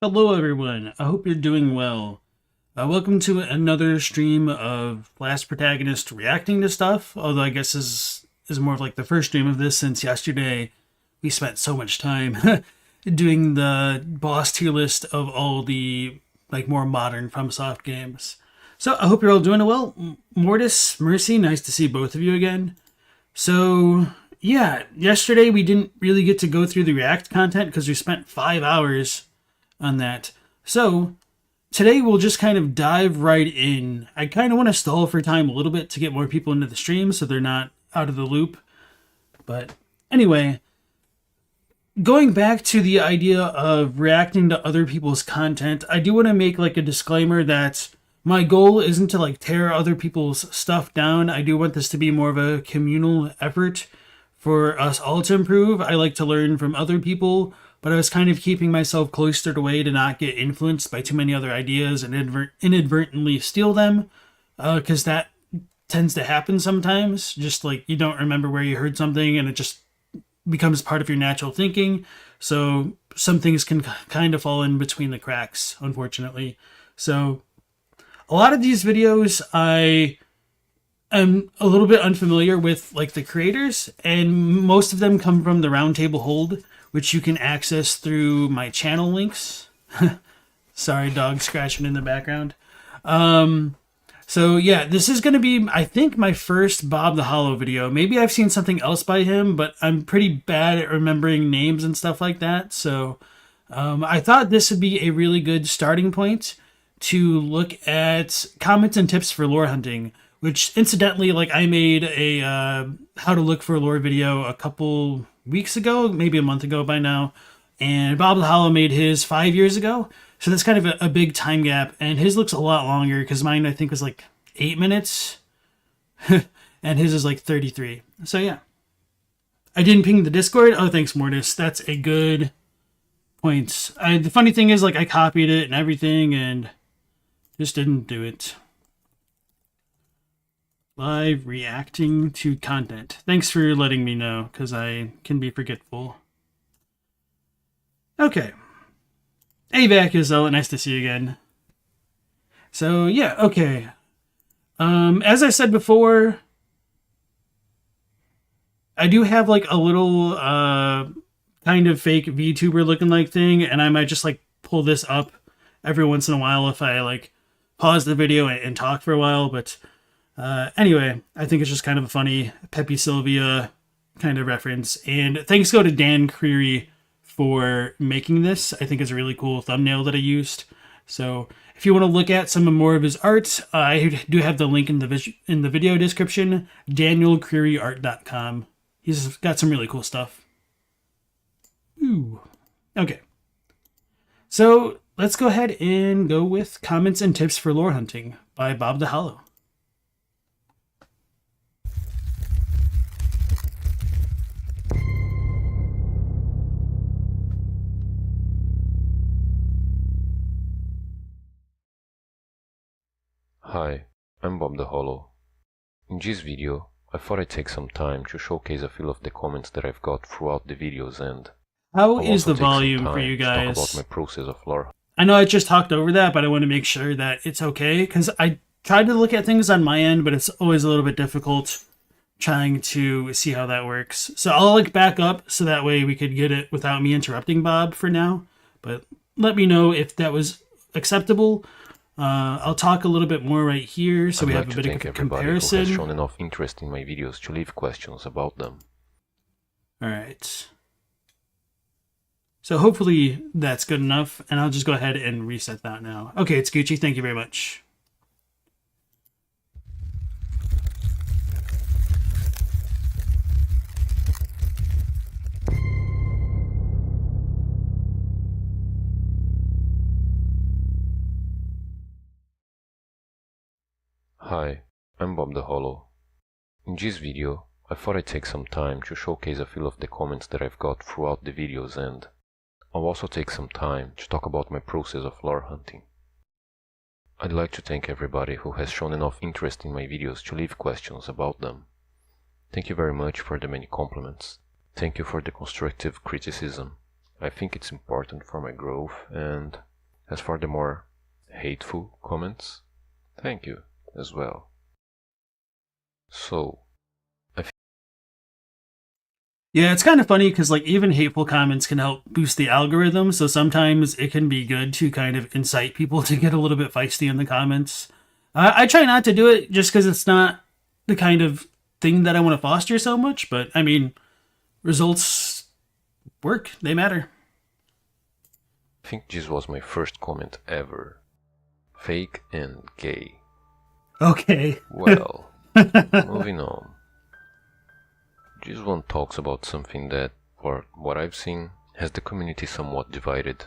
Hello everyone, I hope you're doing well. Welcome to another stream of Last Protagonist reacting to stuff, although I guess this is more of like the first stream of this since yesterday we spent so much time doing the boss tier list of all the like more modern FromSoft games. So I hope you're all doing well. Mortis, Mercy, nice to see both of you again. So yeah, yesterday we didn't really get to go through the React content because we spent 5 hours on that. So today we'll just kind of dive right in. I kind of want to stall for time a little bit to get more people into the stream so they're not out of the loop. But anyway, going back to the idea of reacting to other people's content, I do want to make like a disclaimer that my goal isn't to like tear other people's stuff down. I do want this to be more of a communal effort for us all to improve. I like to learn from other people, but I was kind of keeping myself cloistered away to not get influenced by too many other ideas and inadvertently steal them, because that tends to happen sometimes. Just like you don't remember where you heard something and it just becomes part of your natural thinking. So some things can kind of fall in between the cracks, unfortunately. So a lot of these videos I am a little bit unfamiliar with, like the creators, and most of them come from the Roundtable Hold, which you can access through my channel links. Sorry, dog scratching in the background. So yeah, this is going to be, I think, my first Bob the Hollow video. Maybe I've seen something else by him, but I'm pretty bad at remembering names and stuff like that. So I thought this would be a really good starting point to look at comments and tips for lore hunting, which incidentally, like I made a how to look for a lore video a couple weeks ago, maybe a month ago by now, and Bob the Hollow made his 5 years ago, so that's kind of a big time gap, and his looks a lot longer because mine I think was like 8 minutes and his is like 33. So yeah, I didn't ping the Discord. Oh, thanks Mortis, that's a good point. The funny thing is, like, I copied it and everything and just didn't do it. Live reacting to content. Thanks for letting me know, because I can be forgetful. Okay. AVAC is nice to see you again. So, yeah, okay. As I said before, I do have, like, a little, kind of fake VTuber looking like thing, and I might just, like, pull this up every once in a while if I, like, pause the video and talk for a while, but anyway, I think it's just kind of a funny Pepe Sylvia kind of reference. And thanks go to Dan Creary for making this. I think it's a really cool thumbnail that I used. So if you want to look at some more of his art, I do have the link in the video description, danielcrearyart.com. He's got some really cool stuff. Ooh. Okay. So let's go ahead and go with comments and tips for lore hunting by Bob the Hollow. Hi, I'm Bob the Hollow. In this video, I thought I'd take some time to showcase a few of the comments that I've got throughout the videos, and how is the volume for you guys? Talk about my process of lore. I know I just talked over that, but I want to make sure that it's okay, because I tried to look at things on my end, but it's always a little bit difficult trying to see how that works. So I'll like back up so that way we could get it without me interrupting Bob for now, but let me know if that was acceptable. I'll talk a little bit more right here, so we have a bit of a comparison. Who has shown enough interest in my videos to leave questions about them. All right. So hopefully that's good enough, and I'll just go ahead and reset that now. Okay, it's Gucci. Thank you very much. Hi, I'm Bob the Hollow. In this video, I thought I'd take some time to showcase a few of the comments that I've got throughout the videos, and I'll also take some time to talk about my process of lore hunting. I'd like to thank everybody who has shown enough interest in my videos to leave questions about them. Thank you very much for the many compliments. Thank you for the constructive criticism. I think it's important for my growth, and As for the more hateful comments, thank you as well. So, Yeah, it's kind of funny because like even hateful comments can help boost the algorithm. So sometimes it can be good to kind of incite people to get a little bit feisty in the comments. I try not to do it just because it's not the kind of thing that I want to foster so much. But I mean, results work; they matter. I think this was my first comment ever. Fake and gay. Okay. Well, moving on. This one talks about something that, for what I've seen, has the community somewhat divided.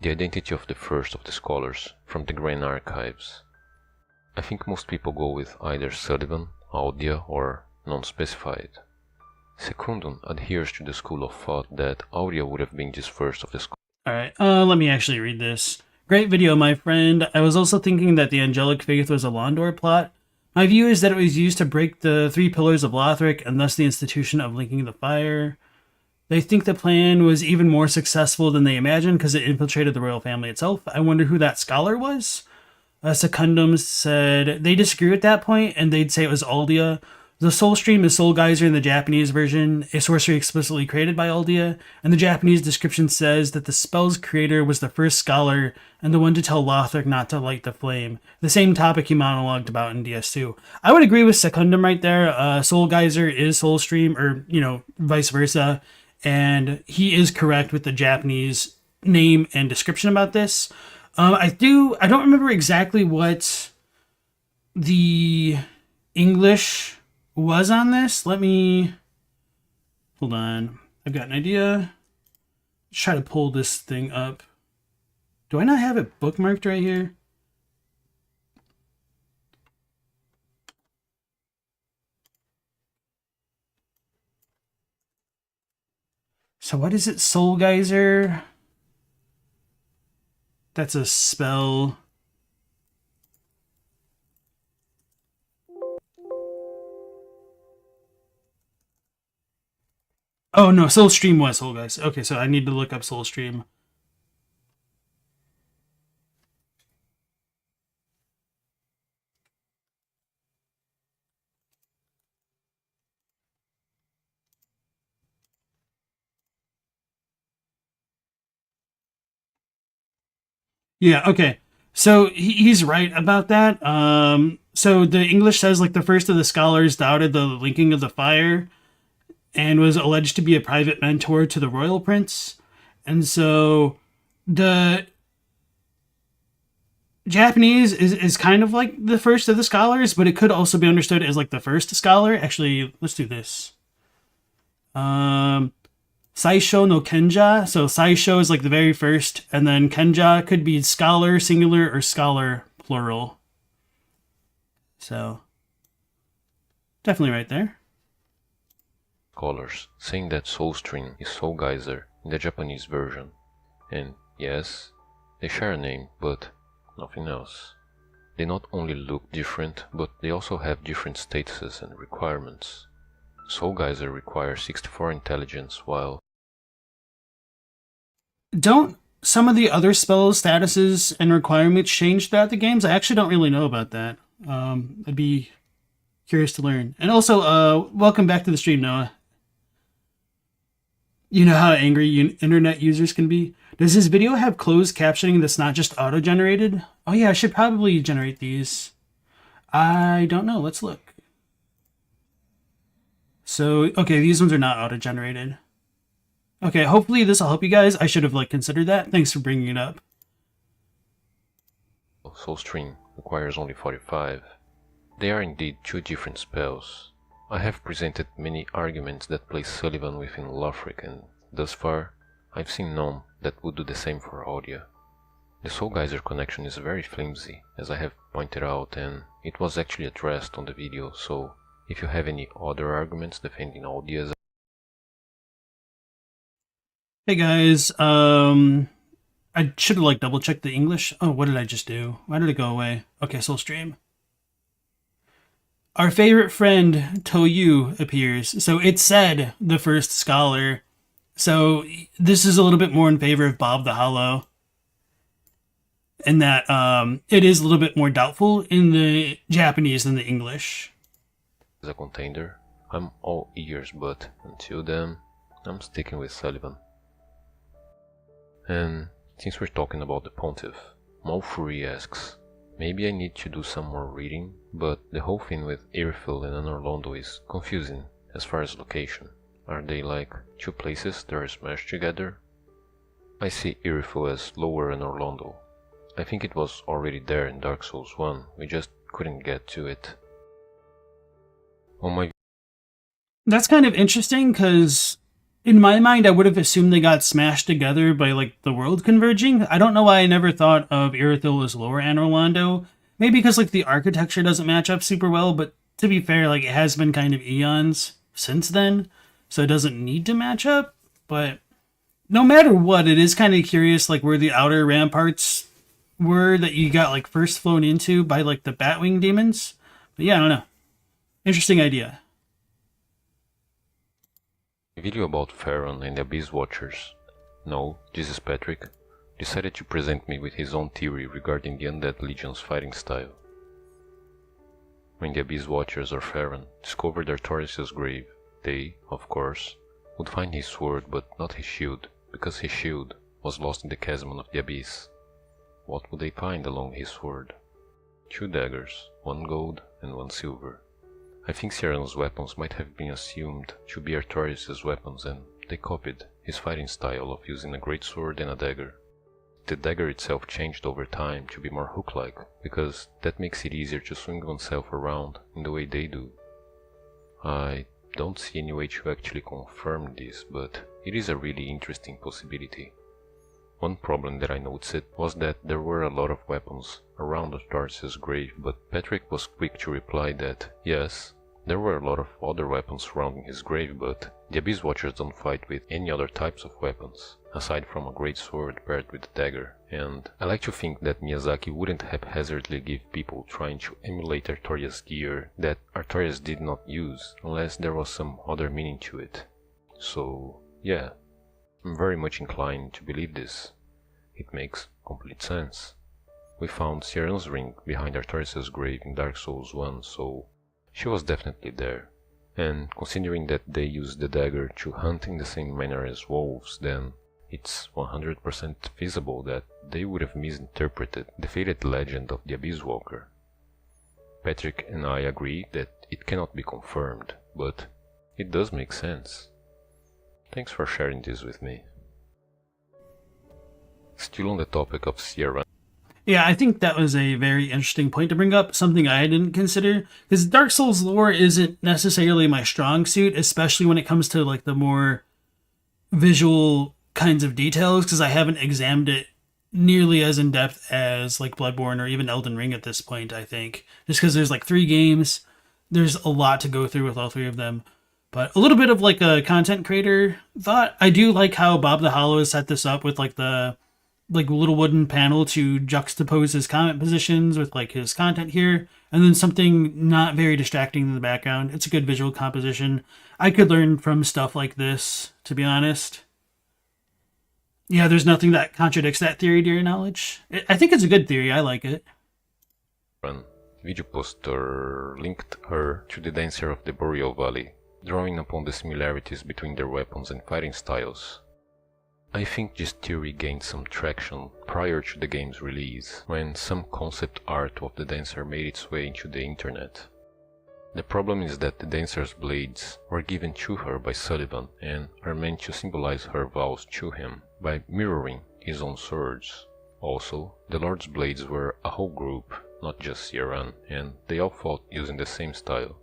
The identity of the first of the scholars from the Grand Archives. I think most people go with either Sullivan, Audia, or non-specified. Secundum adheres to the school of thought that Audia would have been this first of the scholars. Alright, let me actually read this. Great video, my friend. I was also thinking that the Angelic Faith was a Londor plot. My view is that it was used to break the 3 pillars of Lothric and thus the institution of linking the fire. They think the plan was even more successful than they imagined because it infiltrated the royal family itself. I wonder who that scholar was? Secundum said they disagree with that point and they'd say it was Aldia. The Soul Stream is Soul Geyser in the Japanese version, a sorcery explicitly created by Aldia, and the Japanese description says that the spell's creator was the first scholar and the one to tell Lothric not to light the flame. The same topic he monologued about in DS2. I would agree with Secundum right there. Soul Geyser is Soul Stream, or, vice versa, and he is correct with the Japanese name and description about this. I don't remember exactly what the English was on this. Hold on. I've got an idea. Let's try to pull this thing up. Do I not have it bookmarked right here? So what is it? Soul Geyser? That's a spell. Oh no, Soul Stream was Soul Geyser. Okay, so I need to look up Soul Stream. Yeah, okay. So he's right about that. So the English says like the first of the scholars doubted the linking of the fire and was alleged to be a private mentor to the royal prince. And so the Japanese is kind of like the first of the scholars, but it could also be understood as like the first scholar. Actually, let's do this. Saisho no Kenja. So Saisho is like the very first, and then Kenja could be scholar singular or scholar plural. So definitely right there. Scholars saying that Soul Stream is Soul Geyser in the Japanese version. And yes, they share a name, but nothing else. They not only look different, but they also have different statuses and requirements. Soul Geyser requires 64 intelligence, while don't some of the other spell statuses and requirements change throughout the games? I actually don't really know about that. I'd be curious to learn. And also, welcome back to the stream, Noah. You know how angry internet users can be? Does this video have closed captioning that's not just auto-generated? Oh yeah, I should probably generate these. I don't know. Let's look. So, okay, these ones are not auto-generated. Okay, hopefully this will help you guys. I should have considered that. Thanks for bringing it up. Soul Stream requires only 45. They are indeed two different spells. I have presented many arguments that place Sullivan within Lothric, and thus far, I've seen none that would do the same for Audia. The Soul Geyser connection is very flimsy, as I have pointed out, and it was actually addressed on the video, so if you have any other arguments defending Audia's. Hey guys, I should have double checked the English. Oh, what did I just do? Why did it go away? Okay, Soul Stream. Our favorite friend, Toyu, appears. So it said the first scholar. So this is a little bit more in favor of Bob the Hollow. and that it is a little bit more doubtful in the Japanese than the English. As a contender, I'm all ears, but until then, I'm sticking with Sullivan. And since we're talking about the Pontiff, Malfuri asks, maybe I need to do some more reading, but the whole thing with Irithyll and Anor Londo is confusing as far as location. Are they like two places that are smashed together? I see Irithyll as lower Anor Londo. I think it was already there in Dark Souls 1, we just couldn't get to it. That's kind of interesting, because in my mind I would have assumed they got smashed together by like the world converging. I don't know why I never thought of Irithyll as lower Anor Londo. Maybe because like the architecture doesn't match up super well, but to be fair, like it has been kind of eons since then, so it doesn't need to match up. But no matter what, it is kind of curious like where the outer ramparts were that you got like first flown into by like the Batwing demons. But yeah, I don't know. Interesting idea. A video about Farron and the Abyss Watchers. No, this is Patrick. Decided to present me with his own theory regarding the Undead Legion's fighting style. When the Abyss Watchers or Farron discovered Artorias' grave, they, of course, would find his sword but not his shield, because his shield was lost in the chasm of the Abyss. What would they find along his sword? 2 daggers, 1 gold and 1 silver. I think Cyrano's weapons might have been assumed to be Artorias' weapons, and they copied his fighting style of using a great sword and a dagger. The dagger itself changed over time to be more hook-like, because that makes it easier to swing oneself around in the way they do. I don't see any way to actually confirm this, but it is a really interesting possibility. One problem that I noticed was that there were a lot of weapons around Artorias' grave, but Patrick was quick to reply that, yes, there were a lot of other weapons surrounding his grave, but the Abyss Watchers don't fight with any other types of weapons, aside from a great sword paired with a dagger, and I like to think that Miyazaki wouldn't haphazardly give people trying to emulate Artorias' gear that Artorias did not use, unless there was some other meaning to it. So, yeah. I'm very much inclined to believe this. It makes complete sense. We found Cyrano's ring behind Artorias' grave in Dark Souls 1, so she was definitely there. And considering that they used the dagger to hunt in the same manner as wolves, then it's 100% feasible that they would have misinterpreted the faded legend of the Abyss Walker. Patrick and I agree that it cannot be confirmed, but it does make sense. Thanks for sharing this with me. Still on the topic of Sierra. Yeah, I think that was a very interesting point to bring up, something I didn't consider, because Dark Souls lore isn't necessarily my strong suit, especially when it comes to like the more visual kinds of details, because I haven't examined it nearly as in depth as like Bloodborne or even Elden Ring at this point, I think. Just because there's like 3 games, there's a lot to go through with all 3 of them. But a little bit of like a content creator thought. I do like how Bob the Hollow has set this up with like the like little wooden panel to juxtapose his comment positions with like his content here, and then something not very distracting in the background. It's a good visual composition. I could learn from stuff like this, to be honest. Yeah, there's nothing that contradicts that theory to your knowledge. I think it's a good theory. I like it. Video poster linked her to the dancer of the Boreal Valley, drawing upon the similarities between their weapons and fighting styles. I think this theory gained some traction prior to the game's release, when some concept art of the dancer made its way into the internet. The problem is that the dancer's blades were given to her by Sullivan and are meant to symbolize her vows to him by mirroring his own swords. Also, the Lord's blades were a whole group, not just Sierran, and they all fought using the same style.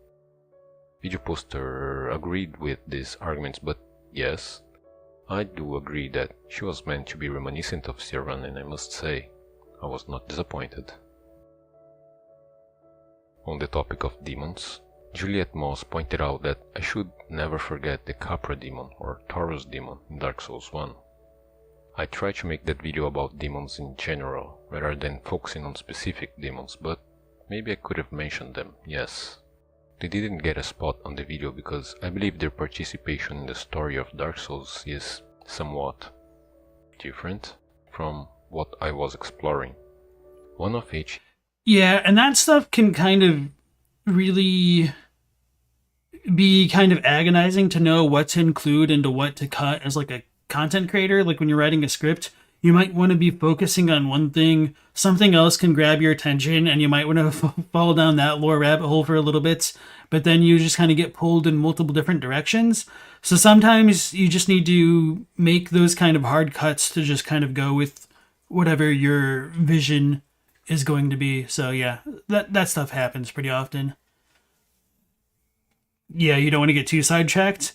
Video poster agreed with these arguments, but yes, I do agree that she was meant to be reminiscent of Sierran, and I must say, I was not disappointed. On the topic of demons, Juliet Moss pointed out that I should never forget the Capra demon or Taurus demon in Dark Souls 1. I tried to make that video about demons in general, rather than focusing on specific demons, but maybe I could have mentioned them, yes. They didn't get a spot on the video because I believe their participation in the story of Dark Souls is somewhat different from what I was exploring. One of each. Yeah, and that stuff can kind of really be kind of agonizing to know what to include and to what to cut as like a content creator. Like when you're writing a script, you might want to be focusing on one thing, something else can grab your attention, and you might want to fall down that lore rabbit hole for a little bit, but then you just kind of get pulled in multiple different directions. So sometimes you just need to make those kind of hard cuts to just kind of go with whatever your vision is going to be. So yeah, that stuff happens pretty often. Yeah, you don't want to get too sidetracked.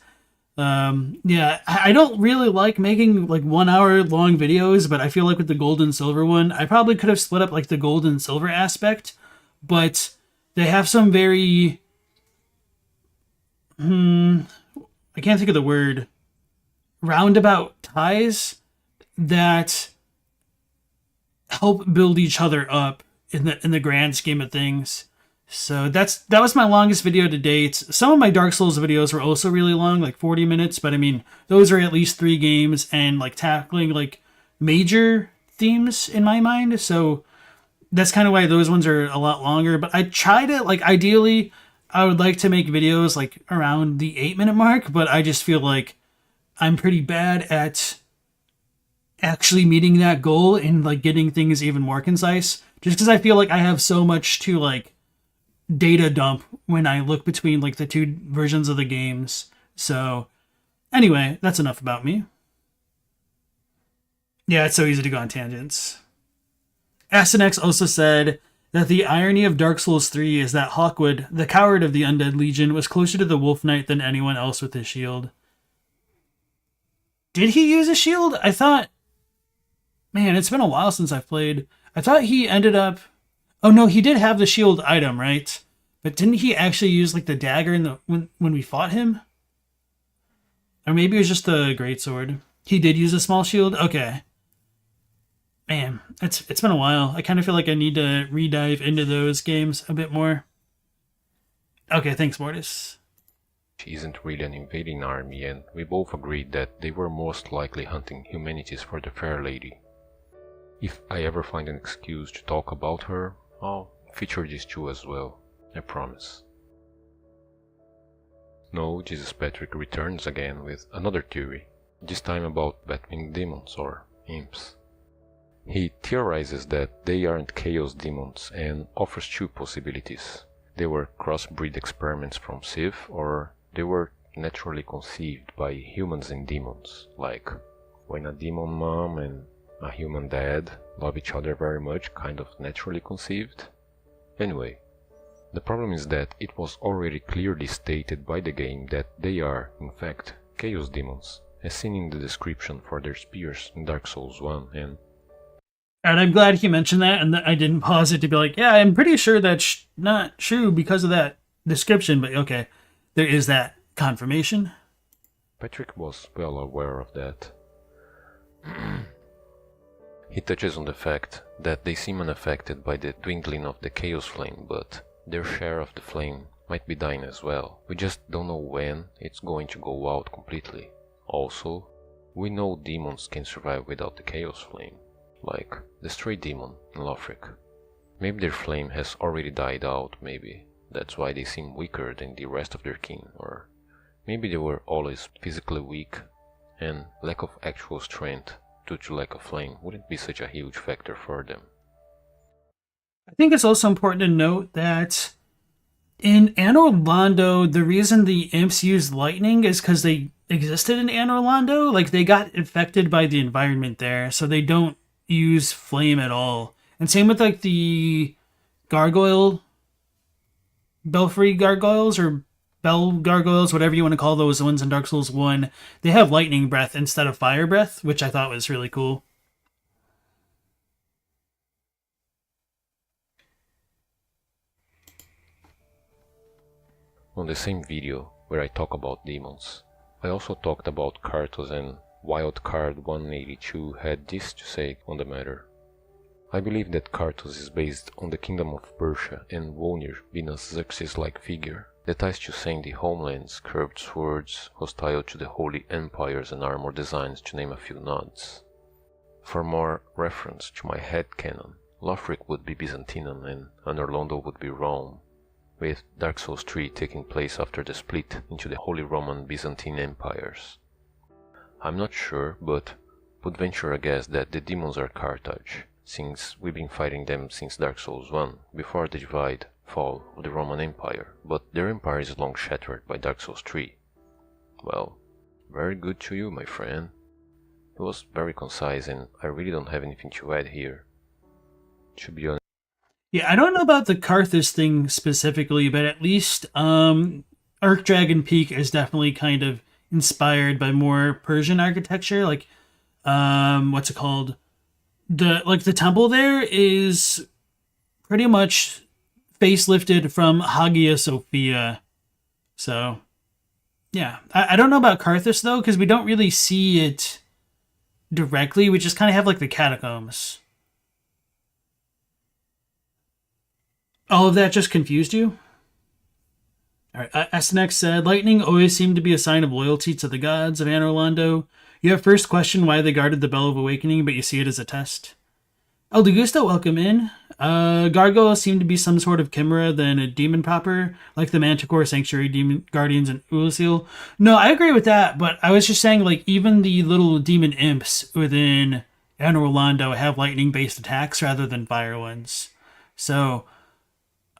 Yeah, I don't really like making like 1 hour long videos, but I feel like with the gold and silver one, I probably could have split up like the gold and silver aspect, but they have some very, I can't think of the word, roundabout ties that help build each other up in the grand scheme of things. So that was my longest video to date. Some of my Dark Souls videos were also really long, like 40 minutes, but I mean, those are at least 3 games and like tackling like major themes in my mind. So that's kind of why those ones are a lot longer. But I try to, like, ideally, I would like to make videos like around the 8-minute mark, but I just feel like I'm pretty bad at actually meeting that goal and like getting things even more concise, just because I feel like I have so much to like data dump when I look between like the 2 versions of the games. So anyway, that's enough about me. Yeah, it's so easy to go on tangents. Astinex also said that the irony of Dark Souls 3 is that Hawkwood, the coward of the Undead Legion, was closer to the Wolf Knight than anyone else with his shield. Did he use a shield? I thought... Man, it's been a while since I've played. I thought he ended up... Oh no, he did have the shield item, right? But didn't he actually use like the dagger in the when we fought him? Or maybe it was just the greatsword. He did use a small shield? Okay. Man, it's been a while. I kind of feel like I need to re-dive into those games a bit more. Okay, thanks, Mortis. She isn't really an invading army, and we both agreed that they were most likely hunting humanities for the Fair Lady. If I ever find an excuse to talk about her, I'll feature these 2 as well, I promise. No, Jesus Patrick returns again with another theory, this time about Batwing demons or imps. He theorizes that they aren't chaos demons and offers 2 possibilities. They were crossbreed experiments from Civ, or they were naturally conceived by humans and demons, like when a demon mom and a human dad love each other very much, kind of naturally conceived. Anyway, the problem is that it was already clearly stated by the game that they are, in fact, chaos demons, as seen in the description for their spears in Dark Souls 1, and I'm glad he mentioned that, and I didn't pause it to be like, yeah, I'm pretty sure that's not true because of that description, but okay, there is that confirmation. Patrick was well aware of that. He touches on the fact that they seem unaffected by the dwindling of the Chaos Flame, but their share of the flame might be dying as well. We just don't know when it's going to go out completely. Also, we know demons can survive without the Chaos Flame, like the Stray Demon in Lothric. Maybe their flame has already died out, maybe that's why they seem weaker than the rest of their kin, or maybe they were always physically weak and lack of actual strength due to lack of flame wouldn't be such a huge factor for them. I think it's also important to note that in Anor Londo, the reason the imps used lightning is because they existed in Anor Londo. Like, they got infected by the environment there, so they don't use flame at all. And same with, like, the Belfry gargoyles, or Bell gargoyles, whatever you want to call those ones in Dark Souls 1. They have lightning breath instead of fire breath, which I thought was really cool. On the same video where I talk about demons, I also talked about Kartos, and Wildcard 182 had this to say on the matter. I believe that Kartos is based on the kingdom of Persia, and Wonir being a Xerxes-like figure that ties to sandy homelands, curved swords, hostile to the holy empires and armor designs, to name a few nods. For more reference to my headcanon, Lothric would be Byzantine and Anor Londo would be Rome, with Dark Souls 3 taking place after the split into the Holy Roman Byzantine empires. I'm not sure, but would venture a guess that the demons are Carthage, since we've been fighting them since Dark Souls 1, before the divide, fall of the Roman Empire, but their empire is long shattered by Dark Souls 3. Well, very good to you, my friend. It was very concise and I really don't have anything to add here. To be honest. Yeah, I don't know about the Carthage thing specifically, but at least Archdragon Peak is definitely kind of inspired by more Persian architecture. Like, what's it called? The temple there is pretty much facelifted from Hagia Sophia. So, yeah. I don't know about Carthage, though, because we don't really see it directly. We just kind of have, like, the catacombs. All of that just confused you? Alright, SNX said, lightning always seemed to be a sign of loyalty to the gods of Anor Londo. You have first questioned why they guarded the Bell of Awakening, but you see it as a test. El Degusto, welcome in. Gargoyles seem to be some sort of chimera than a demon proper, like the Manticore, Sanctuary, Demon Guardians, and Ulisil. No, I agree with that, but I was just saying, like, even the little demon imps within Anor Londo have lightning-based attacks rather than fire ones. So,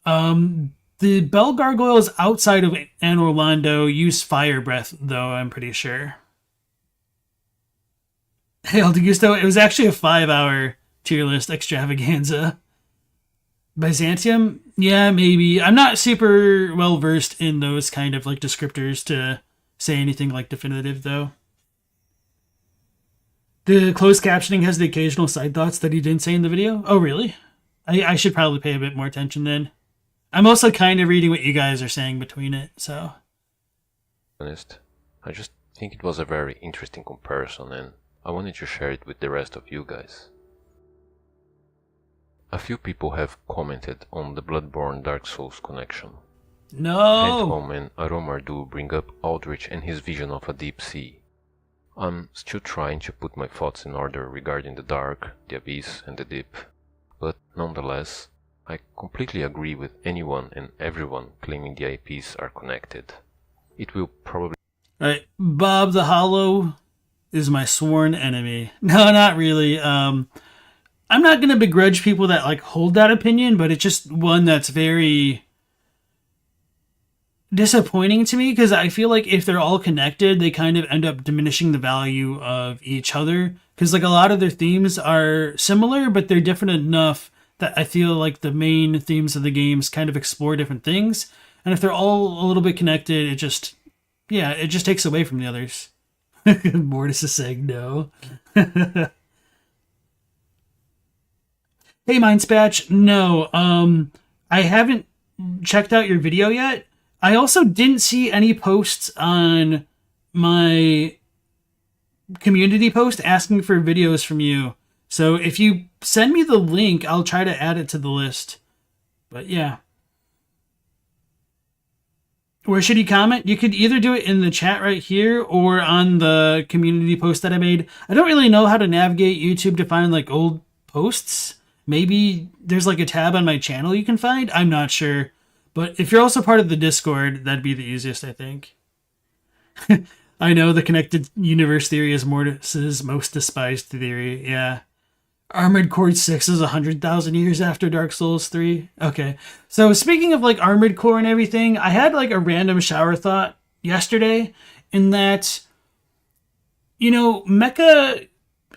the Bell Gargoyles outside of Anor Londo use Fire Breath, though, I'm pretty sure. Hey, El Degusto, it was actually a 5-hour tier list extravaganza. Byzantium? Yeah, maybe. I'm not super well versed in those kind of like descriptors to say anything like definitive, though. The closed captioning has the occasional side thoughts that he didn't say in the video. Oh, really? I should probably pay a bit more attention then. I'm also kind of reading what you guys are saying between it, so. Honest, I just think it was a very interesting comparison and I wanted to share it with the rest of you guys. A few people have commented on the Bloodborne Dark Souls connection. No! Handhome and Aromar do bring up Eldritch and his vision of a deep sea. I'm still trying to put my thoughts in order regarding the dark, the abyss and the deep, but nonetheless, I completely agree with anyone and everyone claiming the IPs are connected. It will probably... Alright, Bob the Hollow is my sworn enemy. No, not really. I'm not going to begrudge people that like hold that opinion, but it's just one that's very disappointing to me because I feel like if they're all connected, they kind of end up diminishing the value of each other. Because like a lot of their themes are similar, but they're different enough that I feel like the main themes of the games kind of explore different things. And if they're all a little bit connected, it just takes away from the others. Mortis is saying no. Hey, Mindspatch. No, I haven't checked out your video yet. I also didn't see any posts on my community post asking for videos from you. So if you send me the link, I'll try to add it to the list. But yeah. Where should you comment? You could either do it in the chat right here or on the community post that I made. I don't really know how to navigate YouTube to find like old posts. Maybe there's like a tab on my channel you can find. I'm not sure. But if you're also part of the Discord, that'd be the easiest, I think. I know the connected universe theory is Mortis's most despised theory. Yeah. Armored Core 6 is 100,000 years after Dark Souls 3. Okay. So speaking of like Armored Core and everything, I had like a random shower thought yesterday in that, you know, mecha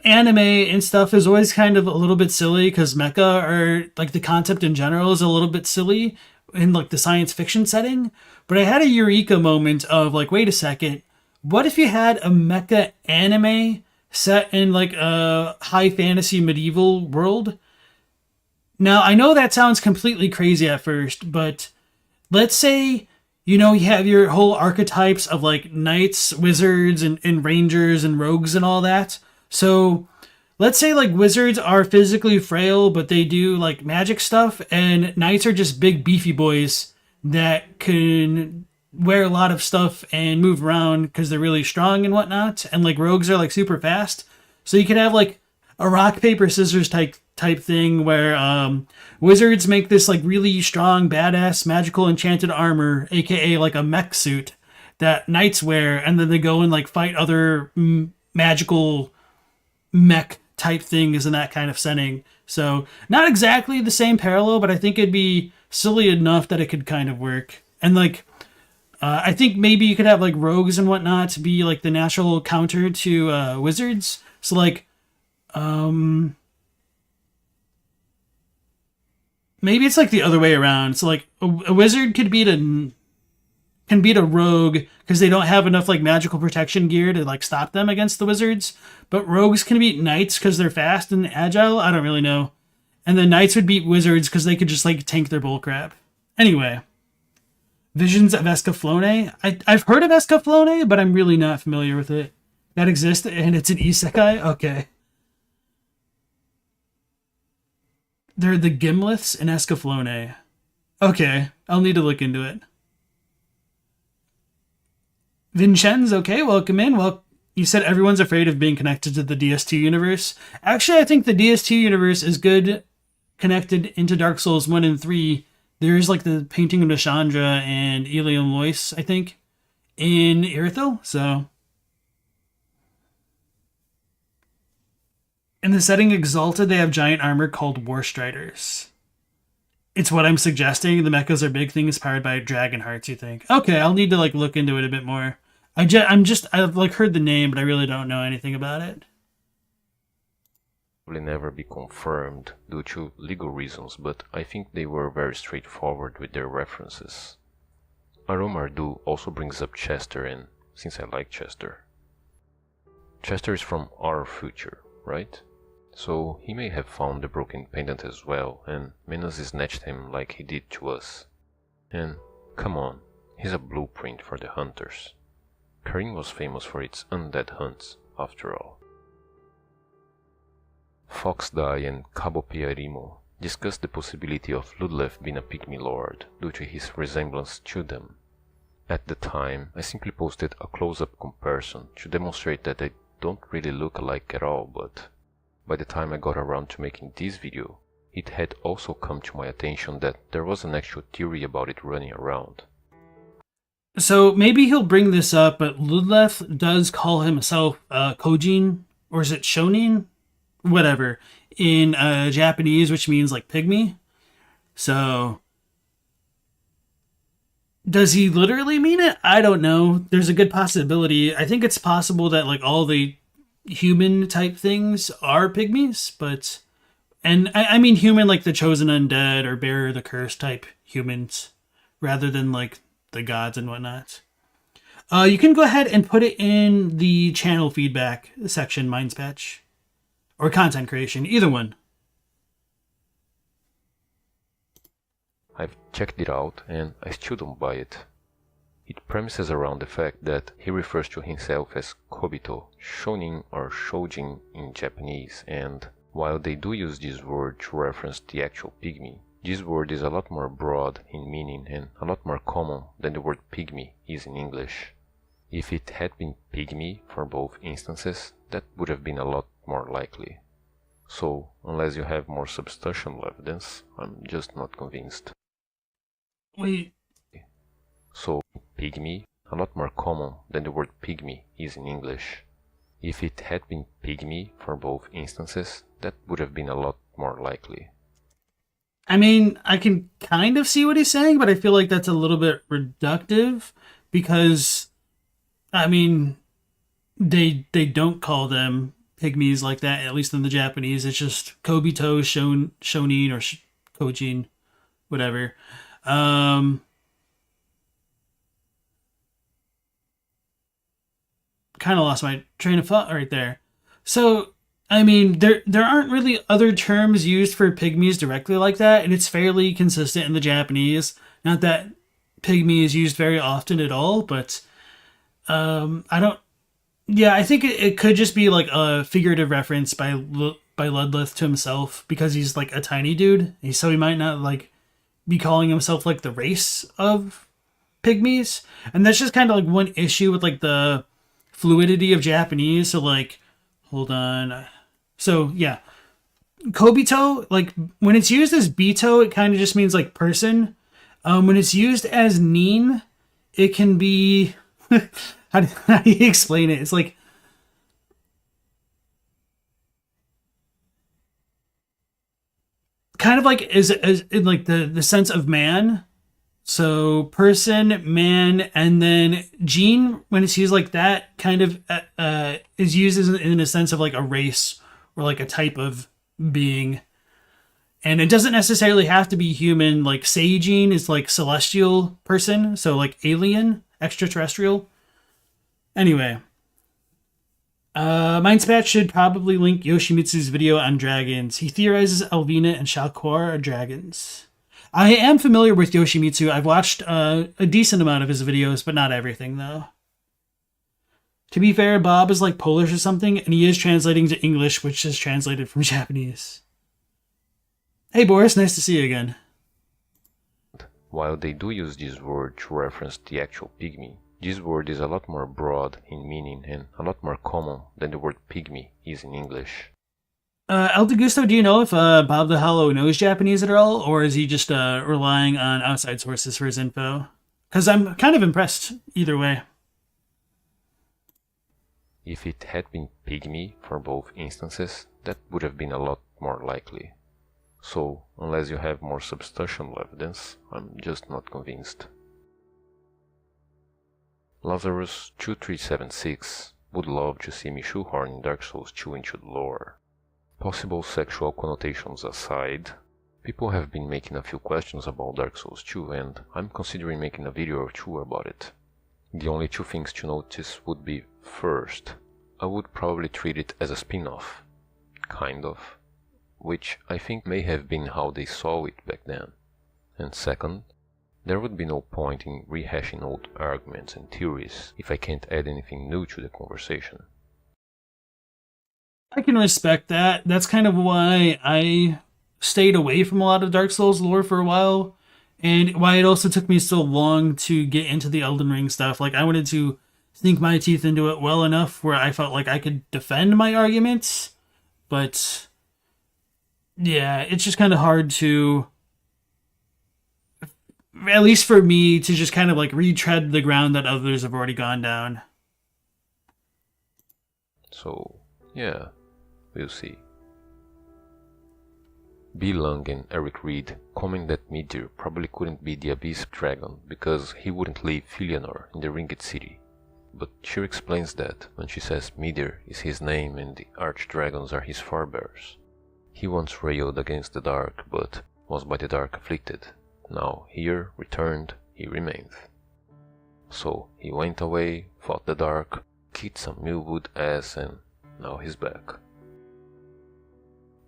anime and stuff is always kind of a little bit silly because mecha or like the concept in general is a little bit silly in like the science fiction setting. But I had a eureka moment of like, wait a second, what if you had a mecha anime set in like a high fantasy medieval world? Now, I know that sounds completely crazy at first, but let's say, you know, you have your whole archetypes of like knights, wizards, and rangers and rogues and all that. So let's say like wizards are physically frail, but they do like magic stuff, and knights are just big beefy boys that can wear a lot of stuff and move around because they're really strong and whatnot. And like rogues are like super fast. So you could have like a rock, paper, scissors type type thing where wizards make this like really strong, badass, magical enchanted armor, aka like a mech suit that knights wear, and then they go and like fight other magical mech type things in that kind of setting. So not exactly the same parallel, but I think it'd be silly enough that it could kind of work. And like I think maybe you could have like rogues and whatnot to be like the natural counter to wizards. So like maybe it's like the other way around. So like a wizard could beat a rogue because they don't have enough like magical protection gear to like stop them against the wizards. But rogues can beat knights because they're fast and agile. I don't really know. And then knights would beat wizards because they could just like tank their bullcrap. Anyway, Visions of Escaflowne. I've heard of Escaflowne, but I'm really not familiar with it. That exists and it's an isekai? Okay. They're the Gimleths in Escaflowne. Okay, I'll need to look into it. Vincenz, okay, welcome in. Well, you said everyone's afraid of being connected to the DST universe. Actually, I think the DST universe is good connected into Dark Souls 1 and 3. There's like the painting of Nashandra and Elium Lois, I think, in Irithyll. So in the setting Exalted, they have giant armor called War Striders. It's what I'm suggesting. The mechas are big things powered by dragon hearts, you think? Okay, I'll need to like look into it a bit more. I've like heard the name, but I really don't know anything about it. Will never be confirmed due to legal reasons, but I think they were very straightforward with their references. Aromardu also brings up Chester, and since I like Chester. Chester is from our future, right? So he may have found the broken pendant as well, and Menas snatched him like he did to us. And come on, he's a blueprint for the hunters. Karim was famous for its undead hunts, after all. Foxdie and Cabopiarimo discussed the possibility of Ludleth being a Pygmy lord due to his resemblance to them. At the time, I simply posted a close-up comparison to demonstrate that they don't really look alike at all, but by the time I got around to making this video, it had also come to my attention that there was an actual theory about it running around. So maybe he'll bring this up, but Ludleth does call himself Kojin, or is it Shonin? Whatever, in Japanese, which means like pygmy. So does he literally mean it? I don't know. There's a good possibility. I think it's possible that like all the human type things are pygmies, but and I mean human like the chosen undead or bearer the curse type humans, rather than like the gods and whatnot. You can go ahead and put it in the channel feedback section, Minds Patch. Or content creation, either one. I've checked it out and I still don't buy it. It premises around the fact that he refers to himself as Kobito, Shonin or Shojin in Japanese, and while they do use this word to reference the actual pygmy, this word is a lot more broad in meaning and a lot more common than the word pygmy is in English. If it had been pygmy for both instances, that would have been a lot more likely. So, unless you have more substantial evidence, I'm just not convinced. Wait. So, pygmy, a lot more common than the word pygmy is in English. If it had been pygmy for both instances, that would have been a lot more likely. I mean, I can kind of see what he's saying, but I feel like that's a little bit reductive because, I mean, they don't call them pygmies like that, at least in the Japanese. It's just Kobito, Shonin, or Kojin, whatever. Kind of lost my train of thought right there. So, I mean, there aren't really other terms used for pygmies directly like that, and it's fairly consistent in the Japanese. Not that pygmy is used very often at all, but I don't. Yeah, I think it could just be like a figurative reference by Ludleth to himself because he's like a tiny dude, so he might not like be calling himself like the race of pygmies, and that's just kind of like one issue with like the fluidity of Japanese. So like, hold on. So yeah, Kobito, like when it's used as Bito, it kind of just means like person. When it's used as Nin, it can be how do you explain it? It's like kind of like as in like the sense of man. So person, man, and then gene when it's used like that kind of is used as, in a sense of like a race or like a type of being. And it doesn't necessarily have to be human. Like Seijin is like celestial person, so like alien, extraterrestrial. Anyway, Mindspatch should probably link Yoshimitsu's video on dragons. He theorizes Alvina and Shalkor are dragons. I am familiar with Yoshimitsu. I've watched a decent amount of his videos, but not everything, though. To be fair, Bob is like Polish or something, and he is translating to English, which is translated from Japanese. Hey, Boris, nice to see you again. While they do use this word to reference the actual pygmy, this word is a lot more broad in meaning and a lot more common than the word pygmy is in English. El Gusto, do you know if Bob the Hollow knows Japanese at all, or is he just relying on outside sources for his info? Because I'm kind of impressed either way. If it had been pygmy for both instances, that would have been a lot more likely. So, unless you have more substantial evidence, I'm just not convinced. Lazarus2376 would love to see me shoehorn Dark Souls 2 into the lore. Possible sexual connotations aside, people have been making a few questions about Dark Souls 2 and I'm considering making a video or two about it. The only two things to notice would be, first, I would probably treat it as a spin-off. Kind of. Which I think may have been how they saw it back then. And second, there would be no point in rehashing old arguments and theories if I can't add anything new to the conversation. I can respect that. That's kind of why I stayed away from a lot of Dark Souls lore for a while, and why it also took me so long to get into the Elden Ring stuff. Like, I wanted to sink my teeth into it well enough where I felt like I could defend my arguments, but yeah, it's just kind of hard to, at least for me, to just kind of like retread the ground that others have already gone down. So, yeah, we'll see. B. Lung and Eric Reed comment that Midir probably couldn't be the Abyss Dragon because he wouldn't leave Filianor in the Ringed City. But she explains that when she says Midir is his name and the Archdragons are his forebears. He once railed against the dark, but was by the dark afflicted. Now here, returned, he remaineth. So he went away, fought the dark, kicked some Millwood ass, and now he's back.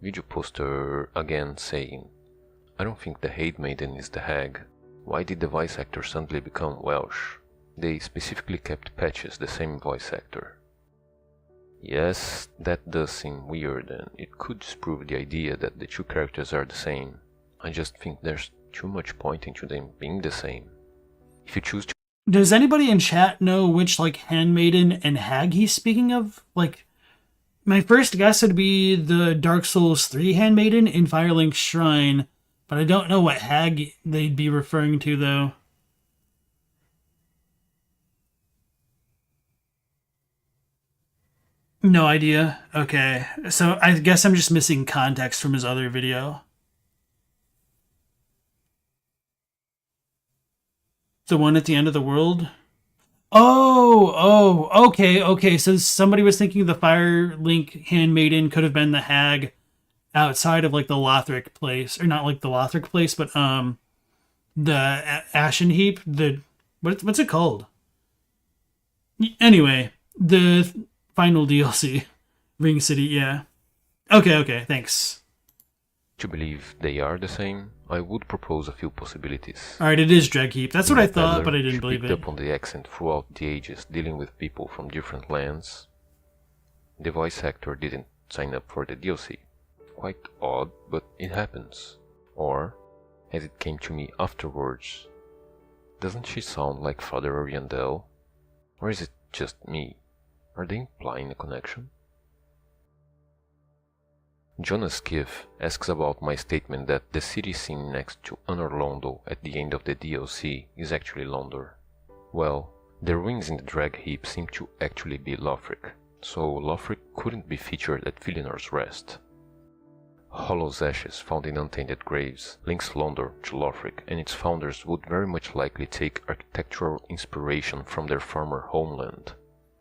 Video poster again saying, I don't think the Handmaiden is the hag. Why did the voice actor suddenly become Welsh? They specifically kept Patches the same voice actor. Yes, that does seem weird, and it could disprove the idea that the two characters are the same. I just think there's too much pointing to them being the same. If you choose to... Does anybody in chat know which, like, Handmaiden and hag he's speaking of? Like, my first guess would be the Dark Souls 3 Handmaiden in Firelink's Shrine, but I don't know what hag they'd be referring to, though. No idea. Okay. So I guess I'm just missing context from his other video. The one at the end of the world? Okay. So somebody was thinking the Firelink Handmaiden could have been the hag outside of like the Lothric place. Or not like the Lothric place, but the Ashen Heap. What's it called? Anyway, the final DLC. Ring City, yeah. Okay, thanks. To believe they are the same, I would propose a few possibilities. Alright, it is Dreadkeep. That's what I thought, but I didn't believe it. Picked up on the accent throughout the ages, dealing with people from different lands. The voice actor didn't sign up for the DLC. Quite odd, but it happens. Or, as it came to me afterwards, doesn't she sound like Father Oriandel? Or is it just me? Are they implying a connection? Jonas Kiff asks about my statement that the city seen next to Anor Londo at the end of the DLC is actually Londo. Well, the ruins in the drag heap seem to actually be Lothric, so Lothric couldn't be featured at Filinor's Rest. Hollow's ashes found in untainted graves links Londo to Lothric, and its founders would very much likely take architectural inspiration from their former homeland.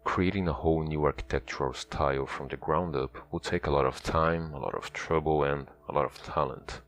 Creating a whole new architectural style from the ground up would take a lot of time, a lot of trouble, and a lot of talent.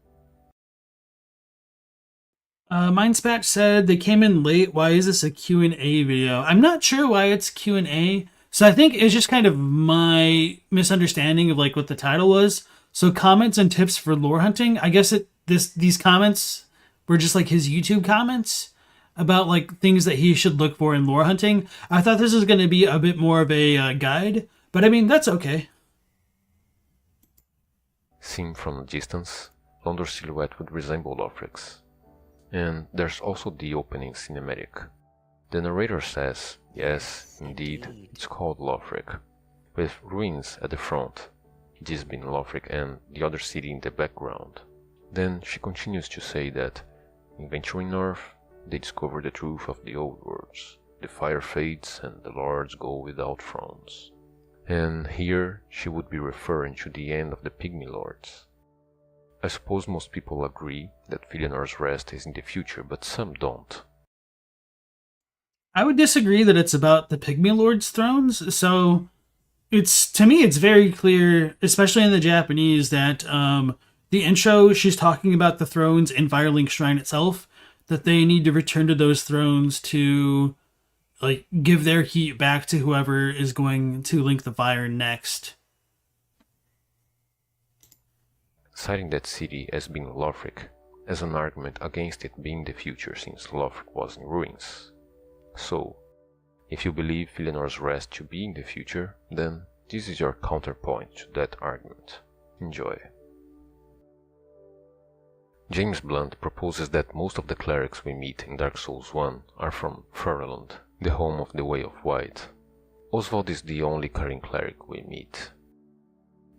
Mindspatch said they came in late. Why is this a Q&A video? I'm not sure why it's Q&A. So I think it's just kind of my misunderstanding of like what the title was. So comments and tips for lore hunting. I guess these comments were just like his YouTube comments about like things that he should look for in lore hunting. I thought this was going to be a bit more of a guide, but I mean, that's okay. Seen from a distance, Londo's silhouette would resemble Lothric's. And there's also the opening cinematic. The narrator says, yes, indeed, it's called Lothric, with ruins at the front, this being Lothric and the other city in the background. Then she continues to say that, in venturing north, they discover the truth of the old words. The fire fades and the lords go without thrones. And here she would be referring to the end of the Pygmy lords. I suppose most people agree that Filinor's Rest is in the future, but some don't. I would disagree that it's about the Pygmy lords' thrones. So to me it's very clear, especially in the Japanese, that the intro, she's talking about the thrones in Firelink Shrine itself, that they need to return to those thrones to like give their heat back to whoever is going to link the fire next. Citing that city as being Lothric as an argument against it being the future since Lothric was in ruins. So, if you believe Filinor's Rest to be in the future, then this is your counterpoint to that argument. Enjoy. James Blunt proposes that most of the clerics we meet in Dark Souls 1 are from Thurelland, the home of the Way of White. Oswald is the only current cleric we meet.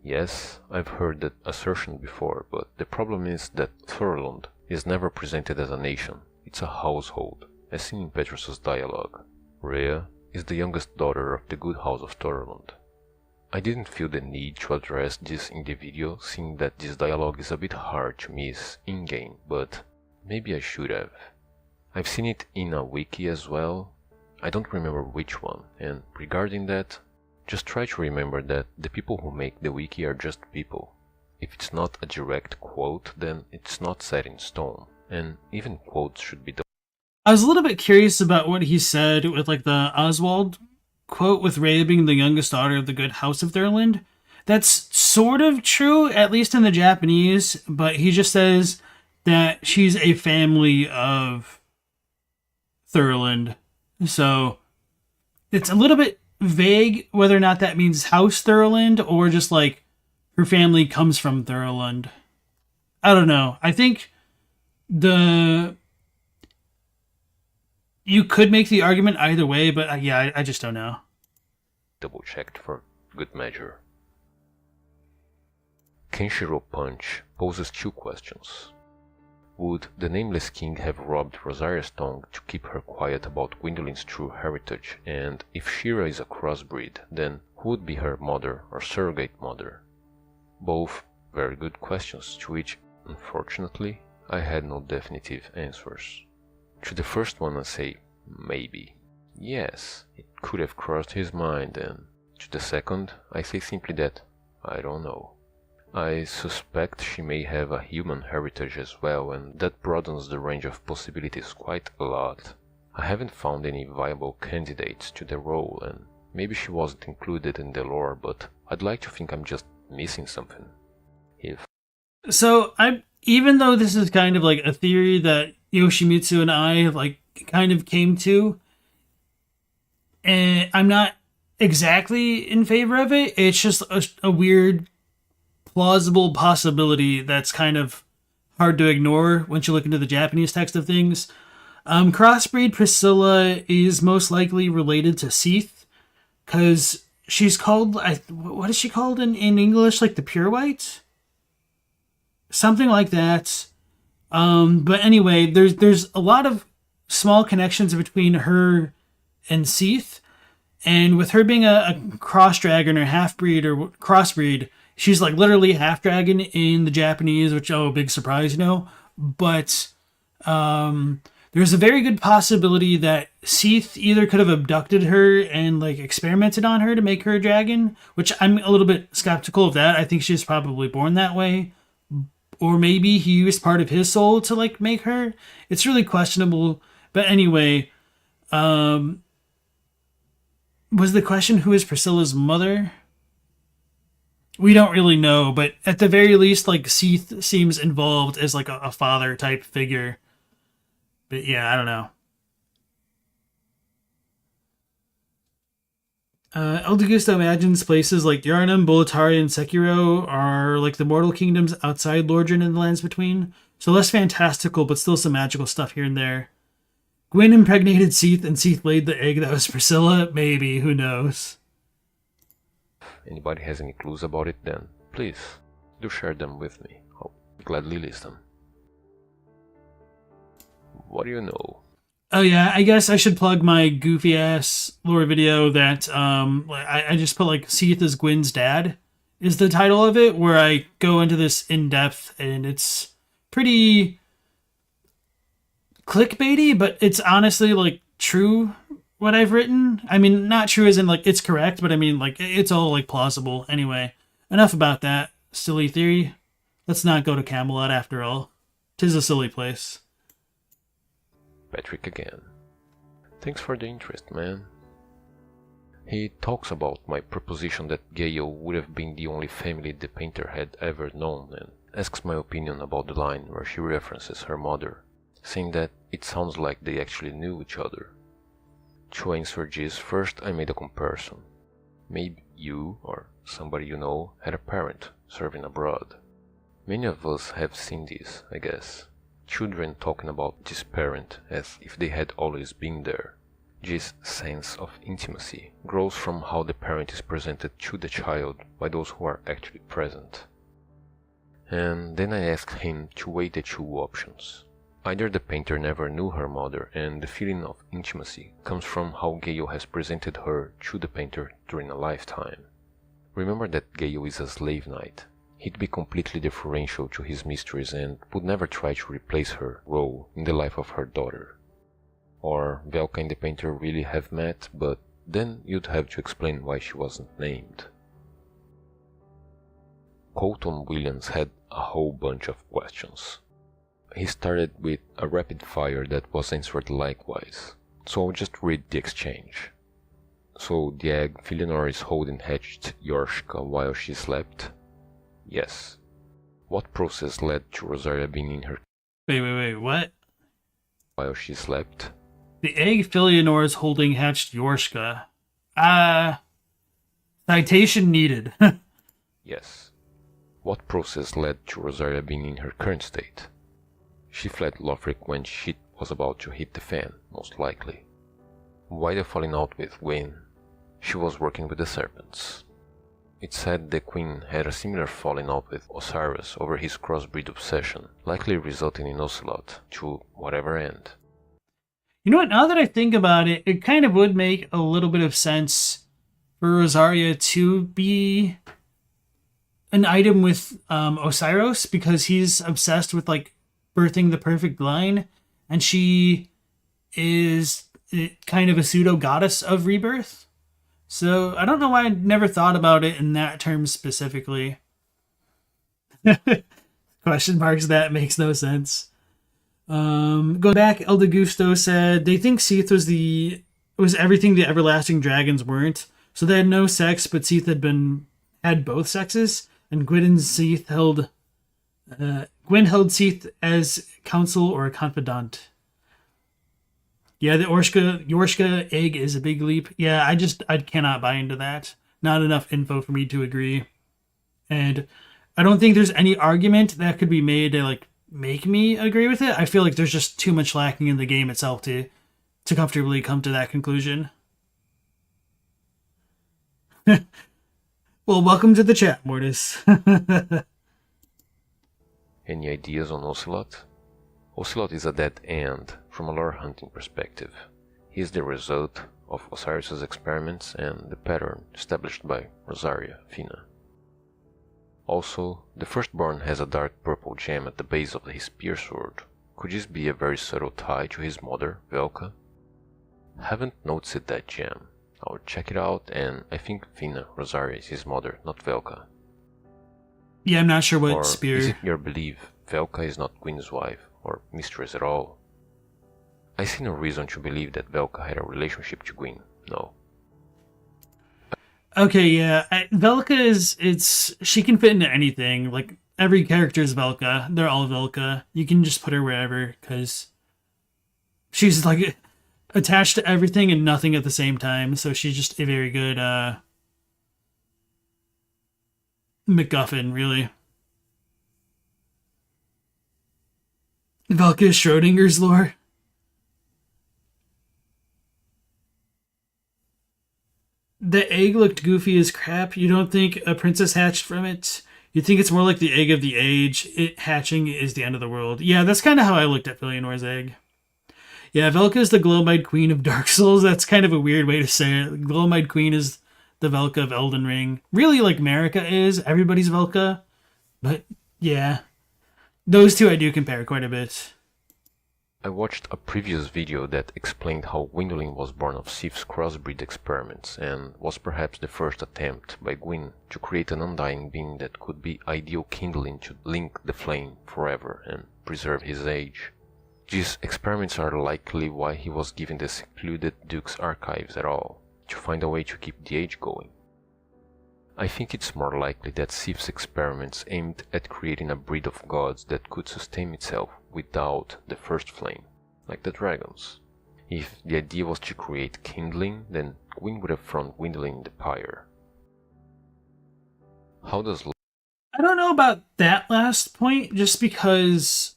Yes, I've heard that assertion before, but the problem is that Thurelland is never presented as a nation, it's a household, as seen in Petrus's dialogue. Rhea is the youngest daughter of the good house of Thurelland. I didn't feel the need to address this in the video, seeing that this dialogue is a bit hard to miss in-game, but maybe I should have. I've seen it in a wiki as well, I don't remember which one, and regarding that, just try to remember that the people who make the wiki are just people. If it's not a direct quote, then it's not set in stone, and even quotes should be done. I was a little bit curious about what he said with like the Oswald quote with Rhea being the youngest daughter of the good house of Thurelland. That's sort of true, at least in the Japanese, but he just says that she's a family of Thurelland. So it's a little bit vague whether or not that means House Thurelland or just like her family comes from Thurelland. I don't know. I think you could make the argument either way, but yeah, I just don't know. Double checked for good measure. Kenshiro Punch poses two questions. Would the Nameless King have robbed Rosaria's tongue to keep her quiet about Gwendolyn's true heritage, and if Shira is a crossbreed, then who would be her mother or surrogate mother? Both very good questions to which, unfortunately, I had no definitive answers. To the first one I say, maybe. Yes, it could have crossed his mind, and to the second I say simply that I don't know. I suspect she may have a human heritage as well, and that broadens the range of possibilities quite a lot. I haven't found any viable candidates to the role, and maybe she wasn't included in the lore, but I'd like to think I'm just missing something. So even though this is kind of like a theory that Yoshimitsu and I like kind of came to, and I'm not exactly in favor of it, it's just a weird plausible possibility that's kind of hard to ignore once you look into the Japanese text of things. Crossbreed Priscilla is most likely related to Seath, because she's called, what is she called in English? Like the Pure White? something like that. But anyway, there's a lot of small connections between her and Seath, and with her being a cross dragon or half breed or crossbreed, she's like literally half dragon in the Japanese, which big surprise, But there's a very good possibility that Seath either could have abducted her and like experimented on her to make her a dragon, which I'm a little bit skeptical of that. I think she's probably born that way. Or maybe he used part of his soul to like make her. It's really questionable. But anyway, was the question who is Priscilla's mother? We don't really know, but at the very least, like Seath seems involved as like a father type figure. But yeah, I don't know. Eldegusto imagines places like Yharnam, Boletaria, and Sekiro are like the mortal kingdoms outside Lordran and the lands between. So less fantastical, but still some magical stuff here and there. Gwyn impregnated Seath, and Seath laid the egg that was Priscilla? Maybe, who knows? Anybody has any clues about it, then please do share them with me. I'll gladly list them. What do you know? Oh yeah, I guess I should plug my goofy ass lore video that I just put like Seath is Gwyn's dad is the title of it, where I go into this in depth, and it's pretty clickbaity, but it's honestly like true what I've written. I mean, not true as in like it's correct, but I mean like it's all like plausible. Anyway, enough about that silly theory. Let's not go to Camelot after all. 'Tis a silly place. Patrick again. Thanks for the interest, man. He talks about my proposition that Gale would have been the only family the painter had ever known, and asks my opinion about the line where she references her mother, saying that it sounds like they actually knew each other. To answer this, first I made a comparison. Maybe you, or somebody you know, had a parent serving abroad. Many of us have seen this, I guess. Children talking about this parent as if they had always been there. This sense of intimacy grows from how the parent is presented to the child by those who are actually present. And then I asked him to weigh the two options. Either the painter never knew her mother, and the feeling of intimacy comes from how Gale has presented her to the painter during a lifetime. Remember that Gale is a slave knight. He'd be completely deferential to his mistress and would never try to replace her role in the life of her daughter. Or Velka and the painter really have met, but then you'd have to explain why she wasn't named. Colton Williams had a whole bunch of questions. He started with a rapid fire that was answered likewise, so I'll just read the exchange. So the egg Filianor is holding hatched Yorshka while she slept? Yes. What process led to Rosaria being in her... Wait, what? While she slept? The egg Filianor is holding hatched Yorshka. Citation needed. Yes. What process led to Rosaria being in her current state? She fled Lothric when shit was about to hit the fan, most likely. Why the falling out with Gwyn? She was working with the serpents. It said the queen had a similar falling out with Osiris over his crossbreed obsession, likely resulting in Ocelot, to whatever end. You know what, now that I think about it, it kind of would make a little bit of sense for Rosaria to be an item with Osiris, because he's obsessed with like birthing the perfect line, and she is kind of a pseudo goddess of rebirth. So I don't know why I never thought about it in that term specifically. Question marks, that makes no sense. Going back, Eldegusto said they think Seath was everything the everlasting dragons weren't. So they had no sex, but Seath had both sexes, and Gwyn held Seath as counsel or a confidant. Yeah, the Yorshka egg is a big leap. Yeah, I cannot buy into that. Not enough info for me to agree. And I don't think there's any argument that could be made to like make me agree with it. I feel like there's just too much lacking in the game itself to comfortably come to that conclusion. Well, welcome to the chat, Mortis. Any ideas on Ocelot? Ocelot is a dead end from a lore hunting perspective. He is the result of Osiris's experiments and the pattern established by Rosaria, Fina. Also, the Firstborn has a dark purple gem at the base of his spear sword. Could this be a very subtle tie to his mother, Velka? Haven't noticed that gem. I'll check it out, and I think Fina, Rosaria is his mother, not Velka. Yeah, I'm not sure what Or spear. is it your belief Velka is not Gwyn's wife or mistress at all? I see no reason to believe that Velka had a relationship to Gwyn, no. Okay, yeah. Velka she can fit into anything. Like, every character is Velka. They're all Velka. You can just put her wherever, because she's, like, attached to everything and nothing at the same time. So she's just a very good, MacGuffin, really. Velka is Schrodinger's lore. The egg looked goofy as crap. You don't think a princess hatched from it? You think it's more like the egg of the age. It hatching is the end of the world. Yeah, that's kind of how I looked at Felionor's egg. Yeah, Velka is the Glow-Eyed Queen of Dark Souls. That's kind of a weird way to say it. Glow-Eyed Queen is the Velka of Elden Ring. Really, like Marika is. Everybody's Velka. But, yeah. Those two I do compare quite a bit. I watched a previous video that explained how Gwyndolin was born of Sif's crossbreed experiments and was perhaps the first attempt by Gwyn to create an undying being that could be ideal kindling to link the flame forever and preserve his age. These experiments are likely why he was given the secluded Duke's archives at all, to find a way to keep the age going. I think it's more likely that Sif's experiments aimed at creating a breed of gods that could sustain itself without the first flame, like the dragons. If the idea was to create kindling, then Gwyn would have thrown Gwyndolin in the pyre. How does... I don't know about that last point, just because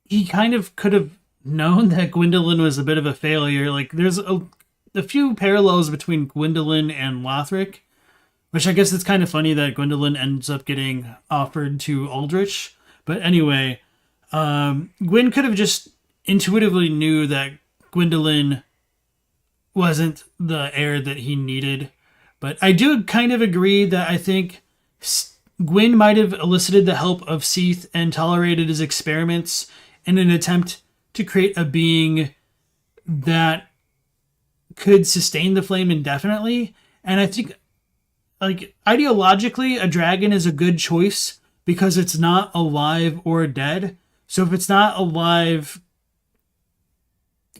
he kind of could have known that Gwyndolin was a bit of a failure. Like, there's a few parallels between Gwyndolin and Lothric, which I guess it's kind of funny that Gwyndolin ends up getting offered to Eldritch. But anyway, Gwyn could have just intuitively knew that Gwyndolin wasn't the heir that he needed. But I do kind of agree that I think Gwyn might have elicited the help of Seath and tolerated his experiments in an attempt to create a being that could sustain the flame indefinitely. And I think, like, ideologically, a dragon is a good choice because it's not alive or dead. So if it's not alive,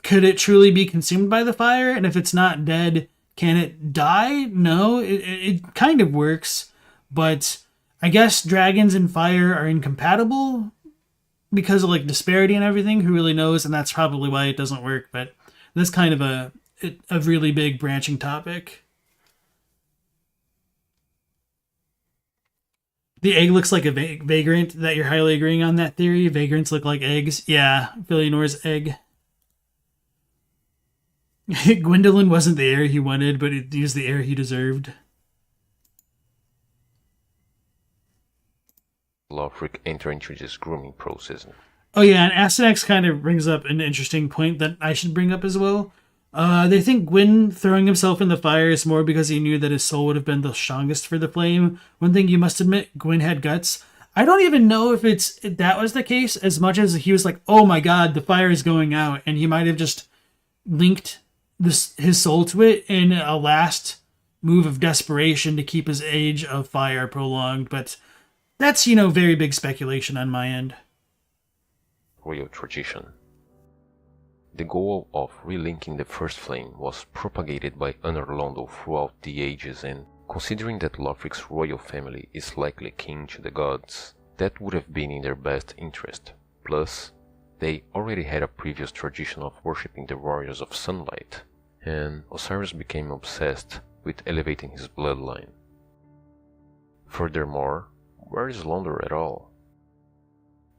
could it truly be consumed by the fire? And if it's not dead, can it die? No, it kind of works. But I guess dragons and fire are incompatible because of, like, disparity and everything. Who really knows? And that's probably why it doesn't work. But that's kind of a really big branching topic. The egg looks like a vagrant, that you're highly agreeing on that theory. Vagrants look like eggs. Yeah, Felionor's egg. Gwyndolin wasn't the heir he wanted, but he was the heir he deserved. Lothric enter into this grooming process. Oh yeah, and Astyanax kind of brings up an interesting point that I should bring up as well. They think Gwyn throwing himself in the fire is more because he knew that his soul would have been the strongest for the flame. One thing you must admit, Gwyn had guts. I don't even know if that was the case as much as he was like, oh my god, the fire is going out. And he might have just linked his soul to it in a last move of desperation to keep his age of fire prolonged. But that's, very big speculation on my end. Royal tradition. The goal of relinking the first flame was propagated by Anor Londo throughout the ages, and considering that Lothric's royal family is likely kin to the gods, that would have been in their best interest. Plus, they already had a previous tradition of worshipping the warriors of sunlight, and Osiris became obsessed with elevating his bloodline. Furthermore, where is Londo at all?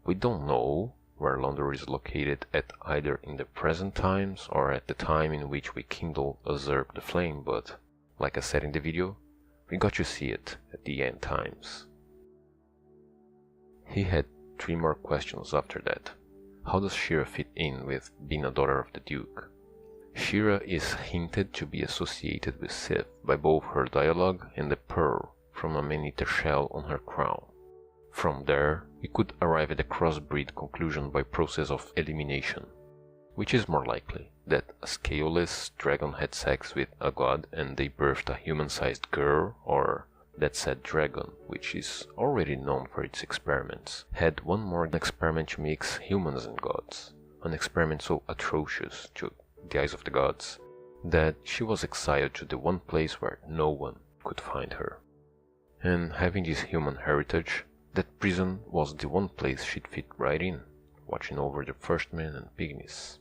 We don't know where Londo is located at either in the present times or at the time in which we kindle usurp the flame, but, like I said in the video, we got to see it at the end times. He had 3 more questions after that. How does Shira fit in with being a daughter of the Duke? Shira is hinted to be associated with Sith by both her dialogue and the pearl from a man-eater shell on her crown. From there, we could arrive at a crossbreed conclusion by process of elimination. Which is more likely, that a scaleless dragon had sex with a god and they birthed a human-sized girl, or that said dragon, which is already known for its experiments, had one more experiment to mix humans and gods, an experiment so atrocious to the eyes of the gods, that she was exiled to the one place where no one could find her. And having this human heritage, that prison was the one place she'd fit right in, watching over the First Men and Pygmies.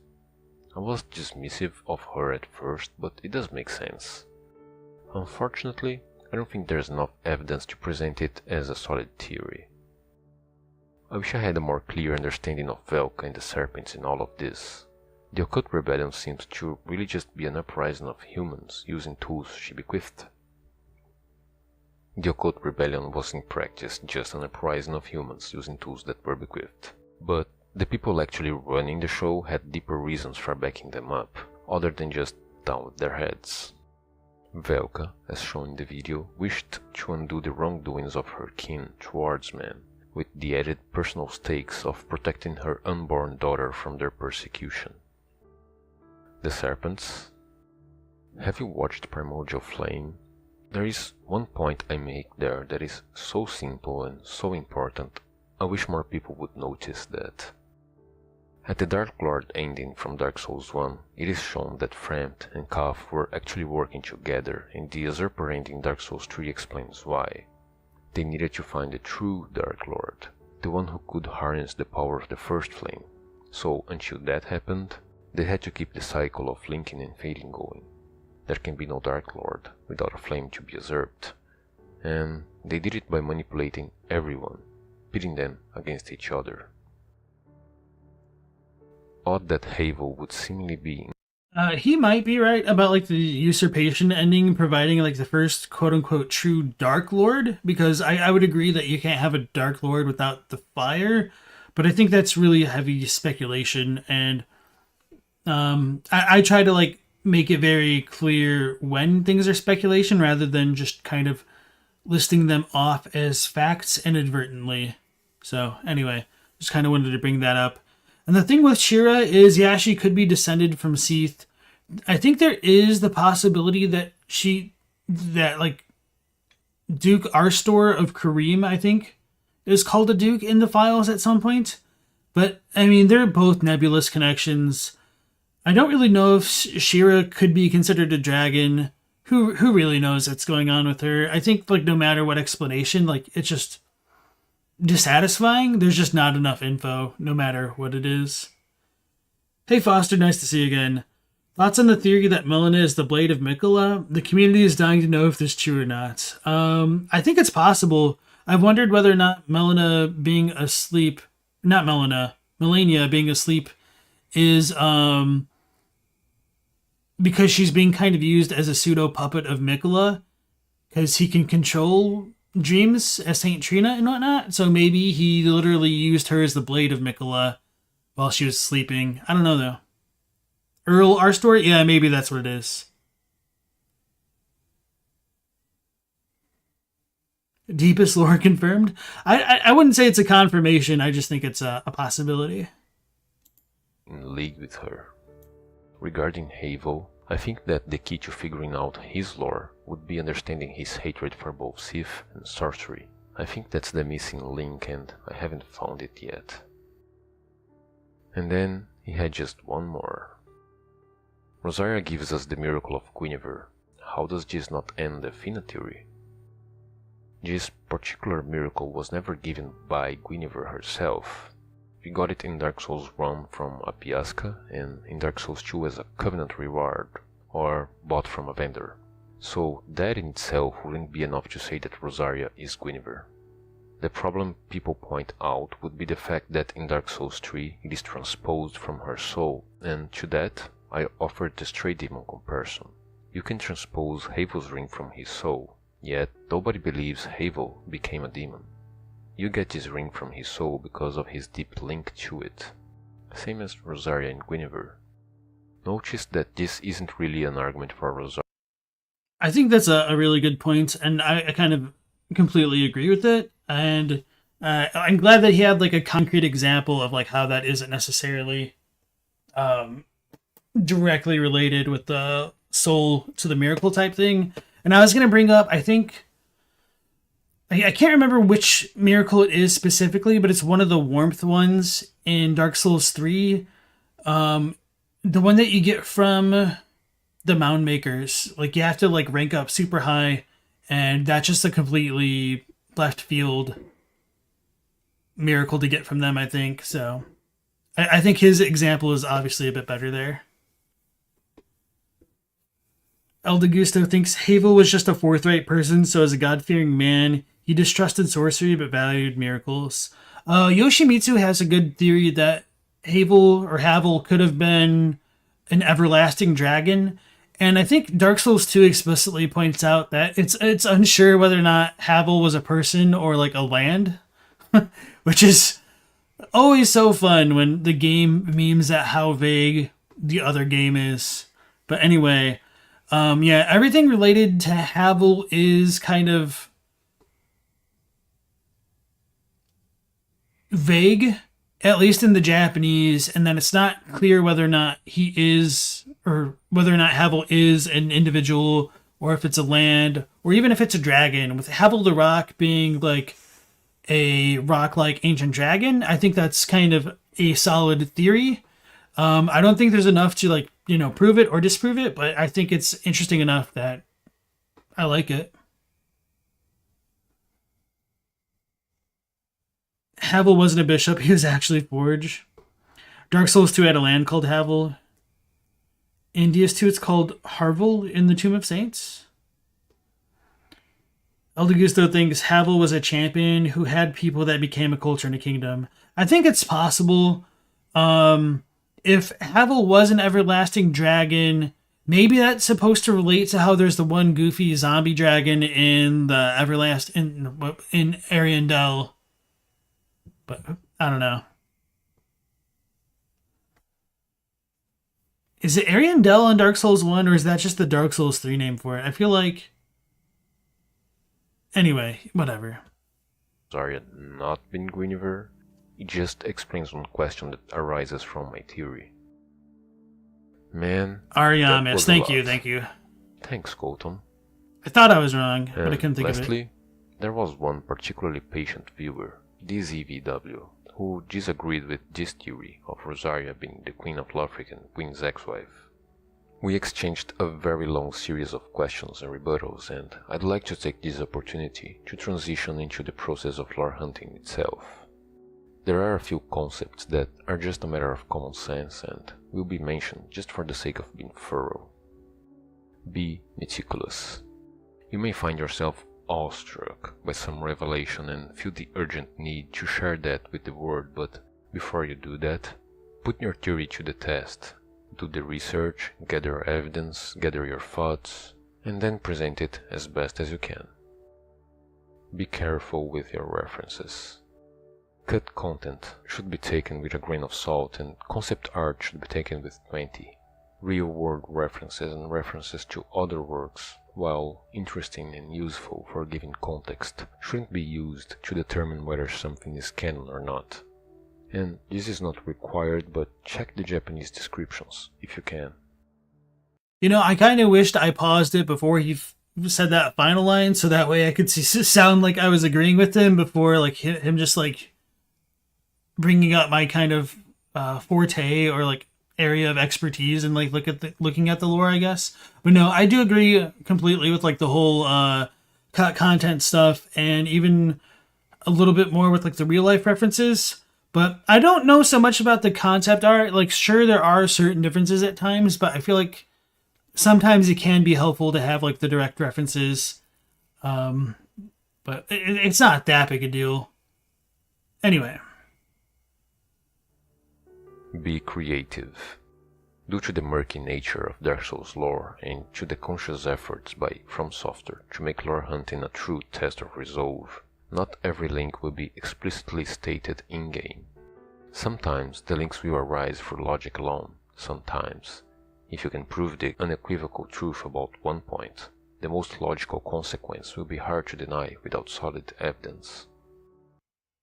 I was dismissive of her at first, but it does make sense. Unfortunately, I don't think there's enough evidence to present it as a solid theory. I wish I had a more clear understanding of Velka and the serpents in all of this. The Occult Rebellion seems to really just be an uprising of humans using tools she bequeathed. The Occult Rebellion was in practice just an uprising of humans using tools that were bequeathed. But the people actually running the show had deeper reasons for backing them up, other than just down with their heads. Velka, as shown in the video, wished to undo the wrongdoings of her kin towards men, with the added personal stakes of protecting her unborn daughter from their persecution. The Serpents. Have you watched Primordial Flame? There is one point I make there that is so simple and so important, I wish more people would notice that. At the Dark Lord ending from Dark Souls 1, it is shown that Frampt and Kaf were actually working together, and the Usurper ending Dark Souls 3 explains why. They needed to find the true Dark Lord, the one who could harness the power of the First Flame, so until that happened, they had to keep the cycle of linking and fading going. There can be no Dark Lord without a flame to be usurped, and they did it by manipulating everyone, pitting them against each other. Odd that Havel would seemingly be. He might be right about like the usurpation ending providing like the first quote-unquote true Dark Lord, because I would agree that you can't have a Dark Lord without the fire, but I think that's really heavy speculation, and I try to like make it very clear when things are speculation rather than just kind of listing them off as facts inadvertently. So anyway, just kind of wanted to bring that up. And the thing with Shira is, yeah, she could be descended from Seath. I think there is the possibility that like Duke Arstor of Kareem, I think, is called a Duke in the files at some point. But, I mean, they're both nebulous connections. I don't really know if Shira could be considered a dragon. Who really knows what's going on with her? I think, like, no matter what explanation, like, it's just dissatisfying. There's just not enough info, no matter what it is. Hey Foster, nice to see you again. Thoughts on the theory that Melina is the blade of Mikola? The community is dying to know if this is true or not. I think it's possible. I've wondered whether or not Melania being asleep is because she's being kind of used as a pseudo puppet of Mikola, because he can control dreams as Saint Trina and whatnot, so maybe he literally used her as the blade of Mikola while she was sleeping. I don't know though. Earl Arstor? Yeah, maybe that's what it is. Deepest lore confirmed? I wouldn't say it's a confirmation, I just think it's a possibility. In league with her. Regarding Havel, I think that the key to figuring out his lore would be understanding his hatred for both Sith and sorcery. I think that's the missing link and I haven't found it yet. And then he had just one more. Rosaria gives us the miracle of Guinevere. How does this not end the Fina theory? This particular miracle was never given by Guinevere herself. We got it in Dark Souls 1 from a Piasca and in Dark Souls 2 as a Covenant reward, or bought from a vendor. So that in itself wouldn't be enough to say that Rosaria is Guinevere. The problem people point out would be the fact that in Dark Souls 3 it is transposed from her soul, and to that I offered the Stray Demon comparison. You can transpose Havel's ring from his soul, yet nobody believes Havel became a demon. you get this ring from his soul because of his deep link to it, same as Rosaria and Guinevere. Notice that this isn't really an argument for Rosaria. I think that's a really good point, and I kind of completely agree with it. And I'm glad that he had like a concrete example of like how that isn't necessarily directly related with the soul to the miracle type thing. And I was going to bring up, I think, I can't remember which miracle it is specifically, but it's one of the warmth ones in Dark Souls 3. The one that you get from the Mound Makers. Like, you have to, like, rank up super high, and that's just a completely left field miracle to get from them, I think. So, I think his example is obviously a bit better there. El Degusto thinks Havel was just a forthright person, so as a God-fearing man, he distrusted sorcery but valued miracles. Yoshimitsu has a good theory that Havel could have been an everlasting dragon, and I think Dark Souls 2 explicitly points out that it's unsure whether or not Havel was a person or like a land, which is always so fun when the game memes at how vague the other game is. But anyway, yeah, everything related to Havel is kind of vague, at least in the Japanese, and then it's not clear whether or not he is, or whether or not Havel is an individual, or if it's a land, or even if it's a dragon. With Havel the Rock being like a rock-like ancient dragon, I think that's kind of a solid theory. I don't think there's enough to like, prove it or disprove it, but I think it's interesting enough that I like it. Havel wasn't a bishop, he was actually Forge. Dark Souls 2 had a land called Havel. In DS2 it's called Harvel in the Tomb of Saints. El Degusto thinks Havel was a champion who had people that became a culture in a kingdom. I think it's possible. If Havel was an everlasting dragon, maybe that's supposed to relate to how there's the one goofy zombie dragon in the in Ariandel. But I don't know. Is it Ariandel on Dark Souls 1, or is that just the Dark Souls 3 name for it? I feel like... Anyway, whatever. Rosaria not been Guinevere? It just explains one question that arises from my theory. Man, Ariamis, thank you. Thanks, Colton. I thought I was wrong, And but I couldn't think of it. lastly, there was one particularly patient viewer, DZVW, who disagreed with this theory of Rosaria being the Queen of Lothric and Queen's ex-wife. We exchanged a very long series of questions and rebuttals, and I'd like to take this opportunity to transition into the process of lore hunting itself. There are a few concepts that are just a matter of common sense and will be mentioned just for the sake of being thorough. Be meticulous. You may find yourself awestruck by some revelation and feel the urgent need to share that with the world, but before you do that, put your theory to the test. Do the research, gather evidence, gather your thoughts, and then present it as best as you can. Be careful with your references. Cut content should be taken with a grain of salt, and concept art should be taken with plenty. Real-world references and references to other works, while interesting and useful for giving context, shouldn't be used to determine whether something is canon or not. And this is not required, but check the Japanese descriptions, if you can. I kind of wished I paused it before he said that final line, so that way I could sound like I was agreeing with him before like him just like bringing up my kind of forte or like area of expertise and like looking at the lore, I guess. But no, I do agree completely with like the whole content stuff, and even a little bit more with like the real life references. But I don't know so much about the concept art. Like, sure, there are certain differences at times, but I feel like sometimes it can be helpful to have like the direct references. But it's not that big a deal. Anyway. Be creative. Due to the murky nature of Dark Souls lore and to the conscious efforts by From Software to make lore hunting a true test of resolve, Not every link will be explicitly stated in-game. Sometimes the links will arise through logic alone. Sometimes, if you can prove the unequivocal truth about one point, the most logical consequence will be hard to deny without solid evidence.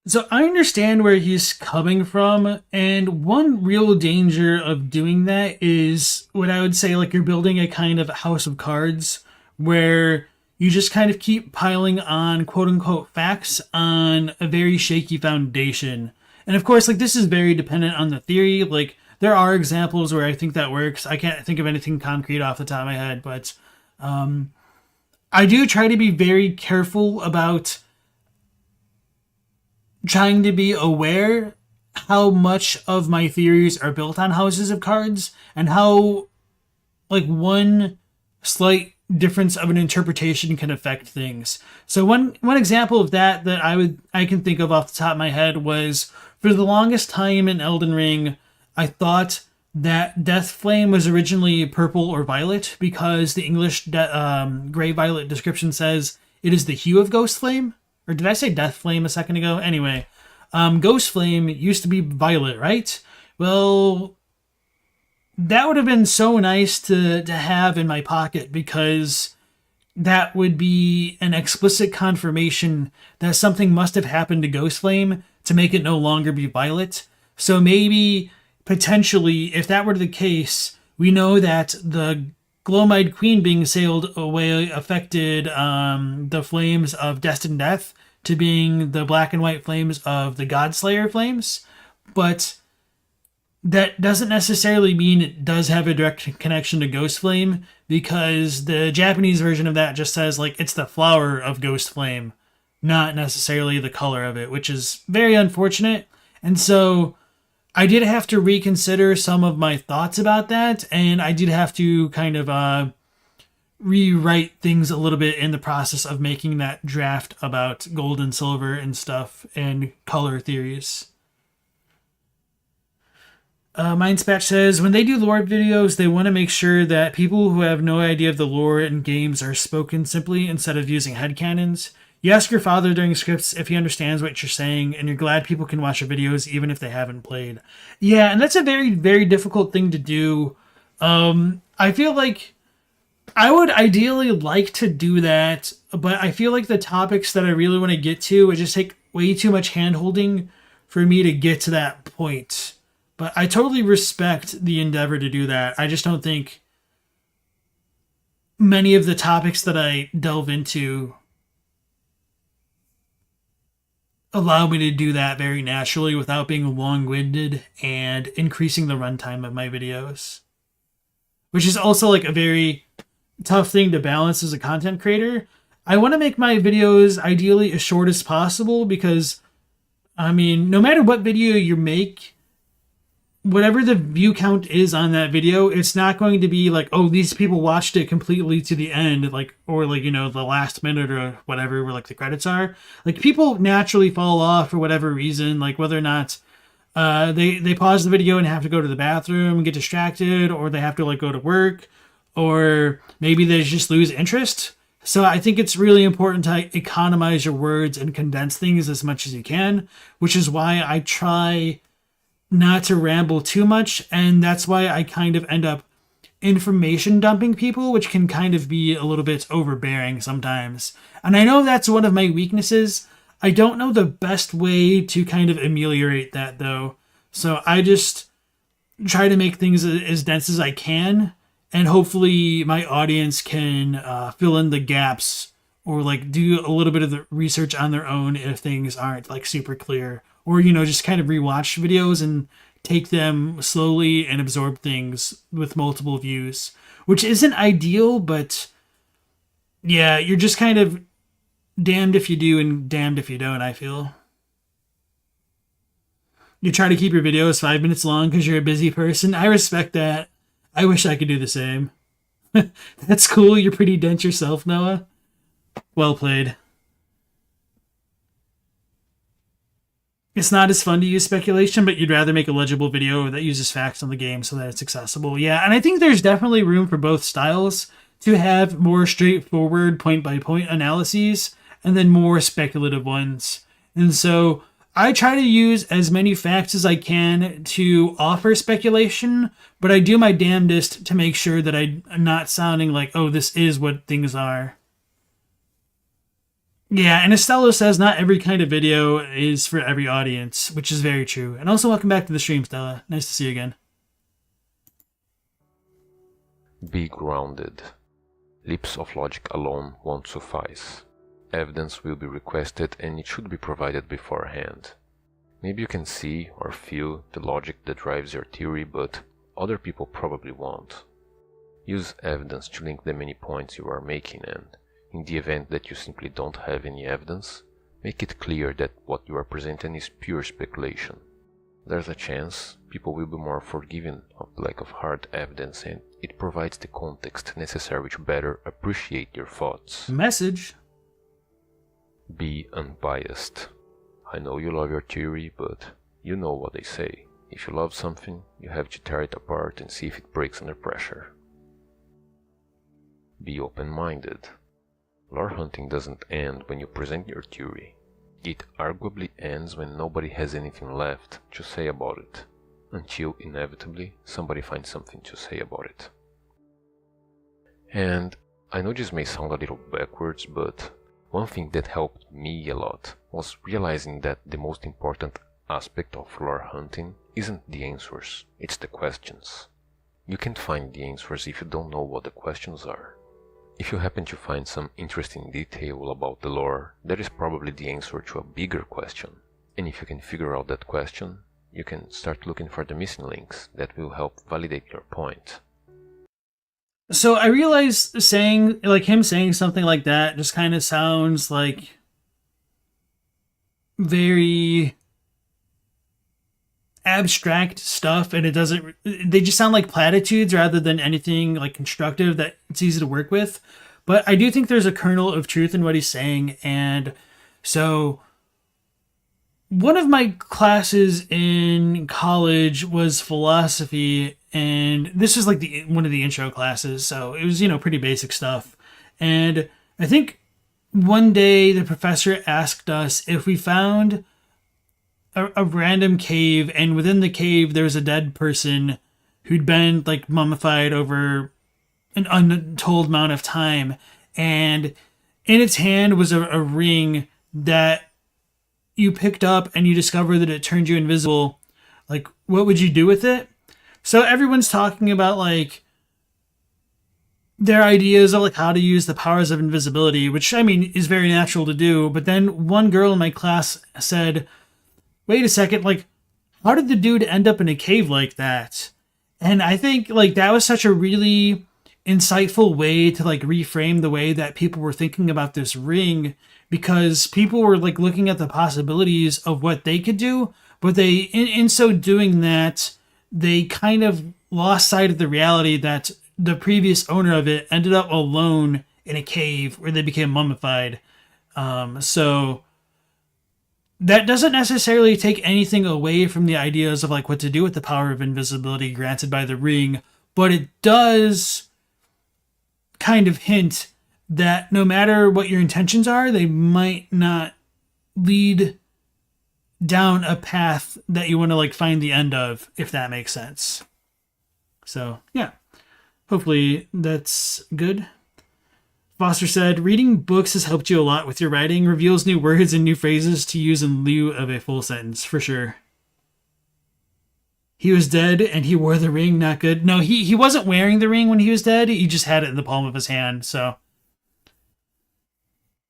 So I understand where he's coming from, and one real danger of doing that is what I would say, like, you're building a kind of house of cards where you just kind of keep piling on quote-unquote facts on a very shaky foundation. And of course, like, this is very dependent on the theory. Like, there are examples where I think that works. I can't think of anything concrete off the top of my head, but I do try to be very careful about trying to be aware how much of my theories are built on houses of cards and how, like, one slight difference of an interpretation can affect things. So one example of that I can think of off the top of my head was, for the longest time in Elden Ring, I thought that Death Flame was originally purple or violet because the English gray violet description says it is the hue of Ghost Flame. Or did I say Death Flame a second ago? Anyway, Ghost Flame used to be violet, right? Well, that would have been so nice to have in my pocket, because that would be an explicit confirmation that something must have happened to Ghost Flame to make it no longer be violet. So maybe, potentially, if that were the case, we know that the Glowmide Queen being sailed away affected the flames of Destined Death to being the black and white flames of the Godslayer flames, but that doesn't necessarily mean it does have a direct connection to Ghost Flame, because the Japanese version of that just says, like, it's the flower of Ghost Flame, not necessarily the color of it, which is very unfortunate. And so I did have to reconsider some of my thoughts about that, and I did have to kind of rewrite things a little bit in the process of making that draft about gold and silver and stuff and color theories. Mindspatch says, when they do lore videos, they want to make sure that people who have no idea of the lore in games are spoken simply instead of using headcanons. You ask your father during scripts if he understands what you're saying, and you're glad people can watch your videos even if they haven't played. Yeah, and that's a very, very difficult thing to do. I feel like I would ideally like to do that, but I feel like the topics that I really want to get to would just take way too much hand-holding for me to get to that point. But I totally respect the endeavor to do that. I just don't think many of the topics that I delve into allow me to do that very naturally without being long-winded and increasing the runtime of my videos. Which is also, like, a very tough thing to balance as a content creator. I want to make my videos ideally as short as possible because, I mean, no matter what video you make, whatever the view count is on that video, it's not going to be like, oh, these people watched it completely to the end, like, or like, you know, the last minute or whatever, where like the credits are. Like, people naturally fall off for whatever reason, like whether or not they pause the video and have to go to the bathroom and get distracted, or they have to like go to work, or maybe they just lose interest. So I think it's really important to economize your words and condense things as much as you can, which is why I try not to ramble too much, and that's why I kind of end up information dumping people, which can kind of be a little bit overbearing sometimes. And I know that's one of my weaknesses. I don't know the best way to kind of ameliorate that, though. So I just try to make things as dense as I can, and hopefully my audience can fill in the gaps or like do a little bit of the research on their own if things aren't like super clear. Or, you know, just kind of rewatch videos and take them slowly and absorb things with multiple views, which isn't ideal, but yeah, you're just kind of damned if you do and damned if you don't, I feel. You try to keep your videos 5 minutes long because you're a busy person. I respect that. I wish I could do the same. That's cool. You're pretty dense yourself, Noah. Well played. It's not as fun to use speculation, but you'd rather make a legible video that uses facts on the game so that it's accessible. Yeah, and I think there's definitely room for both styles to have more straightforward point-by-point analyses and then more speculative ones. And so I try to use as many facts as I can to offer speculation, but I do my damnedest to make sure that I'm not sounding like, oh, this is what things are. Yeah, and Estella says not every kind of video is for every audience, which is very true. And also, welcome back to the stream, Stella. Nice to see you again. Be grounded. Leaps of logic alone won't suffice. Evidence will be requested and it should be provided beforehand. Maybe you can see or feel the logic that drives your theory, but other people probably won't. Use evidence to link the many points you are making, and in the event that you simply don't have any evidence, make it clear that what you are presenting is pure speculation. There's a chance people will be more forgiving of lack of hard evidence, and it provides the context necessary to better appreciate your thoughts. Message. Be unbiased. I know you love your theory, but you know what they say. If you love something, you have to tear it apart and see if it breaks under pressure. Be open-minded. Lore hunting doesn't end when you present your theory. It arguably ends when nobody has anything left to say about it, until inevitably somebody finds something to say about it. And I know this may sound a little backwards, but one thing that helped me a lot was realizing that the most important aspect of lore hunting isn't the answers, it's the questions. You can't find the answers if you don't know what the questions are. If you happen to find some interesting detail about the lore, that is probably the answer to a bigger question. And if you can figure out that question, you can start looking for the missing links that will help validate your point. So I realize him saying something like that just kind of sounds like very abstract stuff, and they just sound like platitudes rather than anything like constructive that it's easy to work with. But I do think there's a kernel of truth in what he's saying. And so one of my classes in college was philosophy, and this was like one of the intro classes, so it was, pretty basic stuff. And I think one day the professor asked us if we found a random cave, and within the cave there was a dead person who'd been like mummified over an untold amount of time, and in its hand was a ring that you picked up and you discover that it turned you invisible. Like, what would you do with it? So everyone's talking about like their ideas of like how to use the powers of invisibility, which I mean is very natural to do. But then one girl in my class said, wait a second, like, how did the dude end up in a cave like that? And I think like that was such a really insightful way to like reframe the way that people were thinking about this ring, because people were like looking at the possibilities of what they could do, but they in so doing that they kind of lost sight of the reality that the previous owner of it ended up alone in a cave where they became mummified. So that doesn't necessarily take anything away from the ideas of like what to do with the power of invisibility granted by the ring, but it does kind of hint that no matter what your intentions are, they might not lead down a path that you want to like find the end of, if that makes sense. So yeah, hopefully that's good. Foster said, reading books has helped you a lot with your writing, reveals new words and new phrases to use in lieu of a full sentence, for sure. He was dead and he wore the ring, not good. No, he wasn't wearing the ring when he was dead, he just had it in the palm of his hand, so.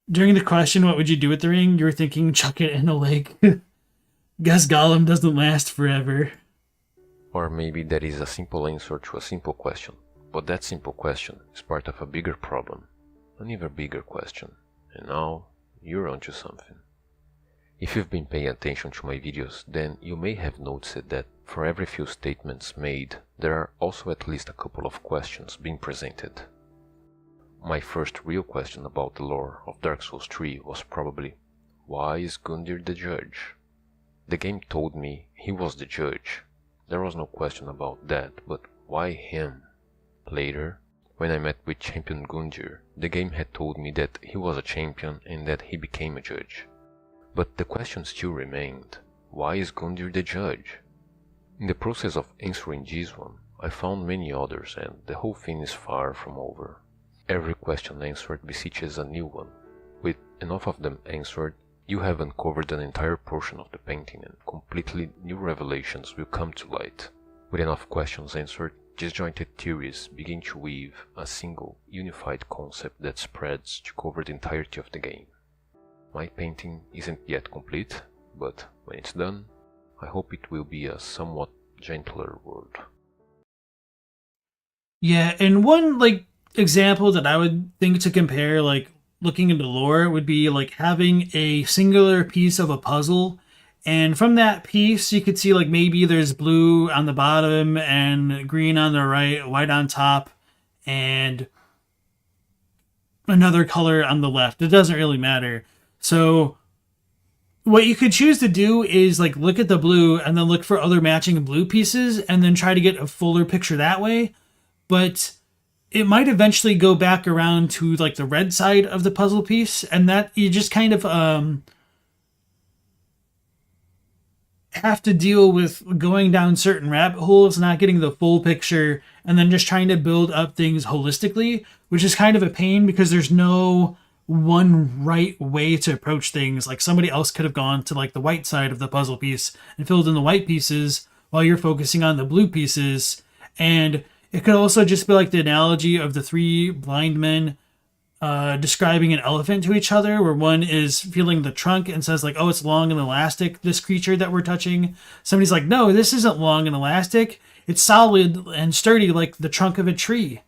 During the question, what would you do with the ring? You were thinking, chuck it in a lake. Guess Gollum doesn't last forever. Or maybe that is a simple answer to a simple question, but that simple question is part of a bigger problem. An even bigger question, and now you're onto something. If you've been paying attention to my videos, then you may have noticed that for every few statements made, there are also at least a couple of questions being presented. My first real question about the lore of Dark Souls 3 was probably, why is Gundyr the judge? The game told me he was the judge. There was no question about that, but why him? Later, When I met with Champion Gundyr, the game had told me that he was a champion and that he became a judge. But the question still remained, why is Gundyr the judge? In the process of answering this one, I found many others and the whole thing is far from over. Every question answered beseeches a new one. With enough of them answered, you have uncovered an entire portion of the painting and completely new revelations will come to light. With enough questions answered, disjointed theories begin to weave a single, unified concept that spreads to cover the entirety of the game. My painting isn't yet complete, but when it's done, I hope it will be a somewhat gentler world. Yeah, and one example that I would think to compare looking into lore would be having a singular piece of a puzzle, and from that piece you could see maybe there's blue on the bottom and green on the right, white on top, and another color on the left. It doesn't really matter. So what you could choose to do is look at the blue and then look for other matching blue pieces and then try to get a fuller picture that way. But it might eventually go back around to the red side of the puzzle piece, and that you just kind of have to deal with going down certain rabbit holes, not getting the full picture, and then just trying to build up things holistically, which is kind of a pain because there's no one right way to approach things. Somebody else could have gone to the white side of the puzzle piece and filled in the white pieces while you're focusing on the blue pieces. And it could also just be the analogy of the three blind men describing an elephant to each other, where one is feeling the trunk and says oh, it's long and elastic, this creature that we're touching. Somebody's no, this isn't long and elastic, it's solid and sturdy like the trunk of a tree,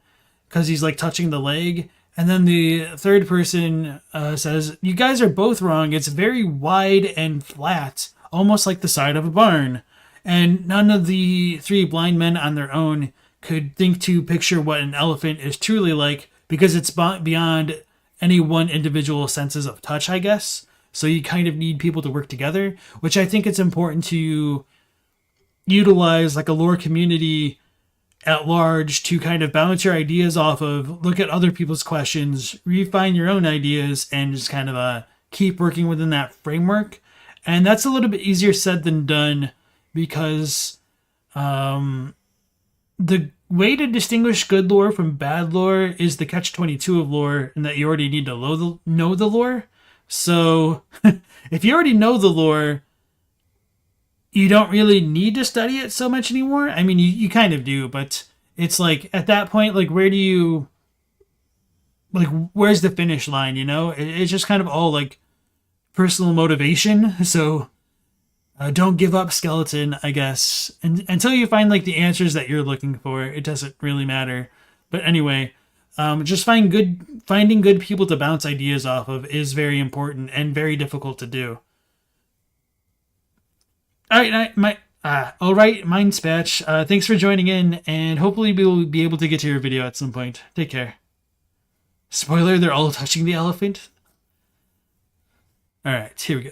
because he's touching the leg. And then the third person says, you guys are both wrong, it's very wide and flat, almost like the side of a barn. And none of the three blind men on their own could think to picture what an elephant is truly like, because it's beyond any one individual senses of touch, I guess. So you kind of need people to work together, which I think it's important to utilize a lore community at large to kind of bounce your ideas off of, look at other people's questions, refine your own ideas, and just kind of keep working within that framework. And that's a little bit easier said than done, because the way to distinguish good lore from bad lore is the catch-22 of lore, and that you already need to know the lore. So if you already know the lore, you don't really need to study it so much anymore. I mean, you kind of do, but it's at that point, where do you, where's the finish line, It's just kind of all personal motivation. So don't give up, skeleton, I guess. And until you find the answers that you're looking for, it doesn't really matter. But anyway, just finding good people to bounce ideas off of is very important and very difficult to do. All right, mine's Patch. Thanks for joining in, and hopefully we'll be able to get to your video at some point. Take care. Spoiler, they're all touching the elephant. Alright, here we go.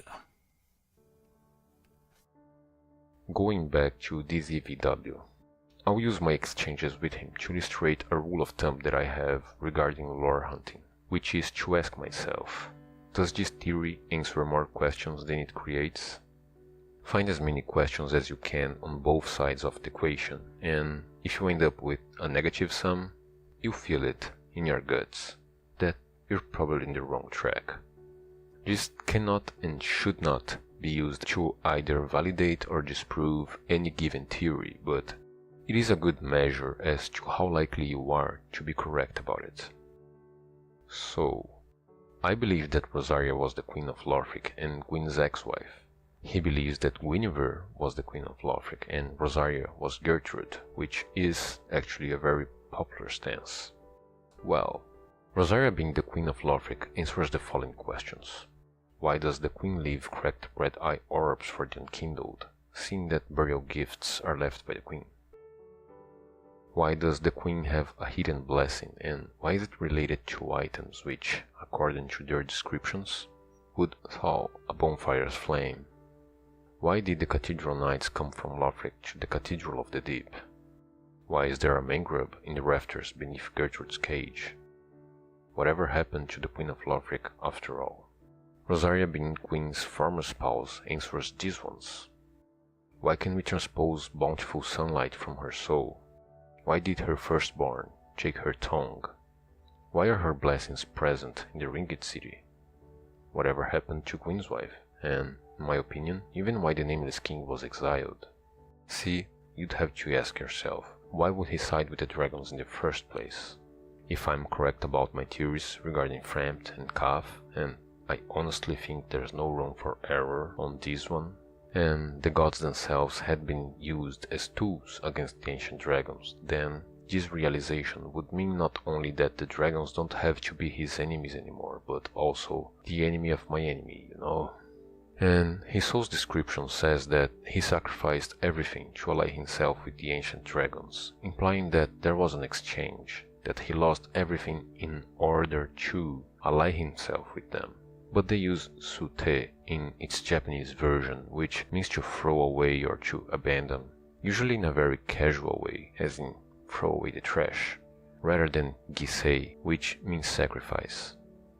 Going back to DZVW, I'll use my exchanges with him to illustrate a rule of thumb that I have regarding lore hunting, which is to ask myself, does this theory answer more questions than it creates? Find as many questions as you can on both sides of the equation, and if you end up with a negative sum, you feel it in your guts that you're probably in the wrong track. This cannot and should not be used to either validate or disprove any given theory, but it is a good measure as to how likely you are to be correct about it. So, I believe that Rosaria was the Queen of Lothric and Gwyn's ex-wife. He believes that Guinevere was the Queen of Lothric and Rosaria was Gertrude, which is actually a very popular stance. Well, Rosaria being the Queen of Lothric answers the following questions. Why does the Queen leave cracked red-eye orbs for the unkindled, seeing that burial gifts are left by the Queen? Why does the Queen have a hidden blessing, and why is it related to items which, according to their descriptions, would thaw a bonfire's flame? Why did the Cathedral Knights come from Lothric to the Cathedral of the Deep? Why is there a mangrove in the rafters beneath Gertrude's cage? Whatever happened to the Queen of Lothric after all? Rosaria, being Queen's former spouse, answers these ones. Why can we transpose bountiful sunlight from her soul? Why did her firstborn take her tongue? Why are her blessings present in the Ringed City? Whatever happened to Queen's wife? And, in my opinion, even why the Nameless King was exiled? See, you'd have to ask yourself, why would he side with the dragons in the first place? If I'm correct about my theories regarding Frampt and Calf, and I honestly think there's no room for error on this one, and the gods themselves had been used as tools against the ancient dragons, then this realization would mean not only that the dragons don't have to be his enemies anymore, but also the enemy of my enemy, you know? And his soul's description says that he sacrificed everything to ally himself with the ancient dragons, implying that there was an exchange, that he lost everything in order to ally himself with them. But they use sute in its Japanese version, which means to throw away or to abandon, usually in a very casual way, as in throw away the trash, rather than gisei, which means sacrifice.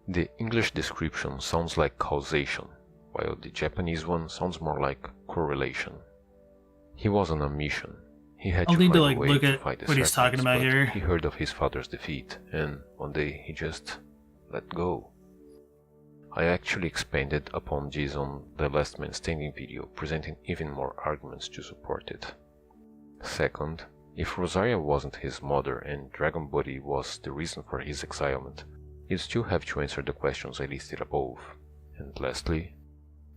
The English description sounds like causation, while the Japanese one sounds more like correlation. He was on a mission. He had I'll to need find to a way look to at fight the what he's talking serpents, about but here. He heard of his father's defeat, and one day he just let go. I actually expanded upon this on the Last Man Standing video, presenting even more arguments to support it. Second, if Rosaria wasn't his mother and Dragon Body was the reason for his exilement, he'd still have to answer the questions I listed above. And lastly,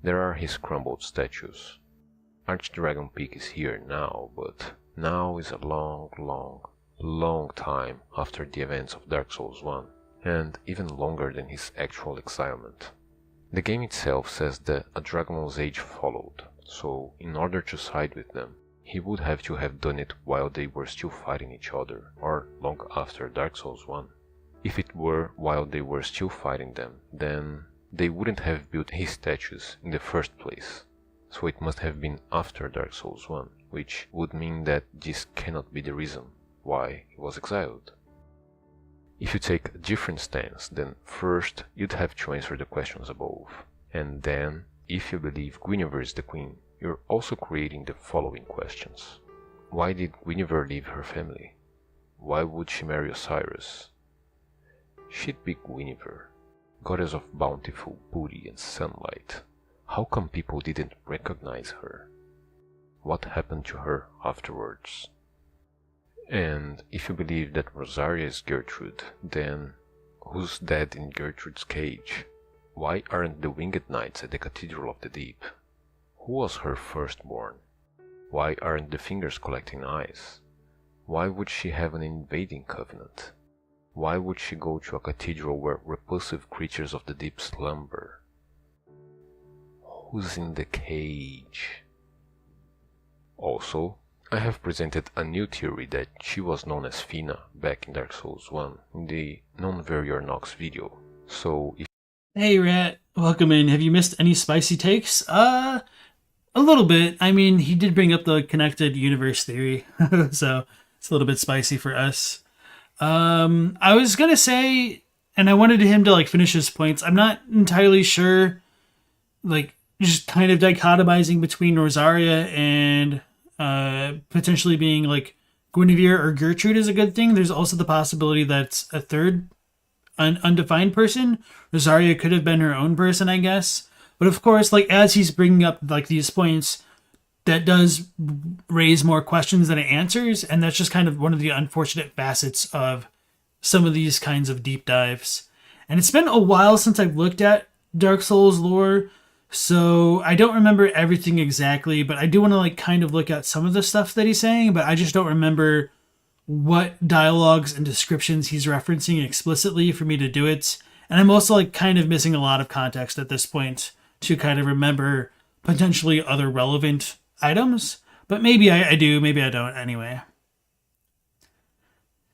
there are his crumbled statues. Archdragon Peak is here now, but now is a long time after the events of Dark Souls 1. And even longer than his actual exilement. The game itself says that a Dragon's Age followed, so in order to side with them, he would have to have done it while they were still fighting each other, or long after Dark Souls 1. If it were while they were still fighting them, then they wouldn't have built his statues in the first place, so it must have been after Dark Souls 1, which would mean that this cannot be the reason why he was exiled. If you take a different stance, then first you'd have to answer the questions above, and then, if you believe Guinevere is the queen, you're also creating the following questions. Why did Guinevere leave her family? Why would she marry Osiris? She'd be Guinevere, goddess of bountiful beauty and sunlight. How come people didn't recognize her? What happened to her afterwards? And if you believe that Rosaria is Gertrude, then who's dead in Gertrude's cage? Why aren't the winged knights at the Cathedral of the Deep? Who was her firstborn? Why aren't the fingers collecting eyes? Why would she have an invading covenant? Why would she go to a cathedral where repulsive creatures of the deep slumber? Who's in the cage? Also, I have presented a new theory that she was known as Fina back in Dark Souls 1 in the Non-Warrior Nox video, so if... Hey Rat, welcome in. Have you missed any spicy takes? A little bit. I mean, he did bring up the connected universe theory, so it's a little bit spicy for us. I was gonna say, and I wanted him to like finish his points, I'm not entirely sure, like, just kind of dichotomizing between Rosaria and potentially being like Guinevere or Gertrude is a good thing. There's also the possibility that a third undefined person. Rosaria could have been her own person, I guess. But of course, like as he's bringing up like these points, that does raise more questions than it answers, and that's just kind of one of the unfortunate facets of some of these kinds of deep dives. And it's been a while since I've looked at Dark Souls lore, so I don't remember everything exactly, but I do want to like kind of look at some of the stuff that he's saying, but I just don't remember what dialogues and descriptions he's referencing explicitly for me to do it. And I'm also like kind of missing a lot of context at this point to kind of remember potentially other relevant items, but maybe I do, maybe I don't anyway.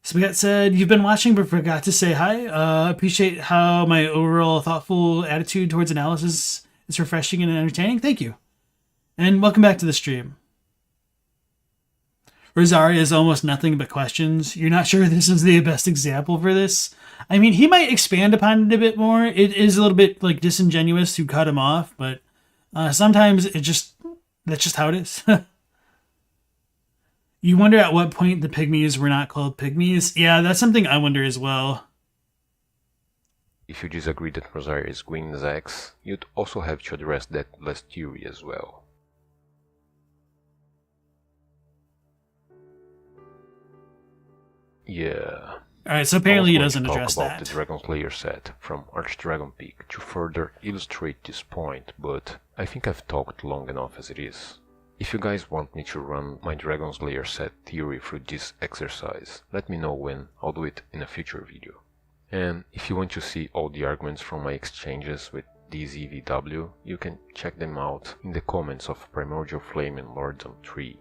Spaghetti said, you've been watching but forgot to say hi. Appreciate how my overall thoughtful attitude towards analysis is refreshing and entertaining. Thank you. And welcome back to the stream. Rosaria is almost nothing but questions. You're not sure this is the best example for this. I mean, he might expand upon it a bit more. It is a little bit like disingenuous to cut him off, but sometimes that's just how it is. You wonder at what point the Pygmies were not called Pygmies. Yeah, that's something I wonder as well. If you disagree that Rosaria is Gwyn's ex, you'd also have to address that last theory as well. Yeah. Alright, so apparently he doesn't address that. I was going to talk about the Dragon Slayer set from Archdragon Peak to further illustrate this point, but I think I've talked long enough as it is. If you guys want me to run my Dragon Slayer set theory through this exercise, let me know when. I'll do it in a future video. And if you want to see all the arguments from my exchanges with DZVW, you can check them out in the comments of Primordial Flame and Lordsdom 3.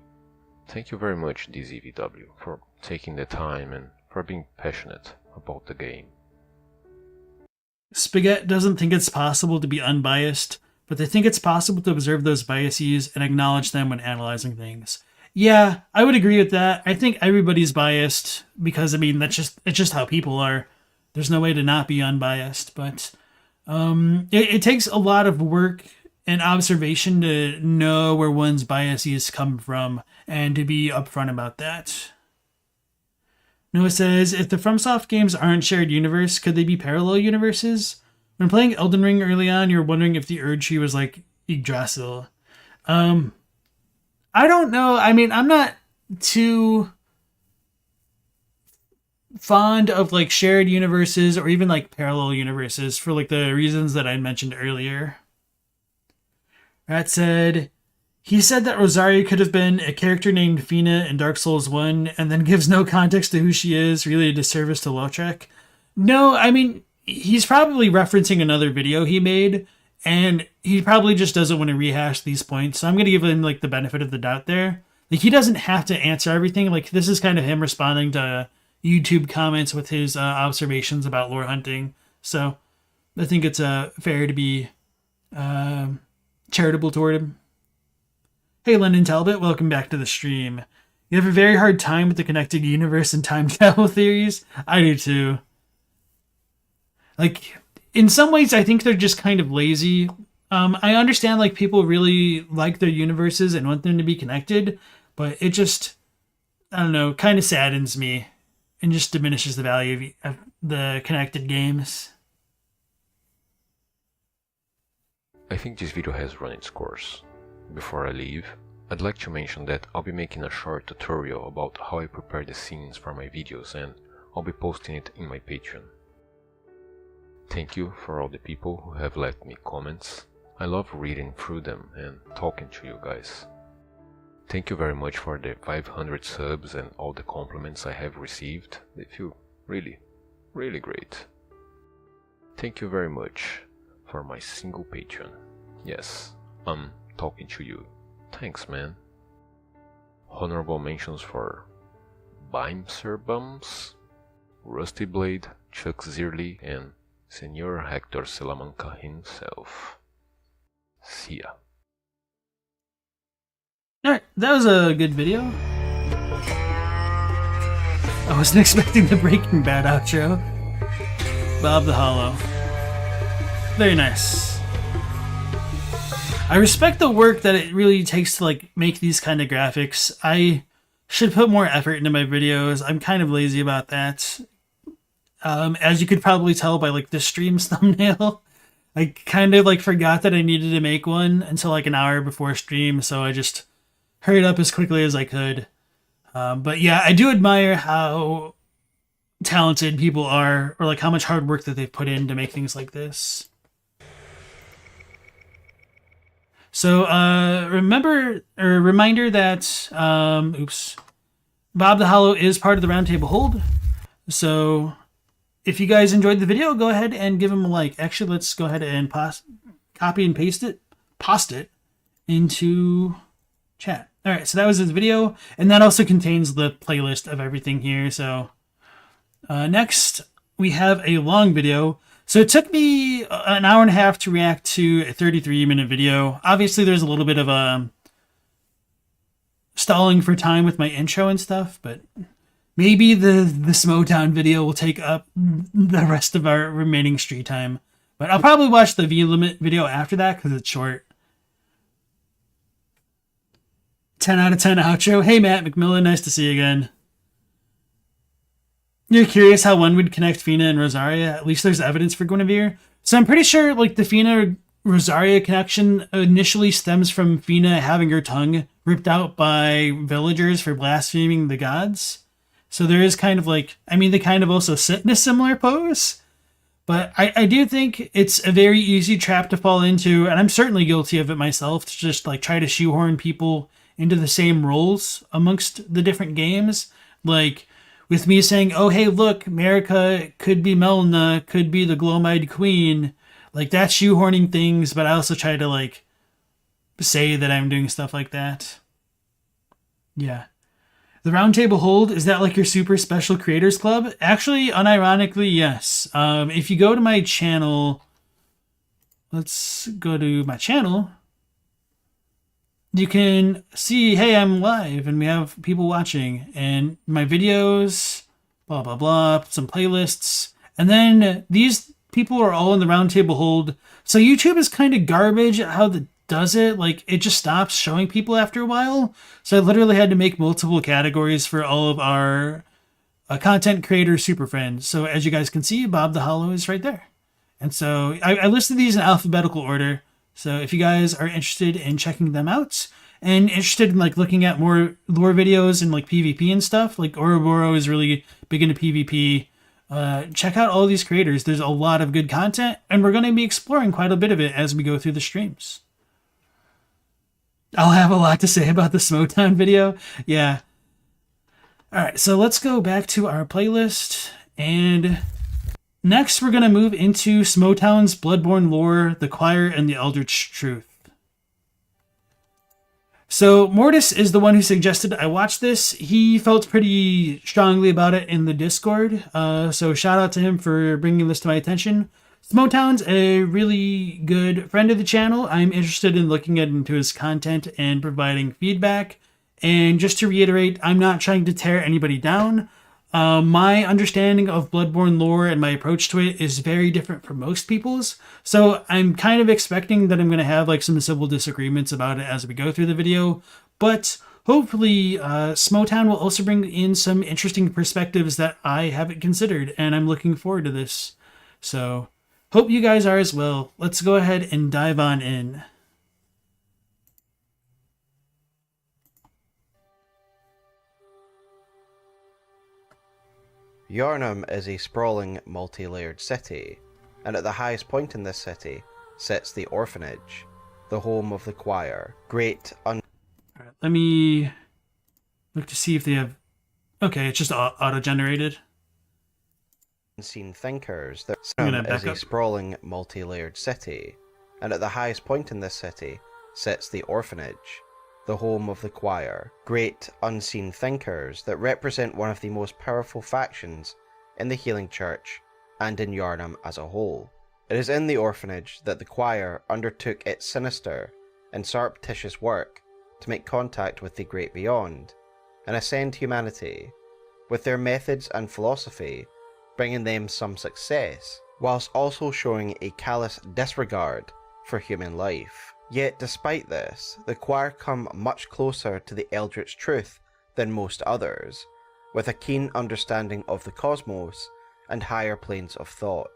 Thank you very much, DZVW, for taking the time and for being passionate about the game. Spaghetti doesn't think it's possible to be unbiased, but they think it's possible to observe those biases and acknowledge them when analyzing things. Yeah, I would agree with that. I think everybody's biased because, I mean, it's just how people are. There's no way to not be unbiased, but it takes a lot of work and observation to know where one's biases come from and to be upfront about that. Noah says, if the FromSoft games aren't shared universe, could they be parallel universes? When playing Elden Ring early on, you were wondering if the Erdtree was like Yggdrasil. I don't know. I mean, I'm not too fond of like shared universes or even like parallel universes for like the reasons that I mentioned earlier. That said, he said that Rosaria could have been a character named Fina in Dark Souls 1 and then gives no context to who she is, really a disservice to Lothric. No, I mean, he's probably referencing another video he made, and he probably just doesn't want to rehash these points, so I'm going to give him like the benefit of the doubt there. Like, he doesn't have to answer everything. Like, this is kind of him responding to YouTube comments with his observations about lore hunting, so I think it's fair to be charitable toward him. Hey, London Talbot, welcome back to the stream. You have a very hard time with the connected universe and time travel theories? I do too. Like, in some ways, I think they're just kind of lazy. I understand, like, people really like their universes and want them to be connected, but it just, I don't know, kind of saddens me and just diminishes the value of the connected games. I think this video has run its course. Before I leave, I'd like to mention that I'll be making a short tutorial about how I prepare the scenes for my videos, and I'll be posting it in my Patreon. Thank you for all the people who have left me comments. I love reading through them and talking to you guys. Thank you very much for the 500 subs and all the compliments I have received. They feel really, really great. Thank you very much for my single Patreon. Yes, I'm talking to you. Thanks, man. Honorable mentions for Bimserbums, Rusty Blade, Chuck Zierli, and Senor Hector Salamanca himself. See ya. Alright, that was a good video. I wasn't expecting the Breaking Bad outro. Bob the Hollow. Very nice. I respect the work that it really takes to like make these kind of graphics. I should put more effort into my videos. I'm kind of lazy about that. As you could probably tell by like the stream's thumbnail, I kind of like forgot that I needed to make one until like an hour before stream, so I just hurried up as quickly as I could. But yeah, I do admire how talented people are, or like how much hard work that they've put in to make things like this. So, reminder that, Bob the Hollow is part of the Roundtable Hold. So, if you guys enjoyed the video, go ahead and give him a like. Actually, let's go ahead and copy and paste it into chat. All right, so that was his video, and that also contains the playlist of everything here. So, next, we have a long video. So it took me an hour and a half to react to a 33-minute video. Obviously, there's a little bit of stalling for time with my intro and stuff, but maybe the Smoughtown video will take up the rest of our remaining street time. But I'll probably watch the V-Limit video after that because it's short. 10 out of 10 outro. Hey, Matt McMillan, nice to see you again. You're curious how one would connect Fina and Rosaria? At least there's evidence for Guinevere. So I'm pretty sure like the Fina-Rosaria connection initially stems from Fina having her tongue ripped out by villagers for blaspheming the gods. So there is kind of like, I mean, they kind of also sit in a similar pose. But I do think it's a very easy trap to fall into, and I'm certainly guilty of it myself, to just like try to shoehorn people into the same roles amongst the different games. Like with me saying, oh, hey, look, Marika could be Melna, could be the Glomide Queen. Like that's shoehorning things, but I also try to like say that I'm doing stuff like that. Yeah. The Roundtable Hold, is that like your super special creators club? Actually, unironically, yes. If you go to my channel, let's go to my channel. You can see, hey, I'm live and we have people watching and my videos, blah, blah, blah, some playlists. And then these people are all in the Roundtable Hold. So YouTube is kind of garbage at how it does it. Like it just stops showing people after a while. So I literally had to make multiple categories for all of our content creator super friends. So as you guys can see, Bob the Hollow is right there. And so I listed these in alphabetical order. So if you guys are interested in checking them out and interested in like looking at more lore videos and like PvP and stuff, like Ouroboros is really big into PvP. Check out all these creators. There's a lot of good content and we're going to be exploring quite a bit of it as we go through the streams. I'll have a lot to say about the Smoughtown video. Yeah. All right, so let's go back to our playlist and next, we're going to move into Smoughtown's Bloodborne lore, the Choir, and the Eldritch Truth. So Mortis is the one who suggested I watch this. He felt pretty strongly about it in the Discord. So shout out to him for bringing this to my attention. Smoughtown's a really good friend of the channel. I'm interested in looking into his content and providing feedback. And just to reiterate, I'm not trying to tear anybody down. My understanding of Bloodborne lore and my approach to it is very different from most people's. So I'm kind of expecting that I'm going to have like some civil disagreements about it as we go through the video. But hopefully Smoughtown will also bring in some interesting perspectives that I haven't considered. And I'm looking forward to this. So hope you guys are as well. Let's go ahead and dive on in. Yharnam is a sprawling, multi-layered city, and at the highest point in this city sits the orphanage, the home of the choir. Alright, let me look to see if they have... Okay, it's just auto-generated. Unseen thinkers. Yharnam is a sprawling, multi-layered city, and at the highest point in this city sits the orphanage, the home of the choir. Great unseen thinkers that represent one of the most powerful factions in the Healing Church and in Yharnam as a whole. It is in the orphanage that the choir undertook its sinister and surreptitious work to make contact with the great beyond and ascend humanity, with their methods and philosophy bringing them some success, whilst also showing a callous disregard for human life. Yet despite this, the choir come much closer to the Eldritch truth than most others, with a keen understanding of the cosmos and higher planes of thought.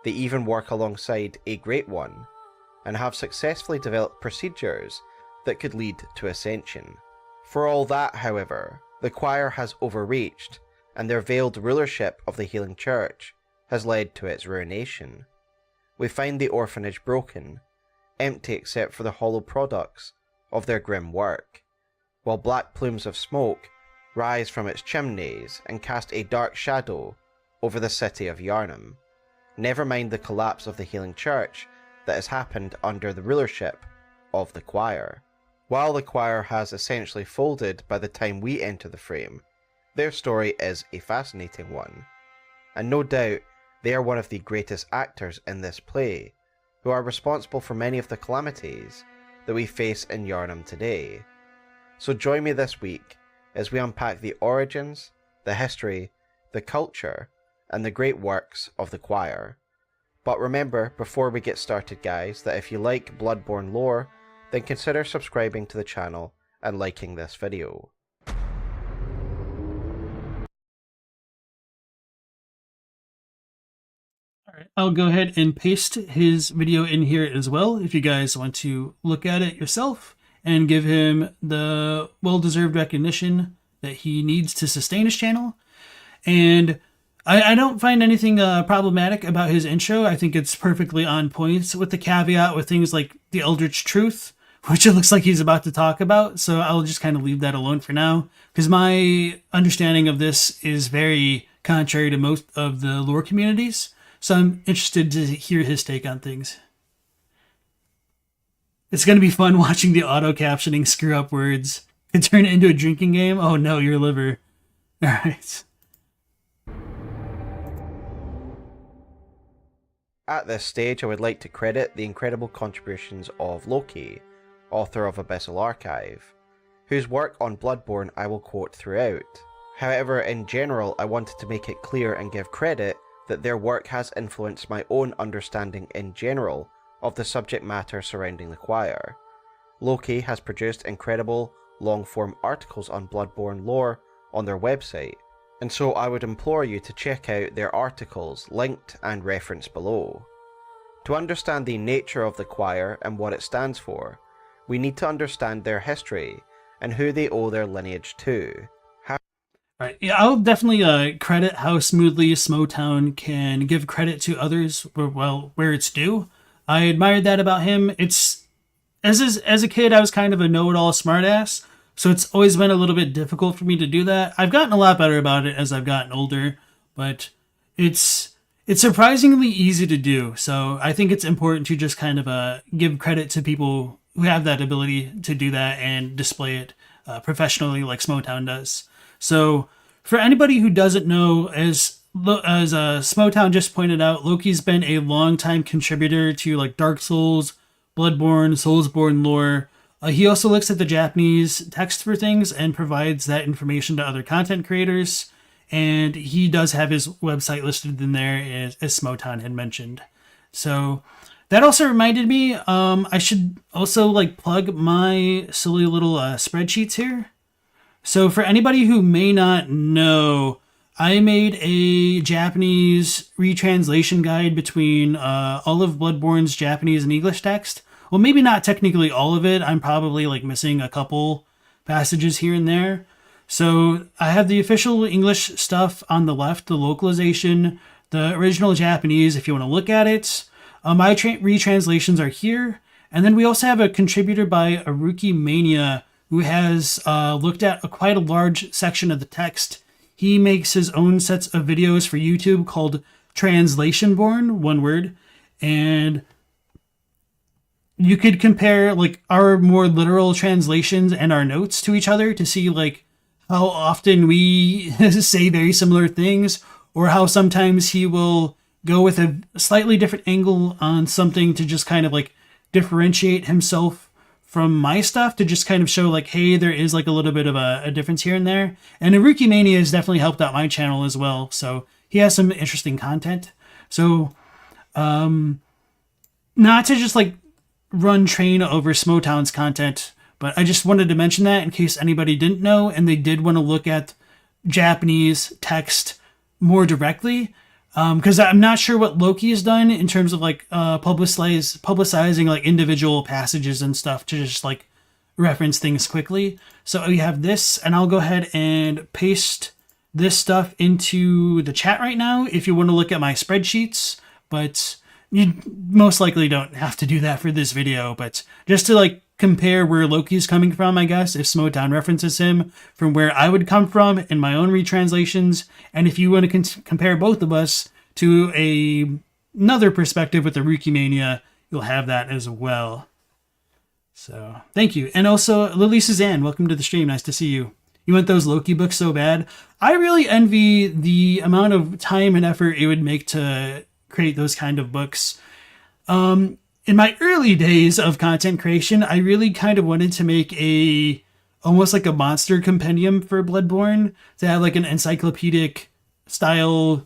They even work alongside a Great One, and have successfully developed procedures that could lead to Ascension. For all that, however, the choir has overreached, and their veiled rulership of the Healing Church has led to its ruination. We find the orphanage broken, empty except for the hollow products of their grim work, while black plumes of smoke rise from its chimneys and cast a dark shadow over the city of Yharnam. Never mind the collapse of the Healing Church that has happened under the rulership of the choir. While the choir has essentially folded by the time we enter the frame, their story is a fascinating one, and no doubt they are one of the greatest actors in this play, who are responsible for many of the calamities that we face in Yharnam today. So join me this week as we unpack the origins, the history, the culture, and the great works of the choir. But remember, before we get started guys, that if you like Bloodborne lore, then consider subscribing to the channel and liking this video. Alright, I'll go ahead and paste his video in here as well if you guys want to look at it yourself and give him the well-deserved recognition that he needs to sustain his channel. And I don't find anything problematic about his intro. I think it's perfectly on point, with the caveat with things like the Eldritch truth, which it looks like he's about to talk about. So I'll just kind of leave that alone for now, because my understanding of this is very contrary to most of the lore communities. So I'm interested to hear his take on things. It's going to be fun watching the auto-captioning screw up words. It turn it into a drinking game? Oh no, your liver. Alright. At this stage, I would like to credit the incredible contributions of Loki, author of Abyssal Archive, whose work on Bloodborne I will quote throughout. However, in general, I wanted to make it clear and give credit that their work has influenced my own understanding in general of the subject matter surrounding the choir. Loki has produced incredible long-form articles on Bloodborne lore on their website, and so I would implore you to check out their articles, linked and referenced below. To understand the nature of the choir and what it stands for, we need to understand their history and who they owe their lineage to. Right. Yeah, I'll definitely credit how smoothly Smoughtown can give credit to others where it's due. I admired that about him. It's as a kid, I was kind of a know-it-all smartass, so it's always been a little bit difficult for me to do that. I've gotten a lot better about it as I've gotten older, but it's surprisingly easy to do. So I think it's important to just kind of give credit to people who have that ability to do that and display it professionally like Smoughtown does. So for anybody who doesn't know, as Smoughtown just pointed out, Loki's been a long-time contributor to like Dark Souls, Bloodborne, Soulsborne lore. He also looks at the Japanese text for things and provides that information to other content creators. And he does have his website listed in there, as Smoughtown had mentioned. So that also reminded me, I should also like plug my silly little spreadsheets here. So for anybody who may not know, I made a Japanese retranslation guide between all of Bloodborne's Japanese and English text. Well, maybe not technically all of it. I'm probably like missing a couple passages here and there. So I have the official English stuff on the left, the localization, the original Japanese, if you want to look at it. My retranslations are here. And then we also have a contributor by Aruki Mania, who has looked at quite a large section of the text. He makes his own sets of videos for YouTube called Translationborn, one word, and you could compare like our more literal translations and our notes to each other to see like how often we say very similar things, or how sometimes he will go with a slightly different angle on something to just kind of like differentiate himself from my stuff, to just kind of show like, hey, there is like a little bit of a difference here and there. And Aruki Mania has definitely helped out my channel as well. So he has some interesting content. So not to just like run train over Smoughtown's content, but I just wanted to mention that in case anybody didn't know and they did want to look at Japanese text more directly. Because I'm not sure what Loki has done in terms of like publicizing like individual passages and stuff to just like reference things quickly. So we have this, and I'll go ahead and paste this stuff into the chat right now if you want to look at my spreadsheets, but you most likely don't have to do that for this video. But just to like compare where Loki's coming from, I guess, if Smoughtown references him, from where I would come from in my own retranslations, and if you want to compare both of us to another perspective with the Aruki Mania, you'll have that as well. So, thank you. And also, Lily Suzanne, welcome to the stream. Nice to see you. You want those Loki books so bad? I really envy the amount of time and effort it would make to create those kind of books. In my early days of content creation, I really kind of wanted to make a almost like a monster compendium for Bloodborne, to have like an encyclopedic style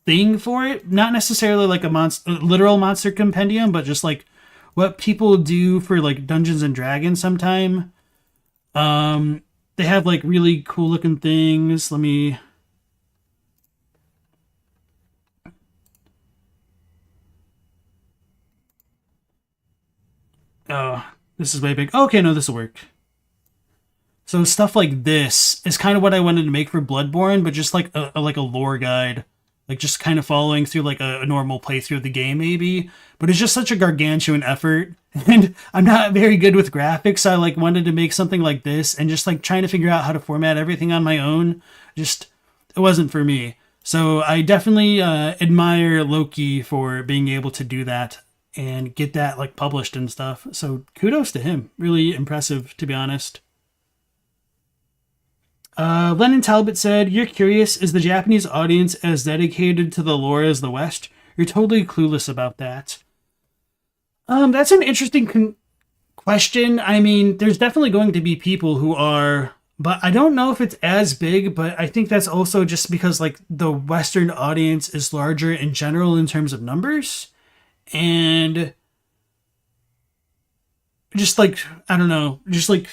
thing for it. Not necessarily like a literal monster compendium, but just like what people do for like Dungeons and Dragons sometime. They have like really cool looking things. Let me... Oh, this is way big. Okay, no, this will work. So stuff like this is kind of what I wanted to make for Bloodborne, but just like a lore guide. Like just kind of following through like a normal playthrough of the game maybe. But it's just such a gargantuan effort. And I'm not very good with graphics. So I like wanted to make something like this and just like trying to figure out how to format everything on my own. Just, it wasn't for me. So I definitely admire Loki for being able to do that and get that like published and stuff. So kudos to him. Really impressive, to be honest. Lennon Talbot said, "You're curious, is the Japanese audience as dedicated to the lore as the West? You're totally clueless about that." That's an interesting question. I mean, there's definitely going to be people who are, but I don't know if it's as big, but I think that's also just because like the Western audience is larger in general in terms of numbers. And just like, I don't know, just like,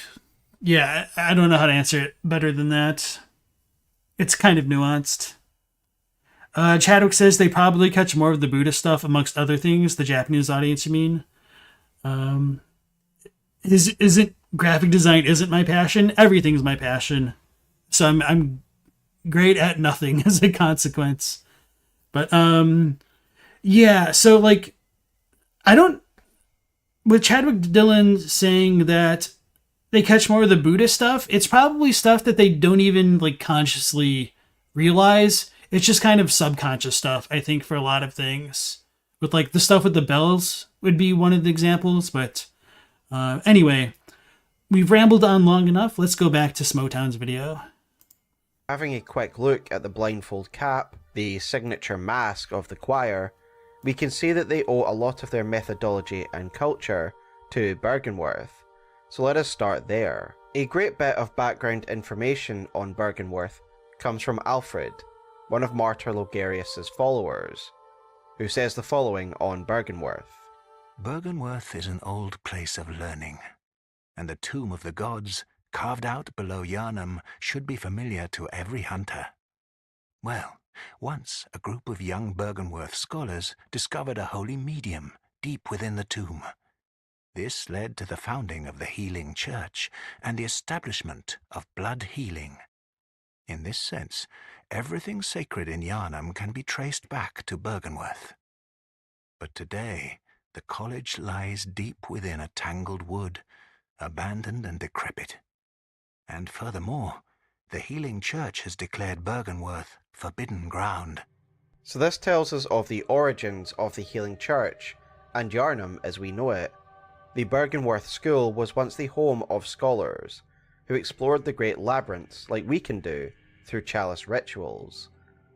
yeah, I don't know how to answer it better than that. It's kind of nuanced. Chadwick says they probably catch more of the Buddha stuff amongst other things. The Japanese audience, you mean? Isn't graphic design isn't my passion? Everything's my passion. So I'm great at nothing as a consequence. But yeah, so like I don't, with Chadwick Dillon saying that they catch more of the Buddha stuff, it's probably stuff that they don't even like consciously realize. It's just kind of subconscious stuff, I think, for a lot of things. With like the stuff with the bells would be one of the examples. But anyway, we've rambled on long enough. Let's go back to Smoughtown's video. Having a quick look at the blindfold cap, the signature mask of the choir, we can see that they owe a lot of their methodology and culture to Bergenworth. So let us start there. A great bit of background information on Bergenworth comes from Alfred, one of Martyr Logarius's followers, who says the following on Bergenworth. Bergenworth is an old place of learning, and the tomb of the gods, carved out below Yharnam, should be familiar to every hunter. Well, once a group of young Bergenworth scholars discovered a holy medium deep within the tomb. This led to the founding of the Healing Church and the establishment of blood healing. In this sense, everything sacred in Yharnam can be traced back to Bergenworth. But today, the college lies deep within a tangled wood, abandoned and decrepit. And furthermore, the Healing Church has declared Bergenworth forbidden ground. So this tells us of the origins of the Healing Church, and Yharnam as we know it. The Bergenworth School was once the home of scholars, who explored the great labyrinths like we can do through chalice rituals.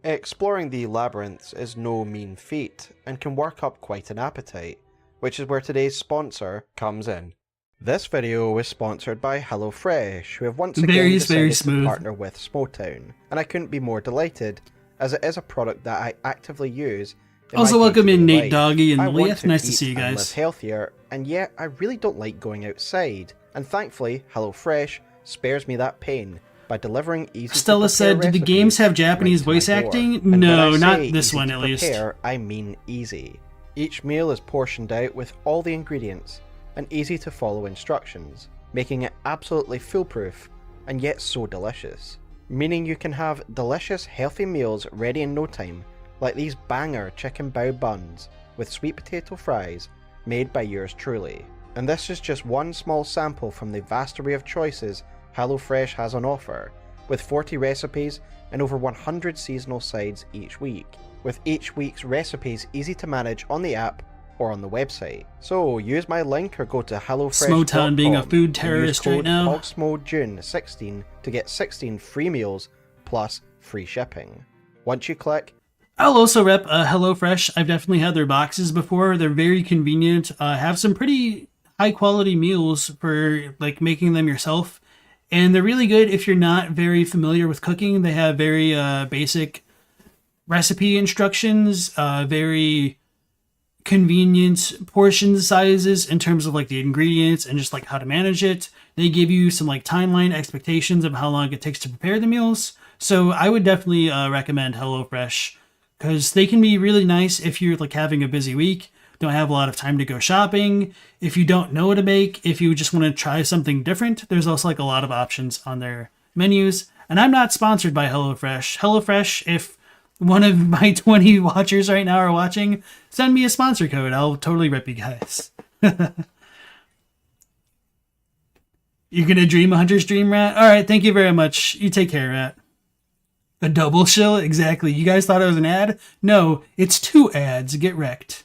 Exploring the labyrinths is no mean feat, and can work up quite an appetite, which is where today's sponsor comes in. This video was sponsored by HelloFresh, who have once again decided to partner with Smoughtown, and I couldn't be more delighted, as it is a product that I actively use. Also, welcome in Nate, Doggy, and Leah. Nice to see you guys. Live healthier, and yet I really don't like going outside. And thankfully, HelloFresh spares me that pain by delivering easy. Stella said, "Did the games have Japanese voice acting?" No, not this one at least. I mean easy. Each meal is portioned out with all the ingredients and easy to follow instructions, making it absolutely foolproof and yet so delicious. Meaning you can have delicious, healthy meals ready in no time, like these banger chicken bao buns with sweet potato fries made by yours truly. And this is just one small sample from the vast array of choices HelloFresh has on offer, with 40 recipes and over 100 seasonal sides each week, with each week's recipes easy to manage on the app or on the website. So use my link or go to HelloFresh.com. Smoughtown being a food terrorist right now. PogsmoJune16 to get 16 free meals plus free shipping. Once you click, I'll also rep HelloFresh. I've definitely had their boxes before. They're very convenient. Have some pretty high quality meals for like making them yourself. And they're really good if you're not very familiar with cooking. They have very basic recipe instructions, very convenient portion sizes in terms of like the ingredients and just like how to manage it. They give you some like timeline expectations of how long it takes to prepare the meals. So I would definitely recommend HelloFresh because they can be really nice if you're like having a busy week, don't have a lot of time to go shopping, if you don't know what to make, if you just want to try something different. There's also like a lot of options on their menus. And I'm not sponsored by HelloFresh. HelloFresh, if one of my 20 watchers right now are watching, send me a sponsor code. I'll totally rip you guys. You're gonna dream a hunter's dream, Rat? Alright, thank you very much. You take care, Rat. A double shill? Exactly. You guys thought it was an ad? No, it's 2 ads. Get wrecked.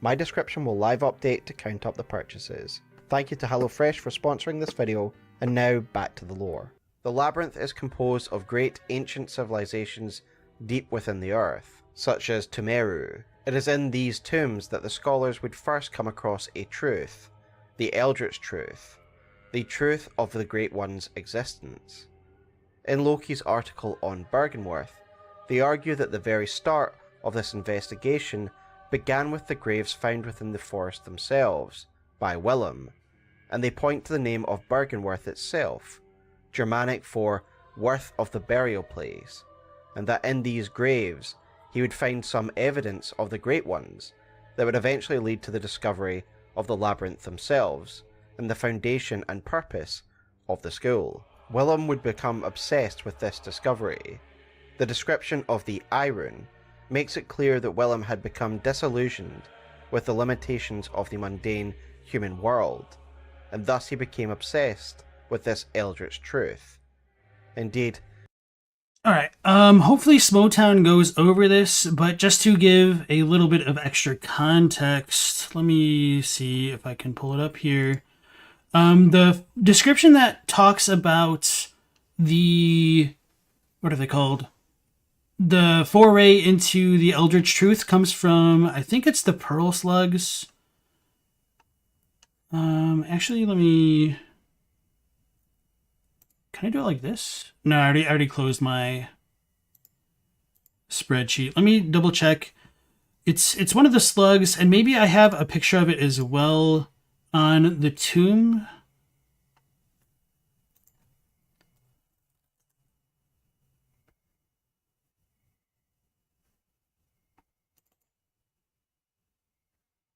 My description will live update to count up the purchases. Thank you to HelloFresh for sponsoring this video, and now back to the lore. The labyrinth is composed of great ancient civilizations deep within the earth, such as Tumeru. It is in these tombs that the scholars would first come across a truth, the Eldritch truth, the truth of the Great One's existence. In Loki's article on Bergenworth, they argue that the very start of this investigation began with the graves found within the forest themselves, by Willem, and they point to the name of Bergenworth itself, Germanic for worth of the burial place, and that in these graves he would find some evidence of the Great Ones that would eventually lead to the discovery of the labyrinth themselves, and the foundation and purpose of the school. Willem would become obsessed with this discovery. The description of the Eye Rune makes it clear that Willem had become disillusioned with the limitations of the mundane human world, and thus he became obsessed with this Eldritch truth. Indeed. Alright, hopefully Smoughtown goes over this, but just to give a little bit of extra context, let me see if I can pull it up here. The description that talks about the, what are they called? The foray into the Eldritch Truth comes from, I think it's the Pearl Slugs. Actually, let me, can I do it like this? No, I already closed my spreadsheet. Let me double check. It's one of the slugs, and maybe I have a picture of it as well on the tomb.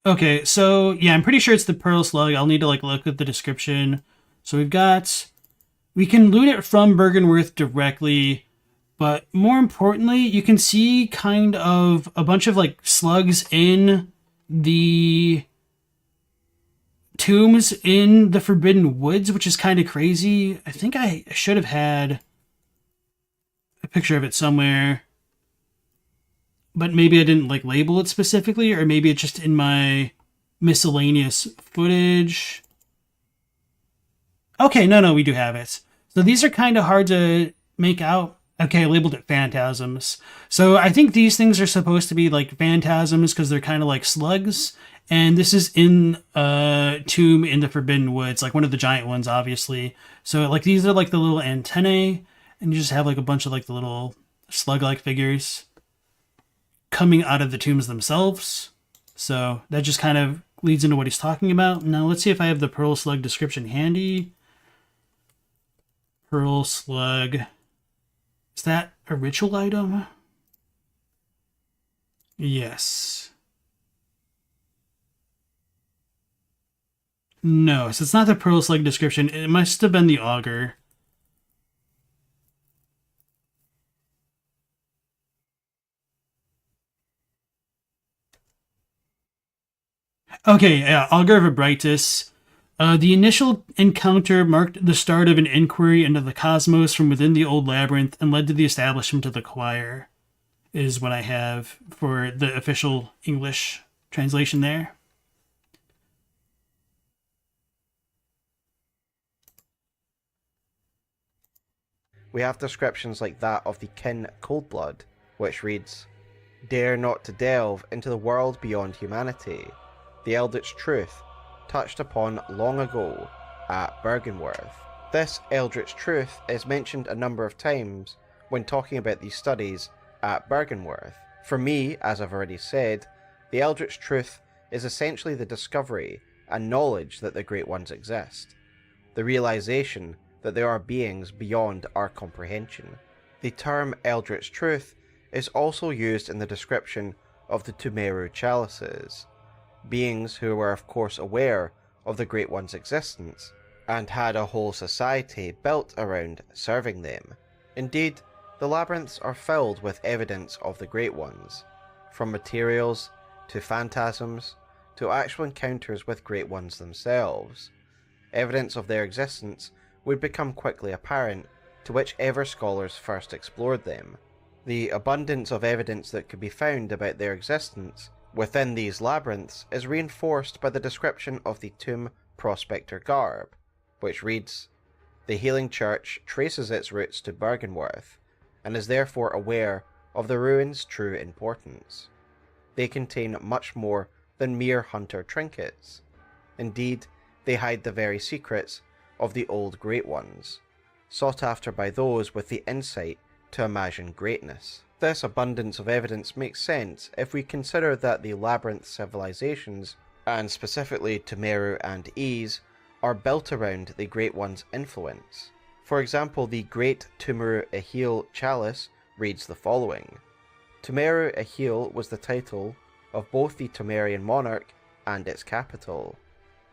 Okay, so yeah, I'm pretty sure it's the pearl slug. I'll need to like look at the description. So we can loot it from Bergenworth directly, but more importantly, you can see kind of a bunch of like slugs in the tombs in the Forbidden Woods, which is kind of crazy. I think I should have had a picture of it somewhere, but maybe I didn't like label it specifically, or maybe it's just in my miscellaneous footage. Okay, no, we do have it. So these are kind of hard to make out. Okay, I labeled it Phantasms. So I think these things are supposed to be like Phantasms because they're kind of like slugs. And this is in a tomb in the Forbidden Woods, like one of the giant ones, obviously. So like these are like the little antennae, and you just have like a bunch of like the little slug-like figures coming out of the tombs themselves. So that just kind of leads into what he's talking about. Now let's see if I have the pearl slug description handy. Pearl slug. Is that a ritual item? Yes. No, so it's not the pearl slug description. It must have been the auger. Okay, yeah, Augur of Abritus. The initial encounter marked the start of an inquiry into the cosmos from within the old labyrinth and led to the establishment of the choir, is what I have for the official English translation there. We have descriptions like that of the kin Coldblood, which reads, "Dare not to delve into the world beyond humanity, the Eldritch truth touched upon long ago at Bergenworth, This Eldritch truth is mentioned a number of times when talking about these studies at Bergenworth. For me, as I've already said, the Eldritch truth is essentially the discovery and knowledge that the Great Ones exist, the realization that there are beings beyond our comprehension. The term Eldritch truth is also used in the description of the Tumeru chalices, beings who were of course aware of the Great One's existence and had a whole society built around serving them. Indeed, the labyrinths are filled with evidence of the Great Ones, from materials to phantasms to actual encounters with Great Ones themselves. Evidence of their existence would become quickly apparent to whichever scholars first explored them. The abundance of evidence that could be found about their existence within these labyrinths is reinforced by the description of the tomb prospector garb, which reads, "The Healing Church traces its roots to Bergenworth, and is therefore aware of the ruins' true importance. They contain much more than mere hunter trinkets. Indeed, they hide the very secrets of the old Great Ones, sought after by those with the insight to imagine greatness." This abundance of evidence makes sense if we consider that the labyrinth civilizations, and specifically Tumeru and Ys, are built around the Great One's influence. For example, the Great Tumeru Irithyll Chalice reads the following: "Tumeru Irithyll was the title of both the Tumerian monarch and its capital."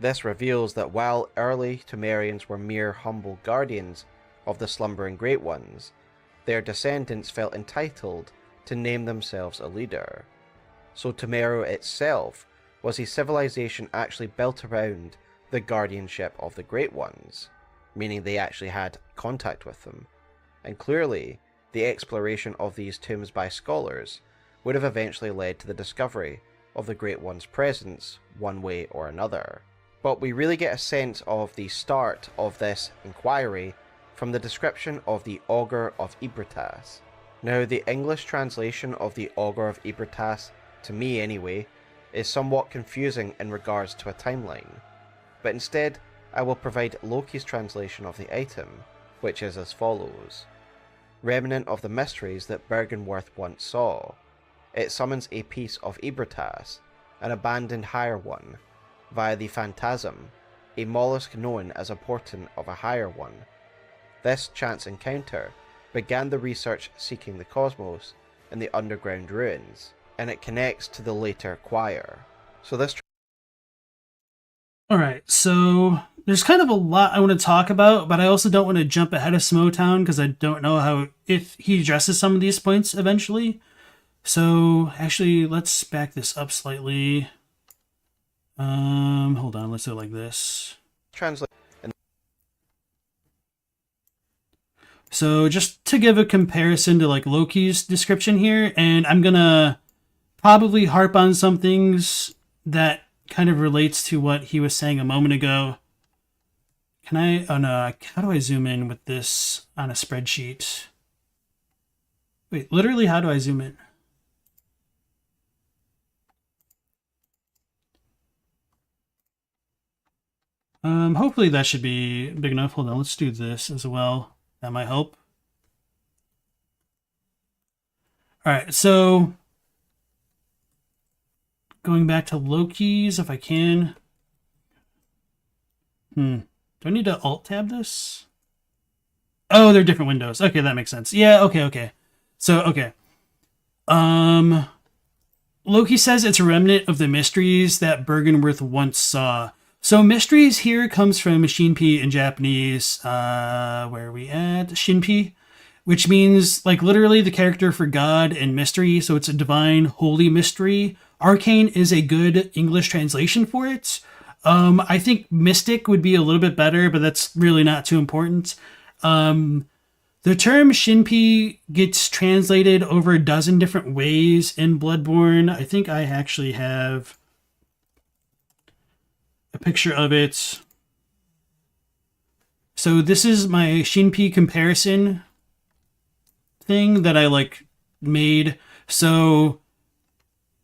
This reveals that while early Tumerians were mere humble guardians of the slumbering Great Ones, their descendants felt entitled to name themselves a leader. So Tumeru itself was a civilization actually built around the guardianship of the Great Ones, meaning they actually had contact with them. And clearly, the exploration of these tombs by scholars would have eventually led to the discovery of the Great One's presence one way or another. But we really get a sense of the start of this inquiry from the description of the Augur of Ibritas. Now, the English translation of the Augur of Ibritas, to me anyway, is somewhat confusing in regards to a timeline, but instead I will provide Loki's translation of the item, which is as follows. "Remnant of the mysteries that Bergenworth once saw. It summons a piece of Ibritas, an abandoned higher one, via the Phantasm, a mollusk known as a portent of a higher one. This chance encounter began the research seeking the cosmos in the underground ruins, and it connects to the later choir." So this... Alright, so there's kind of a lot I want to talk about, but I also don't want to jump ahead of Smoughtown because I don't know if he addresses some of these points eventually. So actually, let's back this up slightly. Hold on, let's do it like this. Translate. So just to give a comparison to like Loki's description here, and I'm gonna probably harp on some things that kind of relates to what he was saying a moment ago. Can I, oh no, how do I zoom in with this on a spreadsheet? Wait, literally how do I zoom in? Hopefully that should be big enough. Hold on, let's do this as well. That might help. Alright, so going back to Loki's, if I can. Do I need to alt-tab this? Oh, they're different windows. Okay, that makes sense. Yeah, okay. So, okay. Loki says it's a remnant of the mysteries that Bergenworth once saw. So mysteries here comes from Shinpi in Japanese. Where are we at? Shinpi, which means like literally the character for God and mystery. So it's a divine, holy mystery. Arcane is a good English translation for it. I think mystic would be a little bit better, but that's really not too important. The term Shinpi gets translated over a dozen different ways in Bloodborne. I think I actually have a picture of it. So this is my Shinpi comparison thing that I like made. So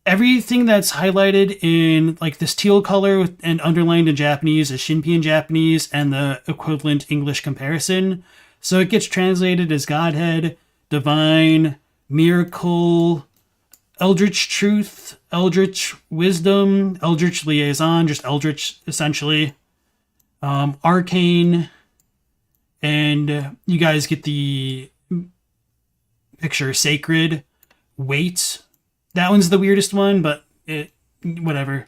everything that's highlighted in like this teal color and underlined in Japanese is Shinpi in Japanese and the equivalent English comparison. So it gets translated as Godhead, Divine, Miracle, Eldritch Truth, Eldritch Wisdom, Eldritch Liaison, just Eldritch essentially, Arcane, and you guys get the picture Sacred, Weight. That one's the weirdest one, but whatever.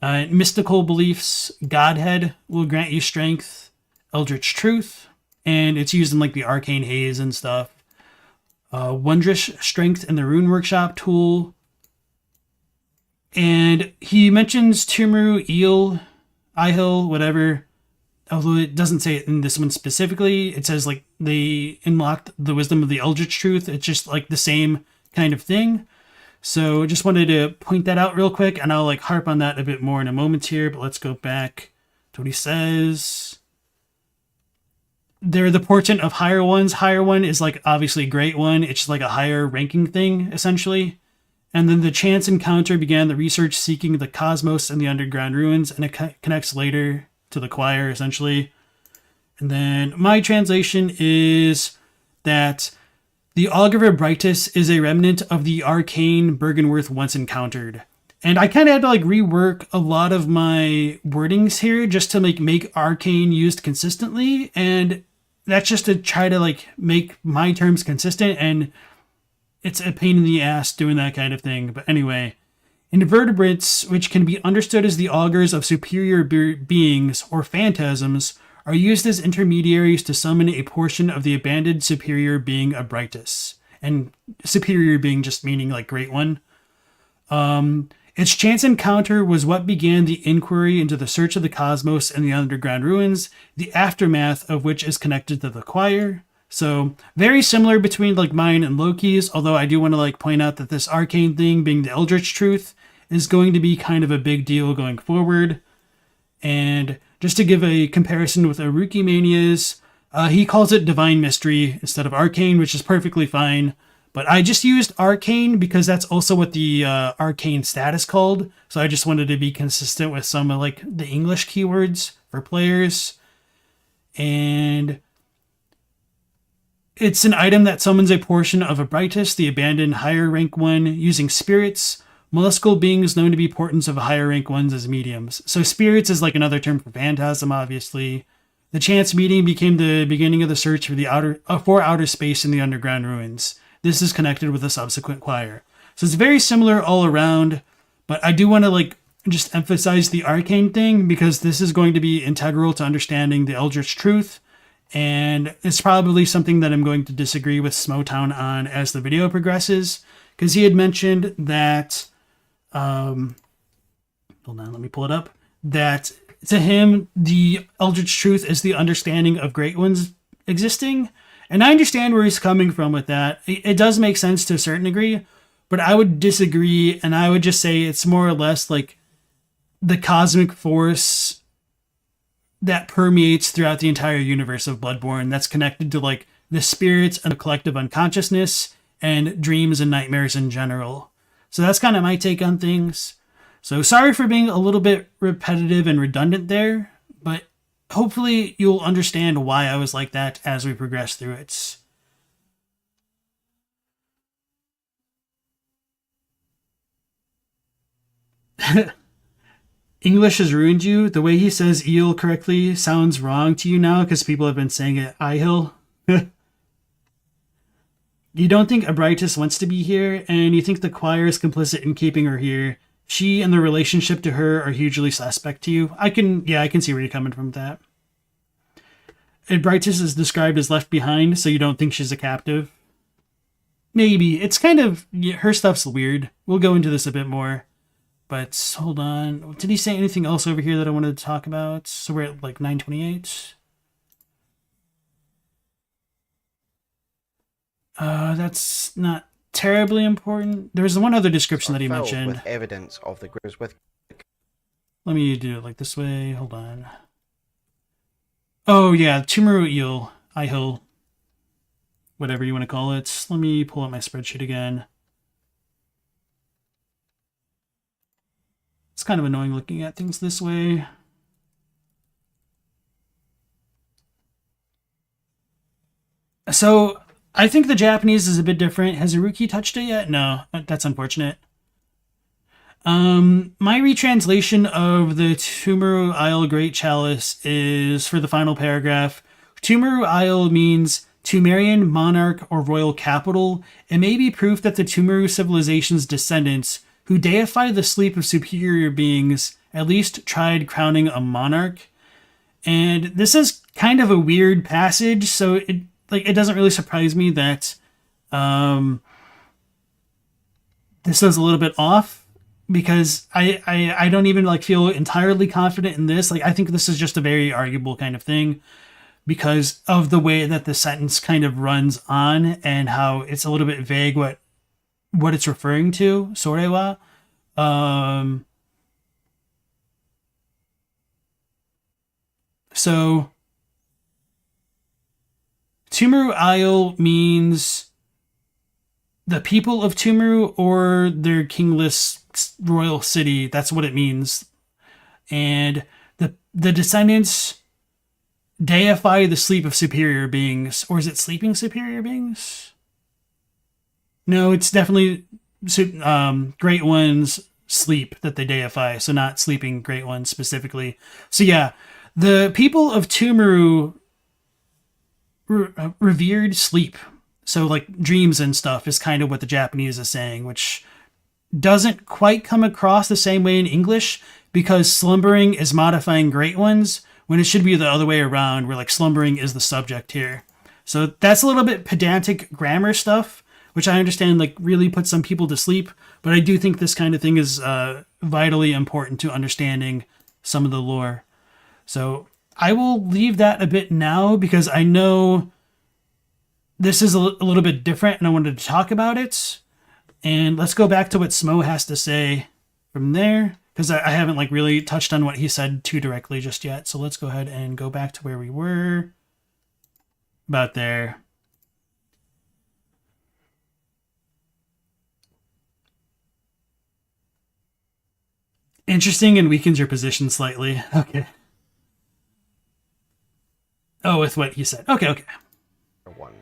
Mystical Beliefs, Godhead will grant you strength, Eldritch Truth, and it's used in like the Arcane Haze and stuff. Wondrous Strength in the Rune Workshop tool. And he mentions Tumru, Irithyll, whatever. Although it doesn't say it in this one specifically. It says like they unlocked the wisdom of the Eldritch Truth. It's just like the same kind of thing. So just wanted to point that out real quick, and I'll like harp on that a bit more in a moment here, but let's go back to what he says. They're the portent of higher ones. Higher one is like obviously Great One. It's just like a higher ranking thing, essentially. And then the chance encounter began the research seeking the cosmos and the underground ruins, and it connects later to the choir, essentially. And then my translation is that the Augur of Brightness is a remnant of the arcane Bergenworth once encountered. And I kind of had to like rework a lot of my wordings here just to make arcane used consistently. And that's just to try to like make my terms consistent, and it's a pain in the ass doing that kind of thing. But anyway, invertebrates, which can be understood as the augurs of superior beings or phantasms, are used as intermediaries to summon a portion of the abandoned superior being of Brightus. And superior being just meaning like Great One. Its chance encounter was what began the inquiry into the search of the cosmos and the underground ruins, the aftermath of which is connected to the choir. So very similar between like mine and Loki's, although I do want to like point out that this arcane thing being the Eldritch Truth is going to be kind of a big deal going forward. And just to give a comparison with Aruki Mania's, he calls it Divine Mystery instead of Arcane, which is perfectly fine. But I just used Arcane because that's also what the Arcane stat is called. So I just wanted to be consistent with some of like the English keywords for players. And it's an item that summons a portion of a Brightest, the abandoned higher rank one, using spirits, molluscal beings known to be portents of higher rank ones as mediums. So spirits is like another term for phantasm, obviously. The chance meeting became the beginning of the search for the outer space in the underground ruins. This is connected with a subsequent choir. So it's very similar all around, but I do want to like just emphasize the arcane thing because this is going to be integral to understanding the Eldritch Truth. And it's probably something that I'm going to disagree with Smoughtown on as the video progresses, because he had mentioned that, hold on, let me pull it up, that to him, the Eldritch Truth is the understanding of Great Ones existing. And I understand where he's coming from with that. It does make sense to a certain degree, but I would disagree, and I would just say it's more or less like the cosmic force that permeates throughout the entire universe of Bloodborne that's connected to like the spirits and the collective unconsciousness and dreams and nightmares in general. So that's kind of my take on things. So sorry for being a little bit repetitive and redundant there, but hopefully you'll understand why I was like that as we progress through it. English has ruined you. The way he says eel correctly sounds wrong to you now because people have been saying it Irithyll. You don't think Abritus wants to be here, and you think the choir is complicit in keeping her here. She and the relationship to her are hugely suspect to you. I can see where you're coming from with that. Abritus is described as left behind, so you don't think she's a captive. Maybe. It's kind of, her stuff's weird. We'll go into this a bit more. But hold on. Did he say anything else over here that I wanted to talk about? So we're at like 928. That's not terribly important. There was one other description that he mentioned. With evidence of the groups with. Let me do it like this way. Hold on. Oh yeah, Tumuru Eel, Irithyll, whatever you want to call it. Let me pull up my spreadsheet again. It's kind of annoying looking at things this way. So I think the Japanese is a bit different. Has Haruki touched it yet? No, that's unfortunate. My retranslation of the Tumuru Isle Great Chalice is, for the final paragraph, Tumuru Isle means Tumerian monarch or royal capital. It may be proof that the Tumuru civilization's descendants, who deify the sleep of superior beings, at least tried crowning a monarch. And this is kind of a weird passage, so it doesn't really surprise me that this is a little bit off, because I don't even feel entirely confident in this. I think this is just a very arguable kind of thing because of the way that the sentence kind of runs on and how it's a little bit vague what it's referring to. Sorewa. So Tumuru Isle means the people of Tumuru or their kingless royal city. That's what it means. And the descendants deify the sleep of superior beings. Or is it sleeping superior beings? No, it's definitely great ones sleep that they deify. So not sleeping great ones specifically. So yeah, the people of Tumuru revered sleep. So dreams and stuff is kind of what the Japanese is saying, which doesn't quite come across the same way in English, because slumbering is modifying great ones when it should be the other way around, where slumbering is the subject here. So that's a little bit pedantic grammar stuff, which I understand really puts some people to sleep, but I do think this kind of thing is vitally important to understanding some of the lore. So I will leave that a bit now, because I know this is a little bit different and I wanted to talk about it. And let's go back to what Smo has to say from there, because I haven't really touched on what he said too directly just yet. So let's go ahead and go back to where we were. About there. Interesting and weakens your position slightly. Okay. Oh, with what he said. Okay. One.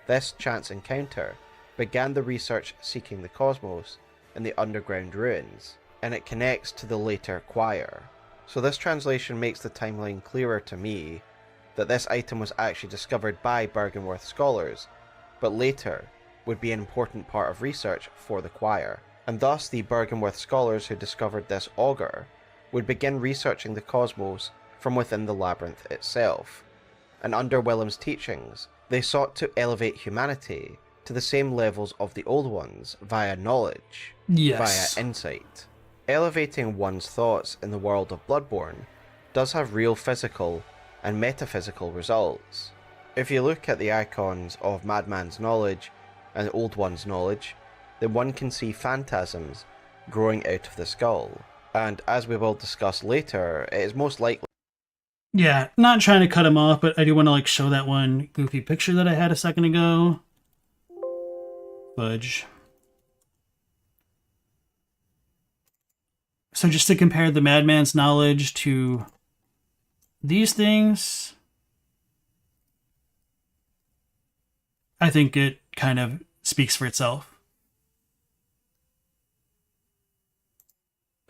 This chance encounter began the research seeking the cosmos in the underground ruins, and it connects to the later choir. So this translation makes the timeline clearer to me that this item was actually discovered by Bergenworth scholars, but later would be an important part of research for the choir. And thus the Bergenworth scholars who discovered this augur would begin researching the cosmos from within the labyrinth itself. And under Willem's teachings, they sought to elevate humanity to the same levels of the old ones via knowledge, yes, via insight. Elevating one's thoughts in the world of Bloodborne does have real physical and metaphysical results. If you look at the icons of Madman's knowledge and Old One's knowledge, then one can see phantasms growing out of the skull. And as we will discuss later, it is most likely... Yeah, not trying to cut him off, but I do want to show that one goofy picture that I had a second ago. Fudge. So just to compare the Madman's knowledge to these things, I think it kind of speaks for itself.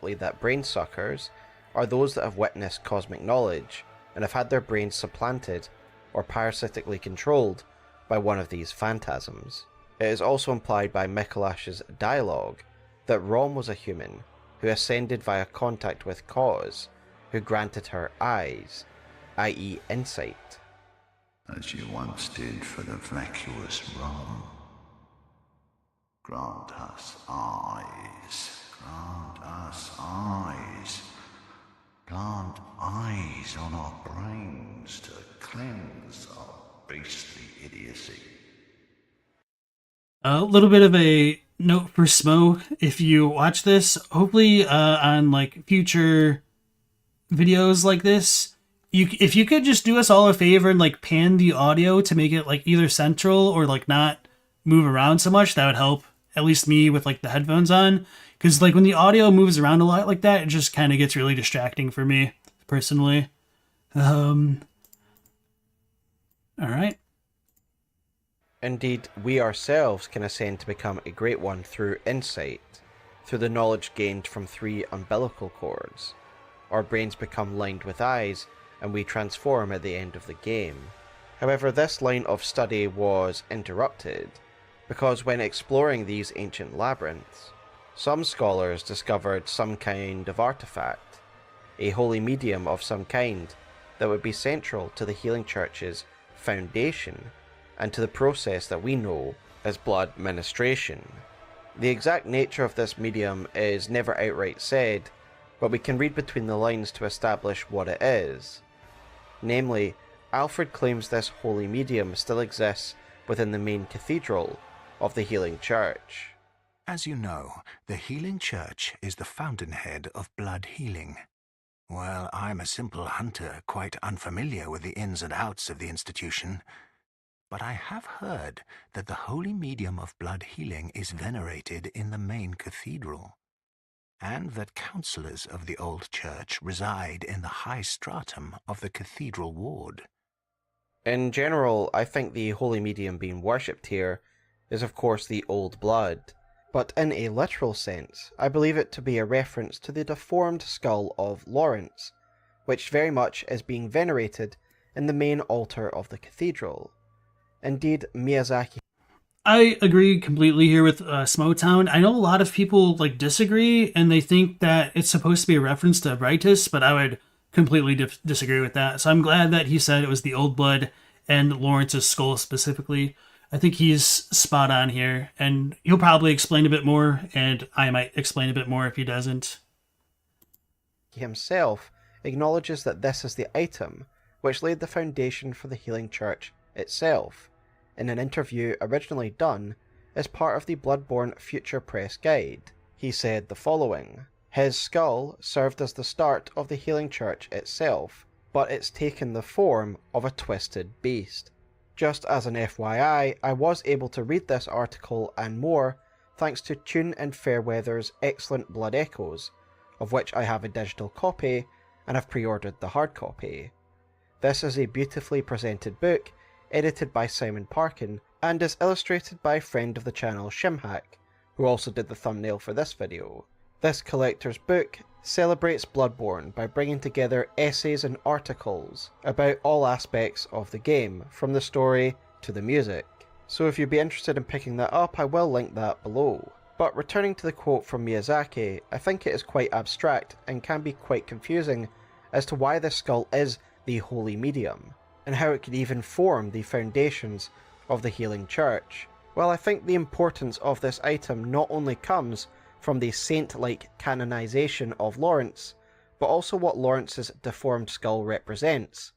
That brain suckers are those that have witnessed cosmic knowledge and have had their brains supplanted or parasitically controlled by one of these phantasms. It is also implied by Mikolash's dialogue that Rom was a human who ascended via contact with Cause, who granted her eyes, i.e. insight. As you once did for the vacuous Rom. Grant us eyes. Grant us eyes. Plant eyes on our brains to cleanse our beastly idiocy. A little bit of a note for Smo. If you watch this, hopefully on future videos like this, if you could just do us all a favor and pan the audio to make it either central or not move around so much, that would help at least me with the headphones on, Because like when the audio moves around a lot like that, it just kind of gets really distracting for me personally. All right. Indeed, we ourselves can ascend to become a great one through insight, through the knowledge gained from 3 umbilical cords. Our brains become lined with eyes, and we transform at the end of the game. However, this line of study was interrupted, because when exploring these ancient labyrinths, some scholars discovered some kind of artifact, a holy medium of some kind that would be central to the Healing Church's foundation and to the process that we know as blood ministration. The exact nature of this medium is never outright said, but we can read between the lines to establish what it is. Namely, Alfred claims this holy medium still exists within the main cathedral of the Healing Church. As you know, the Healing Church is the fountainhead of blood healing. Well, I'm a simple hunter, quite unfamiliar with the ins and outs of the institution, but I have heard that the holy medium of blood healing is venerated in the main cathedral, and that councillors of the old church reside in the high stratum of the cathedral ward. In general, I think the holy medium being worshipped here is of course the old blood, but in a literal sense, I believe it to be a reference to the deformed skull of Lawrence, which very much is being venerated in the main altar of the cathedral. Indeed, Miyazaki... I agree completely here with Smoughtown. I know a lot of people like disagree, and they think that it's supposed to be a reference to Brightus, but I would completely disagree with that. So I'm glad that he said it was the old blood and Lawrence's skull specifically. I think he's spot on here, and he'll probably explain a bit more, and I might explain a bit more if he doesn't. He himself acknowledges that this is the item which laid the foundation for the Healing Church itself, in an interview originally done as part of the Bloodborne Future Press Guide. He said the following: "His skull served as the start of the Healing Church itself, but it's taken the form of a twisted beast." Just as an FYI, I was able to read this article and more thanks to Tune and Fairweather's excellent Blood Echoes, of which I have a digital copy and have pre-ordered the hard copy. This is a beautifully presented book, edited by Simon Parkin, and is illustrated by friend of the channel Shimhack, who also did the thumbnail for this video. This collector's book celebrates Bloodborne by bringing together essays and articles about all aspects of the game, from the story to the music. So if you'd be interested in picking that up, I will link that below. But returning to the quote from Miyazaki, I think it is quite abstract and can be quite confusing as to why this skull is the holy medium, and how it could even form the foundations of the Healing Church. Well, I think the importance of this item not only comes from the saint-like canonization of Lawrence, but also what Lawrence's deformed skull represents.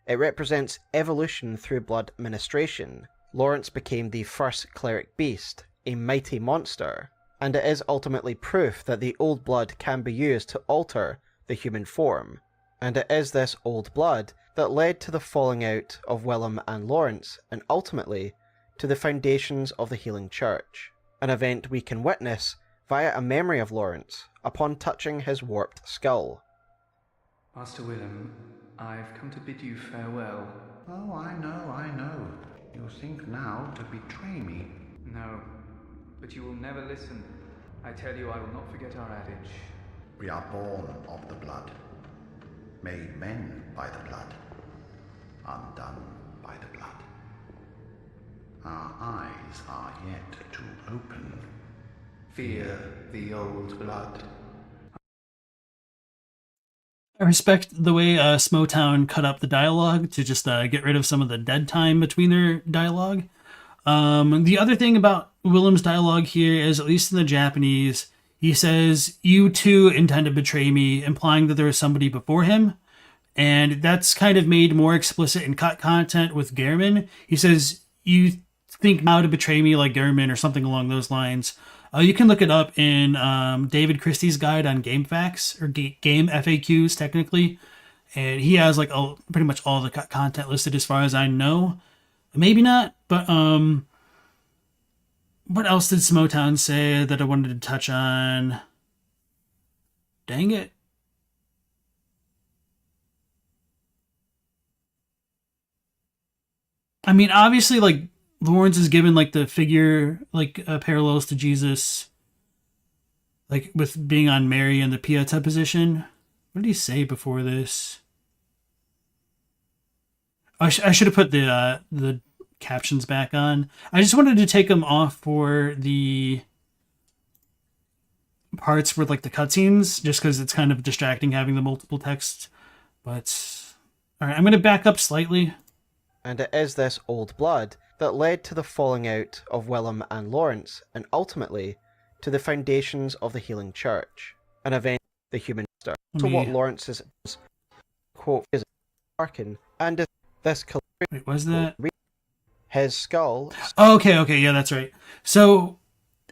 It represents evolution through blood ministration. Lawrence became the first cleric beast, a mighty monster, and it is ultimately proof that the old blood can be used to alter the human form. And it is this old blood that led to the falling out of Willem and Lawrence, and ultimately to the foundations of the Healing Church, an event we can witness via a memory of Lawrence upon touching his warped skull. Master Willem, I've come to bid you farewell. Oh, I know. You think now to betray me. No, but you will never listen. I tell you, I will not forget our adage. We are born of the blood, made men by the blood, undone by the blood. Our eyes are yet to open. Fear the old blood. I respect the way Smoughtown cut up the dialogue to just get rid of some of the dead time between their dialogue. The other thing about Willem's dialogue here is, at least in the Japanese, he says, "You too intend to betray me," implying that there was somebody before him. And that's kind of made more explicit in cut content with Gehrman. He says, "You think now to betray me like Gehrman," or something along those lines. You can look it up in David Christie's guide on game facts, or game FAQs technically, and he has like pretty much all the content listed as far as I know. Maybe not, but What else did Smoughtown say that I wanted to touch on? Dang it. I mean, obviously, like, Lawrence is given, like, the figure, like, parallels to Jesus, like, with being on Mary and the Pieta position. What did he say before this? I should have put the captions back on. I just wanted to take them off for the parts where, like, the cutscenes, just because it's kind of distracting having the multiple text. But, alright, I'm going to back up slightly. And it is this old blood that led to the falling out of Willem and Lawrence, and ultimately to the foundations of the Healing Church, an event the human master. So what Lawrence's quote is Arkin, and this wait, was that his skull? Oh, okay, yeah, that's right. So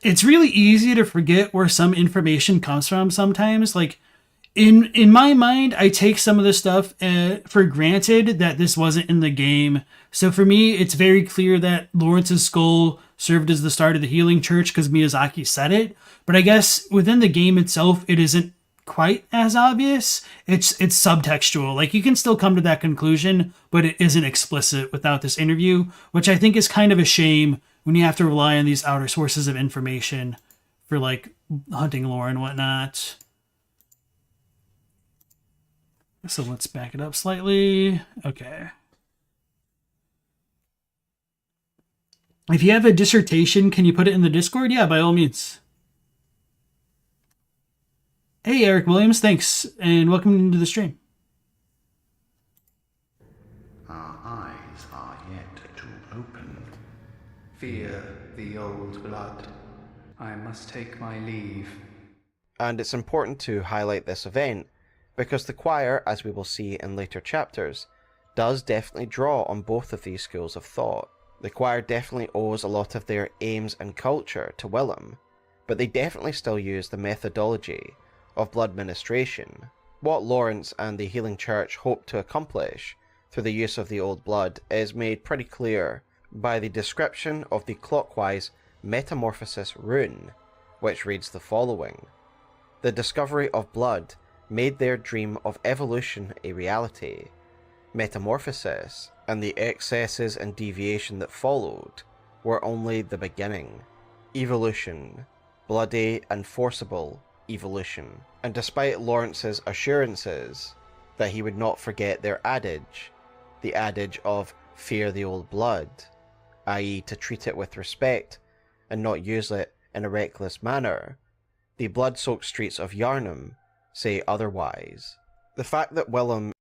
it's really easy to forget where some information comes from sometimes. Like, in my mind, I take some of this stuff for granted that this wasn't in the game. So for me, it's very clear that Lawrence's skull served as the start of the Healing Church because Miyazaki said it. But I guess within the game itself, it isn't quite as obvious. It's subtextual. Like, you can still come to that conclusion, but it isn't explicit without this interview, which I think is kind of a shame when you have to rely on these outer sources of information for, like, hunting lore and whatnot. So let's back it up slightly. Okay. If you have a dissertation, can you put it in the Discord? Yeah, by all means. Hey, Eric Williams, thanks, and welcome into the stream. Our eyes are yet to open. Fear the old blood. I must take my leave. And it's important to highlight this event, because the choir, as we will see in later chapters, does definitely draw on both of these schools of thought. The choir definitely owes a lot of their aims and culture to Willem, but they definitely still use the methodology of blood ministration. What Lawrence and the Healing Church hope to accomplish through the use of the old blood is made pretty clear by the description of the clockwise metamorphosis rune, which reads the following: the discovery of blood made their dream of evolution a reality. Metamorphosis and the excesses and deviation that followed were only the beginning. Evolution, bloody and forcible evolution. And despite Lawrence's assurances that he would not forget their adage, the adage of fear the old blood, i.e. to treat it with respect and not use it in a reckless manner, the blood-soaked streets of Yharnam say otherwise. The fact that Willem...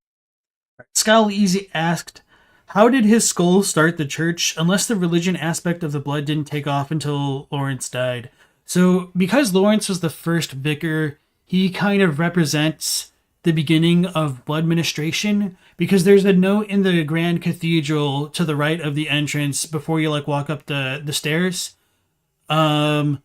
Skull Easy asked, how did his skull start the church unless the religion aspect of the blood didn't take off until Lawrence died? So, because Lawrence was the first vicar, he kind of represents the beginning of blood ministration, because there's a note in the Grand Cathedral to the right of the entrance before you, like, walk up the stairs. Like,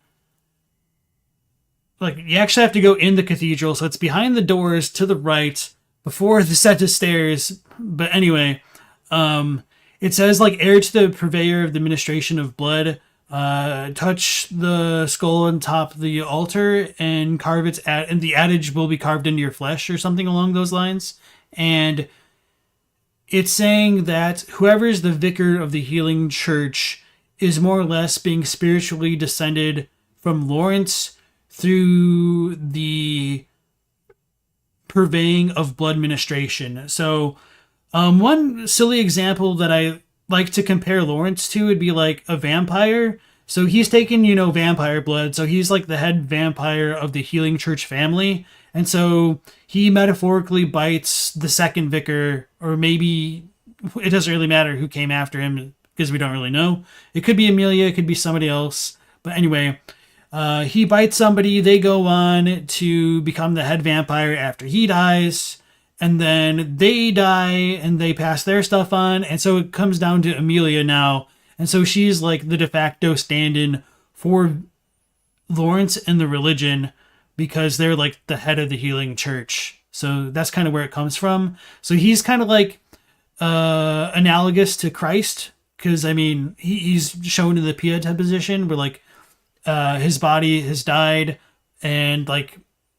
you actually have to go in the cathedral, so it's behind the doors to the right before the set of stairs. But anyway, it says, like, heir to the purveyor of the ministration of blood, touch the skull on top of the altar and carve its and the adage will be carved into your flesh, or something along those lines. And it's saying that whoever is the vicar of the Healing Church is more or less being spiritually descended from Lawrence through the purveying of blood ministration. So one silly example that I like to compare Lawrence to would be like a vampire. So he's taken, vampire blood. So he's like the head vampire of the Healing Church family. And so he metaphorically bites the second vicar, or maybe it doesn't really matter who came after him because we don't really know. It could be Amelia, it could be somebody else. But anyway, he bites somebody, they go on to become the head vampire after he dies, and then they die and they pass their stuff on, and so it comes down to Amelia now, and so she's like the de facto stand-in for Lawrence and the religion, because they're like the head of the Healing Church. So that's kind of where it comes from. So he's kind of like analogous to Christ, because I mean he's shown in the Pieta position where like his body has died, and like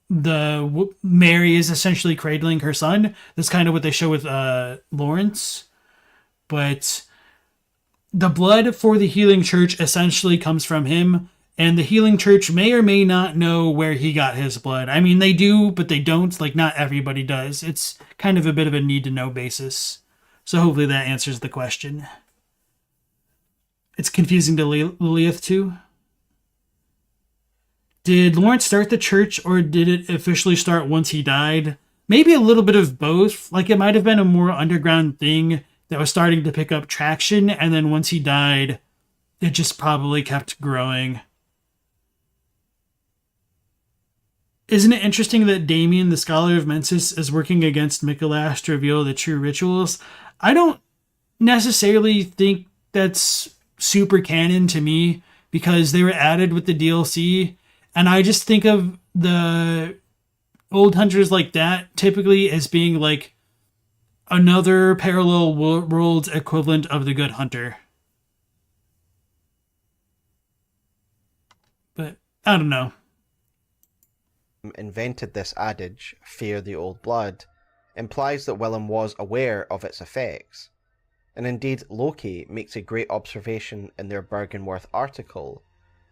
Mary is essentially cradling her son. That's kind of what they show with Lawrence. But the blood for the Healing Church essentially comes from him, and the Healing Church may or may not know where he got his blood. I mean, they do, but they don't. Like, not everybody does. It's kind of a bit of a need-to-know basis. So hopefully that answers the question. It's confusing to Lilith, too. Did Lawrence start the church, or did it officially start once he died? Maybe a little bit of both. Like, it might have been a more underground thing that was starting to pick up traction, and then once he died, it just probably kept growing. Isn't it interesting that Damien, the Scholar of Mensis, is working against Mikolash to reveal the true rituals? I don't necessarily think that's super canon to me, because they were added with the DLC, and I just think of the old hunters like that typically as being like another parallel world equivalent of the Good Hunter. But I don't know. Invented this adage, fear the old blood, implies that Willem was aware of its effects. And indeed, Loki makes a great observation in their Bergenworth article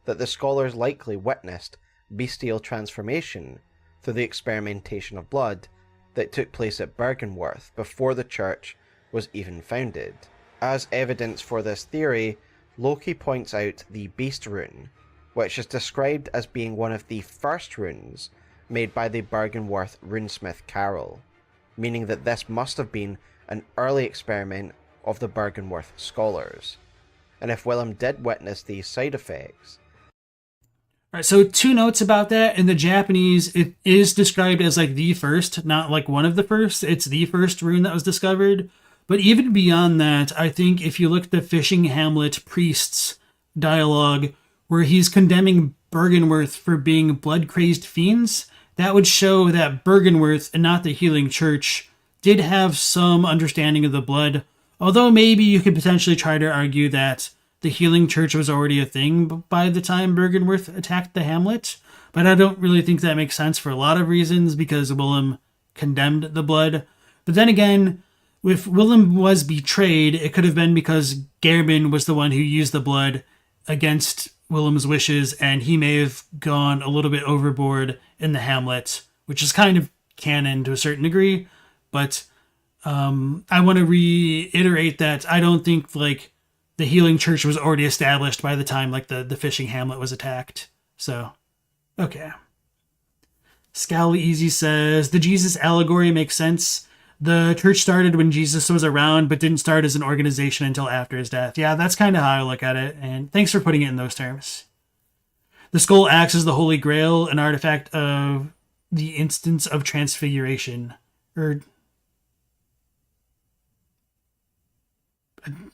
that the scholars likely witnessed bestial transformation through the experimentation of blood that took place at Bergenworth before the church was even founded. As evidence for this theory, Loki points out the Beast rune, which is described as being one of the first runes made by the Bergenworth runesmith Carol, meaning that this must have been an early experiment of the Bergenworth scholars. And if Willem did witness these side effects... Alright, so 2 notes about that. In the Japanese, it is described as like the first, not like one of the first. It's the first rune that was discovered. But even beyond that, I think if you look at the Fishing Hamlet priest's dialogue, where he's condemning Bergenworth for being blood-crazed fiends, that would show that Bergenworth, and not the Healing Church, did have some understanding of the blood. Although maybe you could potentially try to argue that the Healing Church was already a thing by the time Bergenworth attacked the hamlet. But I don't really think that makes sense for a lot of reasons, because Willem condemned the blood. But then again, if Willem was betrayed, it could have been because Gehrman was the one who used the blood against Willem's wishes, and he may have gone a little bit overboard in the hamlet, which is kind of canon to a certain degree. But I want to reiterate that I don't think like the Healing Church was already established by the time like the Fishing Hamlet was attacked. So, okay. Scally Easy says, the Jesus allegory makes sense. The church started when Jesus was around, but didn't start as an organization until after his death. Yeah, that's kind of how I look at it, and thanks for putting it in those terms. The skull acts as the Holy Grail, an artifact of the instance of transfiguration.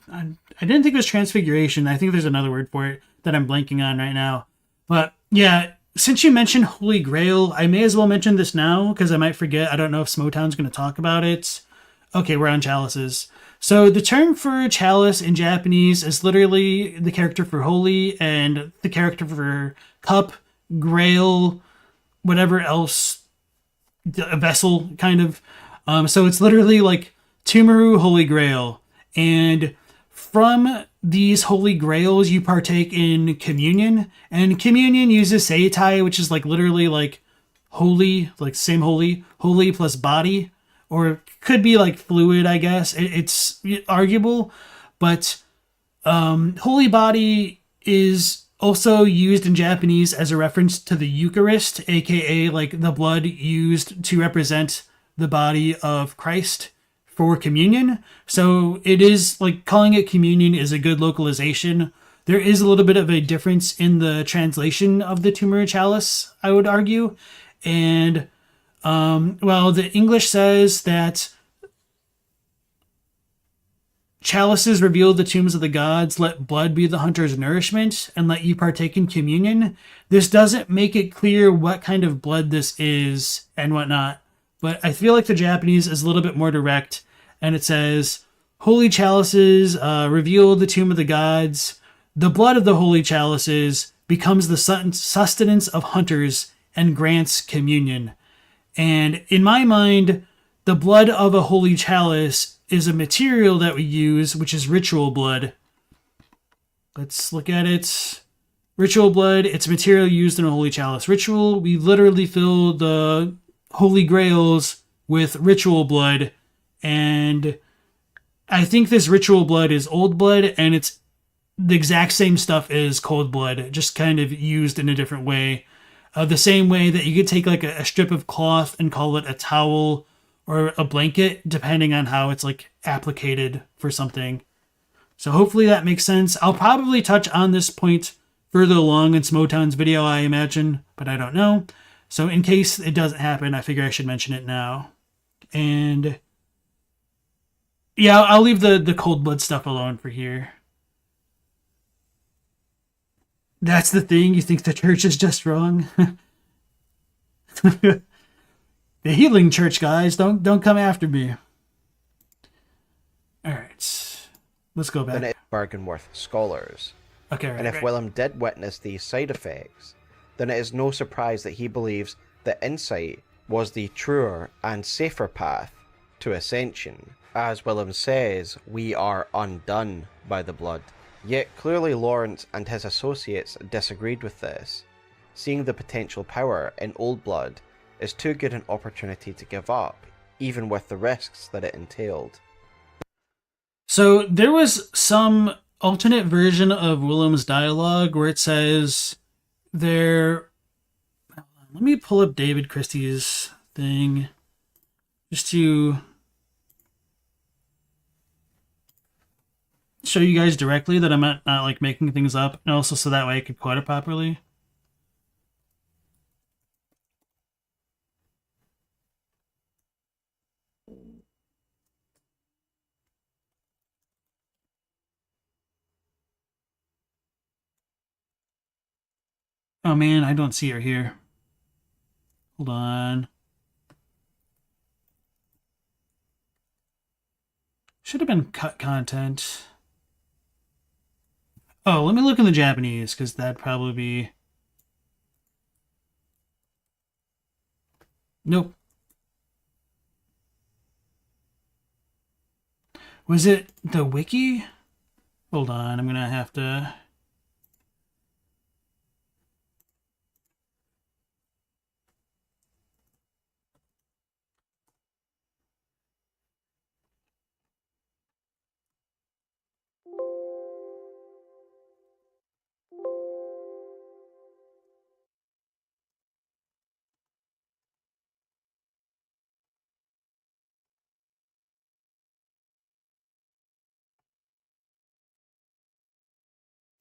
I didn't think it was transfiguration. I think there's another word for it that I'm blanking on right now. But yeah, since you mentioned Holy Grail, I may as well mention this now, because I might forget. I don't know if Smoughtown's going to talk about it. Okay, we're on chalices. So the term for chalice in Japanese is literally the character for holy, and the character for cup, grail, whatever else, a vessel, kind of. So it's literally like Tumaru Holy Grail. And from these holy grails, you partake in communion, and communion uses seitai, which is like literally like holy, like same holy plus body, or could be like fluid, I guess. It's arguable, but holy body is also used in Japanese as a reference to the Eucharist, aka like the blood used to represent the body of Christ for communion. So it is like calling it communion is a good localization. There is a little bit of a difference in the translation of the Tumaru chalice, I would argue. And well, the English says that chalices reveal the tombs of the gods, let blood be the hunter's nourishment, and let you partake in communion. This doesn't make it clear what kind of blood this is and whatnot, but I feel like the Japanese is a little bit more direct. And it says, holy chalices reveal the tomb of the gods. The blood of the holy chalices becomes the sustenance of hunters and grants communion. And in my mind, the blood of a holy chalice is a material that we use, which is ritual blood. Let's look at it. Ritual blood, it's a material used in a holy chalice ritual. We literally fill the holy grails with ritual blood, and I think this ritual blood is old blood, and it's the exact same stuff as cold blood, just kind of used in a different way. The same way that you could take like a strip of cloth and call it a towel or a blanket, depending on how it's like applicated for something. So hopefully that makes sense. I'll probably touch on this point further along in Smoughtown's video, I imagine, but I don't know. So in case it doesn't happen, I figure I should mention it now. And yeah, I'll leave the cold blood stuff alone for here. That's the thing? You think the church is just wrong? The healing church, guys. Don't come after me. Alright. Let's go back. Than it Bergenworth scholars. Okay, right, and if Willem did witness these side effects, then it is no surprise that he believes that insight was the truer and safer path to Ascension. As Willem says, we are undone by the blood. Yet clearly Lawrence and his associates disagreed with this, seeing the potential power in old blood is too good an opportunity to give up, even with the risks that it entailed. So there was some alternate version of Willem's dialogue where it says there... Let me pull up David Christie's thing just to show you guys directly that I'm not like making things up, and also so that way I could quote it properly. Oh man, I don't see her here. Hold on. Should have been cut content. Oh, let me look in the Japanese, because that'd probably be... Nope. Was it the wiki? Hold on, I'm gonna have to...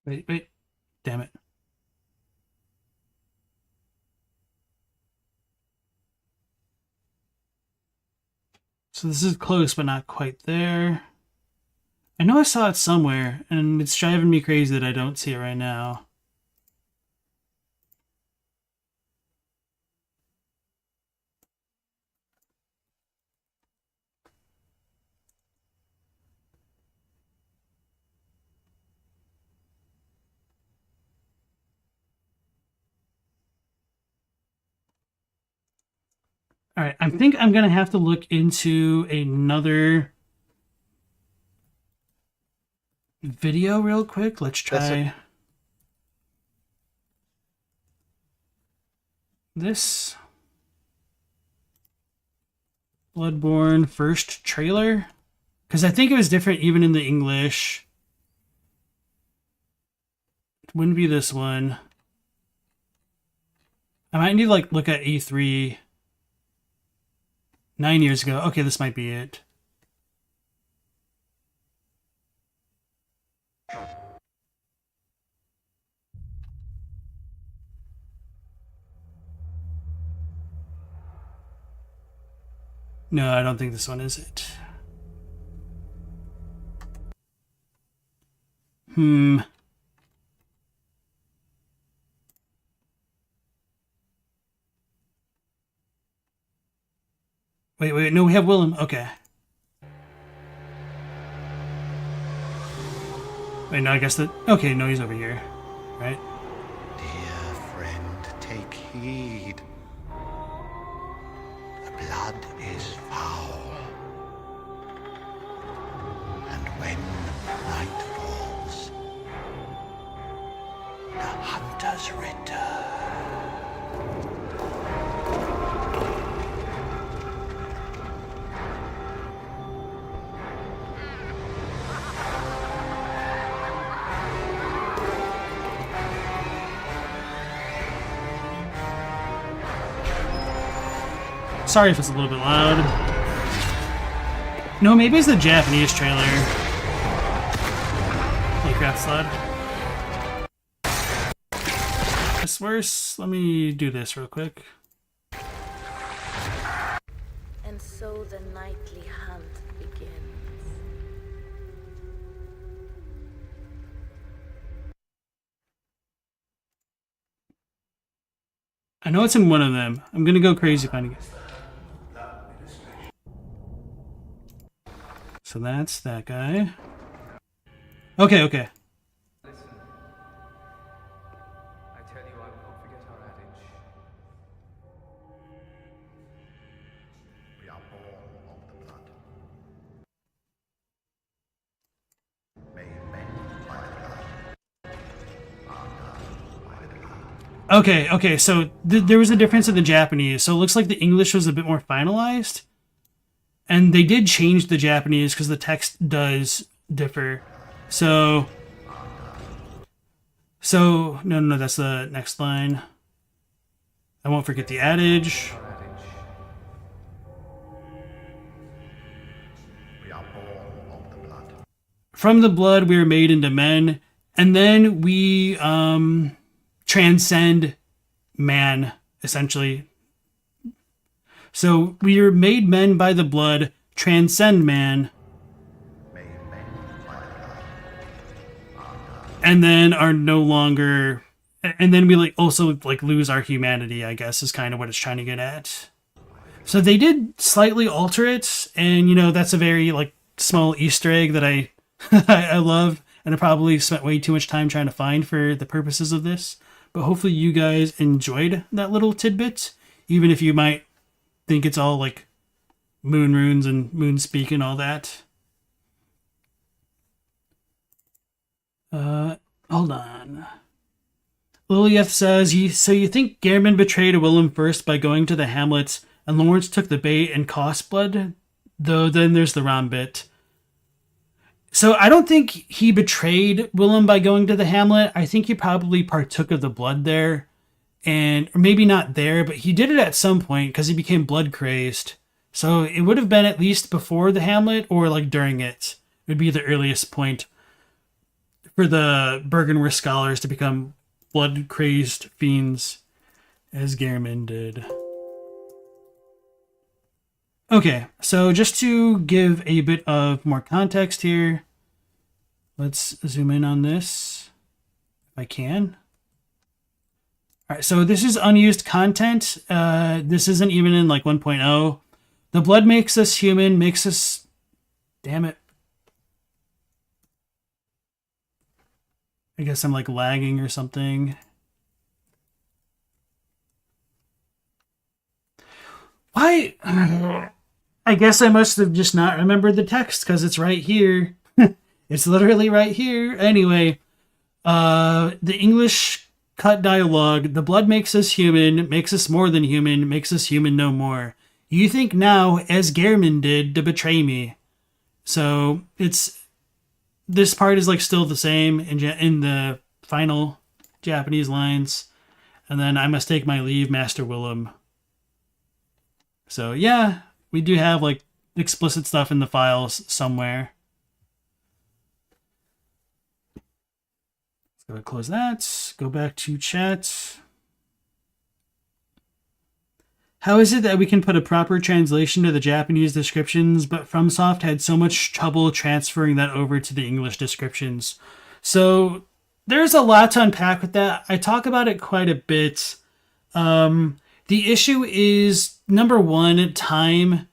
Wait. Damn it. So this is close, but not quite there. I know I saw it somewhere, and it's driving me crazy that I don't see it right now. All right, I think I'm going to have to look into another video real quick. Let's try this. Bloodborne first trailer. Because I think it was different even in the English. It wouldn't be this one. I might need to like look at E3 9 years ago. Okay, this might be it. No, I don't think this one is it. Wait, no, we have Willem. Okay. Wait, no, I guess that... Okay, no, he's over here. Right? take heed. The blood is foul. And when night falls, the hunters return. Sorry if it's a little bit loud. No, maybe it's the Japanese trailer. Like that's loud. It's worse. Let me do this real quick. And so the nightly hunt begins. I know it's in one of them. I'm gonna go crazy finding it. So that's that guy. Okay, okay. Listen. I tell you, I will not forget our adage. We are born of the blood. Made men by the blood. Undone by the blood. Okay, so there was a difference in the Japanese. So it looks like the English was a bit more finalized. And they did change the Japanese because the text does differ. So no, that's the next line. I won't forget the adage. We are born of the blood. From the blood we are made into men, and then we transcend man, essentially. So we are made men by the blood, transcend man, Made men by the blood. and then are no longer, and then we also lose our humanity, I guess, is kind of what it's trying to get at. So they did slightly alter it, and that's a very small Easter egg that I I love, and I probably spent way too much time trying to find for the purposes of this. But hopefully you guys enjoyed that little tidbit, even if you might think it's all moon runes and moon speak and all that. Hold on. Lilieth says, so you think Gehrman betrayed Willem first by going to the hamlets, and Lawrence took the bait and cost blood? Though then there's the Rom bit. So I don't think he betrayed Willem by going to the hamlet. I think he probably partook of the blood there. Or maybe not there, but he did it at some point because he became blood crazed. So it would have been at least before the hamlet or during it. It would be the earliest point for the Bergenworth scholars to become blood crazed fiends, as Gehrman did. Okay, so just to give a bit of more context here, let's zoom in on this if I can. All right, so this is unused content. This isn't even in 1.0. The blood makes us human, makes us... Damn it. I guess I'm lagging or something. Why? I guess I must have just not remembered the text because it's right here. It's literally right here. Anyway, the English cut dialogue, the blood makes us human, makes us more than human, makes us human no more. You think now, as Gehrman did, to betray me. So this part is still the same in the final Japanese lines. And then I must take my leave, Master Willem. So yeah, we do have explicit stuff in the files somewhere. Let's go ahead and close that. Go back to chat. How is it that we can put a proper translation to the Japanese descriptions, but FromSoft had so much trouble transferring that over to the English descriptions? So there's a lot to unpack with that. I talk about it quite a bit. The issue is, number one, time,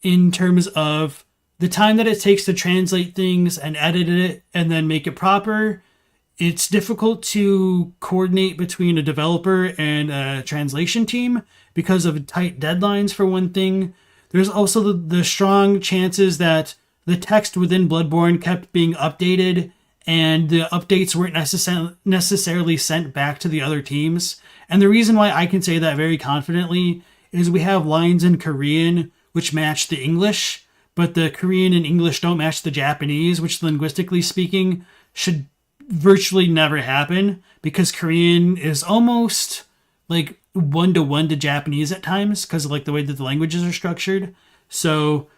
in terms of the time that it takes to translate things and edit it and then make it proper it's difficult to coordinate between a developer and a translation team because of tight deadlines, for one thing. There's also the strong chances that the text within Bloodborne kept being updated, and the updates weren't necessarily sent back to the other teams. And the reason why I can say that very confidently is we have lines in Korean which match the English, but the Korean and English don't match the Japanese, which linguistically speaking should virtually never happen, because Korean is almost like 1-to-1 to Japanese at times because of like the way that the languages are structured. So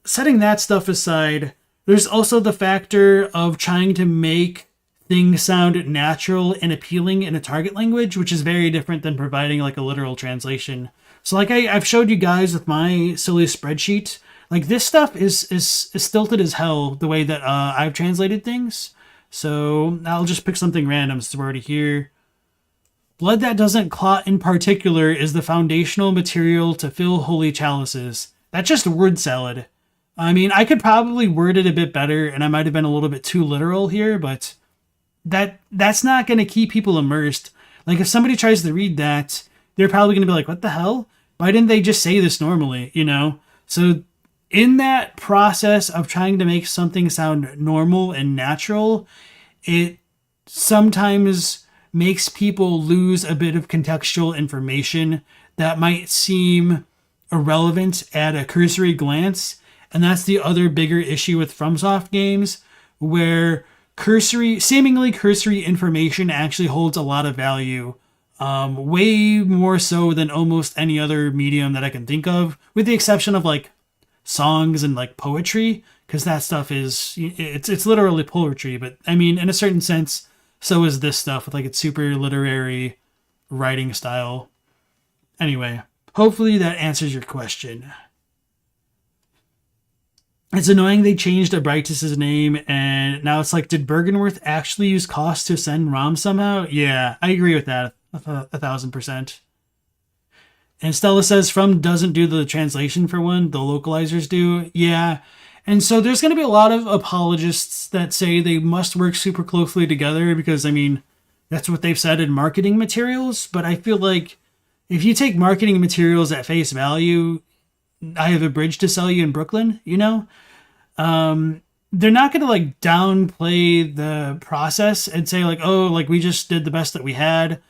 setting that stuff aside, there's also the factor of trying to make things sound natural and appealing in a target language, which is very different than providing like a literal translation. So like I've showed you guys with my silly spreadsheet, like this stuff is stilted as hell the way that I've translated things. So I'll just pick something random since we're already here. Blood that doesn't clot in particular is the foundational material to fill holy chalices. That's just word salad. I mean, I could probably word it a bit better, and I might have been a little bit too literal here, but that's not going to keep people immersed. Like, if somebody tries to read that, they're probably going to be like, what the hell? Why didn't they just say this normally, you know? So in that process of trying to make something sound normal and natural, it sometimes makes people lose a bit of contextual information that might seem irrelevant at a cursory glance. And that's the other bigger issue with FromSoft games, where seemingly cursory information actually holds a lot of value, way more so than almost any other medium that I can think of, with the exception of like songs and like poetry, because that stuff it's literally poetry. But I mean, in a certain sense, so is this stuff with like its super literary writing style. Anyway, hopefully that answers your question. It's annoying they changed Abritus's name, and now it's like, did Bergenworth actually use cost to send ROM somehow? Yeah, I agree with that 1,000%. And Stella says From doesn't do the translation for one, the localizers do. Yeah, and so there's going to be a lot of apologists that say they must work super closely together because, I mean, that's what they've said in marketing materials. But I feel like if you take marketing materials at face value, I have a bridge to sell you in Brooklyn, you know? They're not going to like downplay the process and say like, oh, like we just did the best that we had.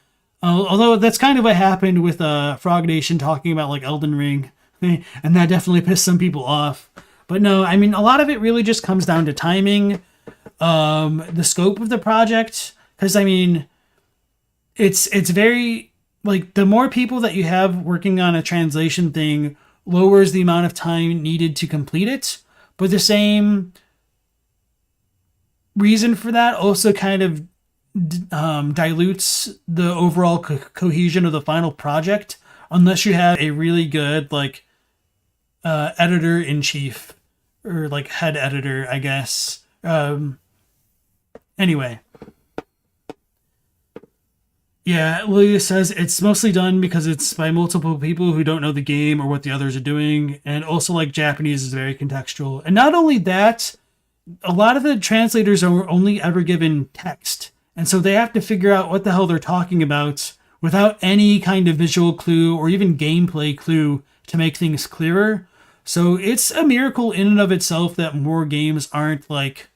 Although that's kind of what happened with Frog Nation talking about like Elden Ring, and that definitely pissed some people off. But no, I mean, a lot of it really just comes down to timing, the scope of the project. Because I mean, it's very like the more people that you have working on a translation thing lowers the amount of time needed to complete it. But the same reason for that also kind of dilutes the overall cohesion of the final project, unless you have a really good like editor-in-chief or like head editor, I guess. Anyway. Yeah, Lilia says it's mostly done because it's by multiple people who don't know the game or what the others are doing, and also like Japanese is very contextual. And not only that, a lot of the translators are only ever given text, and so they have to figure out what the hell they're talking about without any kind of visual clue or even gameplay clue to make things clearer. So it's a miracle in and of itself that more games aren't like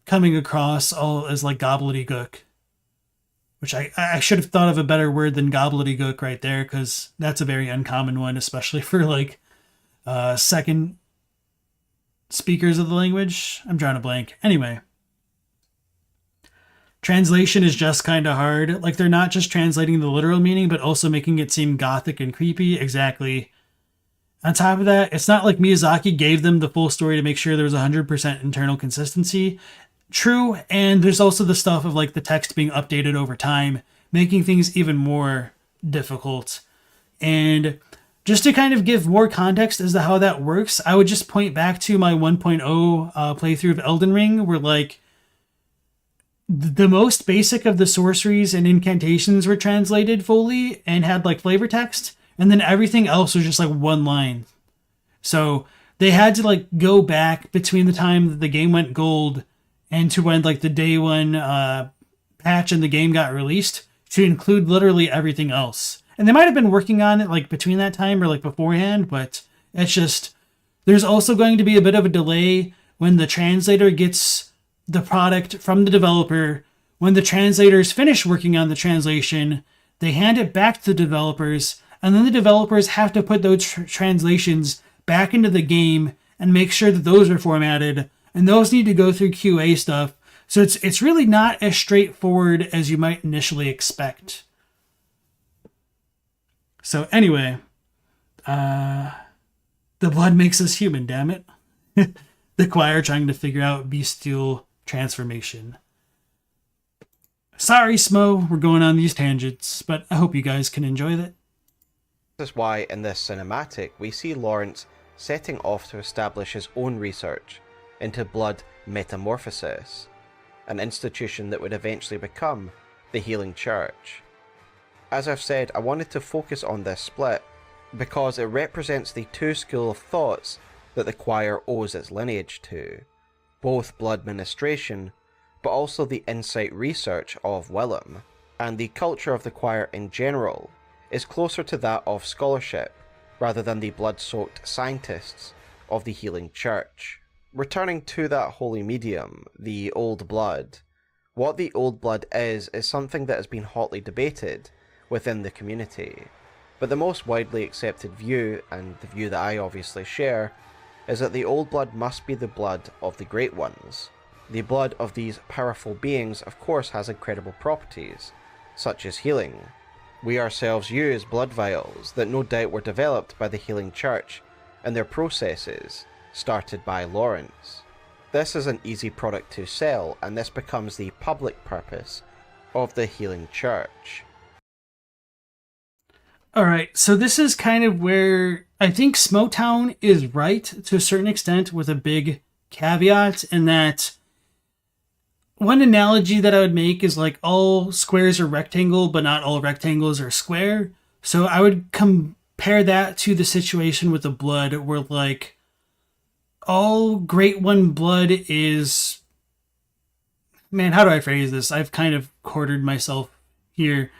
coming across all as like gobbledygook. Which I should have thought of a better word than gobbledygook right there, because that's a very uncommon one, especially for like second speakers of the language. I'm drawing a blank. Anyway. Translation is just kind of hard. Like, they're not just translating the literal meaning, but also making it seem gothic and creepy. Exactly. On top of that, it's not like Miyazaki gave them the full story to make sure there was 100% internal consistency. True, and there's also the stuff of like the text being updated over time, making things even more difficult. And just to kind of give more context as to how that works, I would just point back to my 1.0 playthrough of Elden Ring, where like the most basic of the sorceries and incantations were translated fully and had like flavor text, and then everything else was just like one line. So they had to like go back between the time that the game went gold and to when like the day one patch in the game got released to include literally everything else. And they might have been working on it like between that time or like beforehand, but it's just, there's also going to be a bit of a delay when the translator gets the product from the developer. When the translators finish working on the translation, they hand it back to the developers, and then the developers have to put those translations back into the game and make sure that those are formatted, and those need to go through QA stuff. So it's really not as straightforward as you might initially expect. So anyway, the blood makes us human, damn it. The choir trying to figure out bestial transformation. Sorry, Smo, we're going on these tangents, but I hope you guys can enjoy it. This is why in this cinematic we see Lawrence setting off to establish his own research into blood metamorphosis, an institution that would eventually become the Healing Church. As I've said, I wanted to focus on this split because it represents the two schools of thoughts that the choir owes its lineage to, both blood ministration, but also the insight research of Willem, and the culture of the choir in general is closer to that of scholarship, rather than the blood-soaked scientists of the Healing Church. Returning to that holy medium, the Old Blood, what the Old Blood is something that has been hotly debated within the community, but the most widely accepted view, and the view that I obviously share, is that the Old Blood must be the blood of the Great Ones. The blood of these powerful beings of course has incredible properties, such as healing. We ourselves use blood vials that no doubt were developed by the Healing Church and their processes started by Lawrence. This is an easy product to sell, and this becomes the public purpose of the Healing Church. Alright, so this is kind of where I think Smoughtown is right to a certain extent, with a big caveat in that one analogy that I would make is like all squares are rectangle, but not all rectangles are square. So I would compare that to the situation with the blood, where like all Great One blood is... Man, how do I phrase this? I've kind of quartered myself here.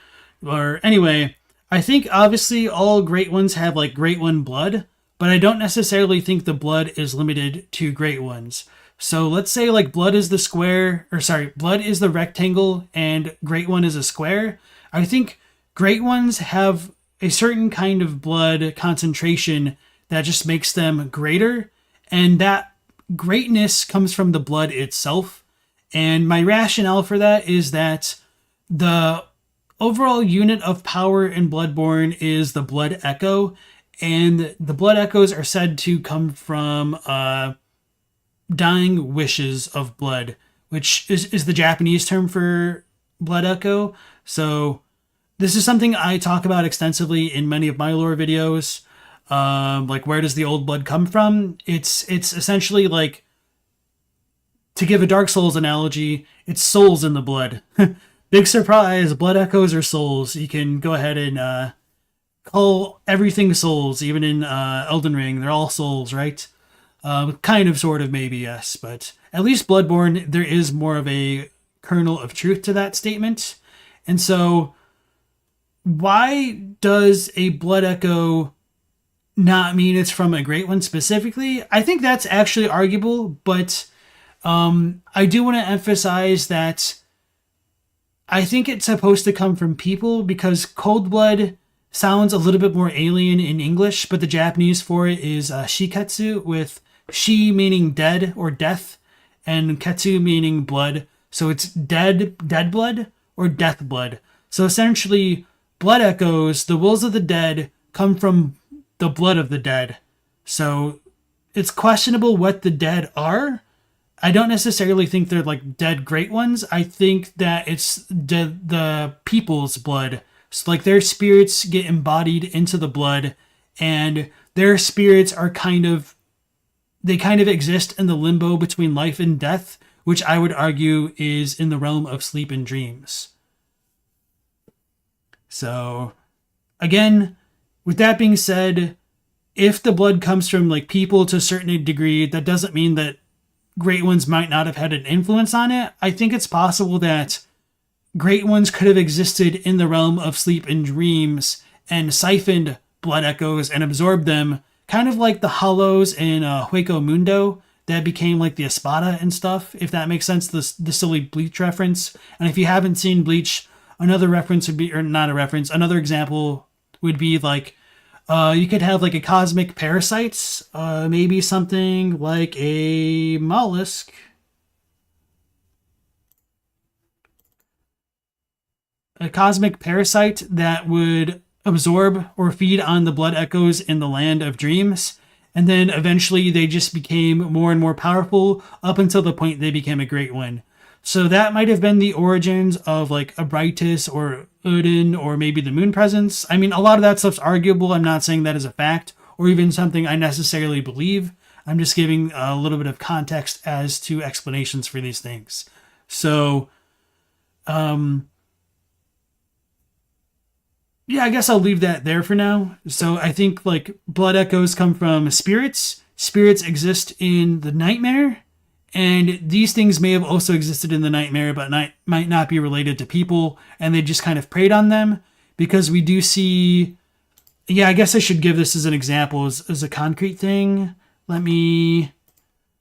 Or anyway, I think obviously all Great Ones have like Great One blood, but I don't necessarily think the blood is limited to Great Ones. So let's say like blood is the square, or sorry, blood is the rectangle and Great One is a square. I think Great Ones have a certain kind of blood concentration that just makes them greater, and that greatness comes from the blood itself. And my rationale for that is that the overall unit of power in Bloodborne is the blood echo, and the blood echoes are said to come from dying wishes of blood, which is the Japanese term for blood echo. So this is something I talk about extensively in many of my lore videos. Like, where does the old blood come from? It's essentially like, to give a Dark Souls analogy, it's souls in the blood. Big surprise, blood echoes are souls. You can go ahead and call everything souls, even in Elden Ring. They're all souls, right? Kind of, sort of, maybe, yes. But at least Bloodborne, there is more of a kernel of truth to that statement. And so, why does a blood echo not mean it's from a Great One specifically? I think that's actually arguable, but I do want to emphasize that I think it's supposed to come from people, because cold blood sounds a little bit more alien in English, but the Japanese for it is shiketsu, with shi meaning dead or death, and ketsu meaning blood. So it's dead blood or death blood. So essentially, blood echoes, the wills of the dead, come from the blood of the dead. So it's questionable what the dead are. I don't necessarily think they're like dead Great Ones. I think that it's the people's blood. So like their spirits get embodied into the blood, and their spirits are kind of exist in the limbo between life and death, which I would argue is in the realm of sleep and dreams. So again, with that being said, if the blood comes from like people to a certain degree, that doesn't mean that Great Ones might not have had an influence on it. I think it's possible that Great Ones could have existed in the realm of sleep and dreams and siphoned blood echoes and absorbed them, kind of like the hollows in Hueco Mundo that became like the Espada and stuff, if that makes sense, the silly Bleach reference. And if you haven't seen Bleach, another reference would be, or not a reference, another example would be like, you could have like a cosmic parasite, maybe something like a mollusk. A cosmic parasite that would absorb or feed on the blood echoes in the land of dreams. And then eventually they just became more and more powerful up until the point they became a Great One. So that might have been the origins of like Abritus or Odin or maybe the Moon Presence. I mean, a lot of that stuff's arguable. I'm not saying that is a fact or even something I necessarily believe. I'm just giving a little bit of context as to explanations for these things. So, yeah, I guess I'll leave that there for now. So I think like blood echoes come from spirits. Spirits exist in the nightmare. And these things may have also existed in the nightmare, but might not be related to people. And they just kind of preyed on them. Because we do see... Yeah, I guess I should give this as an example, as a concrete thing. Let me...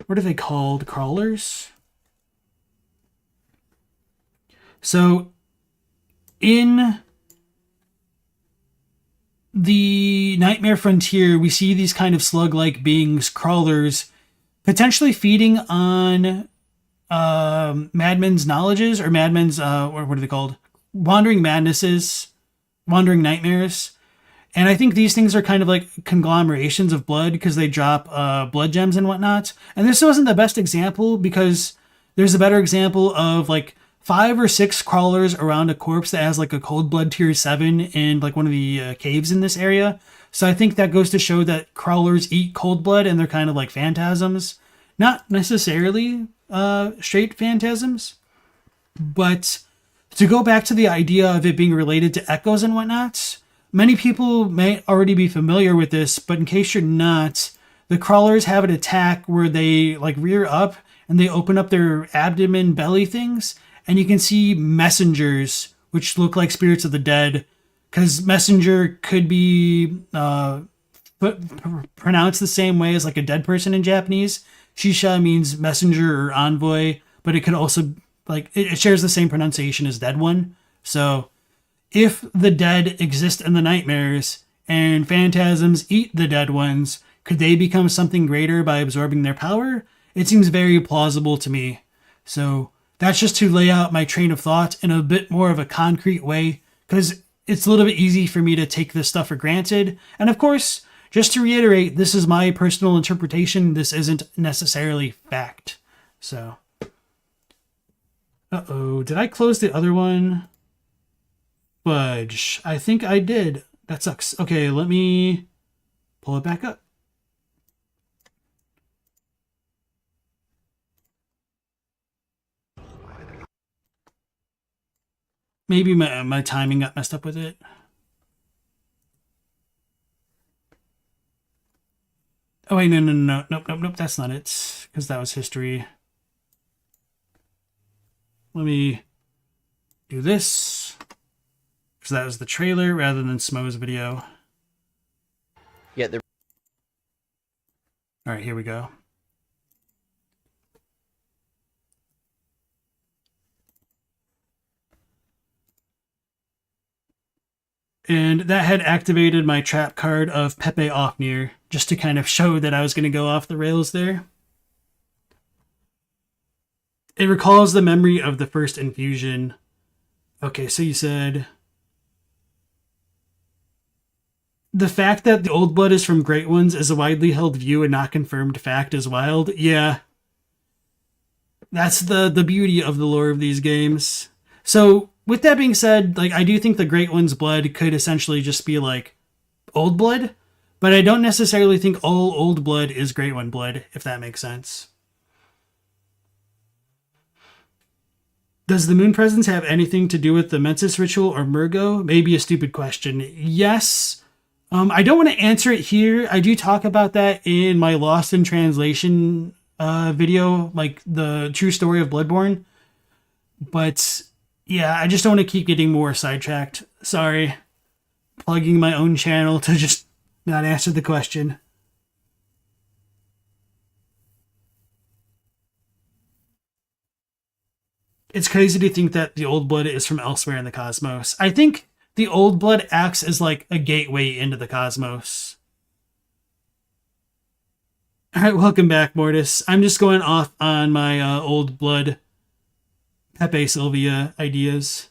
What are they called? Crawlers? So, in the Nightmare Frontier, we see these kind of slug-like beings, crawlers, potentially feeding on madmen's knowledges, or madmen's, what are they called? Wandering madnesses, wandering nightmares. And I think these things are kind of like conglomerations of blood because they drop blood gems and whatnot. And this wasn't the best example because there's a better example of like 5 or 6 crawlers around a corpse that has like a cold blood tier 7 in like one of the caves in this area. So I think that goes to show that crawlers eat cold blood and they're kind of like phantasms. Not necessarily straight phantasms, but to go back to the idea of it being related to echoes and whatnot, many people may already be familiar with this, but in case you're not, the crawlers have an attack where they like rear up and they open up their abdomen belly things. And you can see messengers, which look like spirits of the dead, because messenger could be pronounced the same way as like a dead person in Japanese. Shisha means messenger or envoy, but it could also, like, it shares the same pronunciation as dead one. So if the dead exist in the nightmares and phantasms eat the dead ones, could they become something greater by absorbing their power? It seems very plausible to me. So that's just to lay out my train of thought in a bit more of a concrete way, because it's a little bit easy for me to take this stuff for granted. And of course, just to reiterate, this is my personal interpretation. This isn't necessarily fact. So, uh-oh, did I close the other one? Fudge. I think I did. That sucks. Okay, let me pull it back up. Maybe my timing got messed up with it. Oh, wait, no. Nope, that's not it. Because that was history. Let me do this. Because that was the trailer rather than Smo's video. Yeah, Alright, here we go. And that had activated my trap card of Pepe Ofnir, just to kind of show that I was going to go off the rails there. It recalls the memory of the first infusion. Okay, so you said... The fact that the old blood is from Great Ones is a widely held view and not confirmed fact is wild. Yeah. That's the beauty of the lore of these games. So, with that being said, like, I do think the Great One's blood could essentially just be like old blood, but I don't necessarily think all old blood is Great One blood, if that makes sense. Does the Moon Presence have anything to do with the Mensis ritual or Murgo? Maybe a stupid question. Yes. I don't want to answer it here. I do talk about that in my Lost in Translation video, like the true story of Bloodborne. But yeah, I just don't want to keep getting more sidetracked. Sorry. Plugging my own channel to just not answer the question. It's crazy to think that the Old Blood is from elsewhere in the cosmos. I think the Old Blood acts as like a gateway into the cosmos. Alright, welcome back, Mortis. I'm just going off on my Old Blood Pepe Sylvia ideas.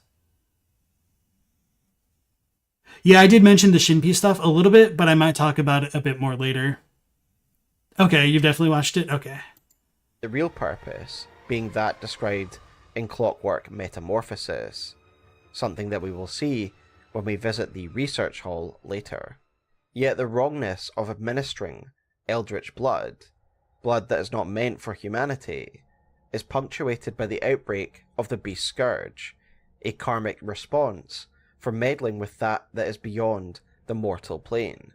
Yeah, I did mention the Shinpi stuff a little bit, but I might talk about it a bit more later. Okay, you've definitely watched it? Okay. The real purpose being that described in Clockwork Metamorphosis, something that we will see when we visit the research hall later. Yet the wrongness of administering Eldritch blood that is not meant for humanity, is punctuated by the outbreak of the Beast Scourge, a karmic response for meddling with that is beyond the mortal plane.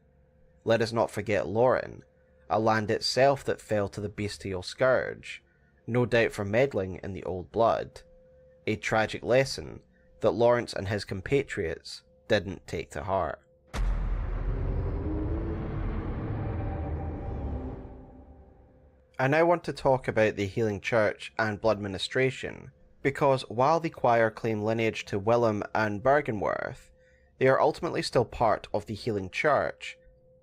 Let us not forget Lauren, a land itself that fell to the bestial scourge, no doubt for meddling in the Old Blood, a tragic lesson that Lawrence and his compatriots didn't take to heart. I now want to talk about the Healing Church and blood ministration, because while the choir claim lineage to Willem and Bergenworth, they are ultimately still part of the Healing Church,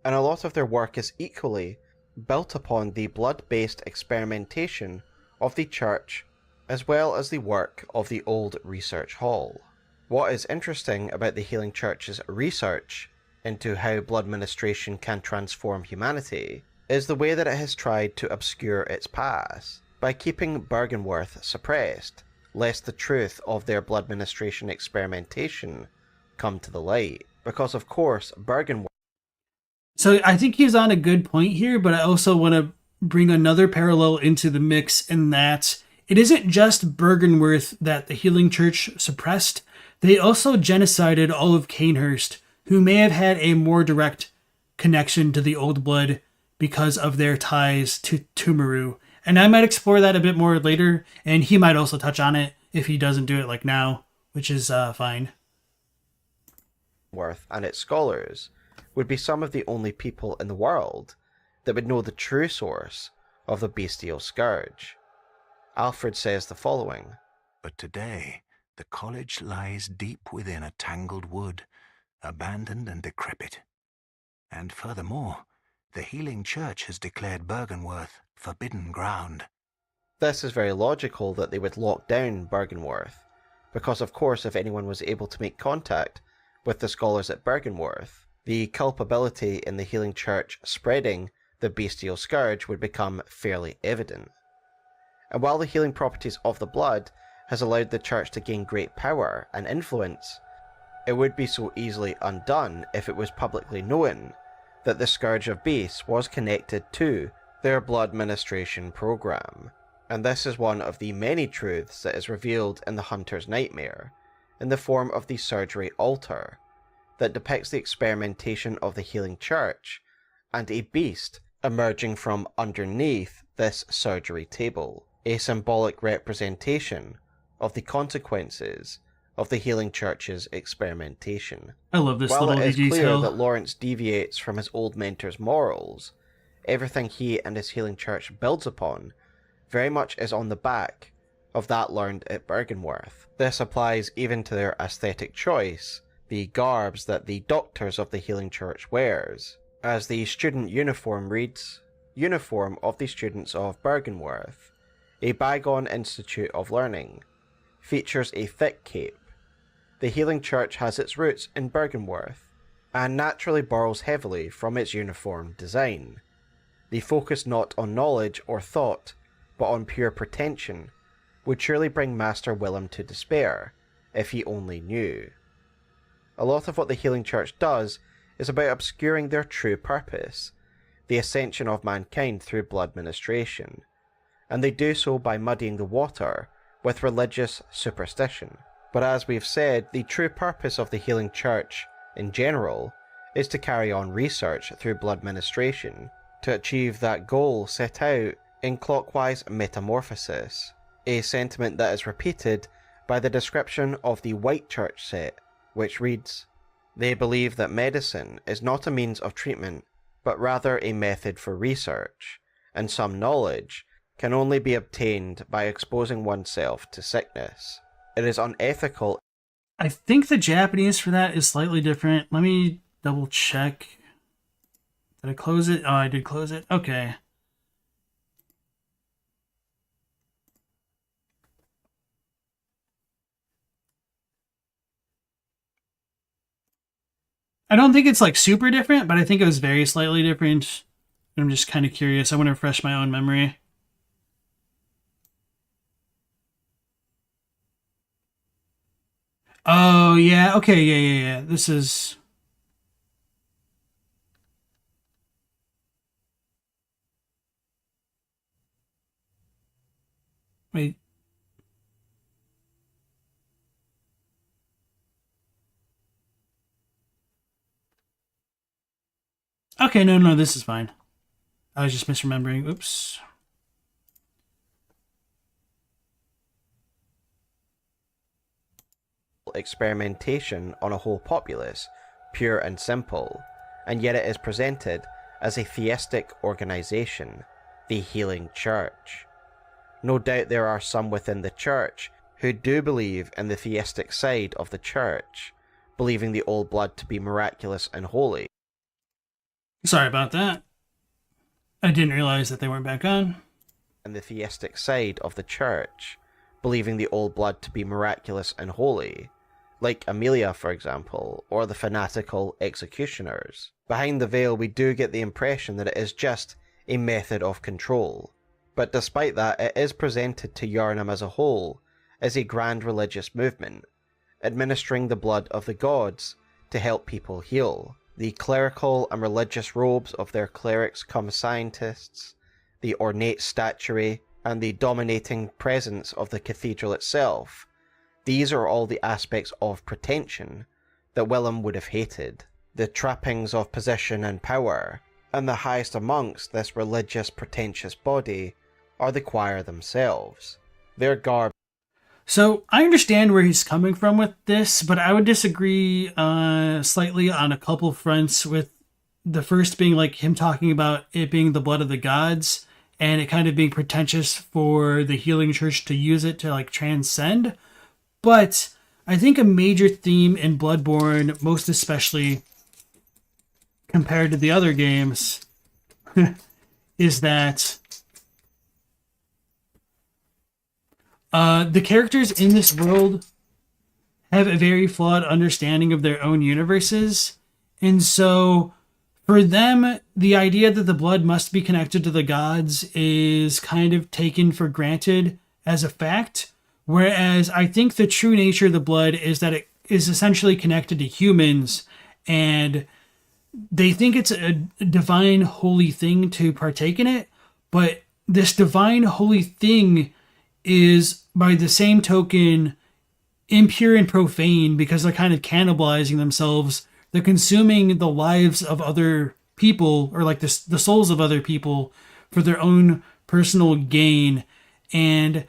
and a lot of their work is equally built upon the blood-based experimentation of the Church, as well as the work of the Old Research Hall. What is interesting about the Healing Church's research into how blood ministration can transform humanity is the way that it has tried to obscure its past by keeping Bergenworth suppressed, lest the truth of their blood ministration experimentation come to the light. Because of course, Bergenworth... So I think he's on a good point here, but I also want to bring another parallel into the mix in that it isn't just Bergenworth that the Healing Church suppressed. They also genocided all of Canehurst, who may have had a more direct connection to the Old Blood because of their ties to Tumaru. And I might explore that a bit more later, and he might also touch on it if he doesn't do it like now, which is fine. Worth and its scholars would be some of the only people in the world that would know the true source of the bestial scourge. Alfred says the following: But today, the college lies deep within a tangled wood, abandoned and decrepit. And furthermore, the Healing Church has declared Bergenworth forbidden ground. This is very logical that they would lock down Bergenworth, because of course if anyone was able to make contact with the scholars at Bergenworth, the culpability in the Healing Church spreading the bestial scourge would become fairly evident. And while the healing properties of the blood has allowed the Church to gain great power and influence, it would be so easily undone if it was publicly known that the Scourge of Beasts was connected to their blood ministration program. And this is one of the many truths that is revealed in the Hunter's Nightmare, in the form of the surgery altar, that depicts the experimentation of the Healing Church, and a beast emerging from underneath this surgery table, a symbolic representation of the consequences of the Healing Church's experimentation. I love this While little it is detail. clear that Lawrence deviates from his old mentor's morals, everything he and his Healing Church builds upon very much is on the back of that learned at Bergenworth. This applies even to their aesthetic choice, the garbs that the doctors of the Healing Church wears, as the student uniform reads, Uniform of the Students of Bergenworth, a bygone institute of learning, features a thick cape. The Healing Church has its roots in Bergenworth, and naturally borrows heavily from its uniform design. The focus not on knowledge or thought, but on pure pretension, would surely bring Master Willem to despair, if he only knew. A lot of what the Healing Church does is about obscuring their true purpose, the ascension of mankind through blood ministration, and they do so by muddying the water with religious superstition. But as we've said, the true purpose of the Healing Church, in general, is to carry on research through blood ministration, to achieve that goal set out in clockwise metamorphosis, a sentiment that is repeated by the description of the White Church set, which reads, "They believe that medicine is not a means of treatment, but rather a method for research, and some knowledge can only be obtained by exposing oneself to sickness. It is unethical." I think the Japanese for that is slightly different. Let me double check. Did I close it? Oh, I did close it. Okay. I don't think it's like super different, but I think it was very slightly different. I'm just kind of curious. I want to refresh my own memory. Oh, yeah. Okay, yeah. This is... Wait. Okay, no, this is fine. I was just misremembering. Oops. Experimentation on a whole populace, pure and simple, and yet it is presented as a theistic organization, the Healing Church. No doubt there are some within the church who do believe in the theistic side of the church, believing the old blood to be miraculous and holy. Sorry about that. I didn't realize that they weren't back on. And the theistic side of the church, believing the old blood to be miraculous and holy, like Amelia, for example, or the fanatical executioners. Behind the veil, we do get the impression that it is just a method of control. But despite that, it is presented to Yharnam as a whole as a grand religious movement, administering the blood of the gods to help people heal. The clerical and religious robes of their clerics come scientists, the ornate statuary, and the dominating presence of the cathedral itself. These are all the aspects of pretension that Willem would have hated. The trappings of position and power, and the highest amongst this religious pretentious body are the choir themselves. Their garb. So I understand where he's coming from with this, but I would disagree slightly on a couple fronts, with the first being like him talking about it being the blood of the gods and it kind of being pretentious for the Healing Church to use it to like transcend. But I think a major theme in Bloodborne, most especially compared to the other games, is that the characters in this world have a very flawed understanding of their own universes. And so for them, the idea that the blood must be connected to the gods is kind of taken for granted as a fact. Whereas I think the true nature of the blood is that it is essentially connected to humans, and they think it's a divine holy thing to partake in it. But this divine holy thing is, by the same token, impure and profane, because they're kind of cannibalizing themselves. They're consuming the lives of other people, or like the souls of other people, for their own personal gain. And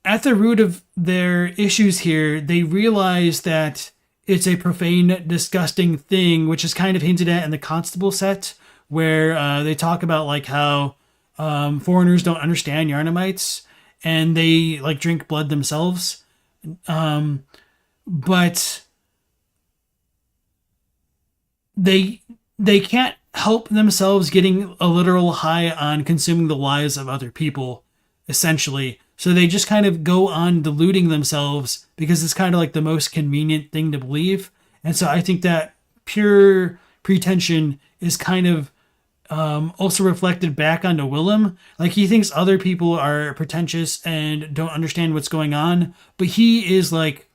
at the root of their issues here, they realize that it's a profane, disgusting thing, which is kind of hinted at in the Constable set, where they talk about like how foreigners don't understand Yharnamites, and they like drink blood themselves. But they can't help themselves getting a literal high on consuming the lives of other people, essentially. So they just kind of go on deluding themselves because it's kind of like the most convenient thing to believe. And so I think that pure pretension is kind of also reflected back onto Willem. Like, he thinks other people are pretentious and don't understand what's going on, but he is like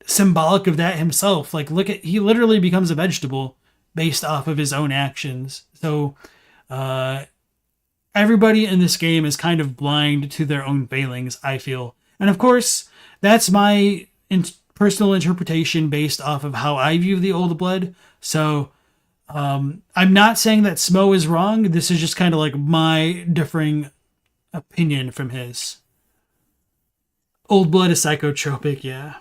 symbolic of that himself. Like, he literally becomes a vegetable based off of his own actions. So everybody in this game is kind of blind to their own failings, I feel. And of course, that's my personal interpretation based off of how I view the Old Blood. So I'm not saying that Smo is wrong. This is just kind of like my differing opinion from his. Old blood is psychotropic, yeah.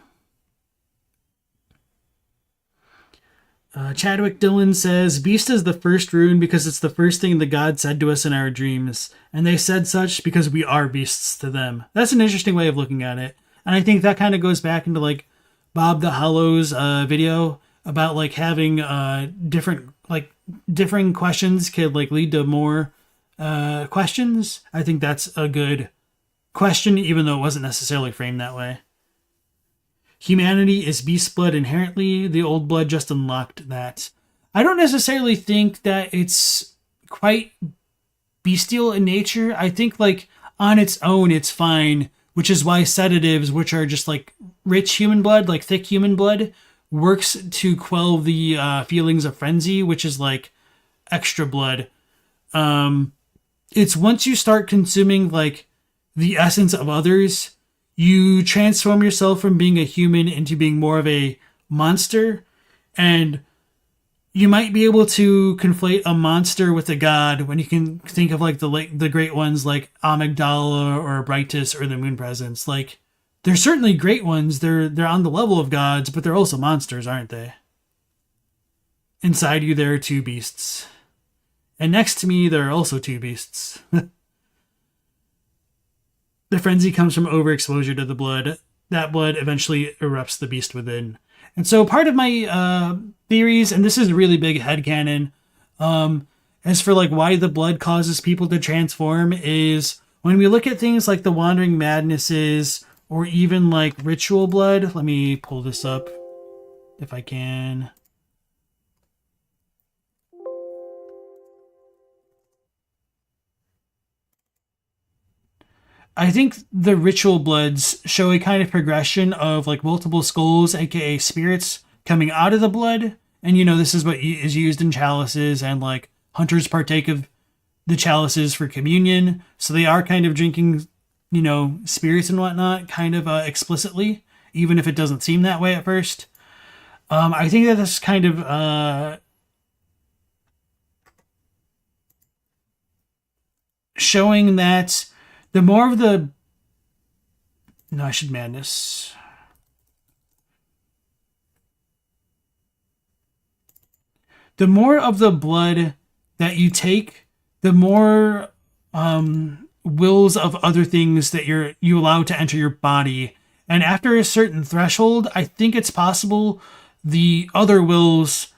Chadwick Dillon says, Beast is the first rune because it's the first thing the gods said to us in our dreams. And they said such because we are beasts to them. That's an interesting way of looking at it. And I think that kind of goes back into like Bob the Hollow's video about like having differing questions could like lead to more questions. I think that's a good question, even though it wasn't necessarily framed that way. Humanity is beast blood inherently. The old blood just unlocked that. I don't necessarily think that it's quite bestial in nature. I think like on its own it's fine, which is why sedatives, which are just like rich human blood, like thick human blood, works to quell the feelings of frenzy, which is like extra blood. It's once you start consuming like the essence of others, you transform yourself from being a human into being more of a monster, and you might be able to conflate a monster with a god when you can think of like the great ones like Amygdala or Brightus or the Moon Presence. Like, they're certainly great ones. They're on the level of gods, but they're also monsters, aren't they? Inside you, there are two beasts. And next to me, there are also two beasts. The frenzy comes from overexposure to the blood. That blood eventually erupts the beast within. And so part of my theories, and this is a really big headcanon, as for like why the blood causes people to transform, is when we look at things like the Wandering Madnesses or even like ritual blood. Let me pull this up if I can. I think the ritual bloods show a kind of progression of like multiple skulls, aka spirits, coming out of the blood. And you know, this is what is used in chalices, and like hunters partake of the chalices for communion. So they are kind of drinking, you know, spirits and whatnot, kind of explicitly, even if it doesn't seem that way at first. I think that this kind of showing that the more of the... No, I should madness. The more of the blood that you take, the more wills of other things that you allow to enter your body. And after a certain threshold, I think it's possible the other wills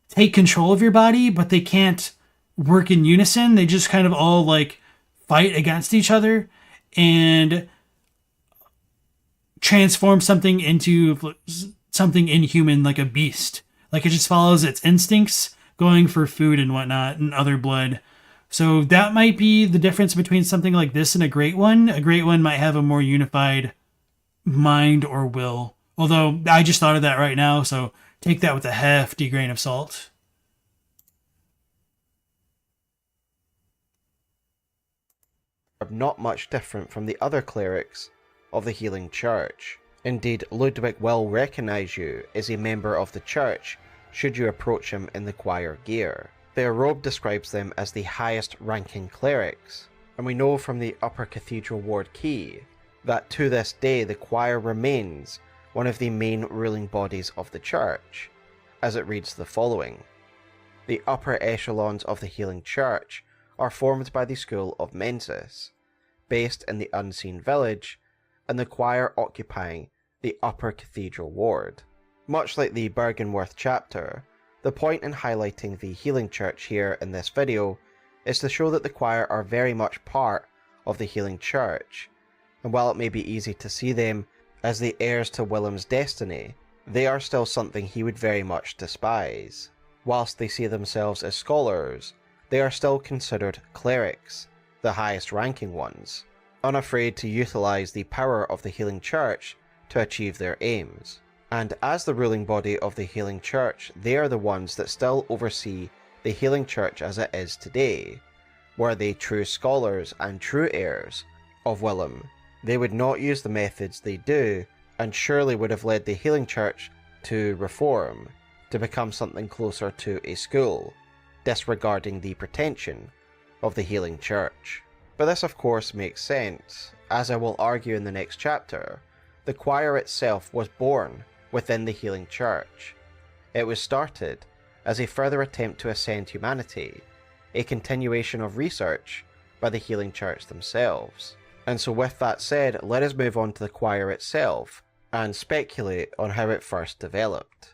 take control of your body, but they can't work in unison. They just kind of all like fight against each other and transform something into something inhuman, like a beast. Like, it just follows its instincts, going for food and whatnot and other blood. So that might be the difference between something like this and a great one. A great one might have a more unified mind or will. Although I just thought of that right now, so take that with a hefty grain of salt. Not much different from the other clerics of the Healing Church. Indeed, Ludwig will recognise you as a member of the church should you approach him in the choir gear. Their robe describes them as the highest ranking clerics, and we know from the Upper Cathedral Ward key that to this day the choir remains one of the main ruling bodies of the church, as it reads the following. The upper echelons of the Healing Church are formed by the School of Mensis, based in the Unseen Village, and the choir occupying the Upper Cathedral Ward. Much like the Bergenworth chapter, the point in highlighting the Healing Church here in this video is to show that the choir are very much part of the Healing Church, and while it may be easy to see them as the heirs to Willem's destiny, they are still something he would very much despise. Whilst they see themselves as scholars, they are still considered clerics, the highest ranking ones, unafraid to utilise the power of the Healing Church to achieve their aims. And as the ruling body of the Healing Church, they are the ones that still oversee the Healing Church as it is today. Were they true scholars and true heirs of Willem, they would not use the methods they do, and surely would have led the Healing Church to reform, to become something closer to a school, disregarding the pretension of the healing church. But this of course makes sense, as I will argue in the next chapter. The choir itself was born within the healing church. It was started as a further attempt to ascend humanity, a continuation of research by the healing church themselves. And so with that said, let us move on to the choir itself and speculate on how it first developed.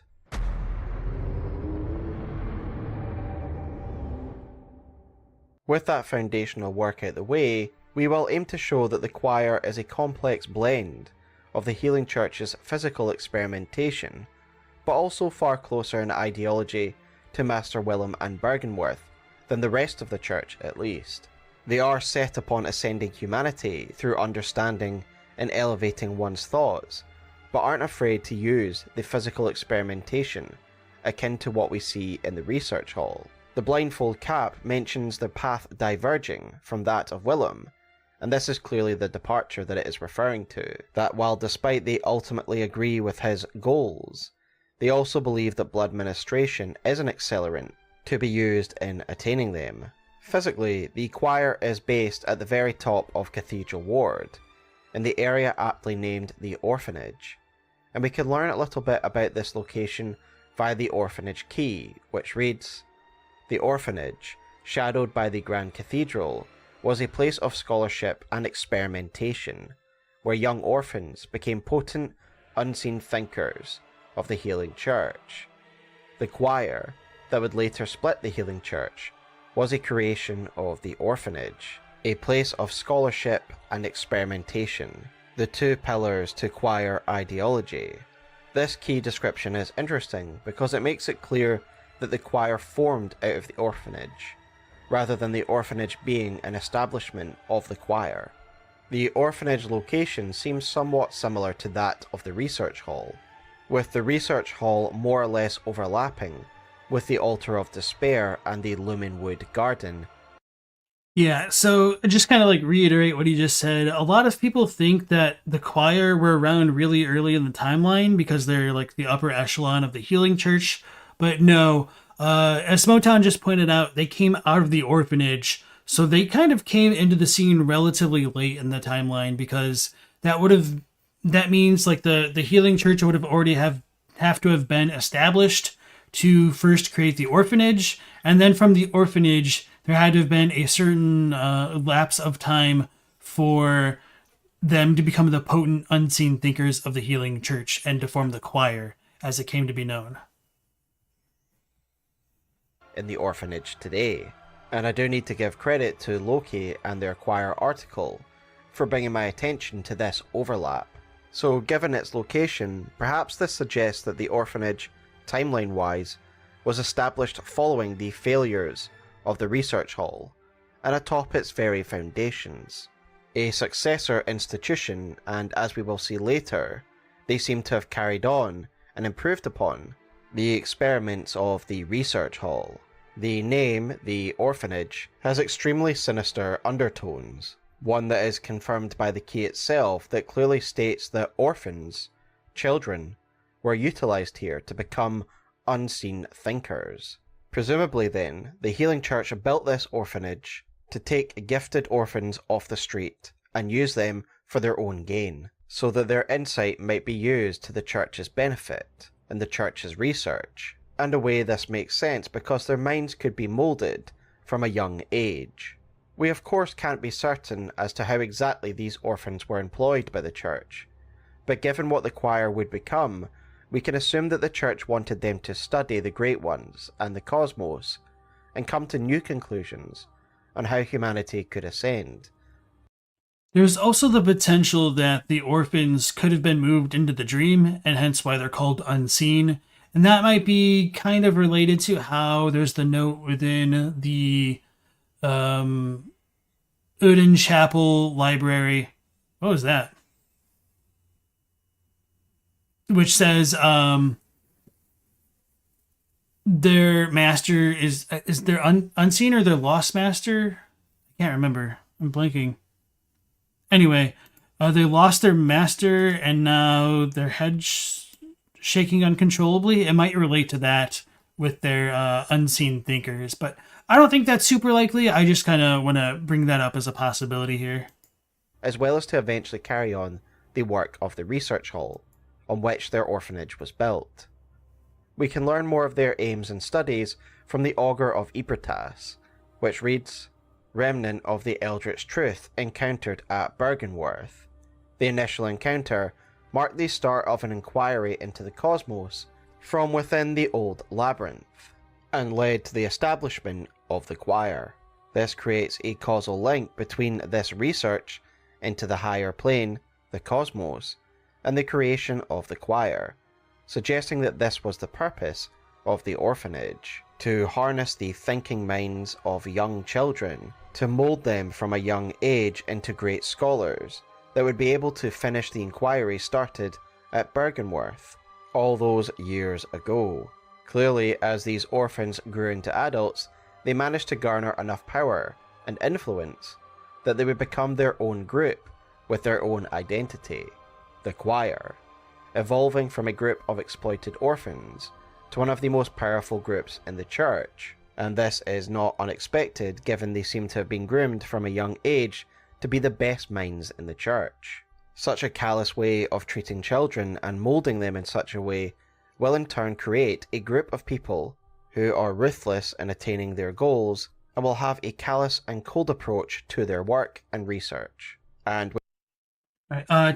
With that foundational work out the way, we will aim to show that the choir is a complex blend of the healing church's physical experimentation, but also far closer in ideology to Master Willem and Bergenworth than the rest of the church at least. They are set upon ascending humanity through understanding and elevating one's thoughts, but aren't afraid to use the physical experimentation akin to what we see in the research hall. The blindfold cap mentions their path diverging from that of Willem, and this is clearly the departure that it is referring to, that while despite they ultimately agree with his goals, they also believe that blood ministration is an accelerant to be used in attaining them. Physically, the choir is based at the very top of Cathedral Ward, in the area aptly named the Orphanage, and we can learn a little bit about this location via the Orphanage Key, which reads, "The Orphanage, shadowed by the Grand Cathedral, was a place of scholarship and experimentation, where young orphans became potent, unseen thinkers of the healing church. The choir, that would later split the healing church, was a creation of the Orphanage, a place of scholarship and experimentation, the two pillars to choir ideology." This key description is interesting because it makes it clear that the choir formed out of the orphanage, rather than the orphanage being an establishment of the choir. The orphanage location seems somewhat similar to that of the research hall, with the research hall more or less overlapping with the Altar of Despair and the Lumenwood Garden. Yeah, so just kind of like reiterate what he just said. A lot of people think that the choir were around really early in the timeline because they're like the upper echelon of the healing church. But no, as Smoughtown just pointed out, they came out of the orphanage. So they kind of came into the scene relatively late in the timeline because that means like the healing church would have already have to have been established to first create the orphanage. And then from the orphanage, there had to have been a certain lapse of time for them to become the potent, unseen thinkers of the healing church and to form the choir, as it came to be known. In the orphanage today. And I do need to give credit to Loki and their choir article for bringing my attention to this overlap. So given its location, perhaps this suggests that the orphanage, timeline-wise, was established following the failures of the research hall, and atop its very foundations. A successor institution, and as we will see later, they seem to have carried on and improved upon the experiments of the research hall. The name, the orphanage, has extremely sinister undertones, one that is confirmed by the key itself that clearly states that orphans, children, were utilised here to become unseen thinkers. Presumably then, the healing church built this orphanage to take gifted orphans off the street and use them for their own gain, so that their insight might be used to the church's benefit and the church's research. And a way this makes sense because their minds could be moulded from a young age. We of course can't be certain as to how exactly these orphans were employed by the church, but given what the choir would become, we can assume that the church wanted them to study the Great Ones and the cosmos, and come to new conclusions on how humanity could ascend. There's also the potential that the orphans could have been moved into the dream, and hence why they're called unseen. And that might be kind of related to how there's the note within the Uden Chapel library. What was that? Which says their master is their unseen or their lost master? I can't remember. I'm blanking. Anyway, they lost their master and now their head shaking uncontrollably, it might relate to that with their unseen thinkers. But I don't think that's super likely. I just kind of want to bring that up as a possibility here. As well as to eventually carry on the work of the research hall, on which their orphanage was built. We can learn more of their aims and studies from the Augur of Ypres, which reads, "Remnant of the Eldritch truth encountered at Bergenworth. The initial encounter marked the start of an inquiry into the cosmos from within the old labyrinth, and led to the establishment of the choir. This creates a causal link between this research into the higher plane, the cosmos, and the creation of the choir, suggesting that this was the purpose of the orphanage, to harness the thinking minds of young children, to mould them from a young age into great scholars that would be able to finish the inquiry started at Bergenworth all those years ago. Clearly, as these orphans grew into adults, they managed to garner enough power and influence that they would become their own group with their own identity, the choir, evolving from a group of exploited orphans to one of the most powerful groups in the church. And this is not unexpected, given they seem to have been groomed from a young age to be the best minds in the church. Such a callous way of treating children and moulding them in such a way will in turn create a group of people who are ruthless in attaining their goals and will have a callous and cold approach to their work and research. And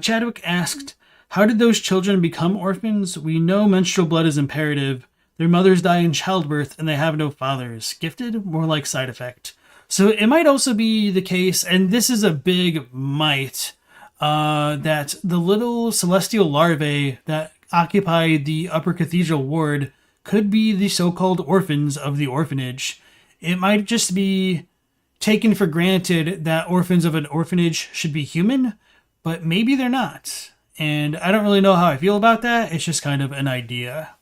Chadwick asked, how did those children become orphans? We know menstrual blood is imperative. Their mothers die in childbirth and they have no fathers. Gifted? More like side effect. So it might also be the case, and this is a big might, that the little celestial larvae that occupy the upper cathedral ward could be the so-called orphans of the orphanage. It might just be taken for granted that orphans of an orphanage should be human, but maybe they're not. And I don't really know how I feel about that. It's just kind of an idea.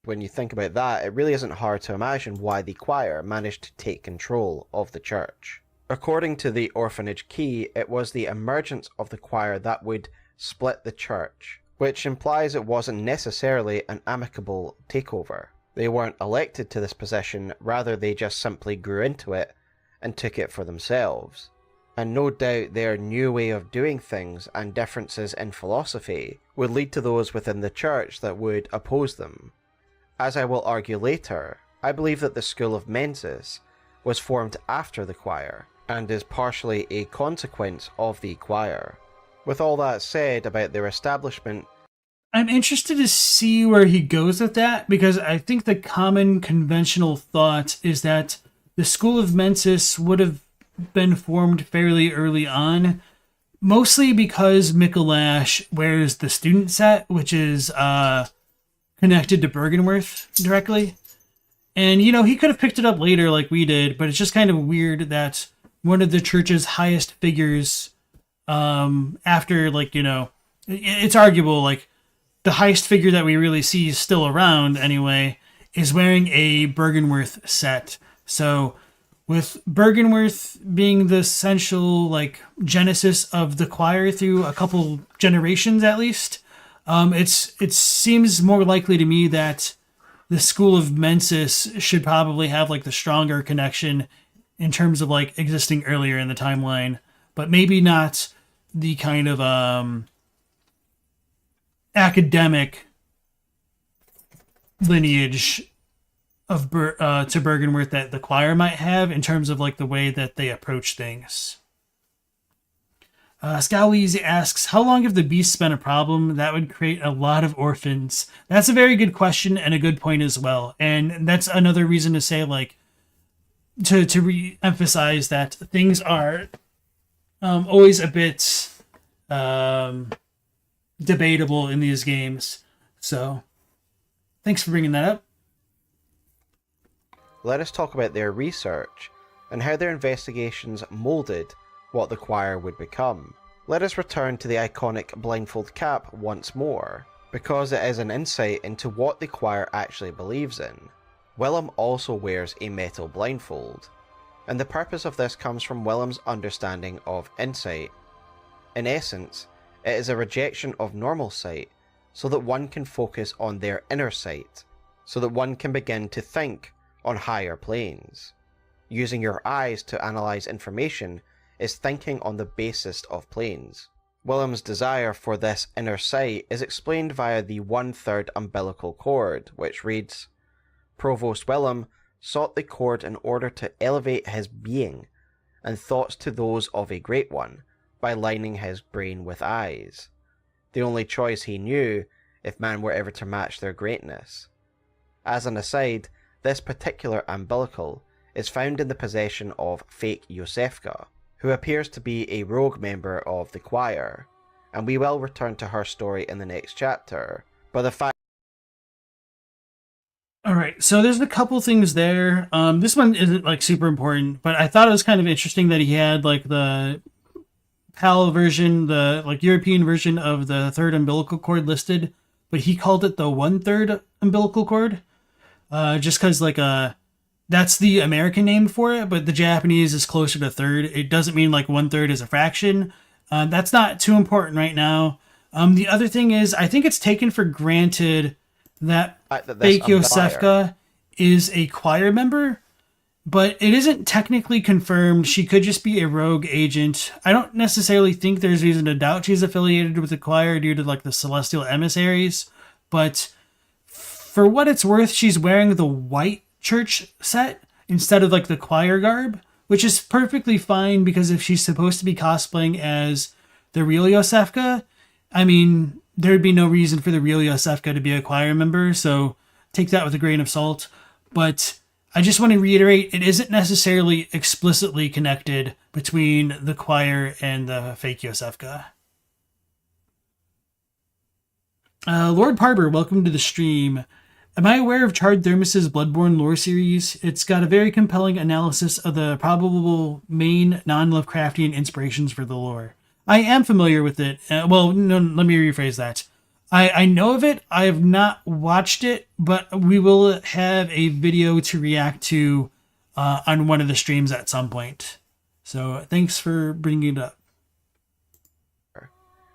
when you think about that, it really isn't hard to imagine why the choir managed to take control of the church. According to the orphanage key, it was the emergence of the choir that would split the church, which implies it wasn't necessarily an amicable takeover. They weren't elected to this position, rather they just simply grew into it and took it for themselves. And no doubt their new way of doing things and differences in philosophy would lead to those within the church that would oppose them. As I will argue later, I believe that the School of Mensis was formed after the choir, and is partially a consequence of the choir. With all that said about their establishment, I'm interested to see where he goes with that, because I think the common conventional thought is that the School of Mensis would have been formed fairly early on, mostly because Mikolash wears the student set, which is connected to Bergenworth directly. And, you know, he could have picked it up later like we did, but it's just kind of weird that one of the church's highest figures, after, like, you know, it's arguable, like, the highest figure that we really see is still around anyway, is wearing a Bergenworth set. So with Bergenworth being the essential, like, genesis of the choir through a couple generations at least, it seems more likely to me that the School of Mensis should probably have, like, the stronger connection in terms of, like, existing earlier in the timeline, but maybe not the kind of academic lineage of to Bergenworth that the choir might have in terms of, like, the way that they approach things. Scowleezy asks, how long have the beasts been a problem? That would create a lot of orphans. That's a very good question and a good point as well. And that's another reason to say, like, to re-emphasize that things are always a bit debatable in these games. So thanks for bringing that up. let us talk about their research and how their investigations moulded what the choir would become. Let us return to the iconic blindfold cap once more, because it is an insight into what the choir actually believes in. Willem also wears a metal blindfold, and the purpose of this comes from Willem's understanding of insight. In essence, it is a rejection of normal sight so that one can focus on their inner sight, so that one can begin to think on higher planes. Using your eyes to analyze information is thinking on the basest of planes. Willem's desire for this inner sight is explained via the 1/3 umbilical cord, which reads, Provost Willem sought the cord in order to elevate his being and thoughts to those of a great one by lining his brain with eyes, the only choice he knew if man were ever to match their greatness. As an aside, this particular umbilical is found in the possession of fake Yosefka, who appears to be a rogue member of the choir, and we will return to her story in the next chapter, but the fact... Alright, so there's a couple things there. This one isn't like super important, but I thought it was kind of interesting that he had like the PAL version, the like European version of the third umbilical cord listed, but he called it the 1/3 umbilical cord. Just because like that's the American name for it, but the Japanese is closer to third. It doesn't mean like 1/3 is a fraction. That's not too important right now. The other thing is, I think it's taken for granted that fake Yosefka is a choir member, but it isn't technically confirmed. She could just be a rogue agent. I don't necessarily think there's reason to doubt she's affiliated with the choir due to like the celestial emissaries, but for what it's worth, she's wearing the white church set instead of like the choir garb, which is perfectly fine because if she's supposed to be cosplaying as the real Yosefka, I mean, there'd be no reason for the real Yosefka to be a choir member, so take that with a grain of salt. But I just want to reiterate, it isn't necessarily explicitly connected between the choir and the fake Yosefka. Lord Parber, welcome to the stream. Am I aware of Charred Thermos's Bloodborne lore series? It's got a very compelling analysis of the probable main non-Lovecraftian inspirations for the lore. I am familiar with it. Well, no, let me rephrase that. I know of it. I have not watched it, but we will have a video to react to on one of the streams at some point. So thanks for bringing it up.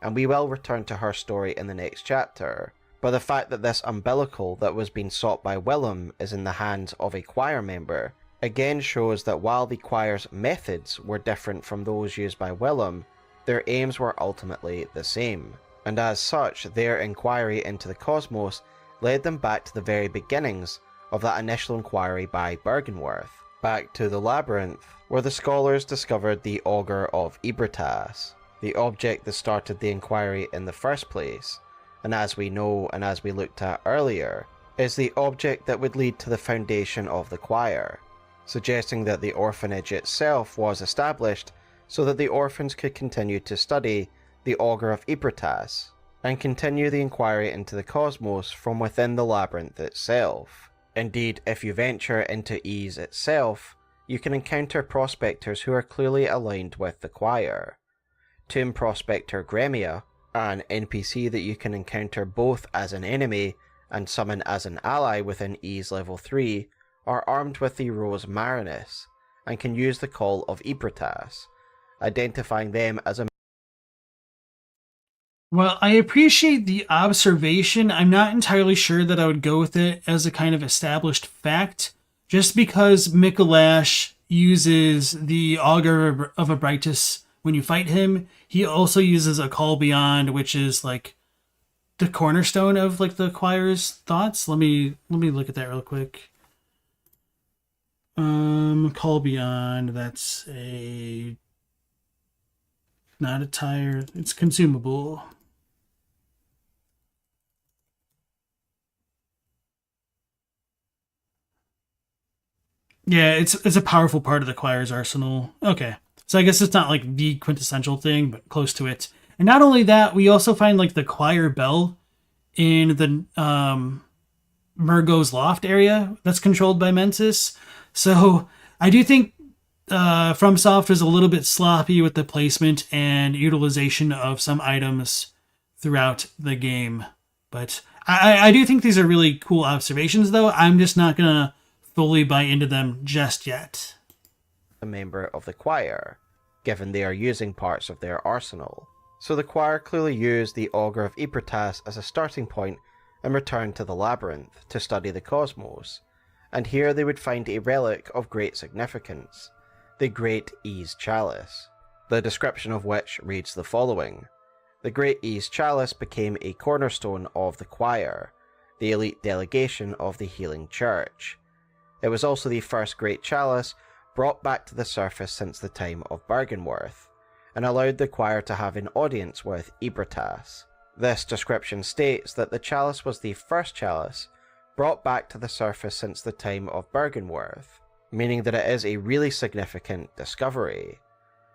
And we will return to her story in the next chapter. But the fact that this umbilical that was being sought by Willem is in the hands of a choir member again shows that while the choir's methods were different from those used by Willem, their aims were ultimately the same. And as such, their inquiry into the cosmos led them back to the very beginnings of that initial inquiry by Bergenworth, back to the labyrinth, where the scholars discovered the Augur of Ibritas, the object that started the inquiry in the first place, and as we know and as we looked at earlier, is the object that would lead to the foundation of the choir, suggesting that the orphanage itself was established so that the orphans could continue to study the Augur of Ibritas, and continue the inquiry into the cosmos from within the labyrinth itself. Indeed, if you venture into Ys itself, you can encounter prospectors who are clearly aligned with the choir. Tomb Prospector Gremia, an NPC that you can encounter both as an enemy and summon as an ally within Ys level 3, are armed with the Rose Marinus, and can use the Call of Ibritas, identifying them as a... Well, I appreciate the observation. I'm not entirely sure that I would go with it as a kind of established fact, just because Mikolash uses the Augur of Abritus when you fight him. He also uses a Call Beyond, which is like the cornerstone of like the choir's thoughts. Let me look at that real quick. Call Beyond, that's a... not a tire, it's consumable. Yeah, it's a powerful part of the choir's arsenal. Okay. So I guess it's not like the quintessential thing, but close to it. And not only that, we also find like the choir bell in the Murgo's Loft area that's controlled by Mensis. So I do think FromSoft was a little bit sloppy with the placement and utilization of some items throughout the game. But I do think these are really cool observations, though. I'm just not going to fully buy into them just yet. A member of the choir, given they are using parts of their arsenal. So the choir clearly used the Augur of Irithyll as a starting point and returned to the Labyrinth to study the cosmos, and here they would find a relic of great significance, the Great Ys Chalice, the description of which reads the following. The Great Ys Chalice became a cornerstone of the choir, the elite delegation of the Healing Church. It was also the first Great Chalice brought back to the surface since the time of Bergenworth, and allowed the choir to have an audience with Irithyll. This description states that the chalice was the first chalice brought back to the surface since the time of Bergenworth, meaning that it is a really significant discovery.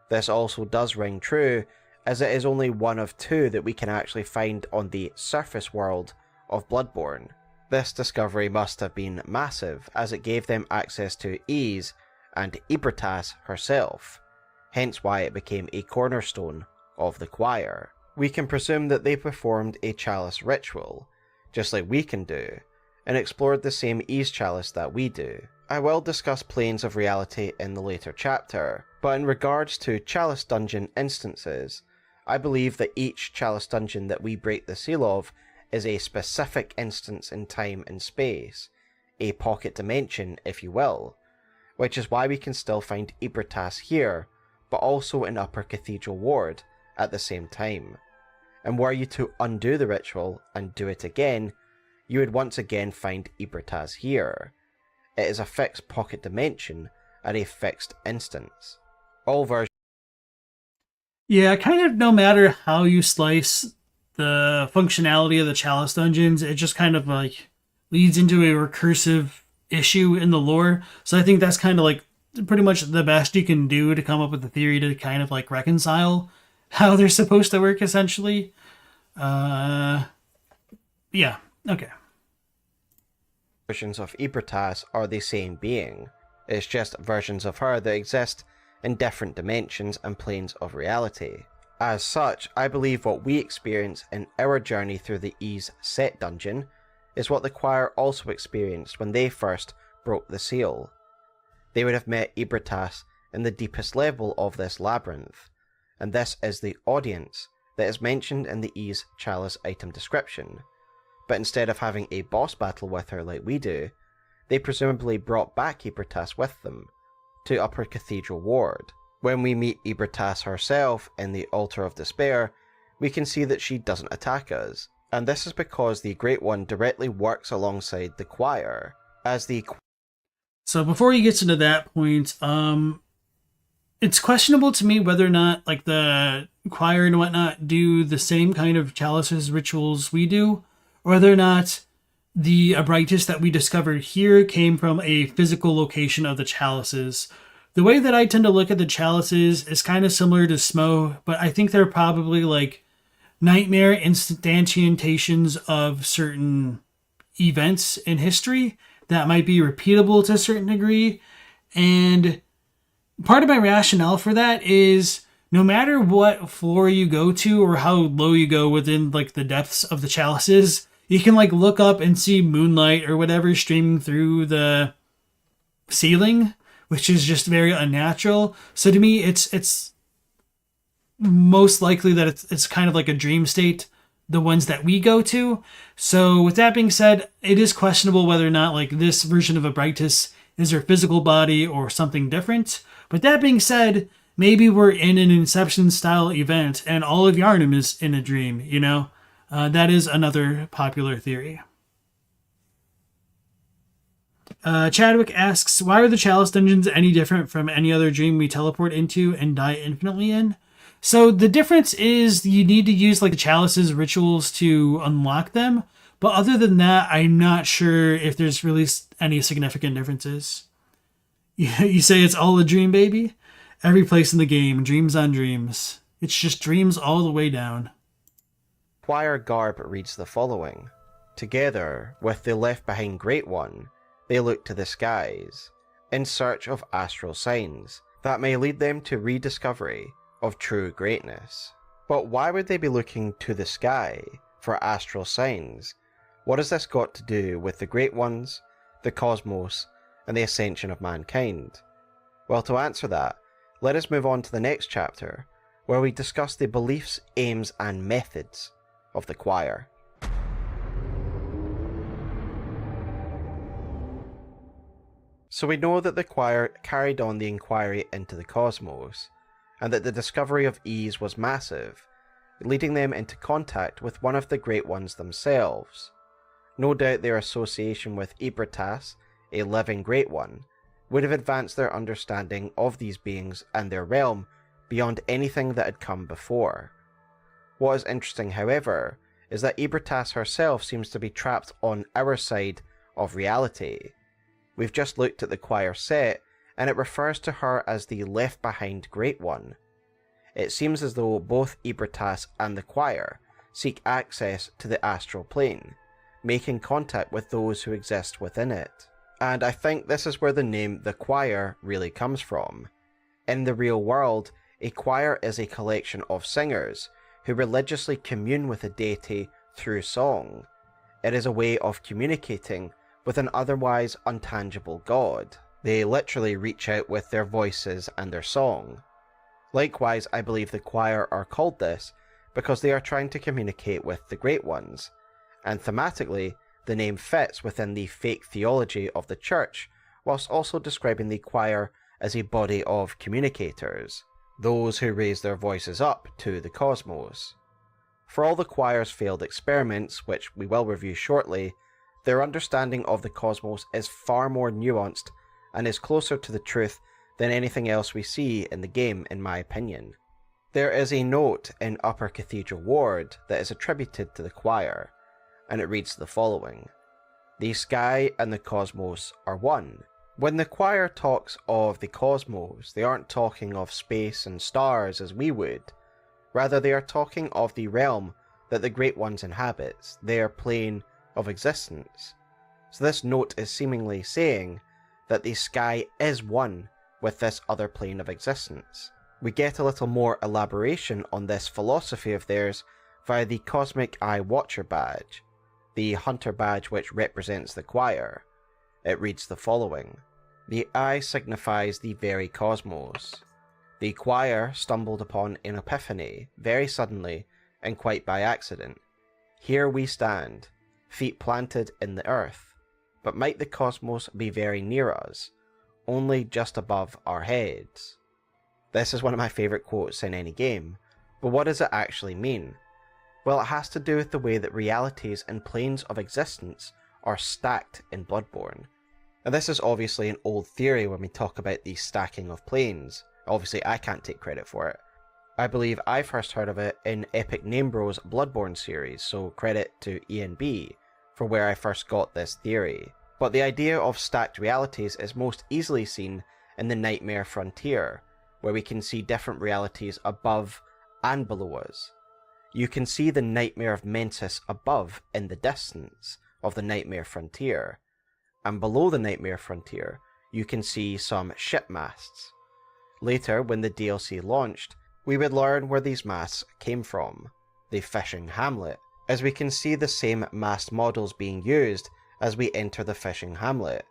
This also does ring true, as it is only one of two that we can actually find on the surface world of Bloodborne. This discovery must have been massive, as it gave them access to Ys and Irithyll herself, hence why it became a cornerstone of the choir. We can presume that they performed a chalice ritual, just like we can do, and explored the same Ys chalice that we do. I will discuss planes of reality in the later chapter, but in regards to chalice dungeon instances, I believe that each chalice dungeon that we break the seal of is a specific instance in time and space, a pocket dimension if you will, which is why we can still find Irithyll here, but also in Upper Cathedral Ward at the same time. And were you to undo the ritual and do it again, you would once again find Irithyll here. It is a fixed pocket dimension and a fixed instance. All versions. Yeah, kind of no matter how you slice the functionality of the chalice dungeons, it just kind of like leads into a recursive issue in the lore. So I think that's kind of like pretty much the best you can do to come up with a theory to kind of like reconcile how they're supposed to work, essentially. Yeah, okay. Versions of Irithyll are the same being. It's just versions of her that exist in different dimensions and planes of reality. As such, I believe what we experience in our journey through the Ys set dungeon is what the choir also experienced when they first broke the seal. They would have met Irithyll in the deepest level of this labyrinth, and this is the audience that is mentioned in the Ys chalice item description. But instead of having a boss battle with her like we do, they presumably brought back Irithyll with them to Upper Cathedral Ward. When we meet Irithyll herself in the Altar of Despair, we can see that she doesn't attack us, and this is because the Great One directly works alongside the choir, as the... So before he gets into that point, it's questionable to me whether or not like the choir and whatnot do the same kind of chalices rituals we do, or whether or not the Abritus that we discovered here came from a physical location of the chalices. The way that I tend to look at the chalices is kind of similar to Smo, but I think they're probably like nightmare instantiations of certain events in history that might be repeatable to a certain degree. And part of my rationale for that is no matter what floor you go to or how low you go within like the depths of the chalices, you can like look up and see moonlight or whatever streaming through the ceiling, which is just very unnatural. So to me, it's most likely that it's kind of like a dream state, the ones that we go to. So with that being said, it is questionable whether or not like this version of Abritus is her physical body or something different. But that being said, maybe we're in an Inception style event and all of Yharnam is in a dream, you know? That is another popular theory. Chadwick asks, why are the chalice dungeons any different from any other dream we teleport into and die infinitely in? So the difference is you need to use like the chalices rituals to unlock them. But other than that, I'm not sure if there's really any significant differences. You say it's all a dream, baby? Every place in the game, dreams on dreams. It's just dreams all the way down. Choir garb reads the following. Together with the left behind Great One, they look to the skies, in search of astral signs that may lead them to rediscovery of true greatness. But why would they be looking to the sky for astral signs? What has this got to do with the Great Ones, the cosmos, and the ascension of mankind? Well, to answer that, let us move on to the next chapter, where we discuss the beliefs, aims, and methods of the choir. So we know that the choir carried on the inquiry into the cosmos, and that the discovery of ease was massive, leading them into contact with one of the Great Ones themselves. No doubt their association with Irithyll, a living Great One, would have advanced their understanding of these beings and their realm beyond anything that had come before. What is interesting, however, is that Irithyll herself seems to be trapped on our side of reality. We've just looked at the choir set, and it refers to her as the left-behind Great One. It seems as though both Irithyll and the choir seek access to the astral plane, making contact with those who exist within it. And I think this is where the name the choir really comes from. In the real world, a choir is a collection of singers who religiously commune with a deity through song. It is a way of communicating with an otherwise untangible god. They literally reach out with their voices and their song. Likewise, I believe the choir are called this because they are trying to communicate with the Great Ones, and thematically, the name fits within the fake theology of the church, whilst also describing the choir as a body of communicators, those who raise their voices up to the cosmos. For all the choir's failed experiments, which we will review shortly, their understanding of the cosmos is far more nuanced and is closer to the truth than anything else we see in the game, in my opinion. There is a note in Upper Cathedral Ward that is attributed to the choir, and it reads the following: "The sky and the cosmos are one." When the choir talks of the cosmos, they aren't talking of space and stars as we would. Rather, they are talking of the realm that the Great Ones inhabits, their plane of existence. So this note is seemingly saying that the sky is one with this other plane of existence. We get a little more elaboration on this philosophy of theirs via the Cosmic Eye Watcher badge, the hunter badge which represents the choir. It reads the following: "The eye signifies the very cosmos. The choir stumbled upon an epiphany very suddenly and quite by accident. Here we stand, feet planted in the earth, but might the cosmos be very near us, only just above our heads?" This is one of my favourite quotes in any game, but what does it actually mean? Well, it has to do with the way that realities and planes of existence are stacked in Bloodborne. And this is obviously an old theory when we talk about the stacking of planes. Obviously, I can't take credit for it. I believe I first heard of it in Epic Namebro's Bloodborne series, so credit to ENB for where I first got this theory. But the idea of stacked realities is most easily seen in the Nightmare Frontier, where we can see different realities above and below us. You can see the Nightmare of Mensis above in the distance of the Nightmare Frontier, and below the Nightmare Frontier you can see some ship masts. Later, when the DLC launched, we would learn where these masts came from, the fishing hamlet, as we can see the same mast models being used as we enter the fishing hamlet.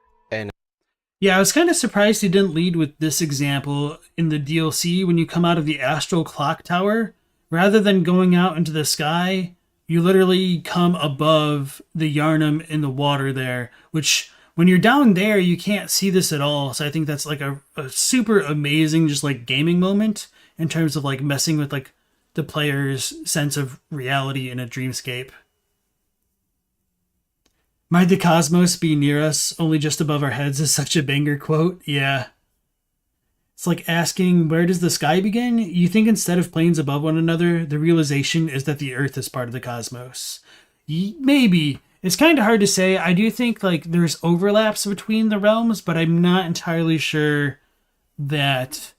Yeah, I was kind of surprised he didn't lead with this example in the DLC. When you come out of the Astral Clock Tower, rather than going out into the sky, you literally come above the Yharnam in the water there, which when you're down there, you can't see this at all. So I think that's like a super amazing, just like gaming moment in terms of like messing with like the player's sense of reality in a dreamscape. "Might the cosmos be near us, only just above our heads" is such a banger quote. Yeah. It's like asking, where does the sky begin? You think instead of planes above one another, the realization is that the Earth is part of the cosmos. Maybe. It's kind of hard to say. I do think like there's overlaps between the realms, but I'm not entirely sure that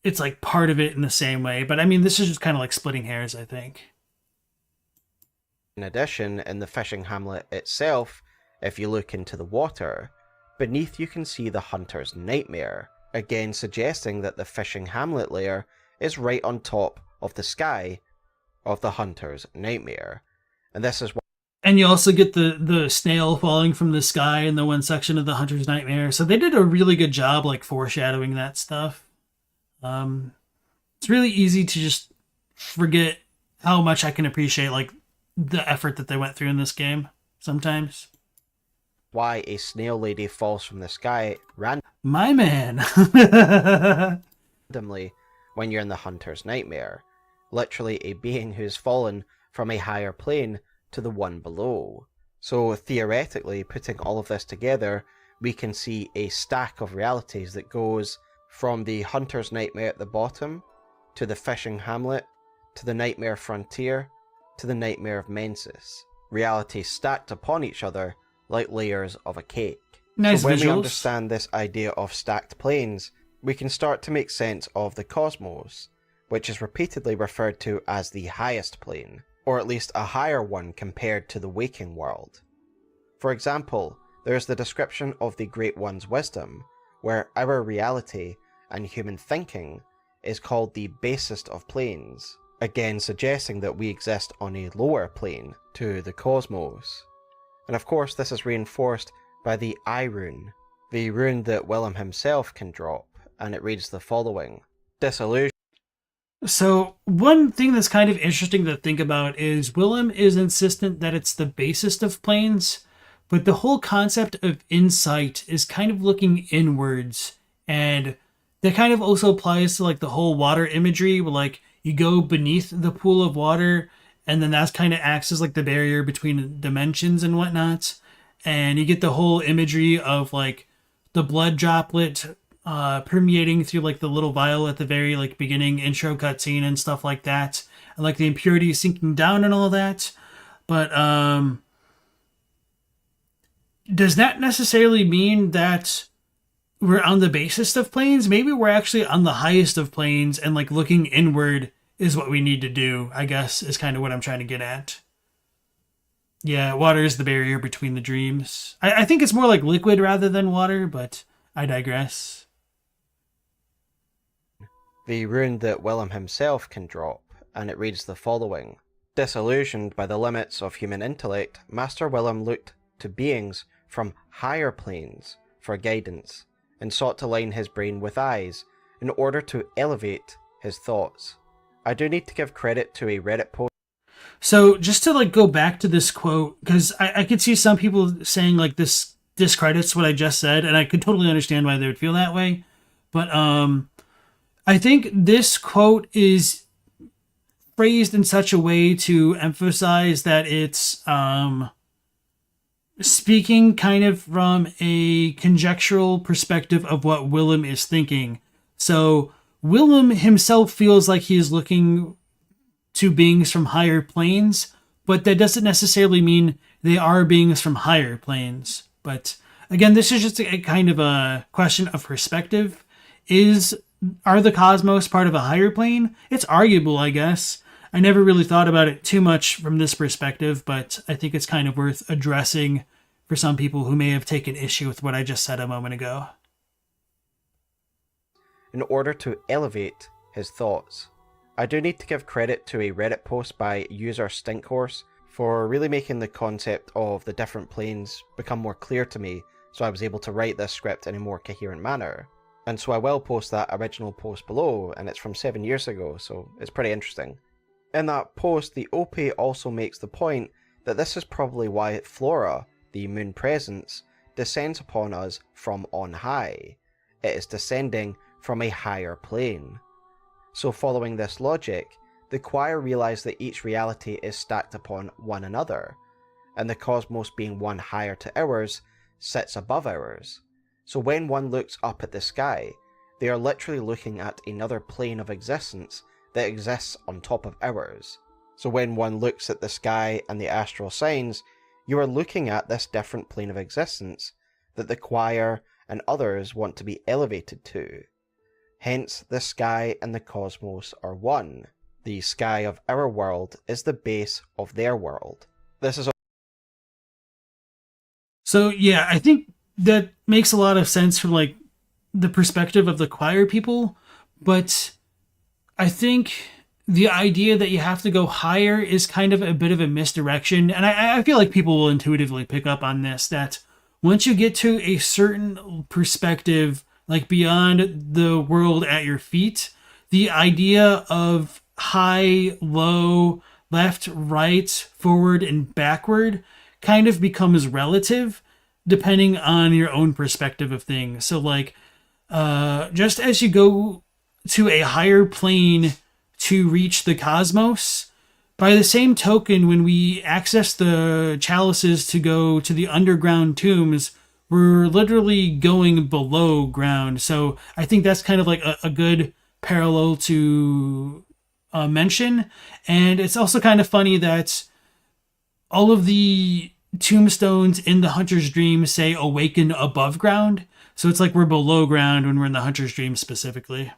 it's like part of it in the same way. But I mean, this is just kind of like splitting hairs, I think. In addition, in the fishing hamlet itself, if you look into the water, beneath you can see the Hunter's Nightmare, again suggesting that the fishing hamlet layer is right on top of the sky of the Hunter's Nightmare. And this is why. And you also get the snail falling from the sky in the one section of the Hunter's Nightmare. So they did a really good job like foreshadowing that stuff. it's really easy to just forget how much I can appreciate like the effort that they went through in this game sometimes. Why a snail lady falls from the sky My man. randomly when you're in the hunter's nightmare. Literally a being who's fallen from a higher plane to the one below. So theoretically, putting all of this together, we can see a stack of realities that goes from the hunter's nightmare at the bottom, to the fishing hamlet, to the nightmare frontier, to the nightmare of Mensis. Realities stacked upon each other like layers of a cake. Nice so when visuals. we understand this idea of stacked planes, we can start to make sense of the cosmos, which is repeatedly referred to as the highest plane, or at least a higher one compared to the waking world. For example, there's the description of the Great One's wisdom, where our reality and human thinking is called the basest of planes, again suggesting that we exist on a lower plane to the cosmos. And of course this is reinforced by the I rune, the rune that Willem himself can drop, and it reads the following: Disillusion. So one thing that's kind of interesting to think about is Willem is insistent that it's the basest of planes, but the whole concept of insight is kind of looking inwards, and that kind of also applies to like the whole water imagery where like you go beneath the pool of water and then that kind of acts as like the barrier between dimensions and whatnot, and you get the whole imagery of like the blood droplet permeating through like the little vial at the very like beginning intro cutscene and stuff like that, and like the impurity sinking down and all that. But does that necessarily mean that we're on the basest of planes? Maybe we're actually on the highest of planes, and like looking inward is what we need to do, I guess, is kind of what I'm trying to get at. Yeah, water is the barrier between the dreams. I think it's more like liquid rather than water, but I digress. The rune that Willem himself can drop, and it reads the following: Disillusioned by the limits of human intellect, Master Willem looked to beings from higher planes for guidance, and sought to line his brain with eyes in order to elevate his thoughts. I do need to give credit to a Reddit post. So just to like go back to this quote, because I could see some people saying like this discredits what I just said, and I could totally understand why they would feel that way. But I think this quote is phrased in such a way to emphasize that it's speaking kind of from a conjectural perspective of what Willem is thinking. So Willem himself feels like he is looking to beings from higher planes, but that doesn't necessarily mean they are beings from higher planes. But again, this is just a kind of a question of perspective. Are the cosmos part of a higher plane? It's arguable, I guess. I never really thought about it too much from this perspective, but I think it's kind of worth addressing for some people who may have taken issue with what I just said a moment ago. In order to elevate his thoughts. I do need to give credit to a Reddit post by user Stinkhorse for really making the concept of the different planes become more clear to me, so I was able to write this script in a more coherent manner. And so I will post that original post below, and it's from 7 years ago, so it's pretty interesting. In that post, the OP also makes the point that this is probably why Flora, the moon presence, descends upon us from on high. It is descending from a higher plane. So following this logic, the choir realise that each reality is stacked upon one another, and the cosmos being one higher to ours, sits above ours. So when one looks up at the sky, they are literally looking at another plane of existence that exists on top of ours. So when one looks at the sky and the astral signs, you are looking at this different plane of existence that the choir and others want to be elevated to. Hence, the sky and the cosmos are one. The sky of our world is the base of their world. This is... So yeah, I think that makes a lot of sense from like the perspective of the choir people, but I think the idea that you have to go higher is kind of a bit of a misdirection, and I feel like people will intuitively pick up on this, that once you get to a certain perspective, like beyond the world at your feet, the idea of high, low, left, right, forward, and backward kind of becomes relative depending on your own perspective of things. So, like, just as you go to a higher plane to reach the cosmos, by the same token, when we access the chalices to go to the underground tombs, we're literally going below ground. So I think that's kind of like a good parallel to mention. And it's also kind of funny that all of the tombstones in the Hunter's Dream say awaken above ground. So it's like we're below ground when we're in the Hunter's Dream specifically.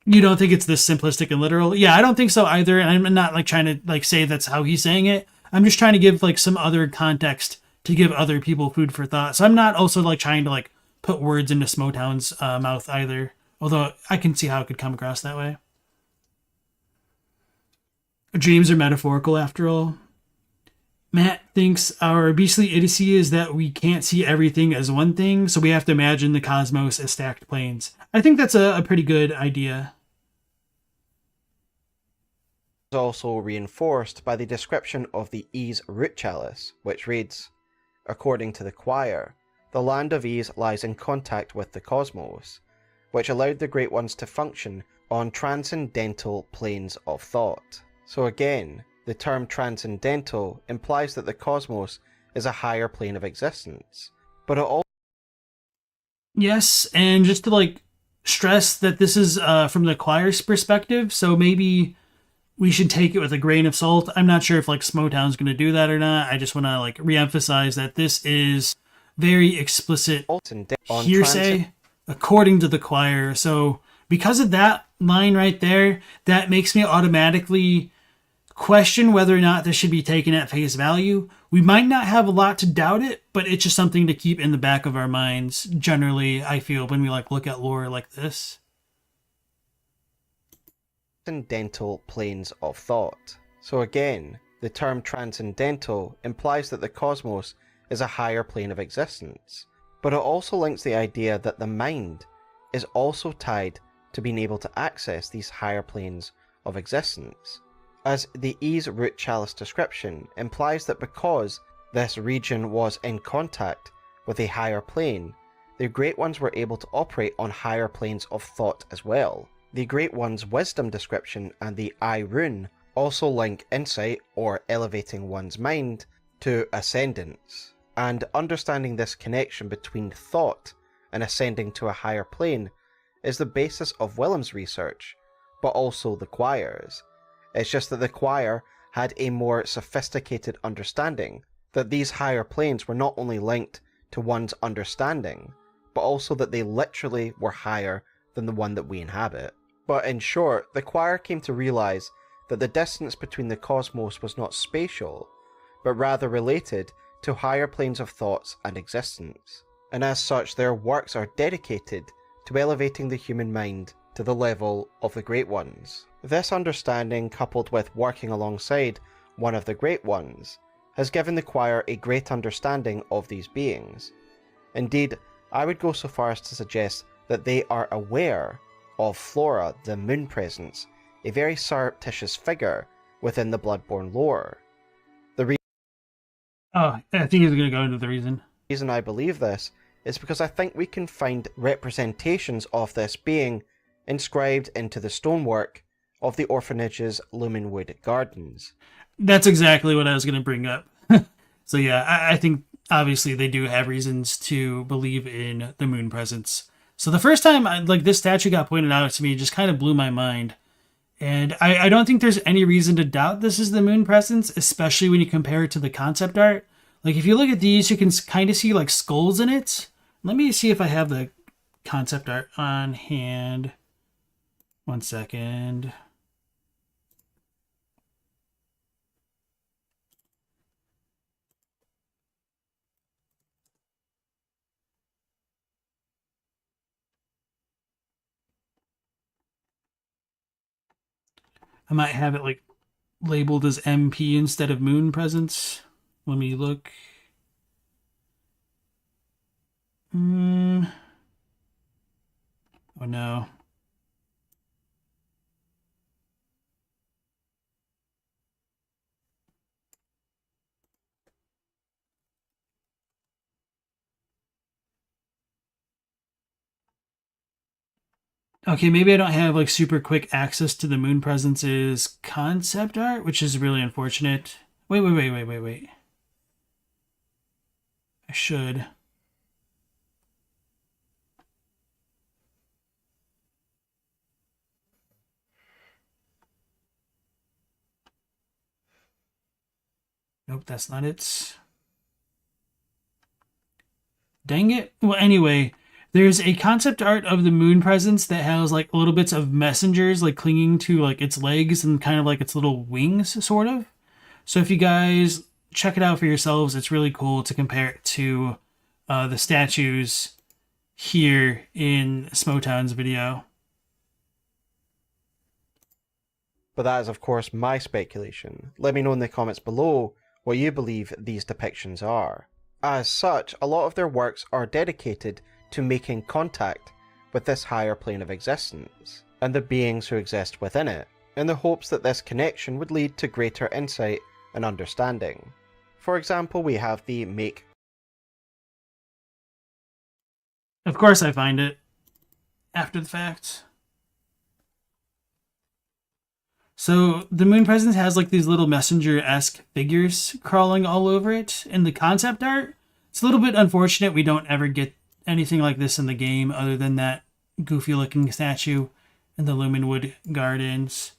You don't think it's this simplistic and literal? Yeah, I don't think so either. And I'm not like trying to like say that's how he's saying it. I'm just trying to give like some other context to give other people food for thought. So I'm not also like trying to like put words into Smoughtown's mouth either. Although I can see how it could come across that way. Dreams are metaphorical after all. Matt thinks our beastly idiocy is that we can't see everything as one thing, so we have to imagine the cosmos as stacked planes. I think that's a pretty good idea. It's also reinforced by the description of the Ys root chalice, which reads, according to the choir, the land of Ys lies in contact with the cosmos, which allowed the Great Ones to function on transcendental planes of thought. So again, the term transcendental implies that the cosmos is a higher plane of existence, but it also... Yes, and just to like stress that this is from the choir's perspective, so maybe we should take it with a grain of salt. I'm not sure if like Smoughtown's going to do that or not. I just want to like reemphasize that this is very explicit hearsay according to the choir. So because of that line right there, that makes me automatically question whether or not this should be taken at face value. We might not have a lot to doubt it, but it's just something to keep in the back of our minds. Generally, I feel when we like look at lore like this. Transcendental planes of thought. So again, the term transcendental implies that the cosmos is a higher plane of existence, but it also links the idea that the mind is also tied to being able to access these higher planes of existence, as the Ys root chalice description implies that because this region was in contact with a higher plane, the Great Ones were able to operate on higher planes of thought as well. The Great One's wisdom description and the Eye rune also link insight, or elevating one's mind, to ascendance. And understanding this connection between thought and ascending to a higher plane is the basis of Willem's research, but also the choir's. It's just that the choir had a more sophisticated understanding that these higher planes were not only linked to one's understanding, but also that they literally were higher than the one that we inhabit. But in short, the choir came to realise that the distance between the cosmos was not spatial, but rather related to higher planes of thoughts and existence. And as such, their works are dedicated to elevating the human mind to the level of the Great Ones. This understanding, coupled with working alongside one of the Great Ones, has given the choir a great understanding of these beings. Indeed, I would go so far as to suggest that they are aware of Flora, the Moon Presence, a very surreptitious figure within the Bloodborne lore. I think he's going to go into the reason. The reason I believe this is because I think we can find representations of this being inscribed into the stonework of the orphanage's Lumenwood Gardens. That's exactly what I was going to bring up. So yeah, I think obviously they do have reasons to believe in the moon presence. So the first time this statue got pointed out to me, it just kind of blew my mind. And I don't think there's any reason to doubt this is the moon presence, especially when you compare it to the concept art. Like if you look at these, you can kind of see like skulls in it. Let me see if I have the concept art on hand. 1 second. I might have it like labeled as MP instead of moon presence. Let me look. Oh no. Okay, maybe I don't have like super quick access to the Moon Presence's concept art, which is really unfortunate. Wait. I should. Nope, that's not it. Dang it. Well, anyway, there's a concept art of the Moon Presence that has like little bits of messengers like clinging to like its legs and kind of like its little wings, sort of. So if you guys check it out for yourselves, it's really cool to compare it to the statues here in Smoughtown's video. But that is, of course, my speculation. Let me know in the comments below what you believe these depictions are. As such, a lot of their works are dedicated to making contact with this higher plane of existence, and the beings who exist within it, in the hopes that this connection would lead to greater insight and understanding. For example, we have the make... Of course I find it after the fact. So the Moon Presence has like these little messenger-esque figures crawling all over it in the concept art. It's a little bit unfortunate we don't ever get anything like this in the game other than that goofy-looking statue in the Lumenwood Gardens.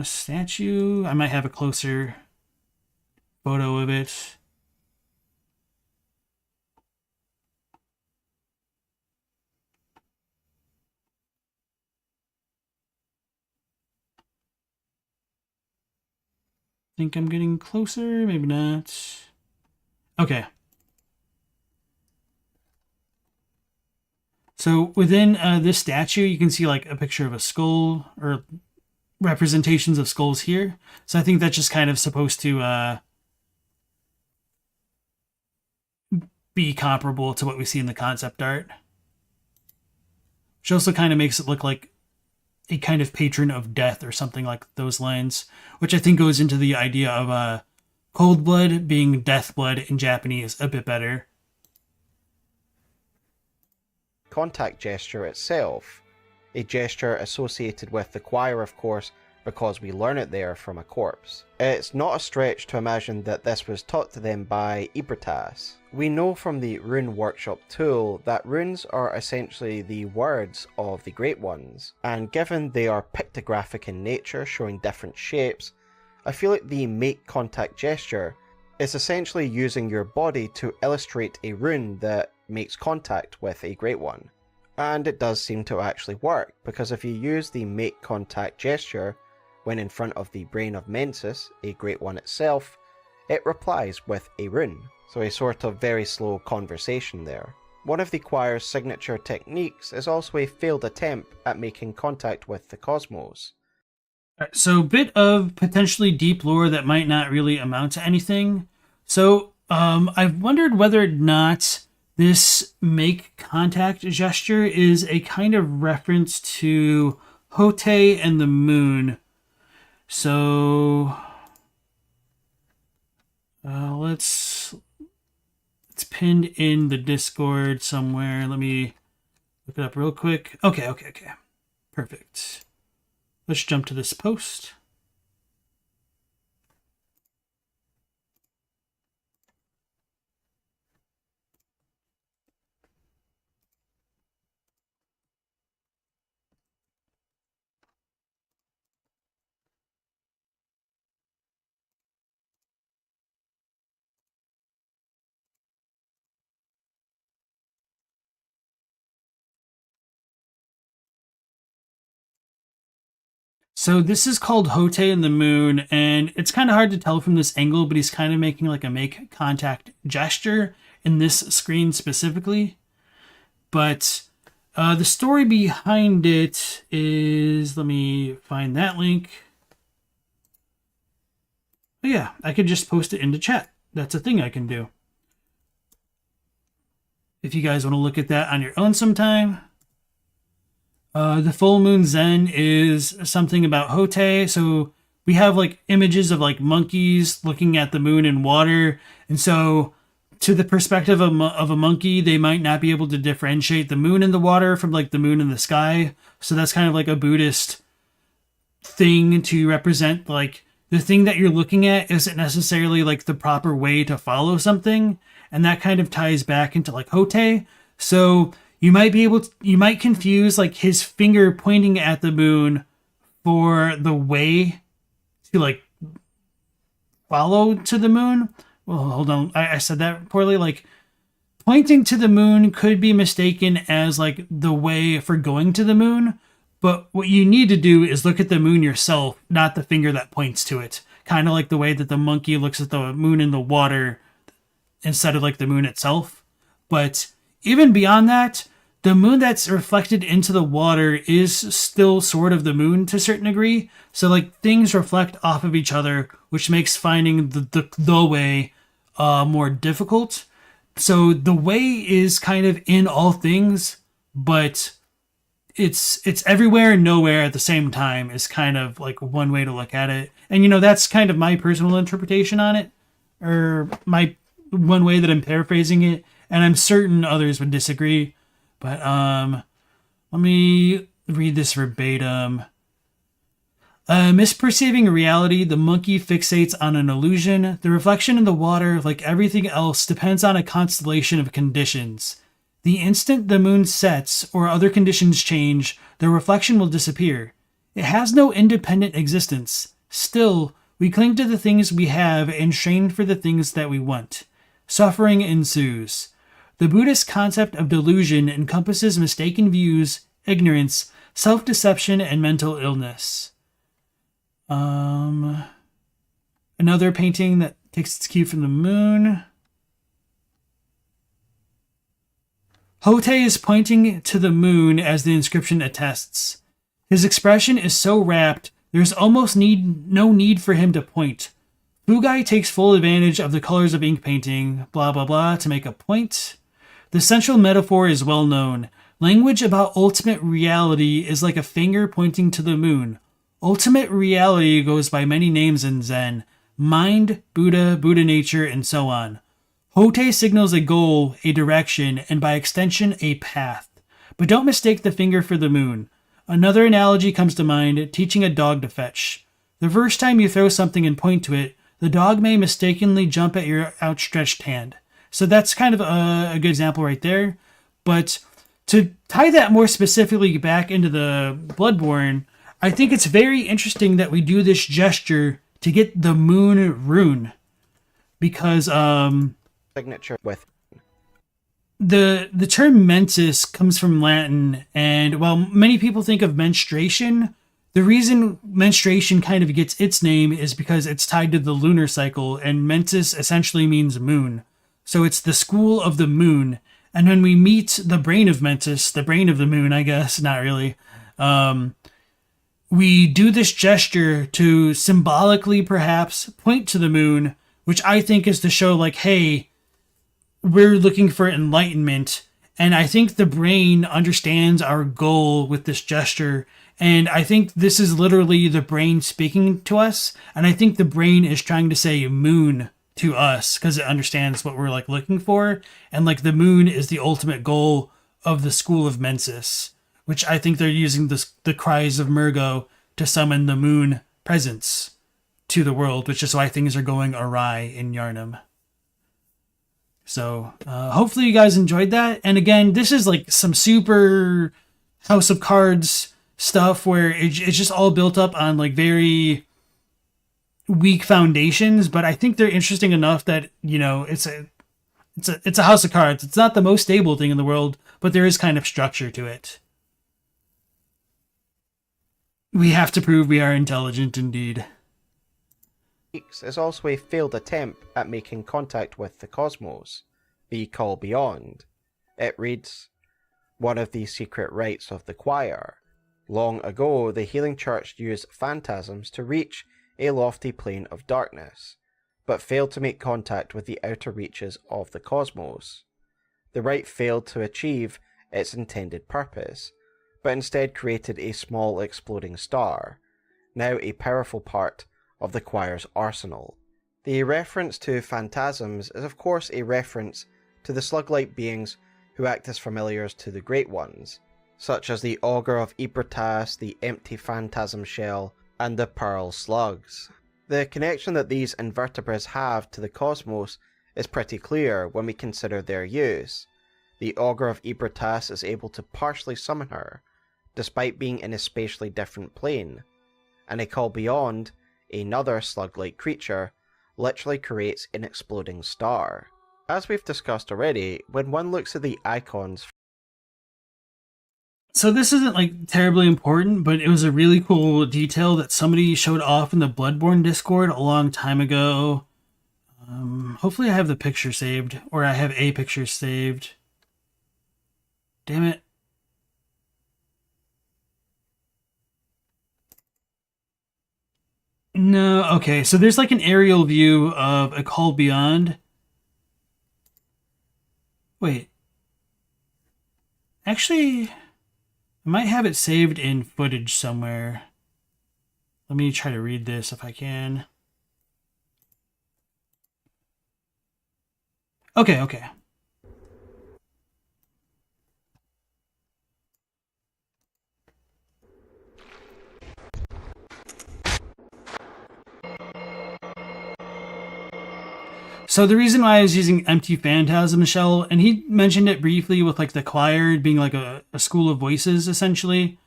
Statue, I might have a closer photo of it. Think I'm getting closer, maybe not. Okay. So within this statue, you can see like a picture of a skull or representations of skulls here. So I think that's just kind of supposed to be comparable to what we see in the concept art. Which also kind of makes it look like a kind of patron of death or something like those lines, which I think goes into the idea of cold blood being death blood in Japanese a bit better. Contact gesture itself, a gesture associated with the choir, of course, because we learn it there from a corpse. It's not a stretch to imagine that this was taught to them by Irithyll. We know from the Rune Workshop tool that runes are essentially the words of the Great Ones, and given they are pictographic in nature, showing different shapes, I feel like the make contact gesture is essentially using your body to illustrate a rune that makes contact with a Great One. And it does seem to actually work, because if you use the make contact gesture when in front of the brain of Mensis, a Great One itself, it replies with a rune. So a sort of very slow conversation there. One of the choir's signature techniques is also a failed attempt at making contact with the cosmos. So a bit of potentially deep lore that might not really amount to anything. So I've wondered whether or not this make contact gesture is a kind of reference to Hote and the moon. So it's pinned in the Discord somewhere. Let me look it up real quick. Okay. Perfect. Let's jump to this post. So this is called Hote and the Moon, and it's kind of hard to tell from this angle, but he's kind of making like a make contact gesture in this screen specifically. But the story behind it is, let me find that link. But yeah, I could just post it into chat. That's a thing I can do. If you guys want to look at that on your own sometime. The full moon Zen is something about Hote. So we have like images of like monkeys looking at the moon and water. And so to the perspective of a monkey, they might not be able to differentiate the moon in the water from like the moon in the sky. So that's kind of like a Buddhist thing to represent, like, the thing that you're looking at isn't necessarily like the proper way to follow something. And that kind of ties back into like Hote. So you might confuse like his finger pointing at the moon for the way to like follow to the moon. Well, hold on. I said that poorly. Like, pointing to the moon could be mistaken as like the way for going to the moon. But what you need to do is look at the moon yourself, not the finger that points to it. Kind of like the way that the monkey looks at the moon in the water instead of like the moon itself. But even beyond that, the moon that's reflected into the water is still sort of the moon to a certain degree. So like things reflect off of each other, which makes finding the way more difficult. So the way is kind of in all things, but it's everywhere and nowhere at the same time is kind of like one way to look at it. And that's kind of my personal interpretation on it, or my one way that I'm paraphrasing it, and I'm certain others would disagree. But let me read this verbatim. Misperceiving reality, the monkey fixates on an illusion. The reflection in the water, like everything else, depends on a constellation of conditions. The instant the moon sets or other conditions change, the reflection will disappear. It has no independent existence. Still, we cling to the things we have and strain for the things that we want. Suffering ensues. The Buddhist concept of delusion encompasses mistaken views, ignorance, self-deception, and mental illness. Another painting that takes its cue from the moon. Hote is pointing to the moon as the inscription attests. His expression is so rapt, there's almost no need for him to point. Fugai takes full advantage of the colors of ink painting, blah blah blah, to make a point. The central metaphor is well known. Language about ultimate reality is like a finger pointing to the moon. Ultimate reality goes by many names in Zen: mind, Buddha, Buddha nature, and so on. Hote signals a goal, a direction, and by extension, a path. But don't mistake the finger for the moon. Another analogy comes to mind, teaching a dog to fetch. The first time you throw something and point to it, the dog may mistakenly jump at your outstretched hand. So that's kind of a good example right there. But to tie that more specifically back into the Bloodborne, I think it's very interesting that we do this gesture to get the moon rune. Because signature with the term mensis comes from Latin, and while many people think of menstruation, the reason menstruation kind of gets its name is because it's tied to the lunar cycle, and mensis essentially means moon. So it's the school of the moon. And when we meet the brain of Mentis, the brain of the moon, I guess, not really, we do this gesture to symbolically perhaps point to the moon, which I think is to show like, hey, we're looking for enlightenment. And I think the brain understands our goal with this gesture. And I think this is literally the brain speaking to us. And I think the brain is trying to say moon to us because it understands what we're like looking for. And like the moon is the ultimate goal of the school of Mensis, which I think they're using the cries of Murgo to summon the moon presence to the world, which is why things are going awry in Yharnam. So hopefully you guys enjoyed that. And again, this is like some super House of Cards stuff where it's just all built up on like very weak foundations, but I think they're interesting enough that, you know, it's a House of Cards. It's not the most stable thing in the world, but there is kind of structure to it. We have to prove we are intelligent indeed. Is also a failed attempt at making contact with the cosmos, the Call Beyond. It reads, one of the secret rites of the choir. Long ago, the Healing Church used phantasms to reach a lofty plane of darkness, but failed to make contact with the outer reaches of the cosmos. The rite failed to achieve its intended purpose, but instead created a small exploding star, now a powerful part of the choir's arsenal, The reference to Phantasms is of course a reference to the slug-like beings who act as familiars to the Great Ones, such as the Augur of Ebertas, the Empty Phantasm Shell, and the Pearl Slugs. The connection that these invertebrates have to the cosmos is pretty clear when we consider their use. The Augur of Ebertas is able to partially summon her, despite being in a spatially different plane, and a call beyond, another slug-like creature, literally creates an exploding star. As we've discussed already, when one looks at the icons... So this isn't like terribly important, but it was a really cool detail that somebody showed off in the Bloodborne Discord a long time ago. Hopefully I have the picture saved, or I have a picture saved. Damn it. No, okay, so there's like an aerial view of a call beyond. Wait. Actually, I might have it saved in footage somewhere. Let me try to read this if I can. Okay. So the reason why I was using Empty Phantasm Shell, and he mentioned it briefly with like the choir being like a school of voices, essentially.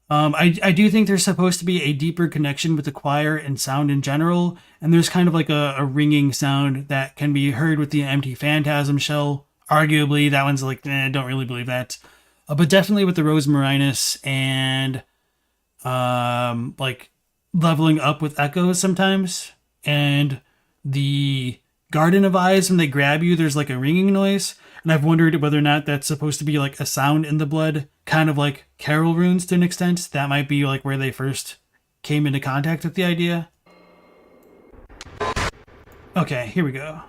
I do think there's supposed to be a deeper connection with the choir and sound in general, and there's kind of like a ringing sound that can be heard with the Empty Phantasm Shell. Arguably, that one's like, I don't really believe that. But definitely with the Rose Marinus and like leveling up with echoes sometimes, and the Garden of Eyes, when they grab you, there's like a ringing noise, and I've wondered whether or not that's supposed to be like a sound in the blood, kind of like Carol runes to an extent. That might be like where they first came into contact with the idea. Okay, here we go.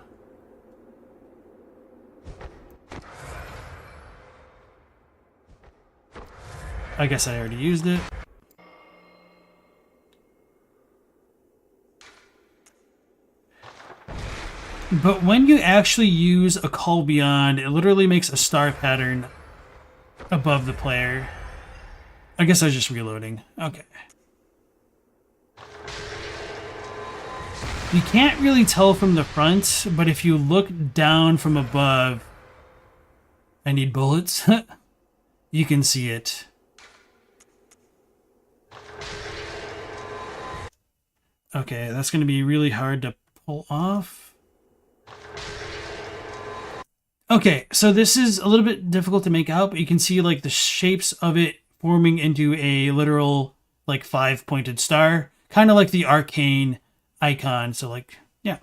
I guess I already used it. But when you actually use a call beyond, it literally makes a star pattern above the player. I guess I was just reloading. Okay. You can't really tell from the front, but if you look down from above, I need bullets, you can see it. Okay, that's going to be really hard to pull off. Okay, so this is a little bit difficult to make out, but you can see like the shapes of it forming into a literal like 5-pointed star, kind of like the arcane icon. So like, yeah.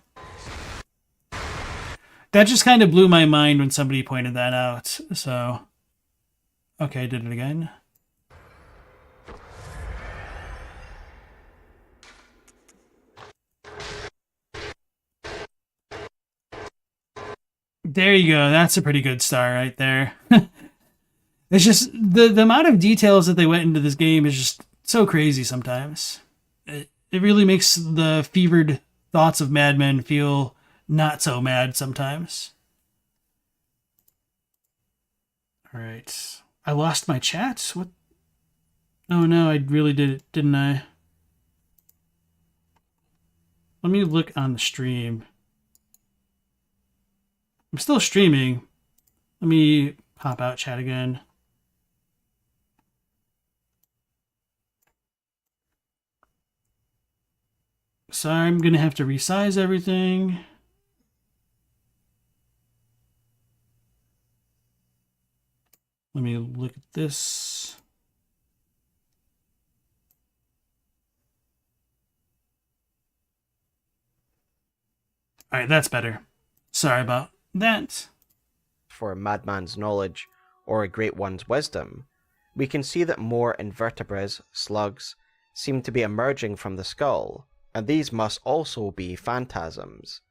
That just kind of blew my mind when somebody pointed that out. So, okay, I did it again. There you go. That's a pretty good star right there. It's just the amount of details that they went into this game is just so crazy sometimes. It really makes the fevered thoughts of madmen feel not so mad sometimes. All right. I lost my chat? What? Oh no, I really did it, didn't I? Let me look on the stream. I'm still streaming. Let me pop out chat again. Sorry, I'm going to have to resize everything. Let me look at this. All right, that's better. Sorry about that. For a madman's knowledge or a great one's wisdom, we can see that more invertebrates, slugs, seem to be emerging from the skull, and these must also be phantasms.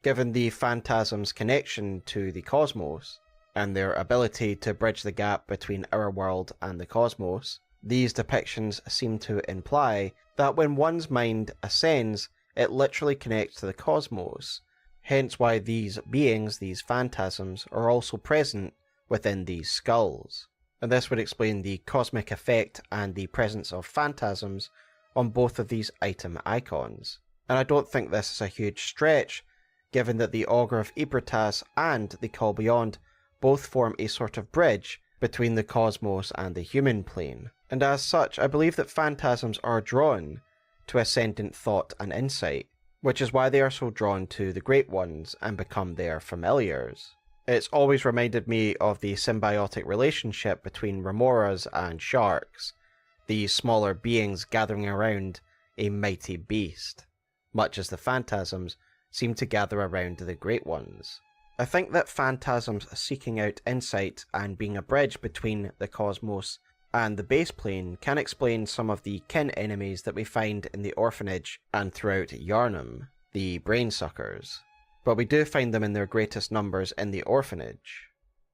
Given the phantasms' connection to the cosmos, and their ability to bridge the gap between our world and the cosmos, these depictions seem to imply that when one's mind ascends it literally connects to the cosmos, hence why these beings, these phantasms, are also present within these skulls. And this would explain the cosmic effect and the presence of phantasms on both of these item icons. And I don't think this is a huge stretch, given that the Augur of Ibritas and the Call Beyond both form a sort of bridge between the cosmos and the human plane. And as such, I believe that phantasms are drawn to ascendant thought and insight, which is why they are so drawn to the Great Ones and become their familiars. It's always reminded me of the symbiotic relationship between remoras and sharks, these smaller beings gathering around a mighty beast, much as the phantasms seem to gather around the Great Ones. I think that phantasms seeking out insight and being a bridge between the cosmos and the base plane can explain some of the kin enemies that we find in the orphanage and throughout Yharnam, the brainsuckers. But we do find them in their greatest numbers in the orphanage.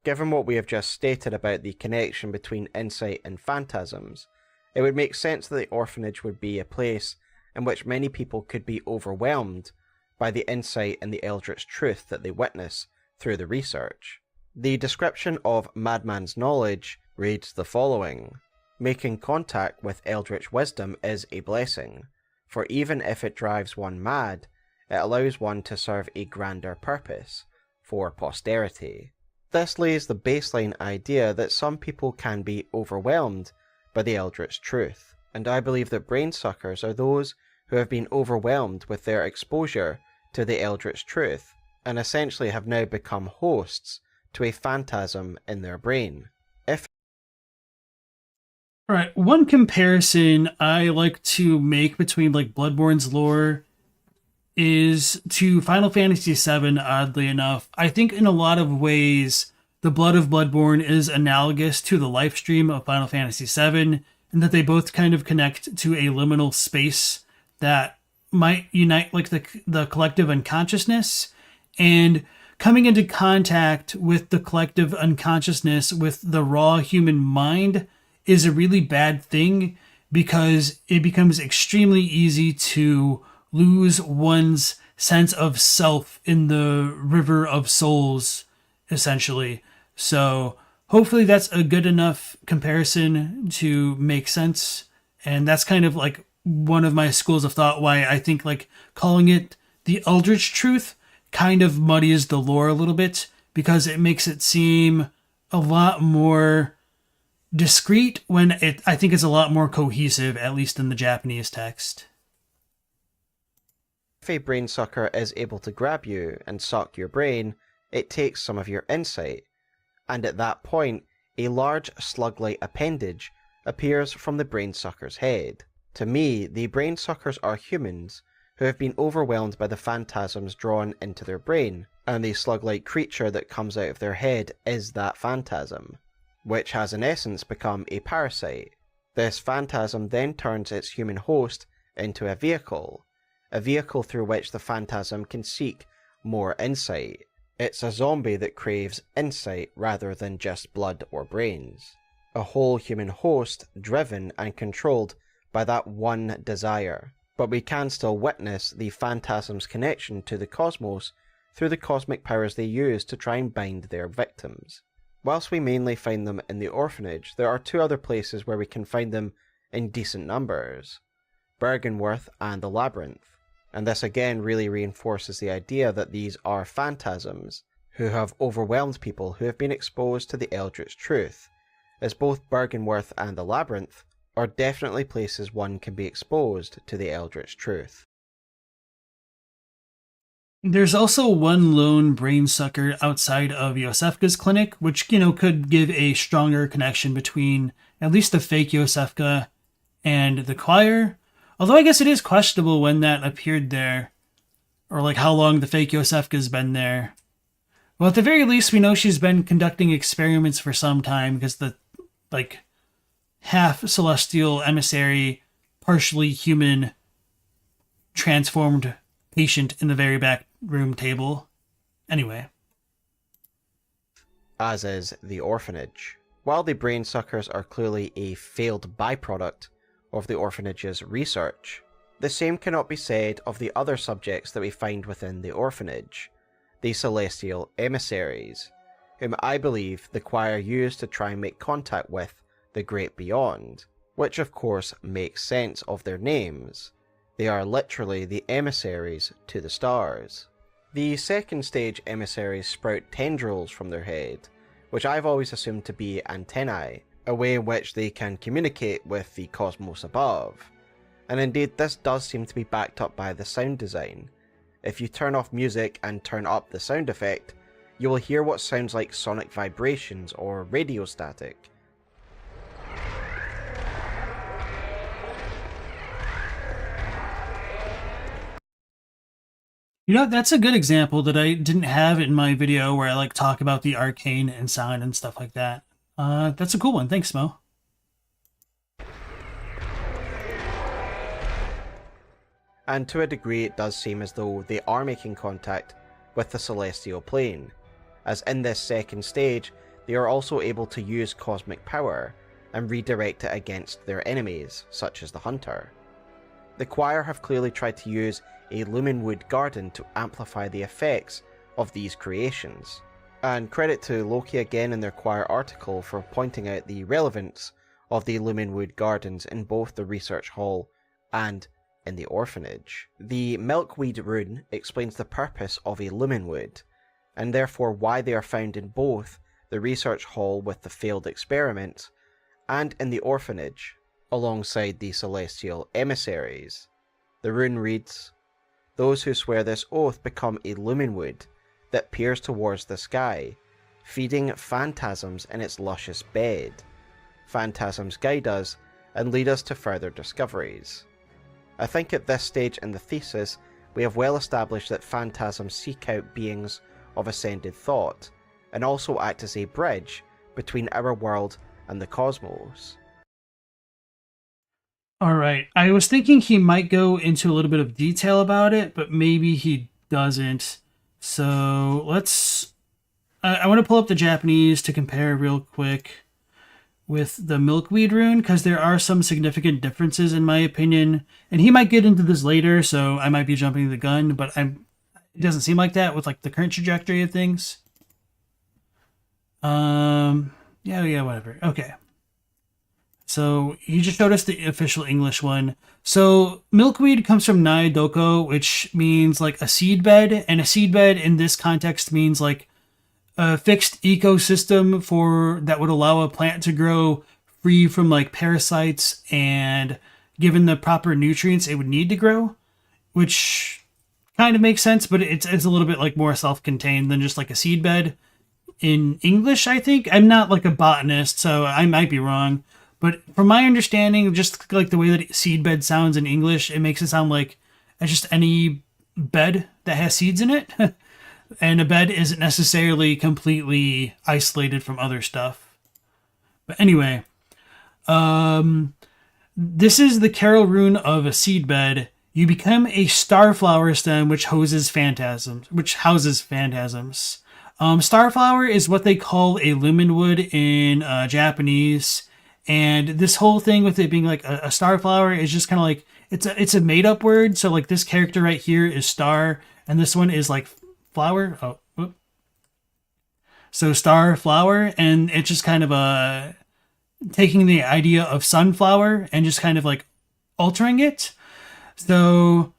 Given what we have just stated about the connection between insight and phantasms, it would make sense that the orphanage would be a place in which many people could be overwhelmed by the insight and the eldritch truth that they witness through the research. The description of Madman's knowledge reads the following: "Making contact with eldritch wisdom is a blessing, for even if it drives one mad, it allows one to serve a grander purpose, for posterity." This lays the baseline idea that some people can be overwhelmed by the eldritch truth, and I believe that brainsuckers are those who have been overwhelmed with their exposure to the eldritch truth, and essentially have now become hosts to a phantasm in their brain. Alright, one comparison I like to make between like Bloodborne's lore is to Final Fantasy VII, oddly enough. I think in a lot of ways, the blood of Bloodborne is analogous to the life stream of Final Fantasy VII, and that they both kind of connect to a liminal space that might unite like the collective unconsciousness, and coming into contact with the collective unconsciousness with the raw human mind is a really bad thing, because it becomes extremely easy to lose one's sense of self in the river of souls, essentially. So hopefully that's a good enough comparison to make sense. And that's kind of like one of my schools of thought why I think like calling it the Eldritch Truth kind of muddies the lore a little bit, because it makes it seem a lot more discreet when I think it's a lot more cohesive, at least in the Japanese text. If a brainsucker is able to grab you and suck your brain, it takes some of your insight, and at that point, a large slug-like appendage appears from the brainsucker's head. To me, the brainsuckers are humans who have been overwhelmed by the phantasms drawn into their brain, and the slug-like creature that comes out of their head is that phantasm, which has in essence become a parasite. This phantasm then turns its human host into a vehicle through which the phantasm can seek more insight. It's a zombie that craves insight rather than just blood or brains. A whole human host driven and controlled by that one desire. But we can still witness the phantasm's connection to the cosmos through the cosmic powers they use to try and bind their victims. Whilst we mainly find them in the orphanage, there are two other places where we can find them in decent numbers: Bergenworth and the Labyrinth. And this again really reinforces the idea that these are phantasms who have overwhelmed people who have been exposed to the Eldritch Truth, as both Bergenworth and the Labyrinth are definitely places one can be exposed to the Eldritch Truth. There's also one lone brainsucker outside of Yosefka's clinic, which, could give a stronger connection between at least the fake Yosefka and the choir. Although I guess it is questionable when that appeared there, or like how long the fake Yosefka's been there. Well, at the very least, we know she's been conducting experiments for some time, because the, half celestial emissary, partially human, transformed patient in the very back room table. Anyway. As is the orphanage. While the brainsuckers are clearly a failed byproduct of the orphanage's research, The same cannot be said of the other subjects that we find within the orphanage, the celestial emissaries, whom I believe the choir used to try and make contact with the great beyond, which of course makes sense of their names. They are literally the emissaries to the stars. The second stage emissaries sprout tendrils from their head, which I've always assumed to be antennae, a way in which they can communicate with the cosmos above. And indeed this does seem to be backed up by the sound design. If you turn off music and turn up the sound effect, you will hear what sounds like sonic vibrations or radio static. You know, that's a good example that I didn't have in my video where I like talk about the arcane and sound and stuff like that. That's a cool one. Thanks, Smo. And to a degree it does seem as though they are making contact with the celestial plane, as in this second stage they are also able to use cosmic power and redirect it against their enemies, such as the Hunter. The choir have clearly tried to use a Lumenwood garden to amplify the effects of these creations. And credit to Loki again in their choir article for pointing out the relevance of the Lumenwood gardens in both the research hall and in the orphanage. The milkweed rune explains the purpose of a Lumenwood, and therefore why they are found in both the research hall with the failed experiments and in the orphanage, alongside the celestial emissaries. The rune reads, "Those who swear this oath become a Lumenwood that peers towards the sky, feeding phantasms in its luscious bed. Phantasms guide us and lead us to further discoveries." I think at this stage in the thesis, we have well established that phantasms seek out beings of ascended thought, and also act as a bridge between our world and the cosmos. Alright, I was thinking he might go into a little bit of detail about it, but maybe he doesn't. So let's... I want to pull up the Japanese to compare real quick with the milkweed rune, because there are some significant differences in my opinion. And he might get into this later, so I might be jumping the gun, but it doesn't seem like that with like the current trajectory of things. Yeah, whatever. Okay. So he just showed us the official English one. So milkweed comes from Nai Doko, which means like a seed bed, and a seed bed in this context means like a fixed ecosystem that would allow a plant to grow free from like parasites and given the proper nutrients it would need to grow, which kind of makes sense, but it's a little bit like more self-contained than just like a seed bed in English, I think. I'm not like a botanist, so I might be wrong. But from my understanding, just like the way that seed bed sounds in English, it makes it sound like just any bed that has seeds in it. And a bed isn't necessarily completely isolated from other stuff. But anyway, this is the Carol rune of a seed bed. You become a starflower stem which houses phantasms. Starflower is what they call a lumenwood in Japanese. And this whole thing with it being like a starflower is just kind of like, it's a made up word. So like this character right here is star, and this one is like flower. So star flower, and it's just kind of taking the idea of sunflower and just kind of like altering it. So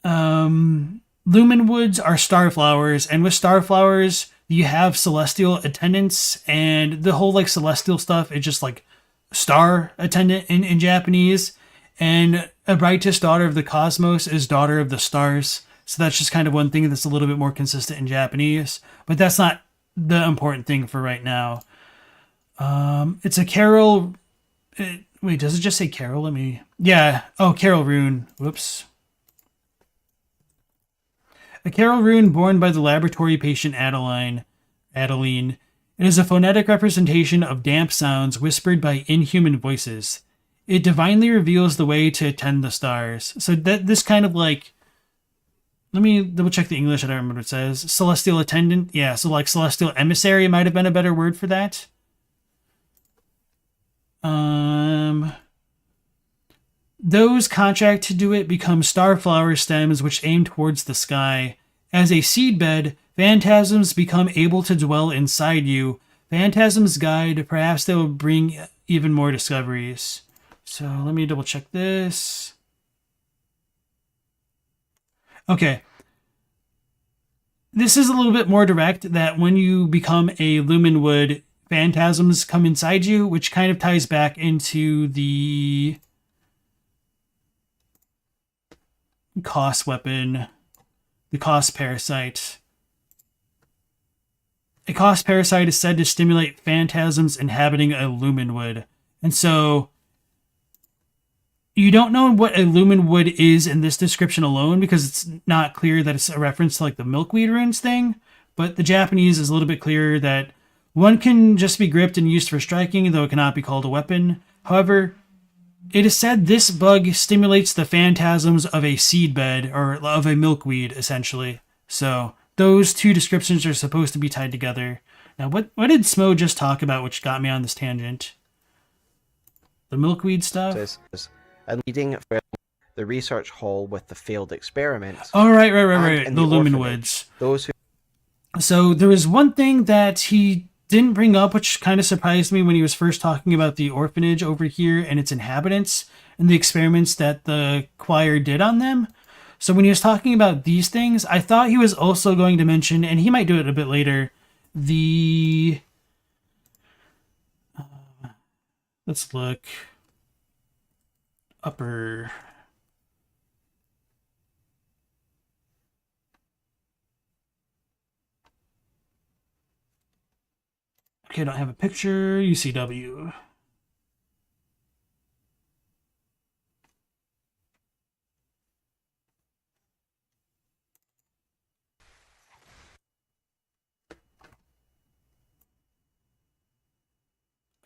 lumenwoods are starflowers, and with starflowers you have celestial attendants, and the whole like celestial stuff is just like star attendant in Japanese, and a brightest daughter of the cosmos is daughter of the stars. So that's just kind of one thing that's a little bit more consistent in Japanese, but that's not the important thing for right now. It's a Carol. Wait, does it just say Carol? Carol rune. Whoops. A Carol rune born by the laboratory patient Adeline. It is a phonetic representation of damp sounds whispered by inhuman voices. It divinely reveals the way to attend the stars. So this kind of like... Let me double check the English. I don't remember what it says. Celestial attendant. Yeah, so like celestial emissary might have been a better word for that. Those contract to do it become starflower stems which aim towards the sky. As a seedbed, phantasms become able to dwell inside you. Phantasms guide, perhaps they will bring even more discoveries. So let me double check this. Okay. This is a little bit more direct, that when you become a lumen wood, phantasms come inside you, which kind of ties back into the cost weapon, the cost parasite. A cost parasite is said to stimulate phantasms inhabiting a lumen wood. And so you don't know what a lumen wood is in this description alone, because it's not clear that it's a reference to like the milkweed runes thing, but the Japanese is a little bit clearer that one can just be gripped and used for striking, though it cannot be called a weapon. However, it is said this bug stimulates the phantasms of a seedbed, or of a milkweed, essentially. So those two descriptions are supposed to be tied together. Now, what did Smo just talk about, which got me on this tangent? The milkweed stuff? And leading from the research hall with the failed experiments. Oh, right. The lumen woods. So there was one thing that he didn't bring up, which kind of surprised me when he was first talking about the orphanage over here and its inhabitants and the experiments that the choir did on them. So when he was talking about these things, I thought he was also going to mention, and he might do it a bit later, the... let's look. Upper... Okay, I don't have a picture. UCW.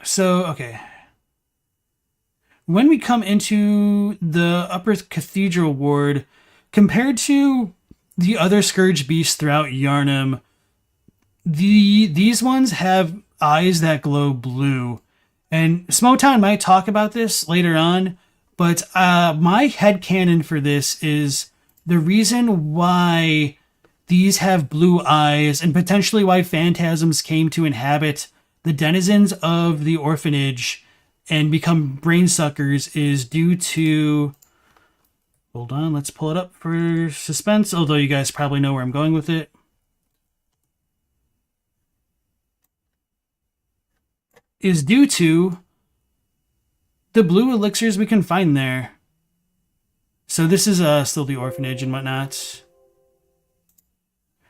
So, okay. When we come into the Upper Cathedral Ward, compared to the other Scourge beasts throughout Yharnam, these ones have eyes that glow blue. And Smoughtown might talk about this later on, but my headcanon for this is the reason why these have blue eyes, and potentially why phantasms came to inhabit the denizens of the orphanage and become brain suckers, is due to... Hold on, let's pull it up for suspense, although you guys probably know where I'm going with it. Is due to the blue elixirs we can find there. So this is still the orphanage and whatnot.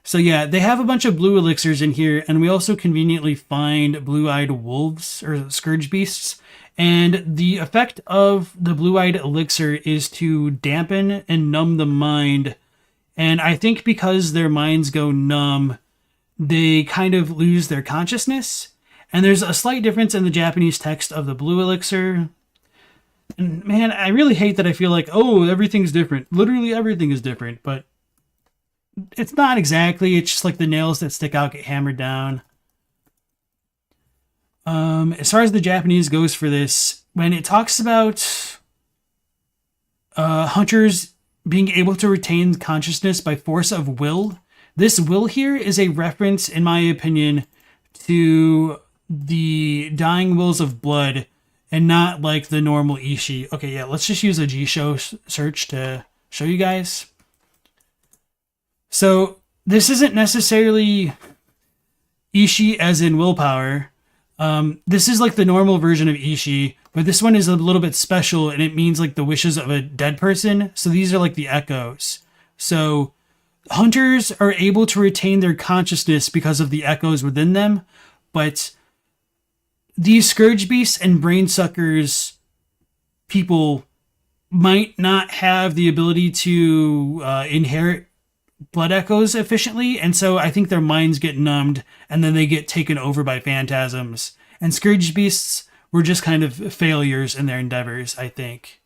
So yeah, they have a bunch of blue elixirs in here, and we also conveniently find blue-eyed wolves, or scourge beasts. And the effect of the blue-eyed elixir is to dampen and numb the mind. And I think because their minds go numb, they kind of lose their consciousness. And there's a slight difference in the Japanese text of the blue elixir. And man, I really hate that I feel like, oh, everything's different. Literally everything is different, but it's not exactly. It's just like the nails that stick out get hammered down. As far as the Japanese goes for this, when it talks about hunters being able to retain consciousness by force of will, this will here is a reference, in my opinion, to the dying wills of blood, and not like the normal Ishi. Okay, yeah, let's just use a G-Show search to show you guys. So this isn't necessarily Ishi as in willpower. This is like the normal version of Ishi, but this one is a little bit special, and it means like the wishes of a dead person. So these are like the echoes. So hunters are able to retain their consciousness because of the echoes within them, but these scourge beasts and brain suckers people might not have the ability to inherit blood echoes efficiently, and so I think their minds get numbed and then they get taken over by phantasms. And scourge beasts were just kind of failures in their endeavors, I think.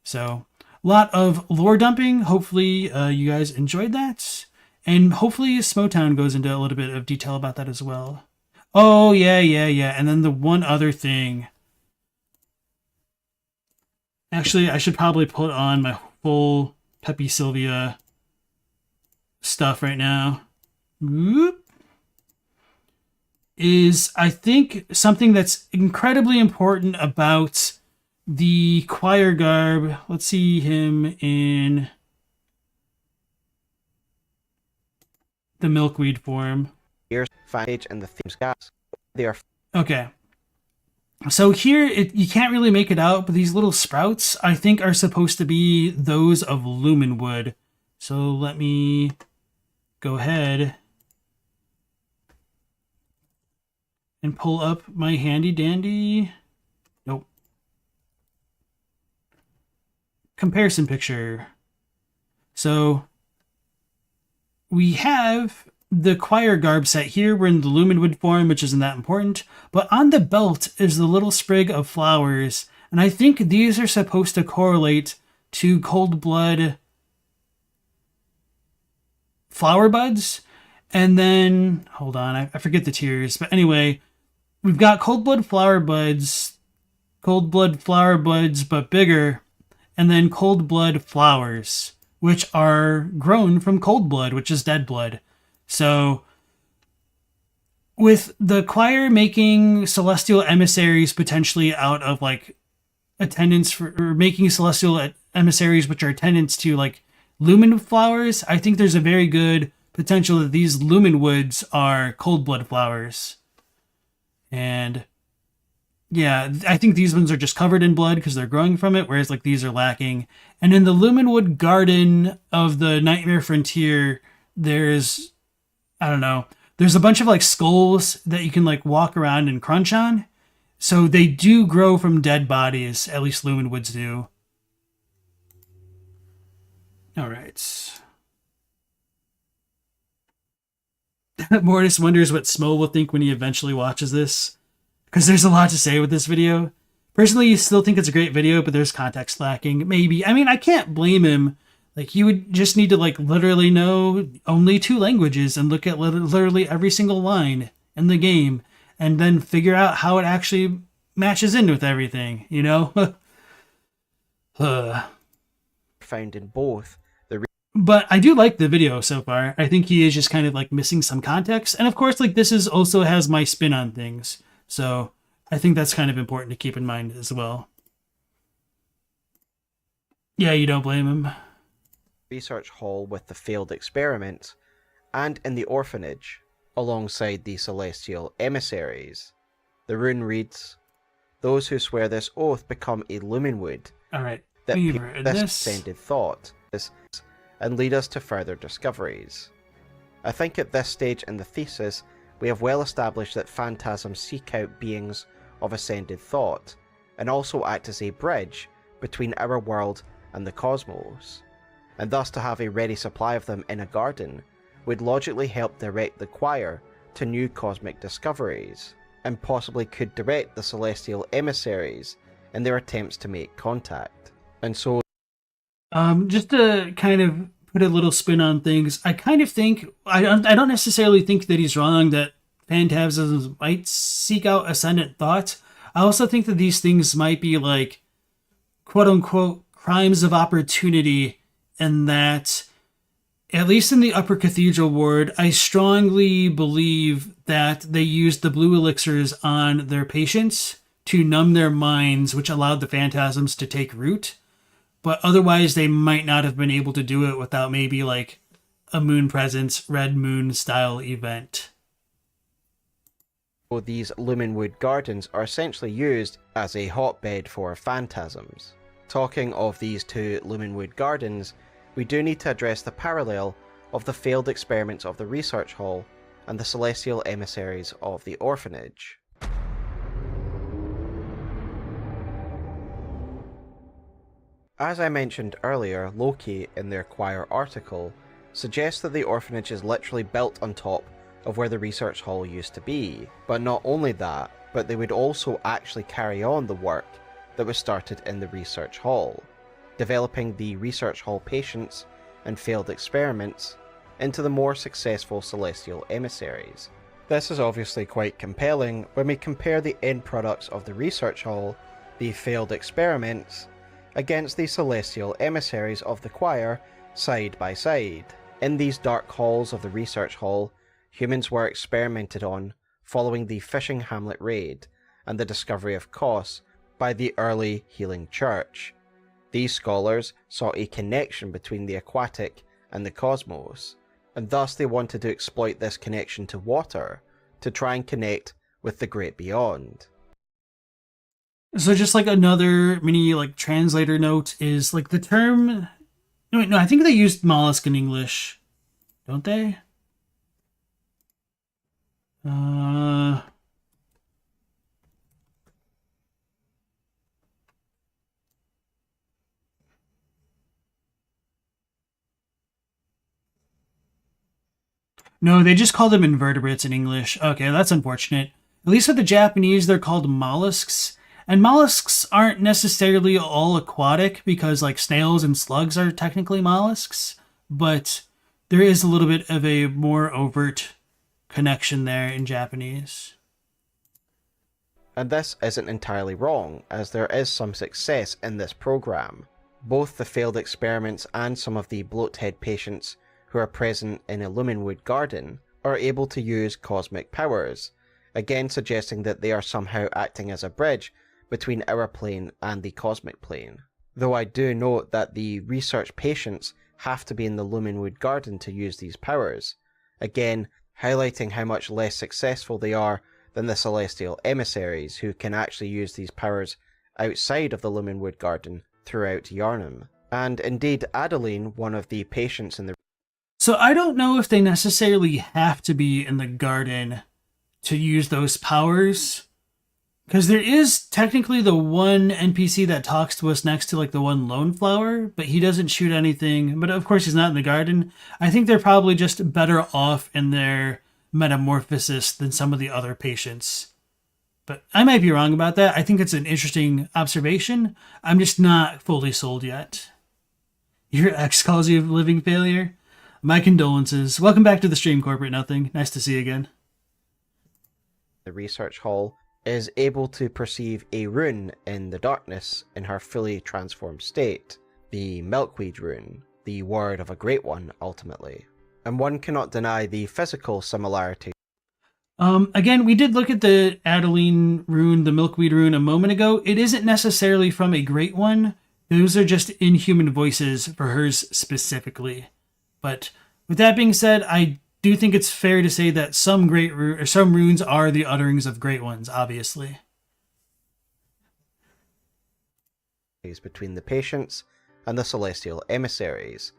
So, a lot of lore dumping. Hopefully you guys enjoyed that, and hopefully Smoughtown goes into a little bit of detail about that as well. Oh, yeah. And then the one other thing. Actually, I should probably put on my full Pepe Sylvia stuff right now. Whoop. Is, I think, something that's incredibly important about the choir garb. Let's see him in the milkweed form. Here's Phantasms and the themes gas. They are okay. So here, you can't really make it out, but these little sprouts, I think, are supposed to be those of Lumenwood. So let me go ahead and pull up my handy dandy. Nope. Comparison picture. So we have the choir garb set here. We're in the Lumenwood form, which isn't that important. But on the belt is the little sprig of flowers. And I think these are supposed to correlate to cold blood flower buds. And then, hold on, I forget the tiers. But anyway, we've got cold blood flower buds but bigger, and then cold blood flowers, which are grown from cold blood, which is dead blood. So with the choir making celestial emissaries potentially out of like attendants for, or making celestial emissaries which are attendants to like lumen flowers, I think there's a very good potential that these lumen woods are cold blood flowers. And yeah, I think these ones are just covered in blood because they're growing from it, whereas like these are lacking. And in the Lumenwood Garden of the Nightmare Frontier, there's, I don't know, there's a bunch of like skulls that you can like walk around and crunch on. So they do grow from dead bodies, at least Lumenwoods do. All right. Mortis wonders what Smo will think when he eventually watches this, because there's a lot to say with this video. Personally, you still think it's a great video, but there's context lacking. Maybe. I mean, I can't blame him. Like, you would just need to, like, literally know only 2 languages and look at literally every single line in the game and then figure out how it actually matches in with everything, you know? found in both. But I do like the video so far. I think he is just kind of, like, missing some context. And, of course, like, this is also has my spin on things. So I think that's kind of important to keep in mind as well. Yeah, you don't blame him. Research hall with the failed experiment, and in the orphanage, alongside the celestial emissaries. The rune reads, "Those who swear this oath become a lumenwood." Alright, that this ascended thought and lead us to further discoveries. I think at this stage in the thesis, we have well established that phantasms seek out beings of ascended thought, and also act as a bridge between our world and the cosmos, and thus to have a ready supply of them in a garden would logically help direct the choir to new cosmic discoveries, and possibly could direct the celestial emissaries in their attempts to make contact. And so just to kind of put a little spin on things, I kind of think, I don't necessarily think that he's wrong that phantasms might seek out ascendant thought. I also think that these things might be like, quote unquote, crimes of opportunity, and that, at least in the Upper Cathedral ward, I strongly believe that they used the blue elixirs on their patients to numb their minds, which allowed the phantasms to take root. But otherwise, they might not have been able to do it without maybe like a moon presence, red moon style event. These Lumenwood gardens are essentially used as a hotbed for phantasms. Talking of these 2 Lumenwood gardens, we do need to address the parallel of the failed experiments of the research hall and the celestial emissaries of the orphanage. As I mentioned earlier, Loki, in their choir article, suggests that the orphanage is literally built on top of where the research hall used to be. But not only that, but they would also actually carry on the work that was started in the research hall, developing the research hall patients and failed experiments into the more successful celestial emissaries. This is obviously quite compelling when we compare the end products of the research hall, the failed experiments, against the celestial emissaries of the choir side by side. In these dark halls of the research hall, humans were experimented on following the fishing hamlet raid and the discovery of Kos by the early healing church. These scholars saw a connection between the aquatic and the cosmos, and thus they wanted to exploit this connection to water to try and connect with the great beyond. So just like another mini like translator note is like the term. No, I think they used mollusk in English, don't they? No, they just call them invertebrates in English. Okay, that's unfortunate. At least with the Japanese, they're called mollusks. And mollusks aren't necessarily all aquatic because like snails and slugs are technically mollusks, but there is a little bit of a more overt connection there in Japanese. And this isn't entirely wrong, as there is some success in this program. Both the failed experiments and some of the bloathead patients who are present in Illuminwood Garden are able to use cosmic powers, again suggesting that they are somehow acting as a bridge between our plane and the cosmic plane. Though I do note that the research patients have to be in the Illuminwood Garden to use these powers, again highlighting how much less successful they are than the celestial emissaries who can actually use these powers outside of the Illuminwood Garden throughout Yharnam. And indeed Adeline, one of the patients in the... So I don't know if they necessarily have to be in the garden to use those powers, because there is technically the one NPC that talks to us next to like the one lone flower, but he doesn't shoot anything. But of course he's not in the garden. I think they're probably just better off in their metamorphosis than some of the other patients. But I might be wrong about that. I think it's an interesting observation. I'm just not fully sold yet. Your ex calls you a living failure? My condolences. Welcome back to the stream, Corporate Nothing. Nice to see you again. The research hall is able to perceive a rune in the darkness in her fully transformed state. The Milkweed rune, the word of a great one, ultimately. And one cannot deny the physical similarity. Again, we did look at the Adeline rune, the Milkweed rune, a moment ago. It isn't necessarily from a great one. Those are just inhuman voices for hers specifically. But with that being said, I do think it's fair to say that some runes are the utterings of great ones, obviously. Between the patients and the celestial emissaries,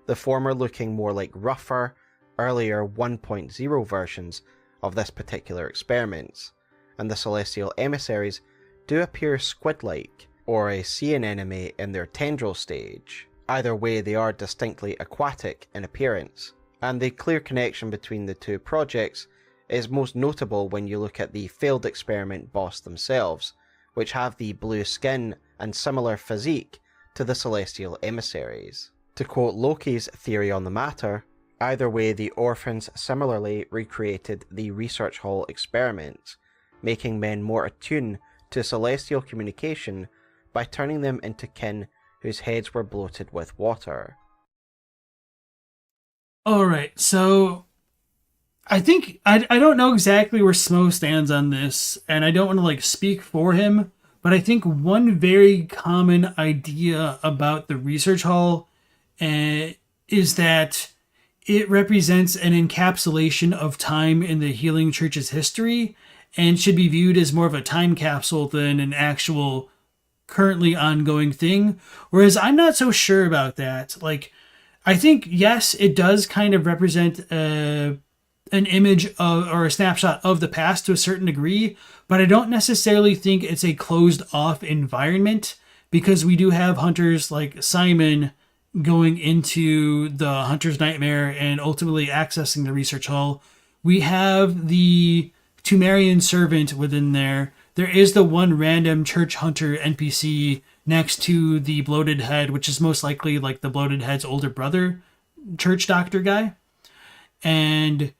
the former looking more like rougher, earlier 1.0 versions of this particular experiment, and the celestial emissaries do appear squid-like, or a sea anemone in their tendril stage. Either way, they are distinctly aquatic in appearance, and the clear connection between the two projects is most notable when you look at the failed experiment boss themselves, which have the blue skin and similar physique to the celestial emissaries. To quote Loki's theory on the matter, either way the orphans similarly recreated the research hall experiment, making men more attuned to celestial communication by turning them into kin whose heads were bloated with water. Alright, so I think, I don't know exactly where Smo stands on this, and I don't want to like speak for him, but I think one very common idea about the research hall is that it represents an encapsulation of time in the Healing Church's history and should be viewed as more of a time capsule than an actual currently ongoing thing. Whereas I'm not so sure about that. Like, I think, yes, it does kind of represent an image of, or a snapshot of the past to a certain degree, but I don't necessarily think it's a closed off environment, because we do have hunters like Simon going into the Hunter's Nightmare and ultimately accessing the research hall. We have the Tumerian servant within there. There is the one random church hunter NPC next to the bloated head, which is most likely like the bloated head's older brother, church doctor guy. And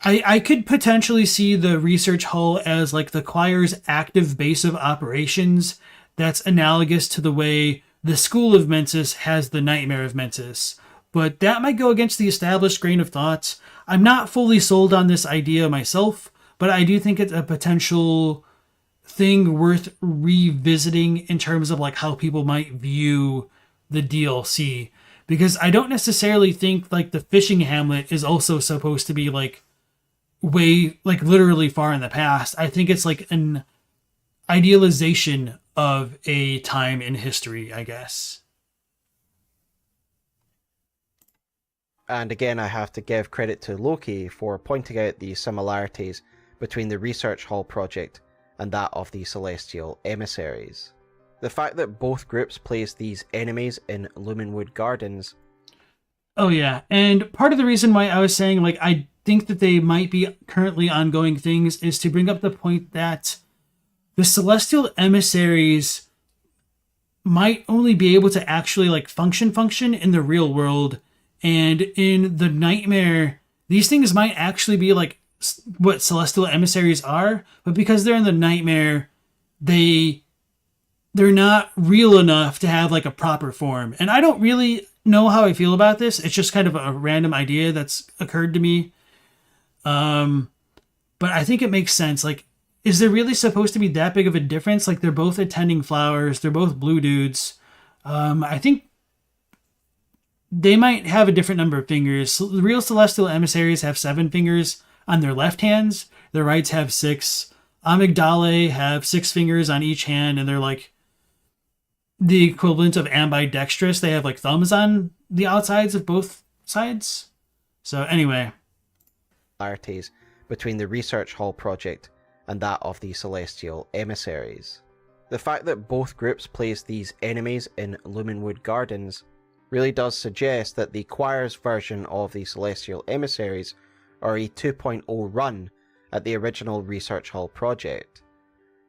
I could potentially see the research hall as like the choir's active base of operations, that's analogous to the way the School of Mensis has the Nightmare of Mensis. But that might go against the established grain of thought. I'm not fully sold on this idea myself, but I do think it's a potential thing worth revisiting in terms of like how people might view the DLC. Because I don't necessarily think like the fishing hamlet is also supposed to be like way, like literally far in the past. I think it's like an idealization of a time in history, I guess. And again, I have to give credit to Loki for pointing out the similarities between the Research Hall project and that of the Celestial Emissaries. The fact that both groups placed these enemies in Lumenwood Gardens. Oh yeah, and part of the reason why I was saying like I think that they might be currently ongoing things is to bring up the point that the Celestial Emissaries might only be able to actually like function in the real world, and in the Nightmare, these things might actually be like what Celestial Emissaries are, but because they're in the Nightmare, they're not real enough to have like a proper form. And I don't really know how I feel about this. It's just kind of a random idea that's occurred to me. But I think it makes sense. Like, is there really supposed to be that big of a difference? Like, they're both attending flowers. They're both blue dudes. I think they might have a different number of fingers. The real Celestial Emissaries have 7 fingers on their left hands. Their rights have 6. Amygdalae have 6 fingers on each hand, and they're like the equivalent of ambidextrous. They have like thumbs on the outsides of both sides. So anyway. Similarities between the Research Hall project and that of the Celestial Emissaries. The fact that both groups placed these enemies in Lumenwood Gardens really does suggest that the Choir's version of the Celestial Emissaries are a 2.0 run at the original Research Hall project.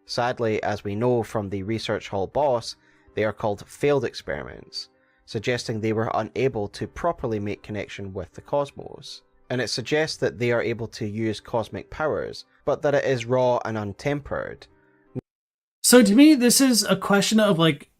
Sadly, as we know from the Research Hall boss, they are called failed experiments, suggesting they were unable to properly make connection with the cosmos. And it suggests that they are able to use cosmic powers, but that it is raw and untempered. So to me, this is a question of like,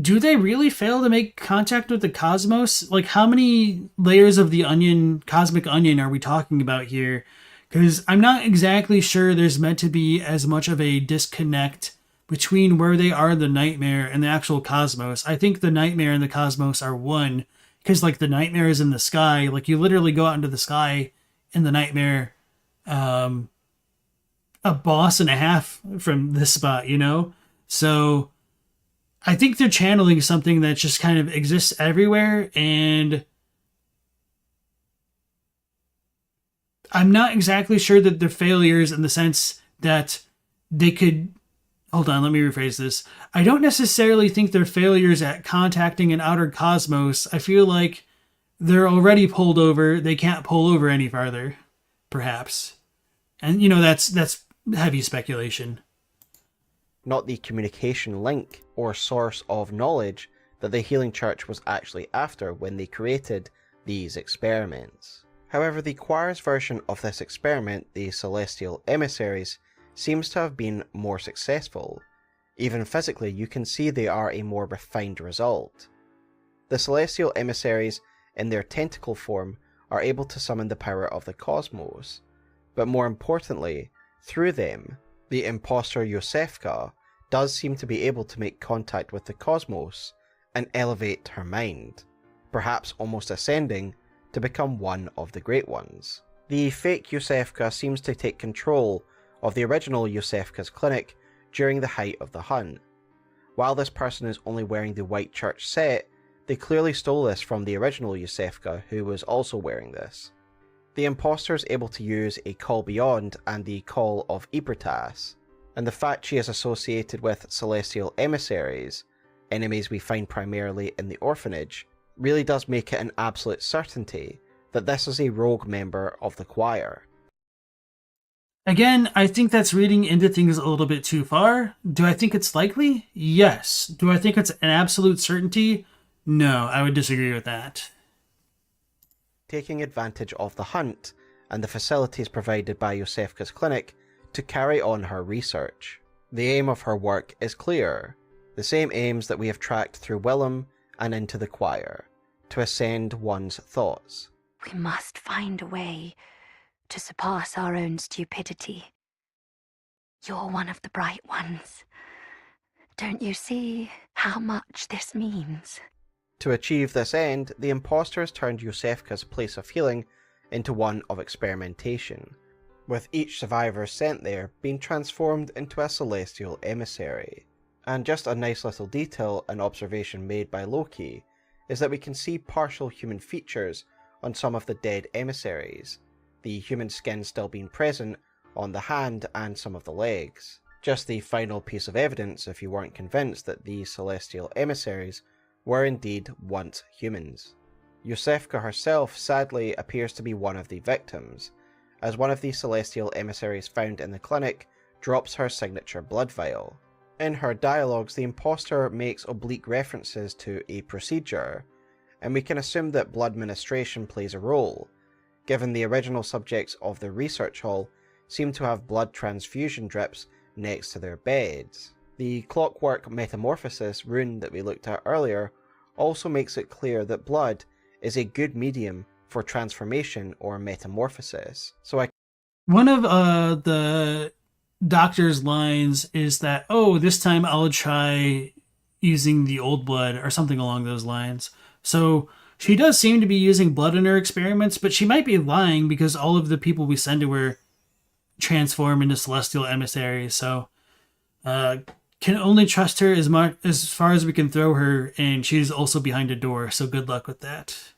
do they really fail to make contact with the cosmos? Like, how many layers of the onion, cosmic onion, are we talking about here? Because I'm not exactly sure there's meant to be as much of a disconnect between where they are in the Nightmare and the actual cosmos. I think the Nightmare and the cosmos are one, because like the Nightmare is in the sky. Like, you literally go out into the sky in the Nightmare, a boss and a half from this spot, you know? So I think they're channeling something that just kind of exists everywhere, and I'm not exactly sure that they're failures in the sense that they could... Hold on, let me rephrase this. I don't necessarily think they're failures at contacting an outer cosmos. I feel like they're already pulled over. They can't pull over any farther, perhaps. And, you know, that's heavy speculation. Not the communication link or source of knowledge that the Healing Church was actually after when they created these experiments. However, the Choir's version of this experiment, the Celestial Emissaries, seems to have been more successful. Even physically, you can see they are a more refined result. The Celestial Emissaries, in their tentacle form, are able to summon the power of the cosmos, but more importantly, through them, the imposter Yosefka does seem to be able to make contact with the cosmos and elevate her mind, perhaps almost ascending to become one of the Great Ones. The fake Yosefka seems to take control of the original Yosefka's clinic during the height of the hunt. While this person is only wearing the white church set, they clearly stole this from the original Yosefka, who was also wearing this. The imposter is able to use a Call Beyond and the Call of Ibritas, and the fact she is associated with Celestial Emissaries, enemies we find primarily in the orphanage, really does make it an absolute certainty that this is a rogue member of the Choir. Again, I think that's reading into things a little bit too far. Do I think it's likely? Yes. Do I think it's an absolute certainty? No, I would disagree with that. Taking advantage of the hunt and the facilities provided by Yosefka's clinic to carry on her research. The aim of her work is clear, the same aims that we have tracked through Willem and into the choir, to ascend one's thoughts. We must find a way to surpass our own stupidity. You're one of the bright ones. Don't you see how much this means? To achieve this end, the impostors turned Yosefka's place of healing into one of experimentation, with each survivor sent there being transformed into a celestial emissary. And just a nice little detail and observation made by Loki is that we can see partial human features on some of the dead emissaries, the human skin still being present on the hand and some of the legs. Just the final piece of evidence if you weren't convinced that these celestial emissaries were indeed once humans. Yosefka herself sadly appears to be one of the victims, as one of the celestial emissaries found in the clinic drops her signature blood vial. In her dialogues, the impostor makes oblique references to a procedure, and we can assume that blood ministration plays a role, given the original subjects of the research hall seem to have blood transfusion drips next to their beds. The clockwork metamorphosis rune that we looked at earlier also makes it clear that blood is a good medium for transformation or metamorphosis. One of the doctor's lines is that, oh, this time I'll try using the old blood or something along those lines. So she does seem to be using blood in her experiments, but she might be lying because all of the people we send to her transform into celestial emissaries. So can only trust her as far as we can throw her, and she's also behind a door, so good luck with that.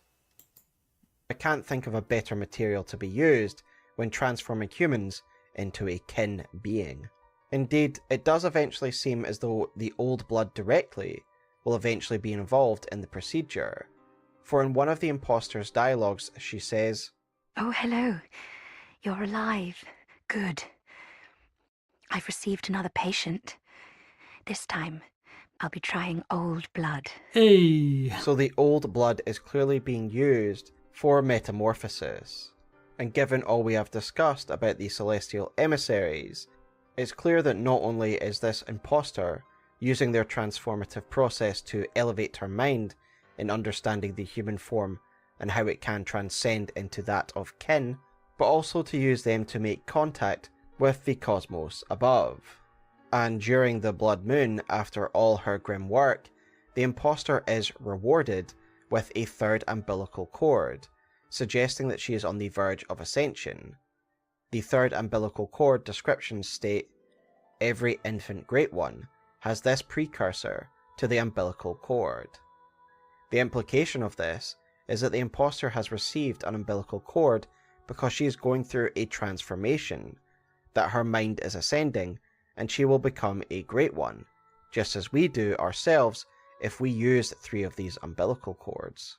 I can't think of a better material to be used when transforming humans into a kin being. Indeed, it does eventually seem as though the old blood directly will eventually be involved in the procedure, for in one of the impostor's dialogues she says, "Oh, hello. You're alive. Good. I've received another patient. This time, I'll be trying old blood." Hey! So the old blood is clearly being used for metamorphosis. And given all we have discussed about the celestial emissaries, it's clear that not only is this impostor using their transformative process to elevate her mind in understanding the human form and how it can transcend into that of kin, but also to use them to make contact with the cosmos above. And during the blood moon, after all her grim work, the impostor is rewarded with a third umbilical cord, suggesting that she is on the verge of ascension. The third umbilical cord descriptions state, "Every infant Great One has this precursor to the umbilical cord." The implication of this is that the impostor has received an umbilical cord because she is going through a transformation, that her mind is ascending, and she will become a Great One, just as we do ourselves if we use 3 of these umbilical cords.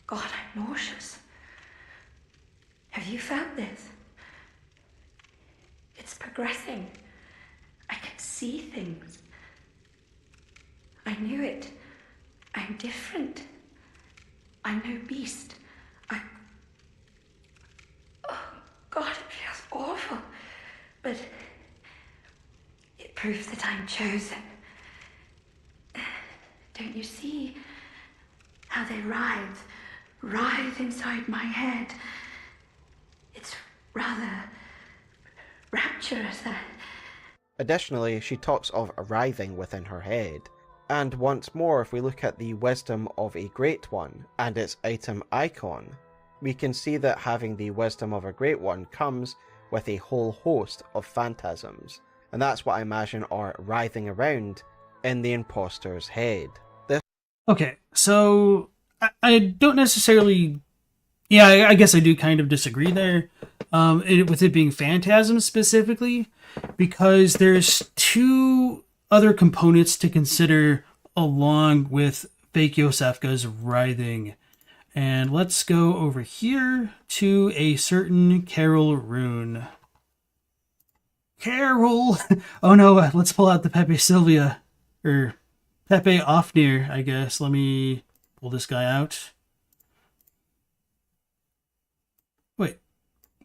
God, I'm nauseous. Have you felt this? It's progressing. I can see things. I knew it. I'm different. I'm no beast. Oh, God, it feels awful. But it proves that I'm chosen. Don't you see how they writhe inside my head? It's rather rapturous. Additionally, she talks of writhing within her head. And once more, if we look at the wisdom of a Great One and its item icon, we can see that having the wisdom of a Great One comes with a whole host of phantasms. And that's what I imagine are writhing around in the impostor's head. Okay, so I don't necessarily... Yeah, I guess I do kind of disagree there, with it being phantasms specifically, because there's 2 other components to consider along with fake Yosefka's writhing. And let's go over here to a certain Carol rune. Carol! Oh no, let's pull out the Pepe Sylvia, or Pepe Ofnir, I guess. Let me pull this guy out. Wait,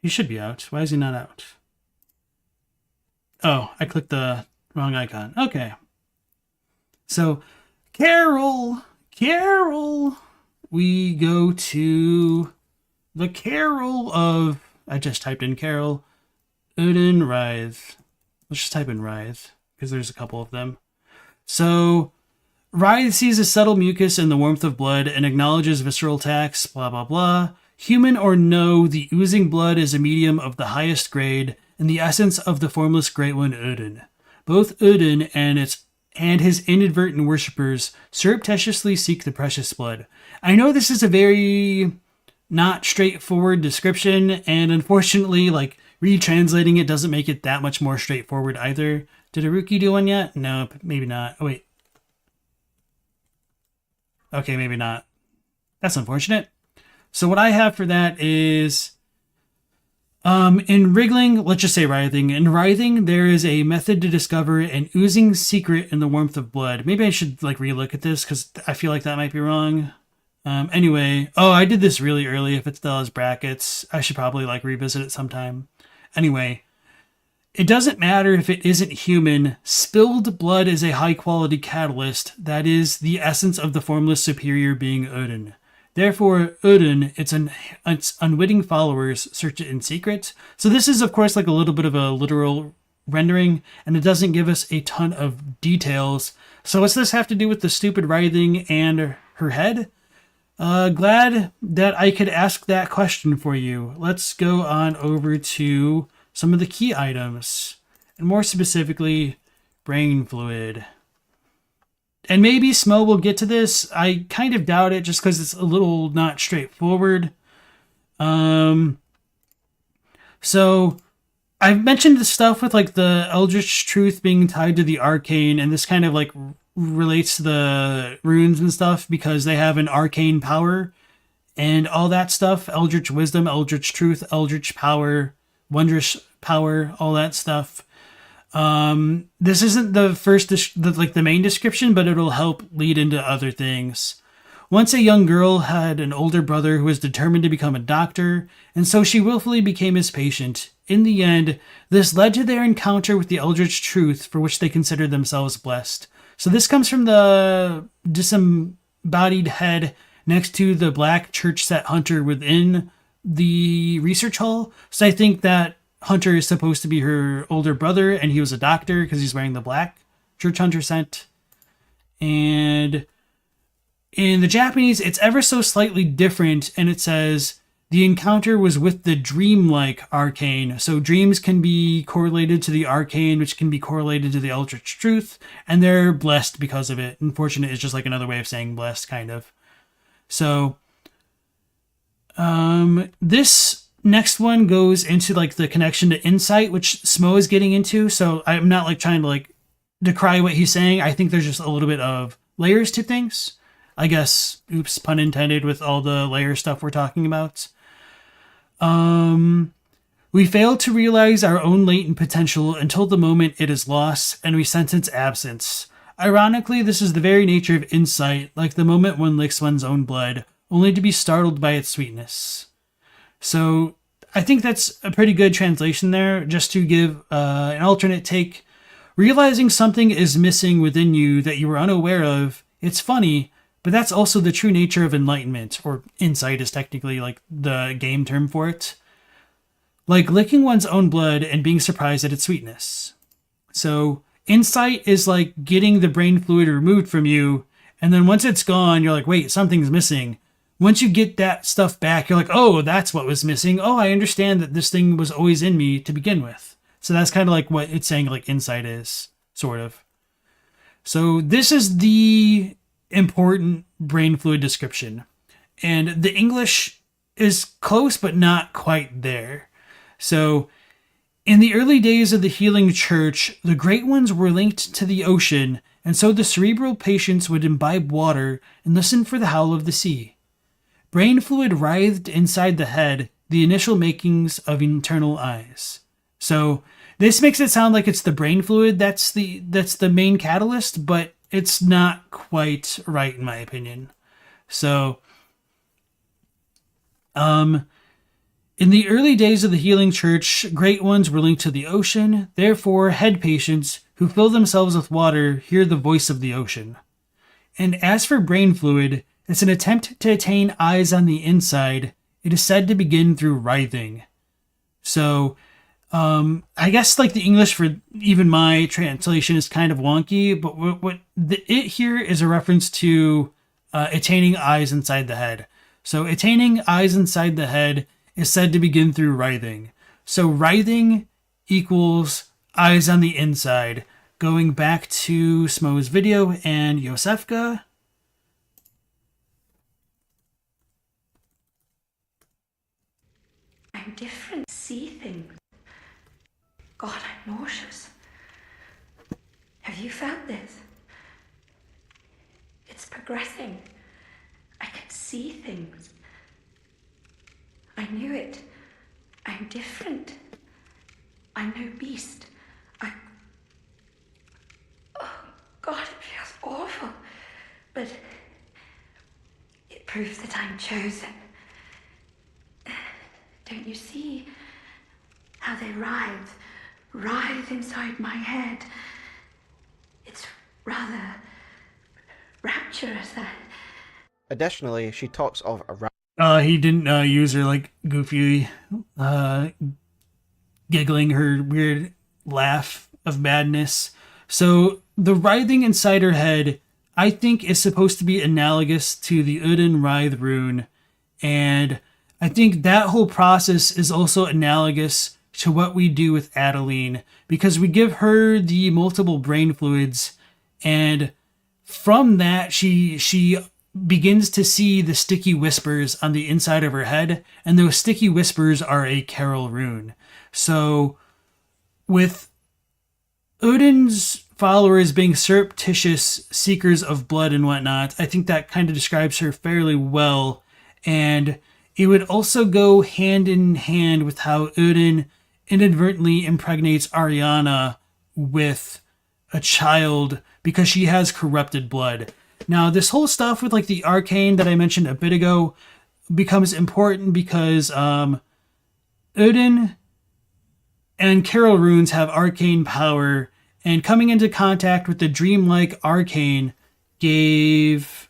he should be out. Why is he not out? Oh, I clicked the Wrong icon. Okay. So, Carol. We go to the Carol of... I just typed in Carol. Odin Writhe. Let's just type in Writhe, because there's a couple of them. So, Writhe sees a subtle mucus in the warmth of blood and acknowledges visceral attacks, blah blah blah. Human or no, the oozing blood is a medium of the highest grade, and the essence of the formless Great One Odin. Both Odin and his inadvertent worshippers surreptitiously seek the precious blood. I know this is a very not straightforward description, and unfortunately, like, retranslating it doesn't make it that much more straightforward either. Did Haruki do one yet? No, maybe not. Oh, wait. Okay, maybe not. That's unfortunate. So what I have for that is... in wriggling, let's just say writhing. In writhing, there is a method to discover an oozing secret in the warmth of blood. Maybe I should like relook at this because I feel like that might be wrong. Anyway, I did this really early. If it still has brackets, I should probably like revisit it sometime. Anyway, it doesn't matter if it isn't human. Spilled blood is a high quality catalyst. That is the essence of the formless superior being Odin. Therefore, Odin, its unwitting followers, search it in secret. So this is, of course, like a little bit of a literal rendering, and it doesn't give us a ton of details. So what's this have to do with the stupid writhing and her head? Glad that I could ask that question for you. Let's go on over to some of the key items, and more specifically, brain fluid. And maybe Smo will get to this. I kind of doubt it just because it's a little not straightforward. So I've mentioned the stuff with like the Eldritch truth being tied to the arcane, and this kind of like relates to the runes and stuff because they have an arcane power and all that stuff. Eldritch wisdom, Eldritch truth, Eldritch power, wondrous power, all that stuff. This isn't the first, the main description, but it'll help lead into other things. Once a young girl had an older brother who was determined to become a doctor, and so she willfully became his patient. In the end, this led to their encounter with the Eldritch truth, for which they considered themselves blessed. So this comes from the disembodied head next to the black church set hunter within the research hall. So I think that Hunter is supposed to be her older brother, and he was a doctor because he's wearing the black church hunter scent. And in the Japanese, it's ever so slightly different, and it says the encounter was with the dreamlike arcane. So dreams can be correlated to the arcane, which can be correlated to the Eldritch truth, and they're blessed because of it. Unfortunate is just like another way of saying blessed, kind of. So, this next one goes into like the connection to insight, which Smo is getting into. So I'm not like trying to like decry what he's saying. I think there's just a little bit of layers to things. I guess, oops, pun intended with all the layer stuff we're talking about. We fail to realize our own latent potential until the moment it is lost and we sense its absence. Ironically, this is the very nature of insight, like the moment one licks one's own blood, only to be startled by its sweetness. So I think that's a pretty good translation there, just to give an alternate take. Realizing something is missing within you that you were unaware of, it's funny, but that's also the true nature of enlightenment, or insight is technically like the game term for it. Like licking one's own blood and being surprised at its sweetness. So insight is like getting the brain fluid removed from you, and then once it's gone, you're like, wait, something's missing. Once you get that stuff back, you're like, oh, that's what was missing. Oh, I understand that this thing was always in me to begin with. So that's kind of like what it's saying like insight is, sort of. So this is the important brain fluid description. And the English is close, but not quite there. So in the early days of the healing church, the great ones were linked to the ocean, and so the cerebral patients would imbibe water and listen for the howl of the sea. Brain fluid writhed inside the head, the initial makings of internal eyes. So this makes it sound like it's the brain fluid that's the main catalyst, but it's not quite right in my opinion. So, in the early days of the healing church, great ones were linked to the ocean. Therefore, head patients, who fill themselves with water hear the voice of the ocean. And as for brain fluid, it's an attempt to attain eyes on the inside. It is said to begin through writhing. So, I guess like the English for even my translation is kind of wonky, but what it here is a reference to attaining eyes inside the head. So attaining eyes inside the head is said to begin through writhing. So writhing equals eyes on the inside. Going back to Smo's video and Yosefka. I'm different. See things. God, I'm nauseous. Have you felt this? It's progressing. I can see things. I knew it. I'm different. I'm no beast. Oh, God, it feels awful. But it proves that I'm chosen. Don't you see how they writhe inside my head? It's rather rapturous. Additionally, she talks of a he didn't use her like goofy giggling, her weird laugh of madness. So the writhing inside her head, I think, is supposed to be analogous to the Uden Writhe rune, and I think that whole process is also analogous to what we do with Adeline, because we give her the multiple brain fluids, and from that she begins to see the sticky whispers on the inside of her head, and those sticky whispers are a Carol rune. So with Odin's followers being surreptitious seekers of blood and whatnot, I think that kind of describes her fairly well, and it would also go hand in hand with how Odin inadvertently impregnates Ariana with a child because she has corrupted blood. Now, this whole stuff with like the arcane that I mentioned a bit ago becomes important because Odin and Carol runes have arcane power, and coming into contact with the dreamlike arcane gave...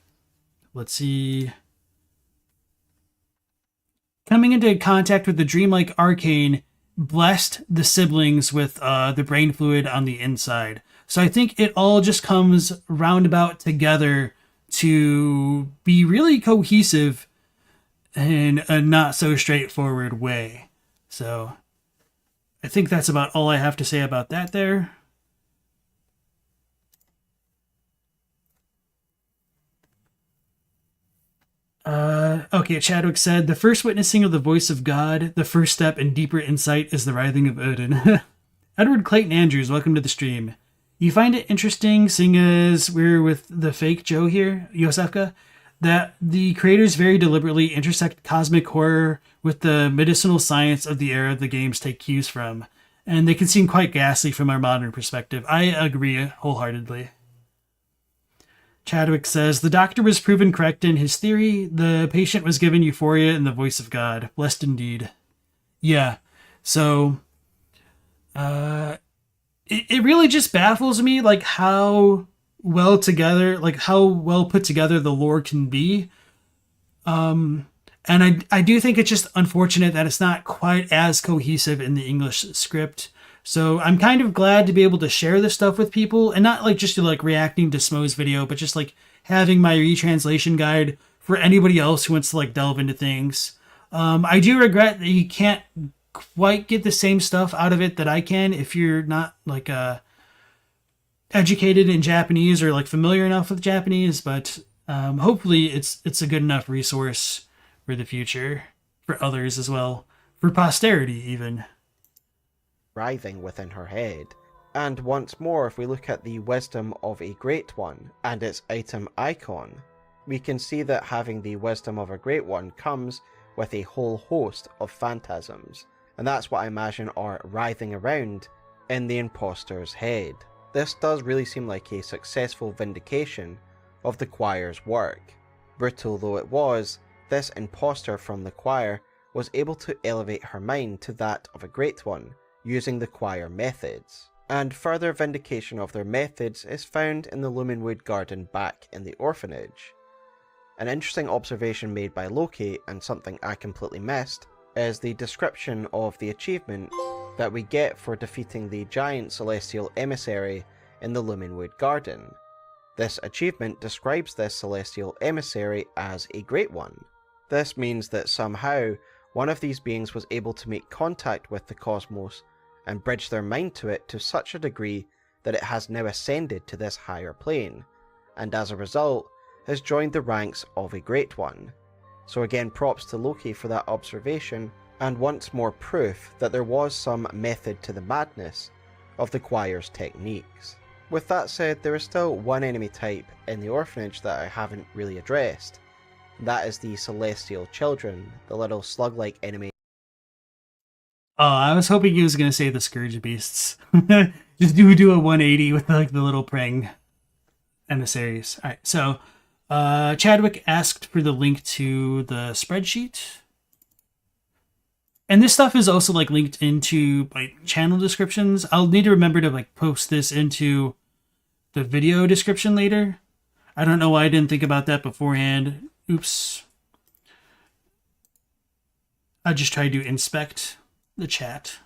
Coming into contact with the dreamlike arcane blessed the siblings with the brain fluid on the inside. So I think it all just comes roundabout together to be really cohesive in a not so straightforward way. So I think that's about all I have to say about that there. Okay, Chadwick said, the first witnessing of the voice of God, the first step in deeper insight is the writhing of Odin. Edward Clayton Andrews, welcome to the stream. You find it interesting, seeing as we're with the fake Joe here, Yosefka, that the creators very deliberately intersect cosmic horror with the medicinal science of the era the games take cues from, and they can seem quite ghastly from our modern perspective. I agree wholeheartedly. Chadwick says, the doctor was proven correct in his theory. The patient was given euphoria in the voice of God. Blessed indeed. Yeah. So, it really just baffles me, like, how well put together the lore can be. And I do think it's just unfortunate that it's not quite as cohesive in the English script. So I'm kind of glad to be able to share this stuff with people, and not like just to like reacting to Smo's video, but just like having my retranslation guide for anybody else who wants to like delve into things. I do regret that you can't quite get the same stuff out of it that I can if you're not like educated in Japanese or like familiar enough with Japanese, but hopefully it's a good enough resource for the future, for others as well, for posterity even. Writhing within her head. And once more, if we look at the wisdom of a great one and its item icon, we can see that having the wisdom of a great one comes with a whole host of phantasms, and that's what I imagine are writhing around in the imposter's head. This does really seem like a successful vindication of the choir's work. Brutal though it was, this imposter from the choir was able to elevate her mind to that of a great one, using the choir methods. and further vindication of their methods is found in the Lumenwood garden back in the orphanage. An interesting observation made by Loki, and something I completely missed, is the description of the achievement that we get for defeating the giant celestial emissary in the Lumenwood garden. This achievement describes this celestial emissary as a Great One. This means that somehow one of these beings was able to make contact with the cosmos and bridge their mind to it to such a degree that it has now ascended to this higher plane, and as a result has joined the ranks of a Great One. So again, props to Loki for that observation, and once more proof that there was some method to the madness of the choir's techniques. With that said, there is still one enemy type in the orphanage that I haven't really addressed. That is the Celestial Children, the little slug-like enemy. Oh, I was hoping he was going to say the Scourge Beasts. Just do a 180 with like the little praying emissaries. Alright, so Chadwick asked for the link to the spreadsheet. And this stuff is also like linked into like channel descriptions. I'll need to remember to like post this into the video description later. I don't know why I didn't think about that beforehand. Oops. I just tried to inspect the chat.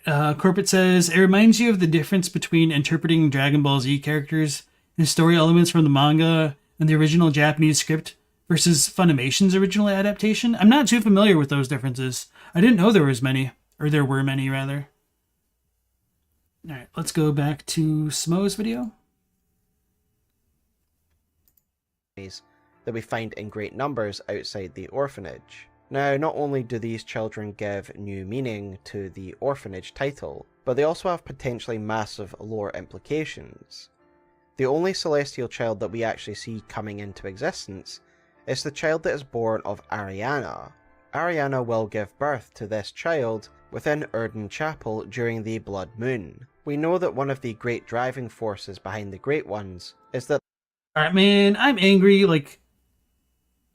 Corporate says, it reminds you of the difference between interpreting Dragon Ball Z characters and story elements from the manga and the original Japanese script versus Funimation's original adaptation. I'm not too familiar with those differences. I didn't know there was many, or there were many rather. Alright, let's go back to Smo's video. That we find in great numbers outside the orphanage. Now, not only do these children give new meaning to the orphanage title, but they also have potentially massive lore implications. The only celestial child that we actually see coming into existence is the child that is born of Ariana. Ariana will give birth to this child within Urden Chapel during the Blood Moon. We know that one of the great driving forces behind the Great Ones is that... Alright, man, I'm angry. Like,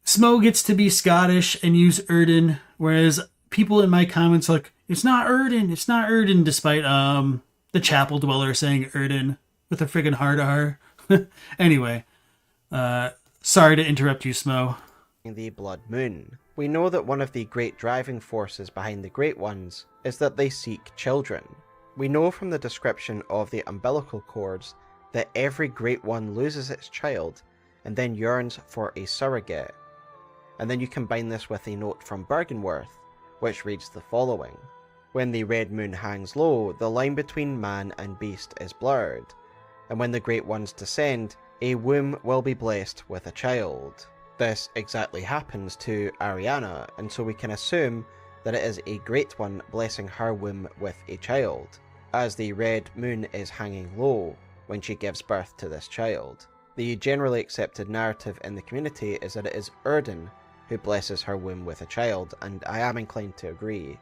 Smo gets to be Scottish and use Urden, whereas people in my comments are like, it's not Urden, despite the chapel dweller saying Urden with a friggin' hard R. Anyway, sorry to interrupt you, Smo. The Blood Moon. We know that one of the great driving forces behind the Great Ones is that they seek children. We know from the description of the umbilical cords that every Great One loses its child and then yearns for a surrogate. And then you combine this with a note from Bergenworth, which reads the following. When the red moon hangs low, the line between man and beast is blurred, and when the Great Ones descend, a womb will be blessed with a child. This exactly happens to Ariana, and so we can assume that it is a Great One blessing her womb with a child, as the red moon is hanging low when she gives birth to this child. The generally accepted narrative in the community is that it is Urden who blesses her womb with a child, and I am inclined to agree.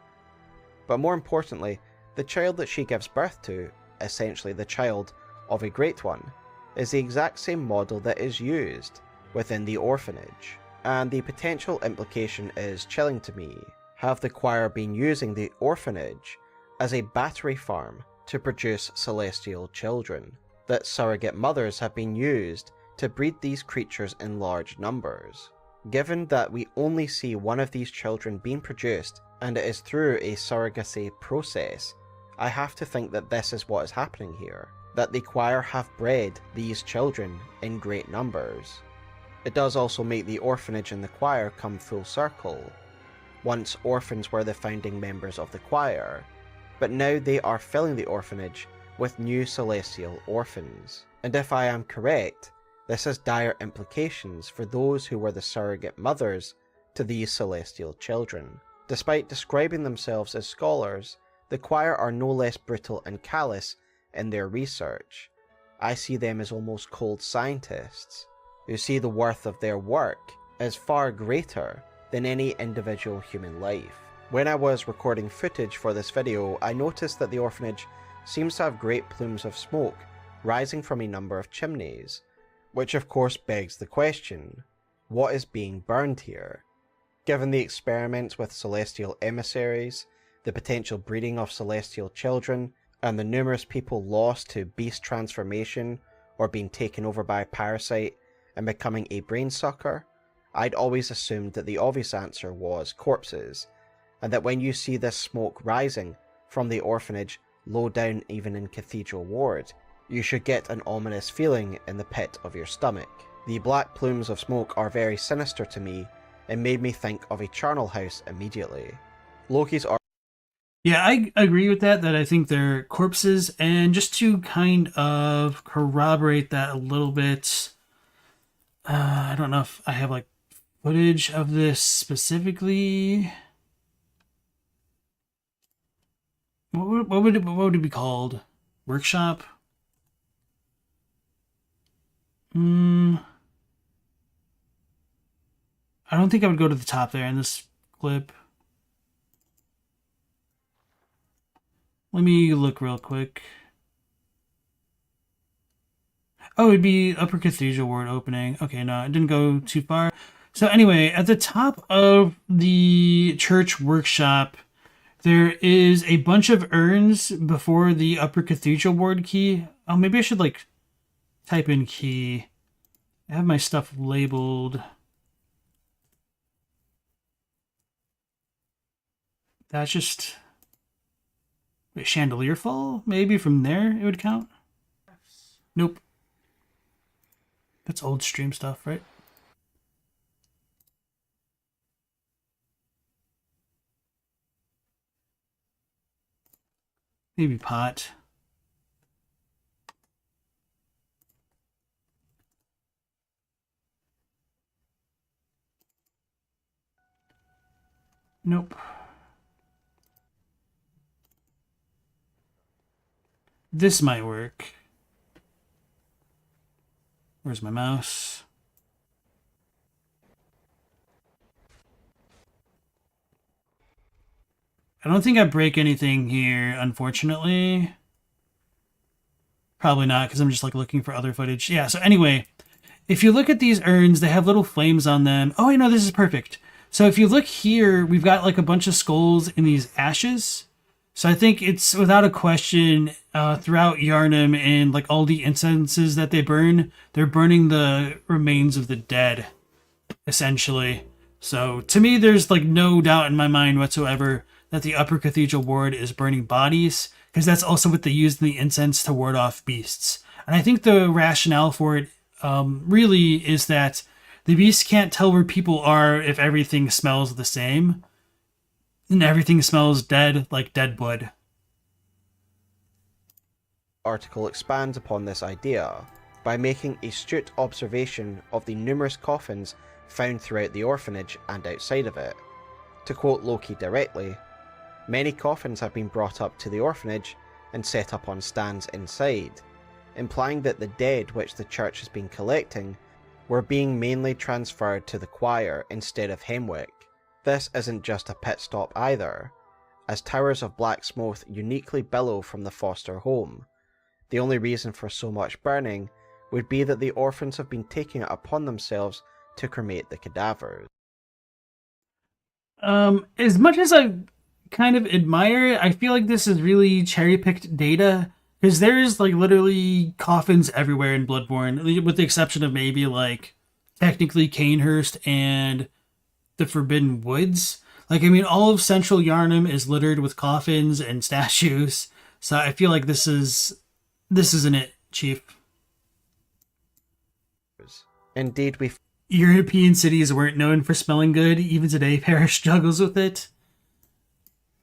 But more importantly, the child that she gives birth to, essentially the child of a Great One, is the exact same model that is used within the orphanage. And the potential implication is chilling to me. Have the choir been using the orphanage as a battery farm to produce celestial children? That surrogate mothers have been used to breed these creatures in large numbers? Given that we only see one of these children being produced, and it is through a surrogacy process, I have to think that this is what is happening here. That the choir have bred these children in great numbers. It does also make the orphanage and the choir come full circle. Once orphans were the founding members of the choir, but now they are filling the orphanage with new celestial orphans. And if I am correct, this has dire implications for those who were the surrogate mothers to these celestial children. Despite describing themselves as scholars, the choir are no less brutal and callous in their research. I see them as almost cold scientists, who see the worth of their work as far greater than any individual human life. When I was recording footage for this video, I noticed that the orphanage seems to have great plumes of smoke rising from a number of chimneys, which of course begs the question, what is being burned here? Given the experiments with celestial emissaries, the potential breeding of celestial children, and the numerous people lost to beast transformation or being taken over by a parasite and becoming a brain sucker, I'd always assumed that the obvious answer was corpses, and that when you see this smoke rising from the orphanage low down even in Cathedral Ward, you should get an ominous feeling in the pit of your stomach. The black plumes of smoke are very sinister to me and made me think of a charnel house immediately. Loki's Yeah, I agree with that I think they're corpses, and just to kind of corroborate that a little bit, I don't know if I have like footage of this specifically. What would it be called? Workshop? I don't think I would go to the top there in this clip. Let me look real quick. Oh, it'd be Upper Cathedral Ward opening. Okay, no, it didn't go too far. So anyway, at the top of the church workshop, there is a bunch of urns before the Upper Cathedral Ward key. Oh, maybe I should like type in key. I have my stuff labeled. That's just... Wait, Chandelier Fall? Maybe from there it would count? Nope. That's old stream stuff, right? Maybe pot. Nope. This might work. Where's my mouse? I don't think I break anything here, unfortunately. Probably not, because I'm just like looking for other footage. Yeah, so anyway, if you look at these urns, they have little flames on them. Oh, I know, this is perfect. So if you look here, we've got like a bunch of skulls in these ashes. So I think it's without a question throughout Yharnam and like all the incenses that they burn, they're burning the remains of the dead, essentially. So to me, there's like no doubt in my mind whatsoever that the Upper Cathedral Ward is burning bodies, because that's also what they used in the incense to ward off beasts. And I think the rationale for it really is that the beasts can't tell where people are if everything smells the same. And everything smells dead, like dead blood. Article expands upon this idea by making a astute observation of the numerous coffins found throughout the orphanage and outside of it. To quote Loki directly, many coffins have been brought up to the orphanage and set up on stands inside, implying that the dead which the church has been collecting were being mainly transferred to the choir instead of Hemwick. This isn't just a pit stop either, as towers of black smoke uniquely billow from the foster home. The only reason for so much burning would be that the orphans have been taking it upon themselves to cremate the cadavers. As much as I kind of admire it, I feel like this is really cherry-picked data, because there's like literally coffins everywhere in Bloodborne, with the exception of maybe like technically Canehurst and the Forbidden Woods. Like, I mean, all of central Yharnam is littered with coffins and statues, so I feel like this isn't it, Chief. Indeed, European cities weren't known for smelling good. Even today, Paris struggles with it.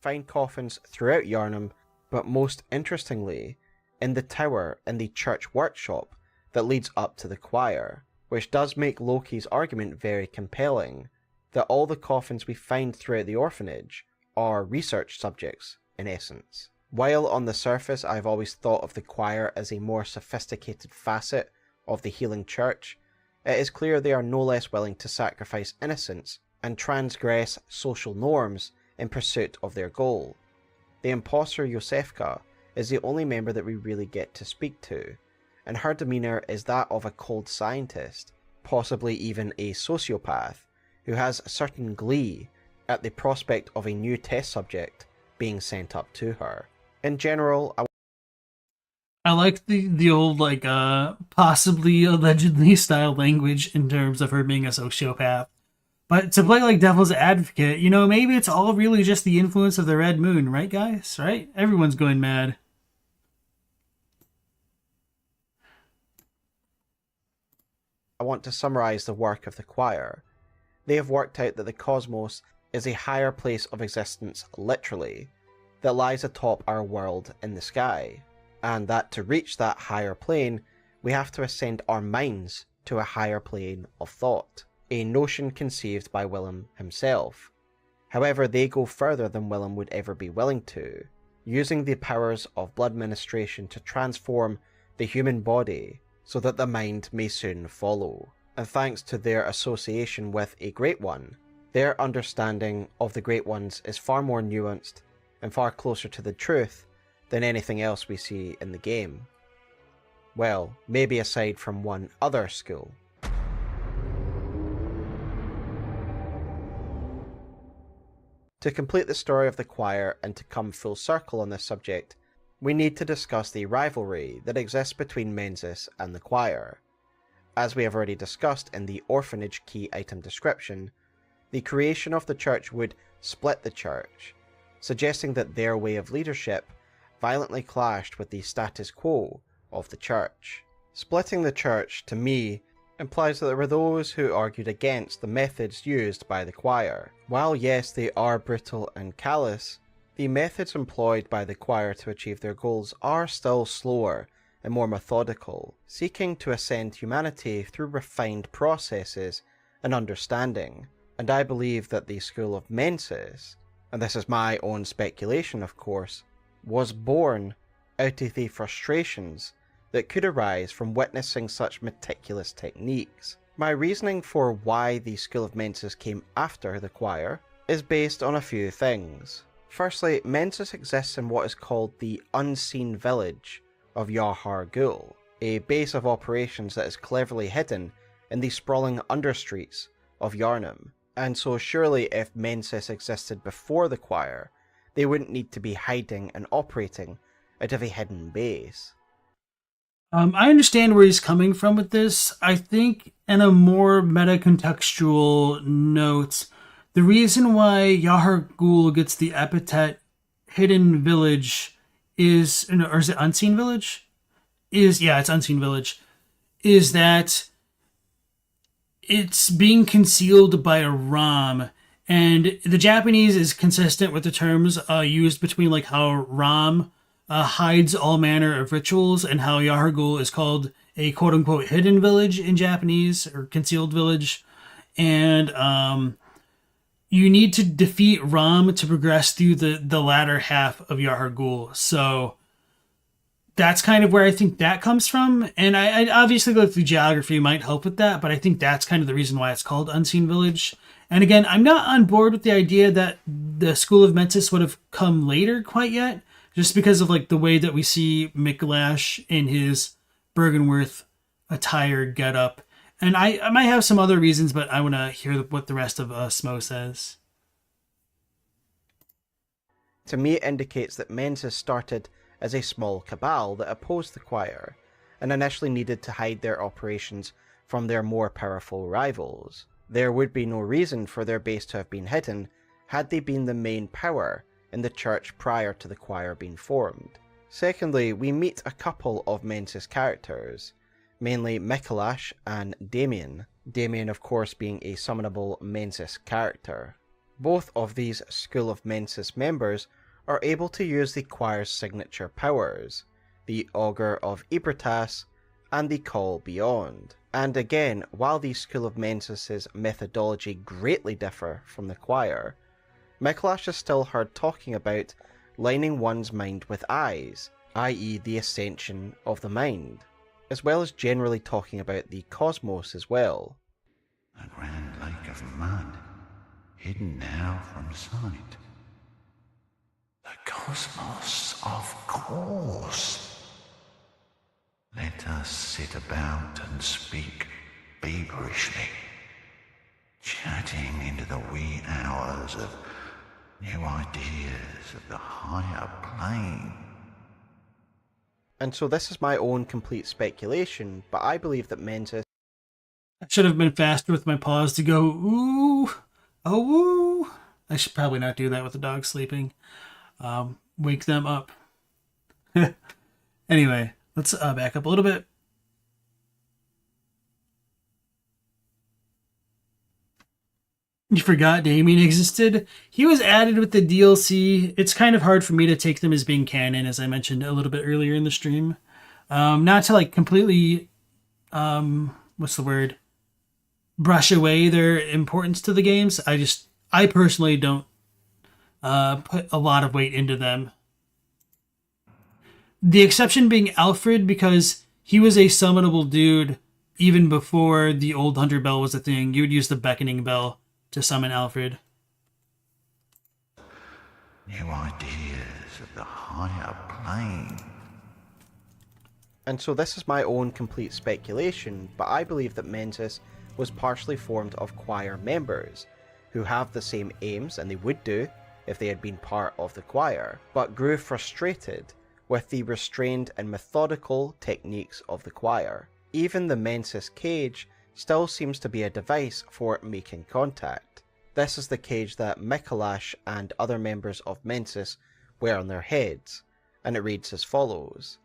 Find coffins throughout Yharnam, but most interestingly, in the tower in the church workshop that leads up to the choir, which does make Loki's argument very compelling, that all the coffins we find throughout the orphanage are research subjects, in essence. While on the surface I've always thought of the choir as a more sophisticated facet of the healing church, it is clear they are no less willing to sacrifice innocence and transgress social norms in pursuit of their goal. The imposter Yosefka is the only member that we really get to speak to, and her demeanour is that of a cold scientist, possibly even a sociopath, who has a certain glee at the prospect of a new test subject being sent up to her. In general, I like the old, like, possibly allegedly style language in terms of her being a sociopath. But to play like devil's advocate, you know, maybe it's all really just the influence of the red moon, right, guys? Right? Everyone's going mad. I want to summarize the work of the choir. They have worked out that the cosmos is a higher place of existence, literally, that lies atop our world in the sky, and that to reach that higher plane, we have to ascend our minds to a higher plane of thought, a notion conceived by Willem himself. However, they go further than Willem would ever be willing to, using the powers of blood ministration to transform the human body so that the mind may soon follow. And thanks to their association with a Great One, their understanding of the Great Ones is far more nuanced and far closer to the truth than anything else we see in the game. Well, maybe aside from one other school. To complete the story of the choir and to come full circle on this subject, we need to discuss the rivalry that exists between Mensis and the choir. As we have already discussed in the orphanage key item description, the creation of the church would split the church, suggesting that their way of leadership violently clashed with the status quo of the church. Splitting the church, to me, implies that there were those who argued against the methods used by the choir. While yes, they are brutal and callous, the methods employed by the choir to achieve their goals are still slower and more methodical, seeking to ascend humanity through refined processes and understanding. And I believe that the school of Mensis, and this is my own speculation of course, was born out of the frustrations that could arise from witnessing such meticulous techniques. My reasoning for why the School of Mensis came after the choir is based on a few things. Firstly, Mensis exists in what is called the Unseen Village of Yahar Ghul, a base of operations that is cleverly hidden in the sprawling understreets of Yharnam. And so surely if Mensis existed before the choir, they wouldn't need to be hiding and operating out of a hidden base. I understand where he's coming from with this. I think in a more meta-contextual note, the reason why Yahar Ghul gets the epithet Hidden Village is, or is it Unseen Village? It's Unseen Village. Is that it's being concealed by a Ram, and the Japanese is consistent with the terms used between like how Ram hides all manner of rituals, and how Yahar Ghul is called a quote-unquote hidden village in Japanese, or concealed village. And you need to defeat Ram to progress through the latter half of Yahar Ghul. So that's kind of where I think that comes from. And I obviously like the geography might help with that, but I think that's kind of the reason why it's called Unseen Village. And again, I'm not on board with the idea that the School of Mensis would have come later quite yet, just because of like the way that we see Mikolash in his Bergenworth attire getup. And I might have some other reasons, but I want to hear what the rest of Smo says. To me, it indicates that Mensis started as a small cabal that opposed the choir, and initially needed to hide their operations from their more powerful rivals. There would be no reason for their base to have been hidden had they been the main power in the church prior to the choir being formed. Secondly, we meet a couple of Mensis characters, mainly Mikolash and Damien. Damien, of course, being a summonable Mensis character. Both of these School of Mensis members are able to use the choir's signature powers, the Augur of Ibertas and the Call Beyond. And again, while the School of Mensis' methodology greatly differ from the choir, Mikolash is still heard talking about lining one's mind with eyes, i.e. the ascension of the mind, as well as generally talking about the cosmos as well. A grand lake of mud, hidden now from sight. The cosmos, of course. Let us sit about and speak feverishly, chatting into the wee hours of New ideas of the higher plane. And so this is my own complete speculation, but I believe that Mensis... I should have been faster with my pause to go, ooh, oh, woo. I should probably not do that with the dog sleeping. Wake them up. Anyway, let's back up a little bit. You forgot Damien existed? He was added with the DLC. It's kind of hard for me to take them as being canon, as I mentioned a little bit earlier in the stream. Not to like completely, what's the word? Brush away their importance to the games. I personally don't put a lot of weight into them. The exception being Alfred, because he was a summonable dude even before the old Hunter Bell was a thing. You would use the Beckoning Bell to summon Alfred. New ideas of the higher plane. And so this is my own complete speculation, but I believe that Mensis was partially formed of choir members, who have the same aims, and they would do if they had been part of the choir, but grew frustrated with the restrained and methodical techniques of the choir. Even the Mensis cage still seems to be a device for making contact. This is the cage that Mikolash and other members of Mensis wear on their heads, and it reads as follows.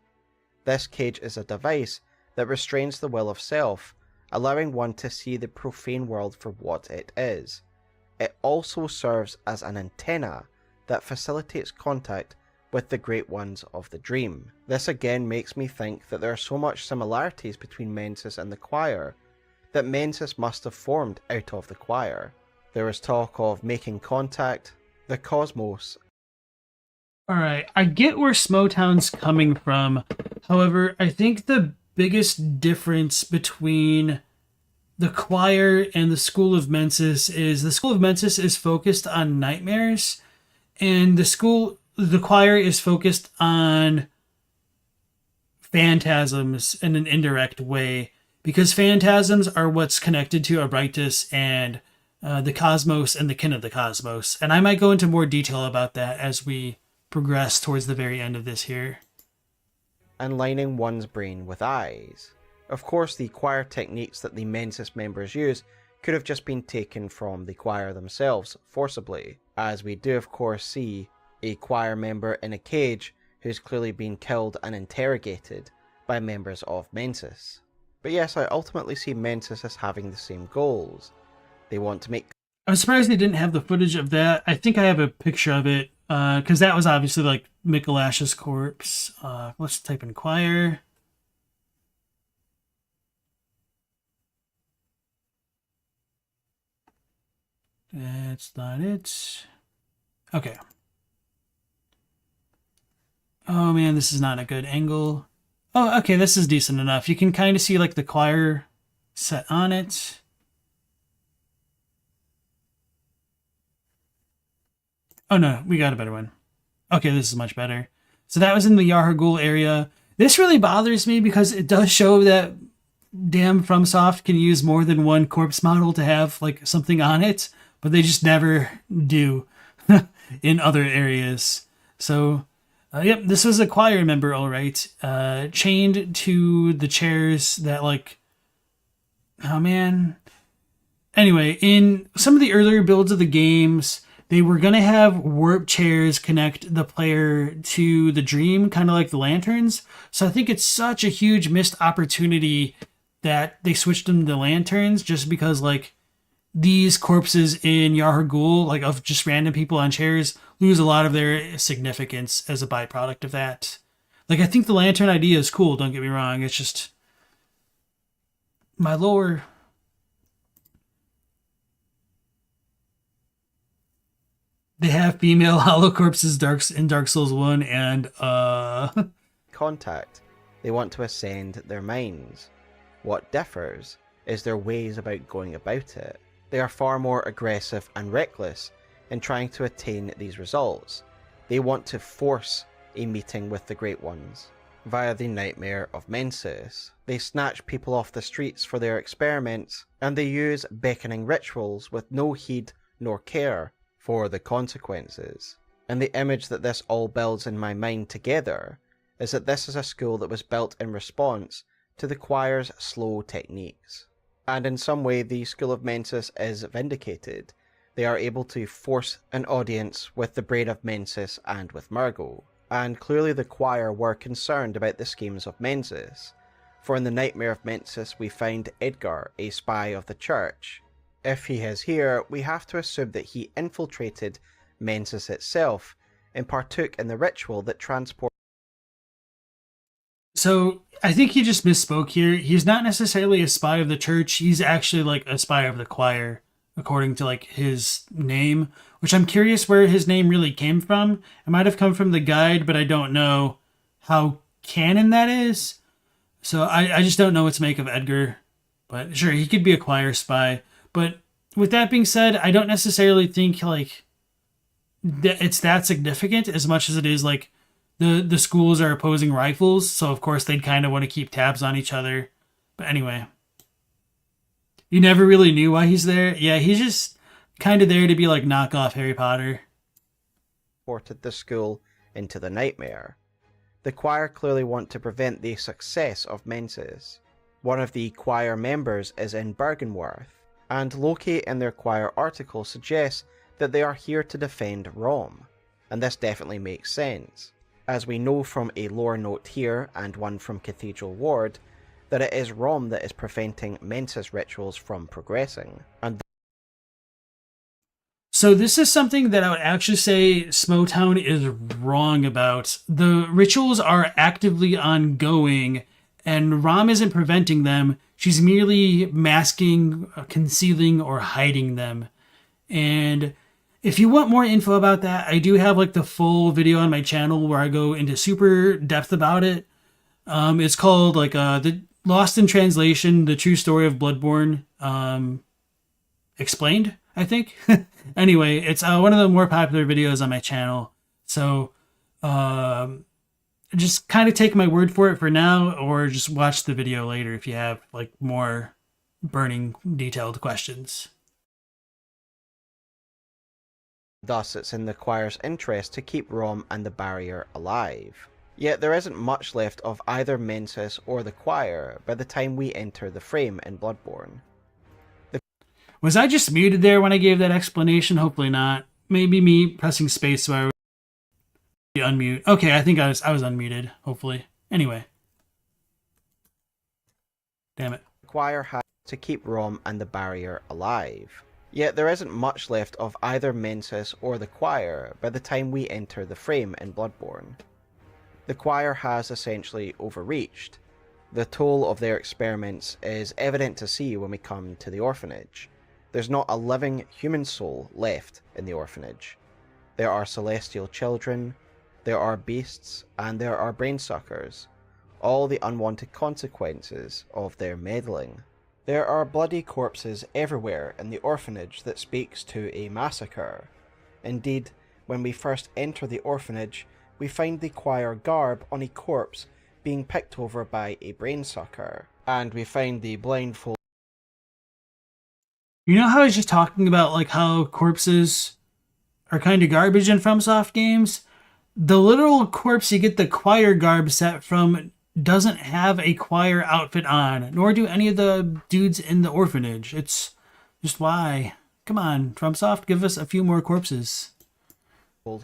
This cage is a device that restrains the will of self, allowing one to see the profane world for what it is. It also serves as an antenna that facilitates contact with the Great Ones of the Dream. This again makes me think that there are so much similarities between Mensis and the choir that Mensis must have formed out of the choir. There is talk of making contact, the cosmos. Alright, I get where Smoughtown's coming from. However, I think the biggest difference between the choir and the School of Mensis is the School of Mensis is focused on nightmares, and the choir is focused on phantasms in an indirect way, because phantasms are what's connected to Abritus and the cosmos and the kin of the cosmos. And I might go into more detail about that as we progress towards the very end of this here. And lining one's brain with eyes. Of course, the choir techniques that the Mensis members use could have just been taken from the choir themselves forcibly, as we do of course see a choir member in a cage who's clearly been killed and interrogated by members of Mensis. But yes, I ultimately see Mensis as having the same goals. They want to make... I'm surprised they didn't have the footage of that. I think I have a picture of it, because that was obviously like Mikolash's corpse. Let's type in choir. That's not it. Okay. Oh man, this is not a good angle. Oh, okay, this is decent enough. You can kind of see like the choir set on it. Oh no, we got a better one. Okay, this is much better. So that was in the Yarhagul area. This really bothers me because it does show that damn FromSoft can use more than one corpse model to have like something on it, but they just never do in other areas. So, yep, this was a choir member, all right. Chained to the chairs that like, oh man. Anyway, in some of the earlier builds of the games, they were going to have warp chairs connect the player to the dream, kind of like the lanterns. So I think it's such a huge missed opportunity that they switched them to lanterns, just because like these corpses in Yarhagul, like of just random people on chairs, lose a lot of their significance as a byproduct of that. Like, I think the lantern idea is cool, don't get me wrong. It's just my lore. They have female hollow corpses in Dark Souls 1 and contact. They want to ascend their minds. What differs is their ways about going about it. They are far more aggressive and reckless in trying to attain these results. They want to force a meeting with the Great Ones. Via the nightmare of Mensis, they snatch people off the streets for their experiments, and they use beckoning rituals with no heed nor care for the consequences. And the image that this all builds in my mind together is that this is a school that was built in response to the choir's slow techniques. And in some way the School of Mensis is vindicated. They are able to force an audience with the brain of Mensis and with Murgle. And clearly the choir were concerned about the schemes of Mensis, for in the Nightmare of Mensis we find Edgar, a spy of the church. If he is here, we have to assume that he infiltrated Mensis itself and partook in the ritual that transported. So I think he just misspoke here. He's not necessarily a spy of the church. He's actually like a spy of the choir, according to like his name, which I'm curious where his name really came from. It might have come from the guide, but I don't know how canon that is. So I just don't know what to make of Edgar. But sure, he could be a choir spy. But with that being said, I don't necessarily think like it's that significant as much as it is like the schools are opposing rifles, so of course they'd kind of want to keep tabs on each other. But anyway, you never really knew why he's there. Yeah, he's just kind of there to be like knockoff Harry Potter. Ported the school into the Nightmare. The choir clearly want to prevent the success of Mensis. One of the choir members is in Bergenworth, and Loki in their choir article suggests that they are here to defend Rom, and this definitely makes sense, as we know from a lore note here and one from Cathedral Ward that it is Rom that is preventing Mensis rituals from progressing. And so this is something that I would actually say Smoughtown is wrong about. The rituals are actively ongoing, and Rom isn't preventing them. She's merely masking, concealing, or hiding them. And if you want more info about that, I do have like the full video on my channel where I go into super depth about it. It's called like the Lost in Translation, the true story of Bloodborne, explained, I think. Anyway, it's one of the more popular videos on my channel. So just kind of take my word for it for now, or just watch the video later if you have like more burning detailed questions. Thus, it's in the choir's interest to keep Rom and the barrier alive. Yet there isn't much left of either Mensis or the choir by the time we enter the frame in Bloodborne. Was I just muted there when I gave that explanation? Hopefully not. Maybe me pressing space so I would unmute. Okay, I think I was unmuted, hopefully. Anyway. Damn it. The choir has to keep Rom and the barrier alive. Yet there isn't much left of either Mensis or the choir by the time we enter the frame in Bloodborne. The choir has essentially overreached. The toll of their experiments is evident to see when we come to the orphanage. There's not a living human soul left in the orphanage. There are celestial children, there are beasts, and there are brainsuckers, all the unwanted consequences of their meddling. There are bloody corpses everywhere in the orphanage that speaks to a massacre. Indeed, when we first enter the orphanage, we find the choir garb on a corpse being picked over by a brainsucker, and we find the blindfold. You know how I was just talking about like how corpses are kind of garbage in FromSoft games? The literal corpse you get the choir garb set from doesn't have a choir outfit on, nor do any of the dudes in the orphanage. It's just why? Come on, FromSoft, give us a few more corpses.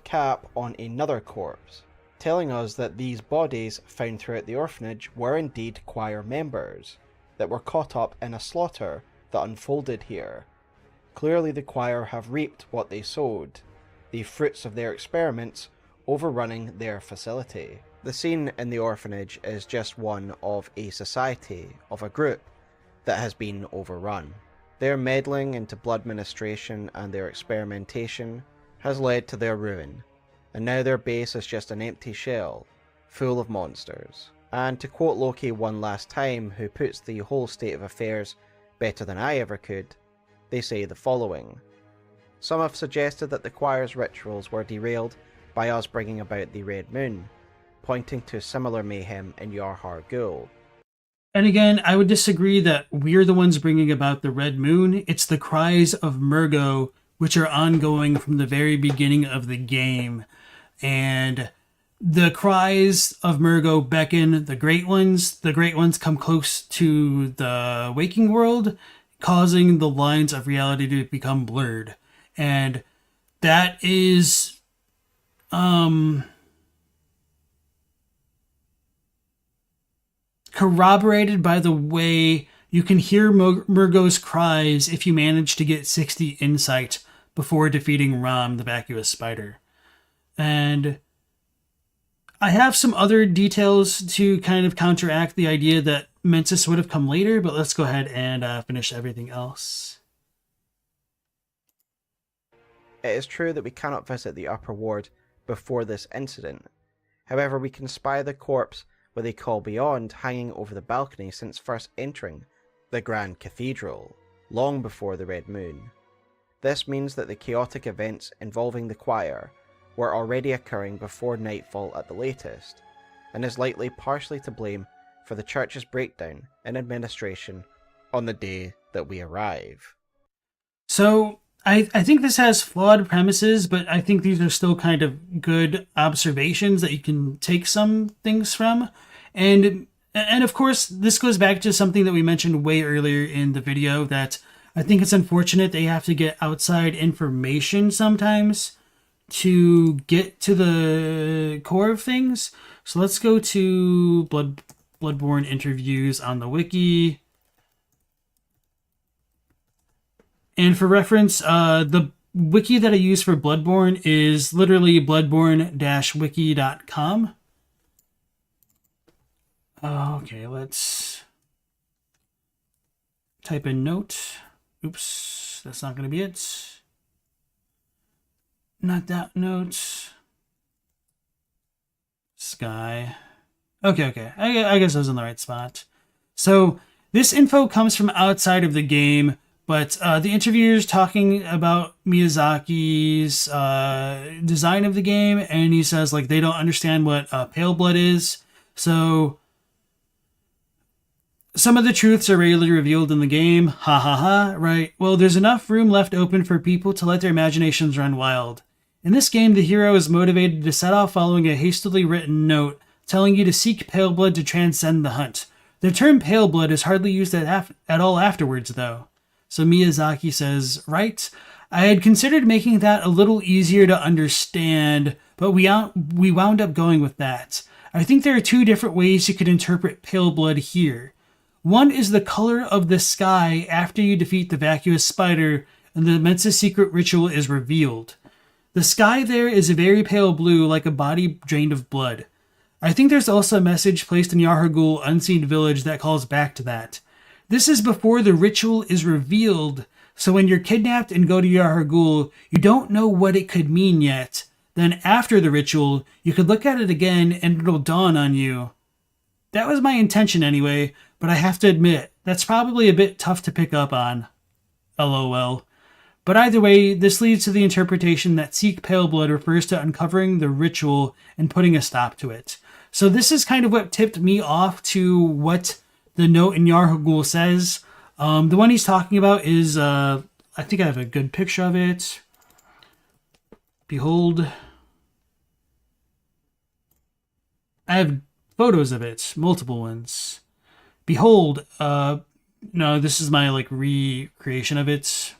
Cap on another corpse, telling us that these bodies found throughout the orphanage were indeed choir members that were caught up in a slaughter that unfolded here. Clearly the choir have reaped what they sowed, the fruits of their experiments overrunning their facility. The scene in the orphanage is just one of a society, of a group, that has been overrun. Their meddling into blood ministration and their experimentation has led to their ruin, and now their base is just an empty shell, full of monsters. And to quote Loki one last time, who puts the whole state of affairs better than I ever could, they say the following. Some have suggested that the choir's rituals were derailed by us bringing about the Red Moon, pointing to similar mayhem in Yarhar Ghul. And again, I would disagree that we're the ones bringing about the Red Moon. It's the cries of Murgo which are ongoing from the very beginning of the game. And the cries of Murgo beckon the Great Ones. The Great Ones come close to the waking world, causing the lines of reality to become blurred. And that is corroborated by the way you can hear Murgo's cries if you manage to get 60 insight before defeating Rom, the vacuous spider. And I have some other details to kind of counteract the idea that Mensis would have come later, but let's go ahead and finish everything else. It is true that we cannot visit the upper ward before this incident. However, we can spy the corpse with a call beyond hanging over the balcony since first entering the Grand Cathedral, long before the Red Moon. This means that the chaotic events involving the choir were already occurring before nightfall at the latest, and is likely partially to blame for the church's breakdown in administration on the day that we arrive. So, I think this has flawed premises, but I think these are still kind of good observations that you can take some things from. And of course, this goes back to something that we mentioned way earlier in the video, that I think it's unfortunate they have to get outside information sometimes to get to the core of things. So let's go to Bloodborne interviews on the wiki. And for reference, the wiki that I use for Bloodborne is literally bloodborne-wiki.com. Okay, let's type in note. Oops, that's not going to be it. Not that note. Sky. Okay. I guess I was in the right spot. So this info comes from outside of the game, but the interviewer's talking about Miyazaki's design of the game, and he says like they don't understand what pale blood is. So some of the truths are regularly revealed in the game. Ha ha ha, right? Well, there's enough room left open for people to let their imaginations run wild. In this game, the hero is motivated to set off following a hastily written note telling you to seek pale blood to transcend the hunt. The term pale blood is hardly used at all afterwards, though. So Miyazaki says, right, I had considered making that a little easier to understand, but we wound up going with that. I think there are two different ways you could interpret pale blood here. One is the color of the sky after you defeat the vacuous spider and the Mensa's secret ritual is revealed. The sky there is a very pale blue, like a body drained of blood. I think there's also a message placed in Yarhagul Unseen Village that calls back to that. This is before the ritual is revealed, so when you're kidnapped and go to Yarhagul, you don't know what it could mean yet. Then after the ritual, you could look at it again and it'll dawn on you. That was my intention anyway, but I have to admit, that's probably a bit tough to pick up on. LOL. But either way, this leads to the interpretation that Seek Pale Blood refers to uncovering the ritual and putting a stop to it. So this is kind of what tipped me off to what the note in Yarhagul says. The one he's talking about is, I think I have a good picture of it. Behold. I have photos of it, multiple ones. Behold, no, this is my recreation of it.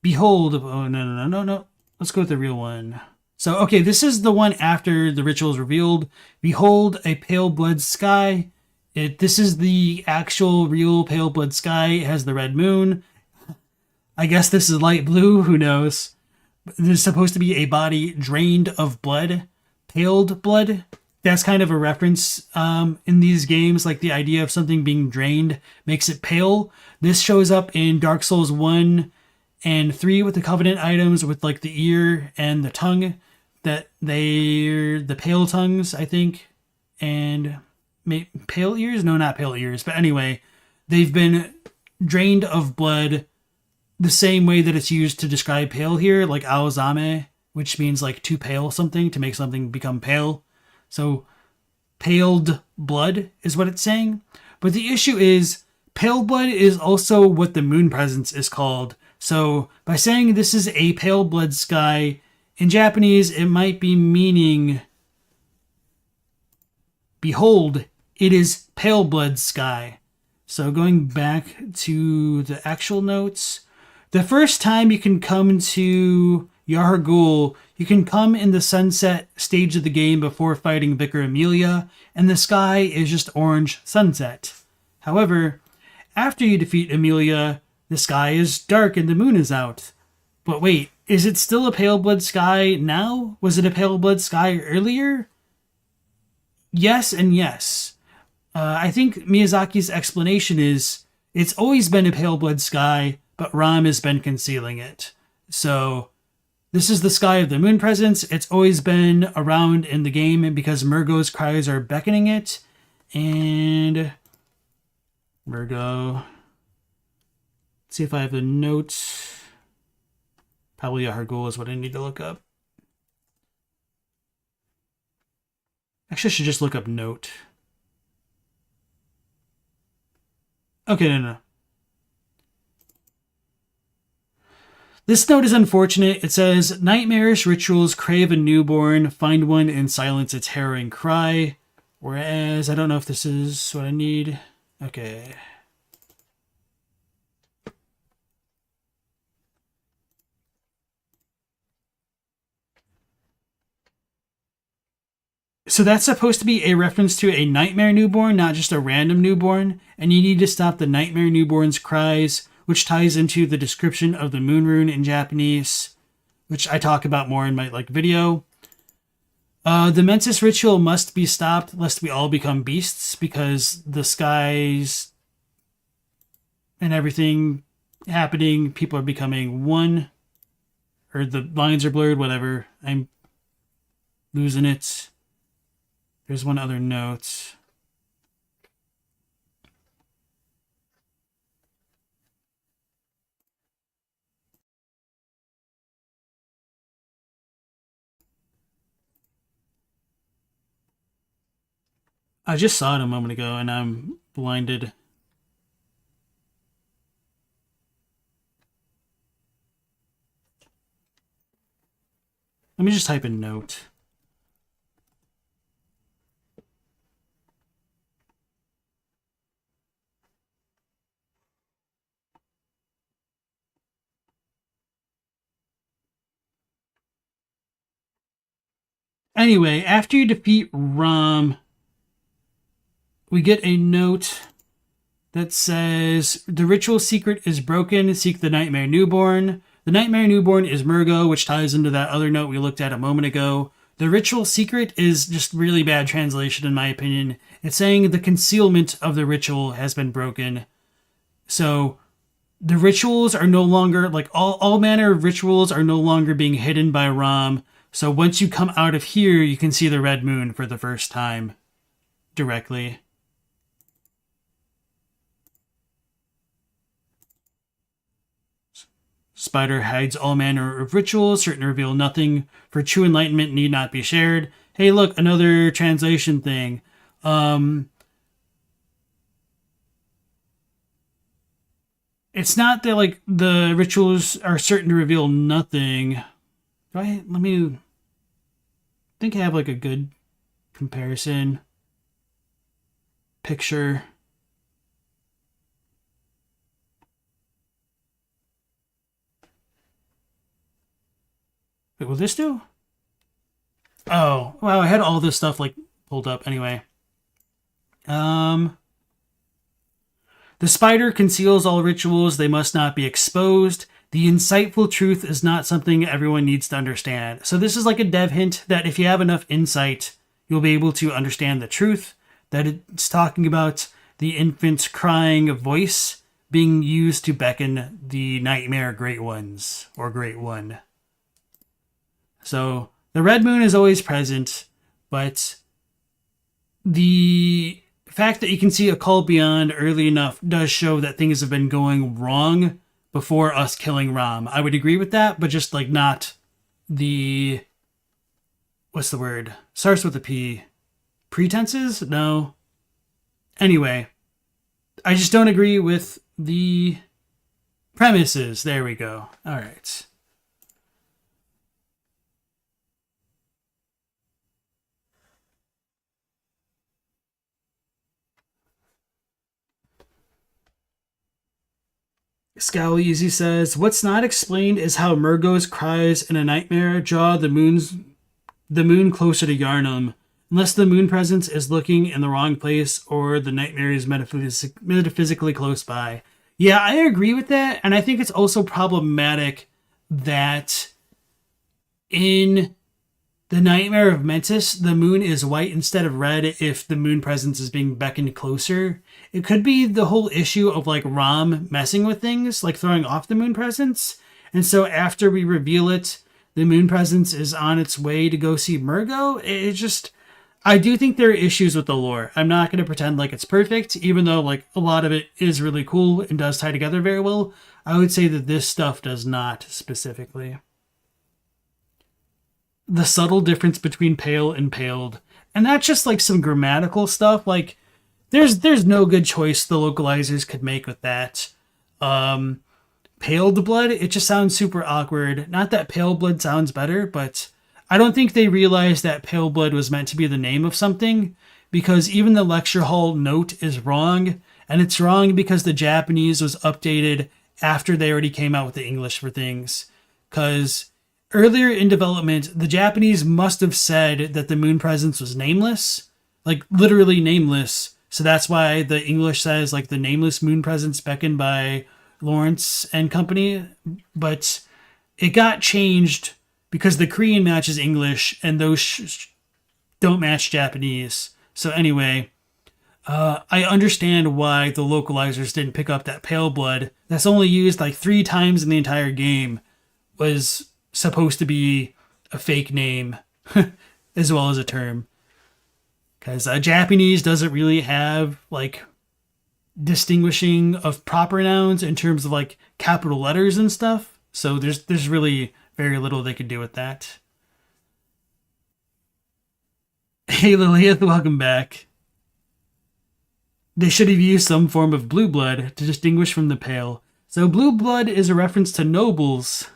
Behold, oh no. Let's go with the real one. So, okay, this is the one after the ritual is revealed. Behold, a pale blood sky. This is the actual real pale blood sky. It has the red moon. I guess this is light blue, who knows. There's supposed to be a body drained of blood. Paled blood. That's kind of a reference in these games, like the idea of something being drained makes it pale. This shows up in Dark Souls 1 and 3 with the Covenant items with like the ear and the tongue, that they're the pale tongues, I think, and pale ears? No, not pale ears, but anyway, they've been drained of blood the same way that it's used to describe pale here, like aozame, which means like to pale something, to make something become pale. So paled blood is what it's saying. But the issue is pale blood is also what the moon presence is called. So by saying this is a pale blood sky, in Japanese it might be meaning, behold, it is pale blood sky. So going back to the actual notes, the first time you can come to Yahar'gul, you can come in the sunset stage of the game before fighting Vicar Amelia, and the sky is just orange sunset. However, after you defeat Amelia, the sky is dark and the moon is out. But wait, is it still a pale blood sky now? Was it a pale blood sky earlier? Yes and yes. I think Miyazaki's explanation is it's always been a pale blood sky, but Ram has been concealing it. So this is the sky of the moon presence. It's always been around in the game because Murgo's cries are beckoning it. And Murgo. Let's see if I have the note. Probably Yahar'gul is what I need to look up. Actually, I should just look up note. Okay, no. This note is unfortunate. It says, nightmarish rituals crave a newborn, find one and silence its harrowing cry. Whereas, I don't know if this is what I need. Okay. So that's supposed to be a reference to a nightmare newborn, not just a random newborn. And you need to stop the nightmare newborn's cries, which ties into the description of the moon rune in Japanese, which I talk about more in my video. The Mensis ritual must be stopped lest we all become beasts, because the skies and everything happening, people are becoming one, or the lines are blurred, whatever. I'm losing it. There's one other note. I just saw it a moment ago and I'm blinded. Let me just type in note. Anyway, after you defeat Ram, we get a note that says, the ritual secret is broken, seek the Nightmare Newborn. The Nightmare Newborn is Murgo, which ties into that other note we looked at a moment ago. The ritual secret is just really bad translation in my opinion. It's saying the concealment of the ritual has been broken. So the rituals are no longer, all manner of rituals are no longer being hidden by Ram. So once you come out of here, you can see the red moon for the first time directly. Spider hides all manner of rituals, certain reveal nothing, for true enlightenment need not be shared. Hey, look, another translation thing. It's not that, the rituals are certain to reveal nothing. Let me think I have, a good comparison picture. Wait, will this do? Oh, wow, I had all this stuff, pulled up anyway. The spider conceals all rituals. They must not be exposed. The insightful truth is not something everyone needs to understand. So this is a dev hint that if you have enough insight, you'll be able to understand the truth. That it's talking about the infant's crying voice being used to beckon the nightmare great ones, or great one. So the red moon is always present, but the fact that you can see a call beyond early enough does show that things have been going wrong before us killing Ram. I would agree with that, but just not the, what's the word? Starts with a P. Pretenses? No. Anyway, I just don't agree with the premises. There we go. All right. Scowl Easy says, what's not explained is how Murgo's cries in a nightmare draw the moon closer to Yharnam, unless the moon presence is looking in the wrong place or the nightmare is metaphysically close by. Yeah, I agree with that, and I think it's also problematic that in the Nightmare of Mentis, the moon is white instead of red if the moon presence is being beckoned closer. It could be the whole issue of like Rom messing with things, like throwing off the moon presence. And so after we reveal it, the moon presence is on its way to go see Murgo. I do think there are issues with the lore. I'm not going to pretend like it's perfect, even though like a lot of it is really cool and does tie together very well. I would say that this stuff does not specifically. The subtle difference between pale and paled. And that's just like some grammatical stuff. Like there's no good choice the localizers could make with that. Paled blood, it just sounds super awkward. Not that pale blood sounds better, but I don't think they realized that pale blood was meant to be the name of something, because even the lecture hall note is wrong, and it's wrong because the Japanese was updated after they already came out with the English for things. Because earlier in development, the Japanese must have said that the moon presence was nameless, like literally nameless. So that's why the English says like the nameless moon presence beckoned by Lawrence and company. But it got changed because the Korean matches English and those don't match Japanese. So anyway, I understand why the localizers didn't pick up that pale blood. That's only used like 3 times in the entire game. Was supposed to be a fake name as well as a term, because Japanese doesn't really have like distinguishing of proper nouns in terms of like capital letters and stuff, so there's really very little they could do with that. Hey Lilith, welcome back. They should have used some form of blue blood to distinguish from the pale. So blue blood is a reference to nobles.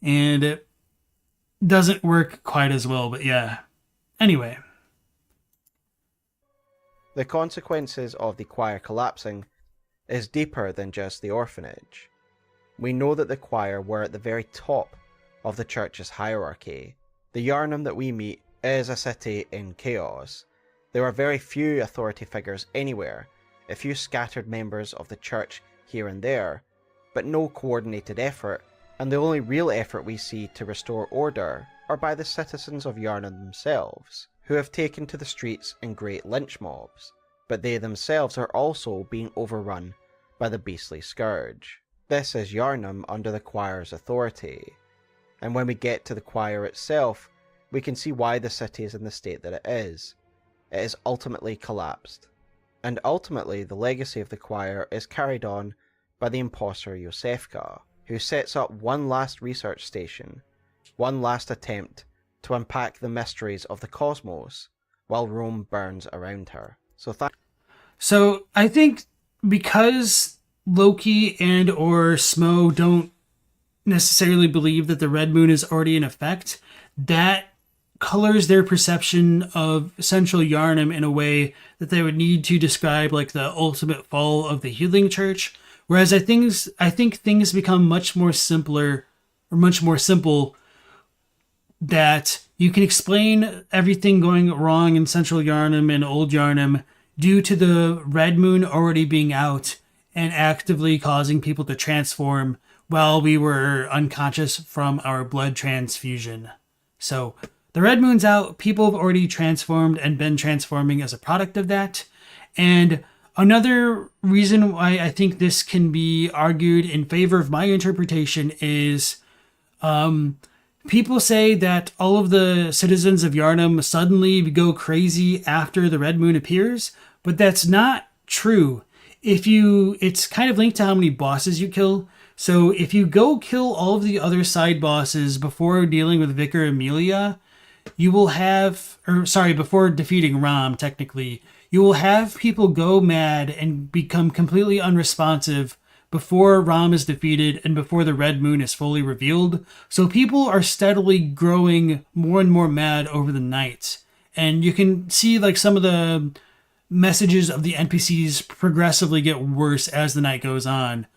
And it doesn't work quite as well, but yeah. Anyway. The consequences of the choir collapsing is deeper than just the orphanage. We know that the choir were at the very top of the church's hierarchy. The Yharnam that we meet is a city in chaos. There are very few authority figures anywhere, a few scattered members of the church here and there, but no coordinated effort. And the only real effort we see to restore order are by the citizens of Yharnam themselves, who have taken to the streets in great lynch mobs, but they themselves are also being overrun by the beastly scourge. This is Yharnam under the choir's authority, and when we get to the choir itself, we can see why the city is in the state that it is. It is ultimately collapsed, and ultimately the legacy of the choir is carried on by the imposter Yosefka, who sets up one last research station, one last attempt to unpack the mysteries of the cosmos while Rome burns around her. So I think because Loki and or Smo don't necessarily believe that the red moon is already in effect, that colors their perception of Central Yharnam in a way that they would need to describe like the ultimate fall of the healing church. Whereas I think things become much more simple that you can explain everything going wrong in Central Yharnam and Old Yharnam due to the red moon already being out and actively causing people to transform while we were unconscious from our blood transfusion. So the red moon's out, people have already transformed and been transforming as a product of that. And another reason why I think this can be argued in favor of my interpretation is people say that all of the citizens of Yharnam suddenly go crazy after the red moon appears, but that's not true. It's kind of linked to how many bosses you kill. So if you go kill all of the other side bosses before dealing with Vicar Amelia, before defeating Rom, technically, you will have people go mad and become completely unresponsive before Ram is defeated and before the Red Moon is fully revealed. So people are steadily growing more and more mad over the night. And you can see like some of the messages of the NPCs progressively get worse as the night goes on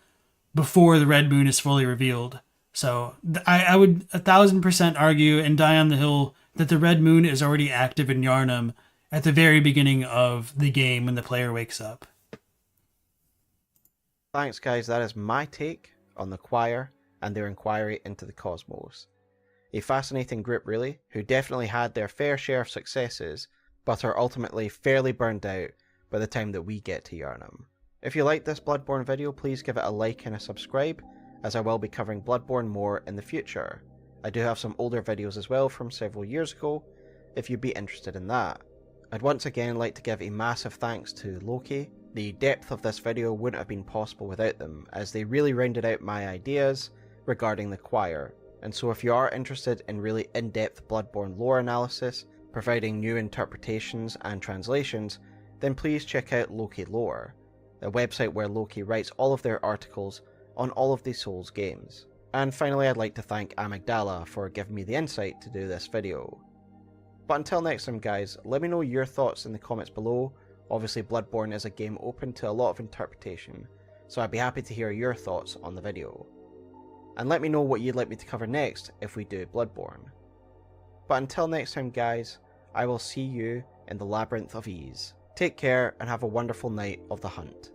before the Red Moon is fully revealed. So I would 1,000% argue and die on the hill that the Red Moon is already active in Yharnam at the very beginning of the game when the player wakes up. Thanks, guys. That is my take on the choir and their inquiry into the cosmos. A fascinating group, really, who definitely had their fair share of successes, but are ultimately fairly burned out by the time that we get to Yharnam. If you liked this Bloodborne video, please give it a like and a subscribe, as I will be covering Bloodborne more in the future. I do have some older videos as well from several years ago, if you'd be interested in that. I'd once again like to give a massive thanks to Loki. The depth of this video wouldn't have been possible without them, as they really rounded out my ideas regarding the choir. And so if you are interested in really in-depth Bloodborne lore analysis, providing new interpretations and translations, then please check out Loki Lore, a website where Loki writes all of their articles on all of the Souls games. And finally, I'd like to thank Amygdala for giving me the insight to do this video. But until next time, guys, let me know your thoughts in the comments below. Obviously, Bloodborne is a game open to a lot of interpretation, so I'd be happy to hear your thoughts on the video. And let me know what you'd like me to cover next if we do Bloodborne. But until next time, guys, I will see you in the Labyrinth of Ease. Take care and have a wonderful night of the hunt.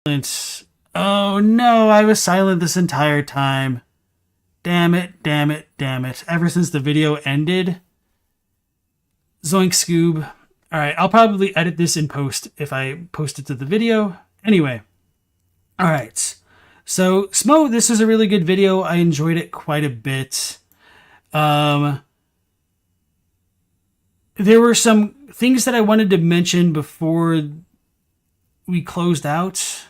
Oh no, I was silent this entire time. Damn it, damn it, damn it. Ever since the video ended. Zoink Scoob. Alright, I'll probably edit this in post if I post it to the video. Anyway. Alright. So, Smo, this is a really good video. I enjoyed it quite a bit. There were some things that I wanted to mention before we closed out.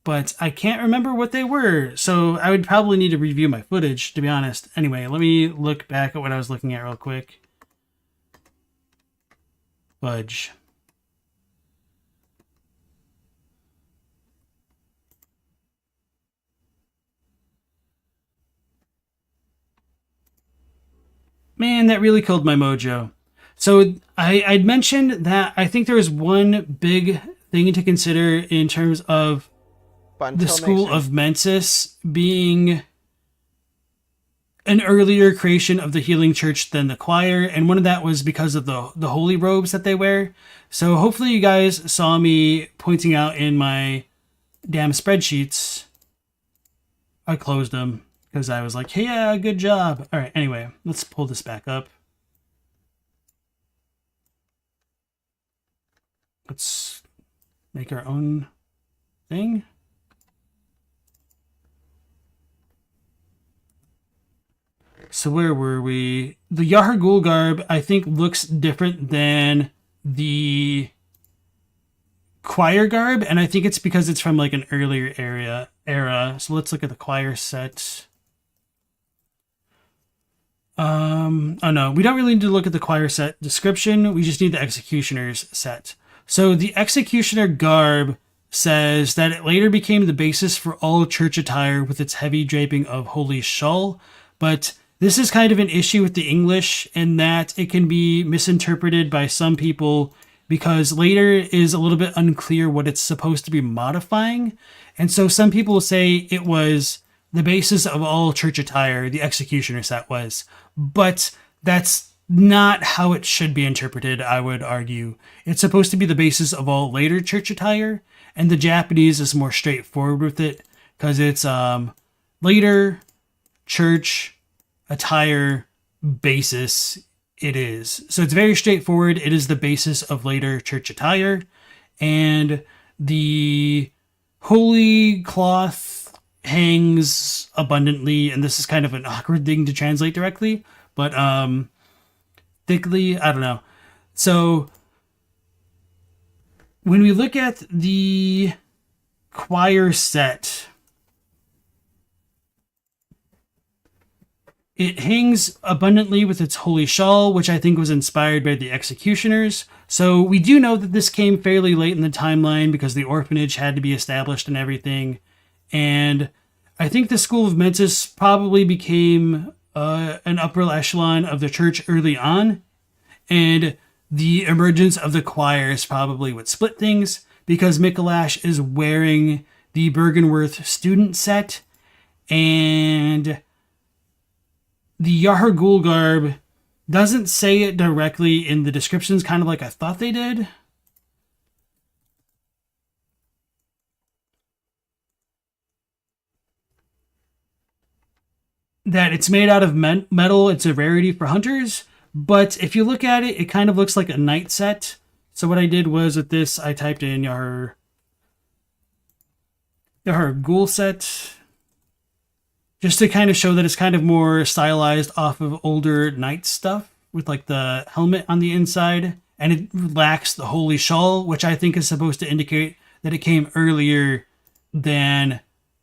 But I can't remember what they were, so I would probably need to review my footage, to be honest. Anyway, let me look back at what I was looking at real quick. Fudge. Man, that really killed my mojo. So I'd mentioned that I think there was one big thing to consider in terms of the School of Mensis being an earlier creation of the Healing Church than the choir, and one of that was because of the holy robes that they wear. So hopefully you guys saw me pointing out in my damn spreadsheets. I closed them because I was like, hey, yeah, good job. All right, anyway, let's pull this back up. Let's make our own thing. So where were we? The Yahar'gul garb, I think, looks different than the choir garb, and I think it's because it's from like an earlier era. So let's look at the choir set. Oh no, we don't really need to look at the choir set description. We just need the executioner's set. So the executioner garb says that it later became the basis for all church attire with its heavy draping of holy shawl, but this is kind of an issue with the English in that it can be misinterpreted by some people because later is a little bit unclear what it's supposed to be modifying. And so some people say it was the basis of all church attire, the executioner set was. But that's not how it should be interpreted, I would argue. It's supposed to be the basis of all later church attire, and the Japanese is more straightforward with it because it's later church attire basis it is. So it's very straightforward. It is the basis of later church attire, and the holy cloth hangs abundantly, and this is kind of an awkward thing to translate directly, but thickly, I don't know. So when we look at the choir set, it hangs abundantly with its holy shawl, which I think was inspired by the executioners. So we do know that this came fairly late in the timeline because the orphanage had to be established and everything. And I think the School of Mensis probably became an upper echelon of the church early on. And the emergence of the choir is probably what split things, because Mikolash is wearing the Bergenworth student set, and the Yahar'gul garb doesn't say it directly in the descriptions, kind of like I thought they did. That it's made out of metal, it's a rarity for hunters, but if you look at it, it kind of looks like a knight set. So what I did was with this, I typed in Yahar'gul set, just to kind of show that it's kind of more stylized off of older knight stuff with like the helmet on the inside, and it lacks the holy shawl, which I think is supposed to indicate that it came earlier than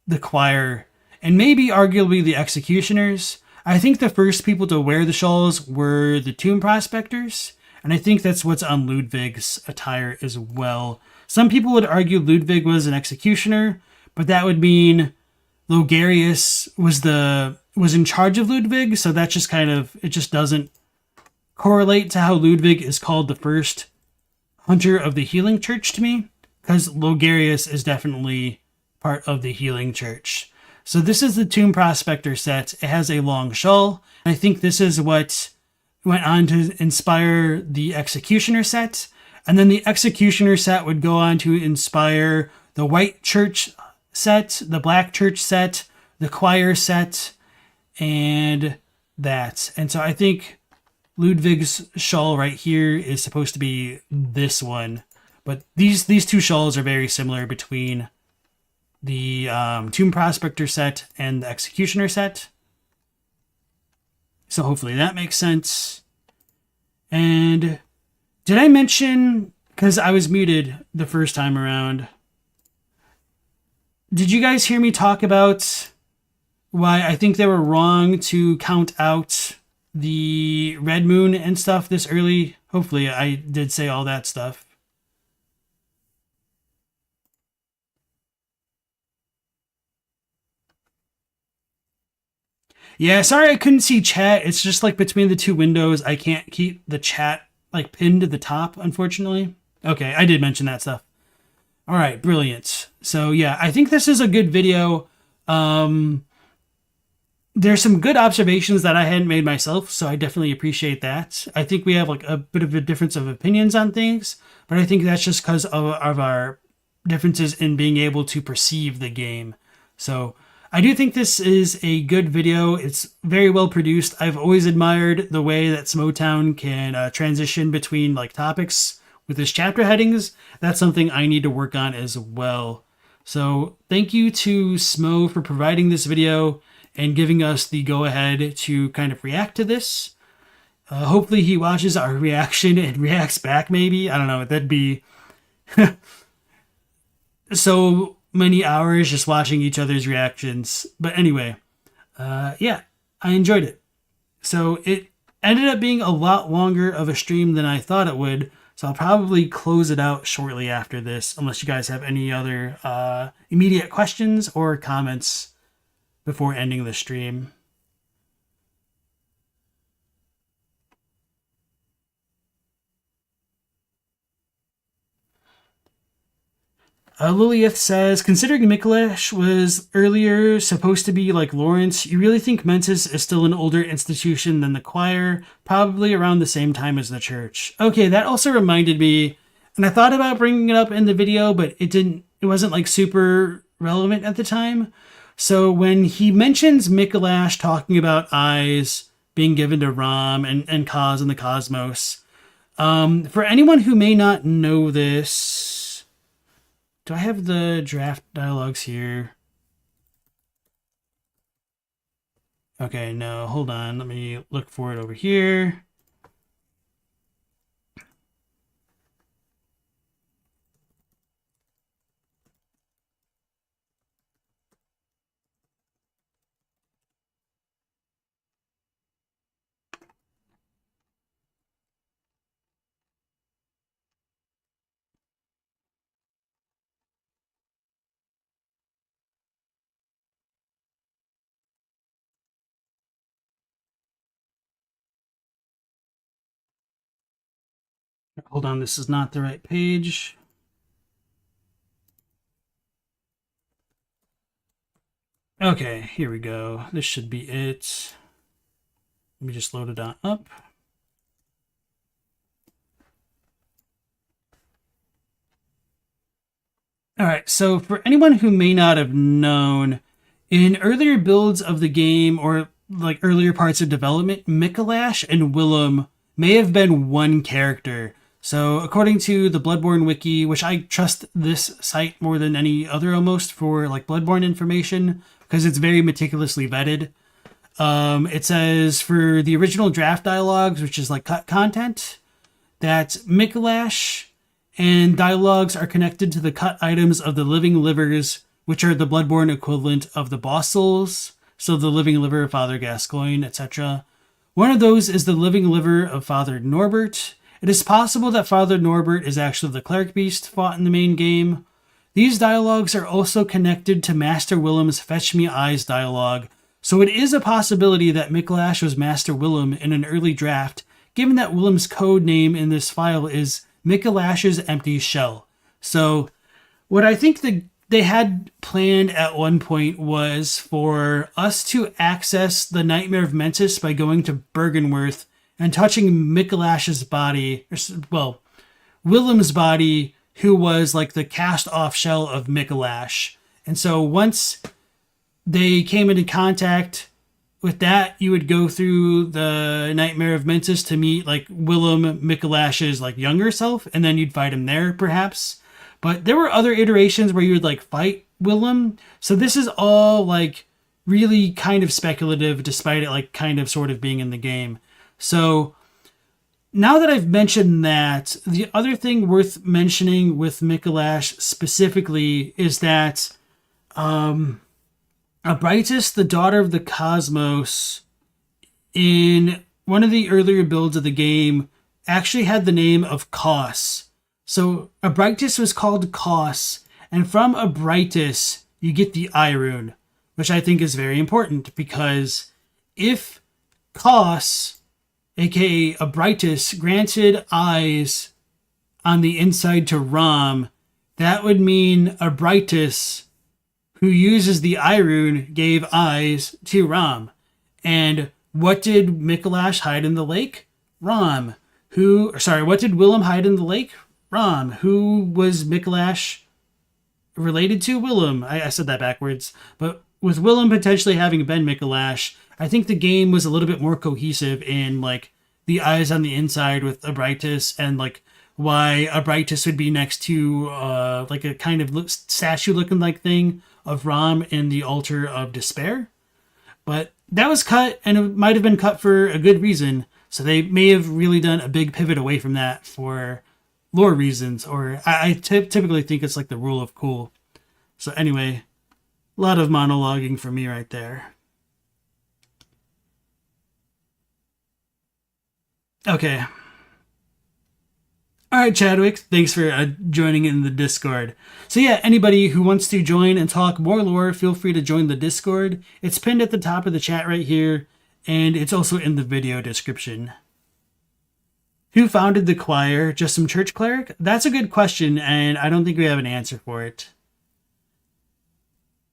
the choir and maybe arguably the executioners. I think the first people to wear the shawls were the tomb prospectors, and I think that's what's on Ludwig's attire as well. Some people would argue Ludwig was an executioner, but that would mean Logarius was in charge of Ludwig, so that just kind of, it just doesn't correlate to how Ludwig is called the first hunter of the healing church to me, because Logarius is definitely part of the healing church. So this is the Tomb Prospector set. It has a long shawl. I think this is what went on to inspire the Executioner set. And then the Executioner set would go on to inspire the White Church set, the Black Church set, the Choir set, and that. And so I think Ludwig's shawl right here is supposed to be this one. But these two shawls are very similar between the Tomb Prospector set and the Executioner set. So hopefully that makes sense. And did I mention, because I was muted the first time around, did you guys hear me talk about why I think they were wrong to count out the red moon and stuff this early? Hopefully I did say all that stuff. Yeah, sorry I couldn't see chat. It's just like between the two windows, I can't keep the chat like pinned to the top, unfortunately. Okay, I did mention that stuff. All right, brilliant. So yeah, I think this is a good video. There's some good observations that I hadn't made myself, so I definitely appreciate that. I think we have like a bit of a difference of opinions on things, but I think that's just because of our differences in being able to perceive the game. So I do think this is a good video. It's very well produced. I've always admired the way that Smoughtown can transition between like topics with his chapter headings. That's something I need to work on as well. So thank you to Smo for providing this video and giving us the go-ahead to kind of react to this. Hopefully he watches our reaction and reacts back maybe. I don't know. That'd be so many hours just watching each other's reactions. But anyway, yeah, I enjoyed it. So it ended up being a lot longer of a stream than I thought it would. So I'll probably close it out shortly after this, unless you guys have any other immediate questions or comments before ending the stream. Lilith says, considering Mikolash was earlier supposed to be like Lawrence, you really think Mensis is still an older institution than the choir, probably around the same time as the church. Okay, that also reminded me, and I thought about bringing it up in the video, but it wasn't like super relevant at the time. So when he mentions Mikolash talking about eyes being given to Ram and Kaz and the cosmos, for anyone who may not know this, do I have the draft dialogues here? Okay, no, hold on. Let me look for it over here. Hold on, this is not the right page. Okay, here we go. This should be it. Let me just load it on up. All right, so for anyone who may not have known, in earlier builds of the game or like earlier parts of development, Mikolash and Willem may have been one character. So according to the Bloodborne wiki, which I trust this site more than any other almost for like Bloodborne information because it's very meticulously vetted. It says for the original draft dialogues, which is like cut content, that Mikolash and dialogues are connected to the cut items of the living livers, which are the Bloodborne equivalent of the boss souls. So the living liver of Father Gascoigne, etc. One of those is the living liver of Father Norbert. It is possible that Father Norbert is actually the cleric beast fought in the main game. These dialogues are also connected to Master Willem's Fetch Me Eyes dialogue, so it is a possibility that Mikolash was Master Willem in an early draft, given that Willem's code name in this file is Mikolash's Empty Shell. So what I think they had planned at one point was for us to access the Nightmare of Mensis by going to Bergenworth and touching Mikolash's body, well, Willem's body, who was like the cast-off shell of Mikolash. And so once they came into contact with that, you would go through the Nightmare of Mensis to meet like Willem, Mikolash's like younger self, and then you'd fight him there perhaps. But there were other iterations where you would like fight Willem. So this is all like really kind of speculative, despite it like kind of sort of being in the game. So now that I've mentioned that, the other thing worth mentioning with Mikolash specifically is that Abritus, the daughter of the Cosmos, in one of the earlier builds of the game, actually had the name of Kos. So Abritus was called Kos, and from Abritus, you get the Eye Rune, which I think is very important, because if Kos, aka Abritus, granted eyes on the inside to Rom, that would mean Abritus, who uses the Eye Rune, gave eyes to Rom. And what did Mikolash hide in the lake? Rom. What did Willem hide in the lake? Rom. Who was Mikolash related to? Willem. I said that backwards. But with Willem potentially having been Mikolash, I think the game was a little bit more cohesive in like the eyes on the inside with Abritus, and like why Abritus would be next to like a kind of statue looking like thing of Rom in the Altar of Despair. But that was cut, and it might have been cut for a good reason. So they may have really done a big pivot away from that for lore reasons, or I typically think it's like the rule of cool. So anyway, a lot of monologuing for me right there. Okay. All right, Chadwick, thanks for joining in the Discord. So yeah, anybody who wants to join and talk more lore, feel free to join the Discord. It's pinned at the top of the chat right here, and it's also in the video description. Who founded the choir? Just some church cleric? That's a good question, and I don't think we have an answer for it.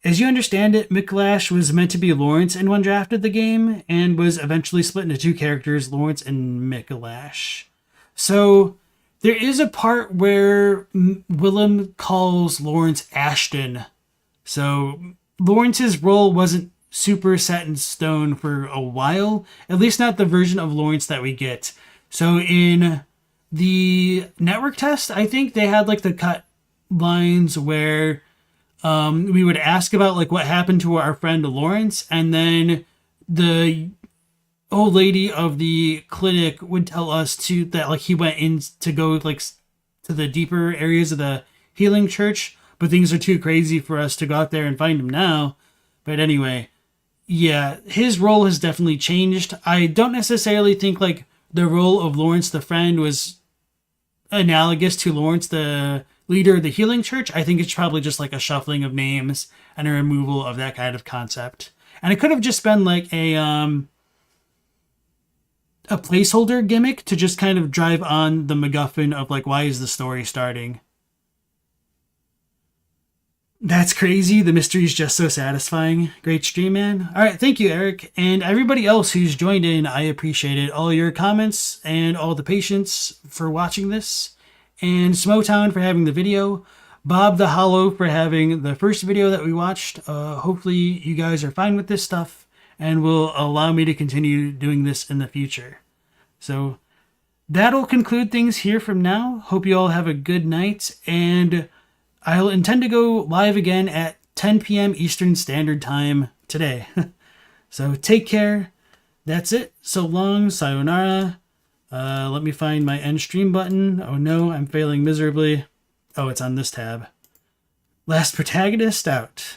As you understand it, Mikolash was meant to be Lawrence in one draft of the game, and was eventually split into two characters, Lawrence and Mikolash. So there is a part where Willem calls Lawrence Ashton. So Lawrence's role wasn't super set in stone for a while, at least not the version of Lawrence that we get. So in the network test, I think they had like the cut lines where we would ask about like what happened to our friend Lawrence, and then the old lady of the clinic would tell us that like he went in to go like to the deeper areas of the healing church, but things are too crazy for us to go out there and find him now. But anyway, yeah, his role has definitely changed. I don't necessarily think like the role of Lawrence the Friend was analogous to Lawrence the leader of the healing church. I think it's probably just like a shuffling of names and a removal of that kind of concept. And it could have just been like a placeholder gimmick to just kind of drive on the MacGuffin of like, why is the story starting? That's crazy. The mystery is just so satisfying. Great stream, man. All right, thank you, Eric. And everybody else who's joined in, I appreciate it. All your comments and all the patience for watching this. And Smoughtown for having the video. Bob the Hollow for having the first video that we watched. Hopefully you guys are fine with this stuff and will allow me to continue doing this in the future. So that'll conclude things here from now. Hope you all have a good night, and I'll intend to go live again at 10 p.m. Eastern Standard Time today. So take care. That's it. So long. Sayonara. Let me find my end stream button. Oh no, I'm failing miserably. Oh, it's on this tab. Last Protagonist out.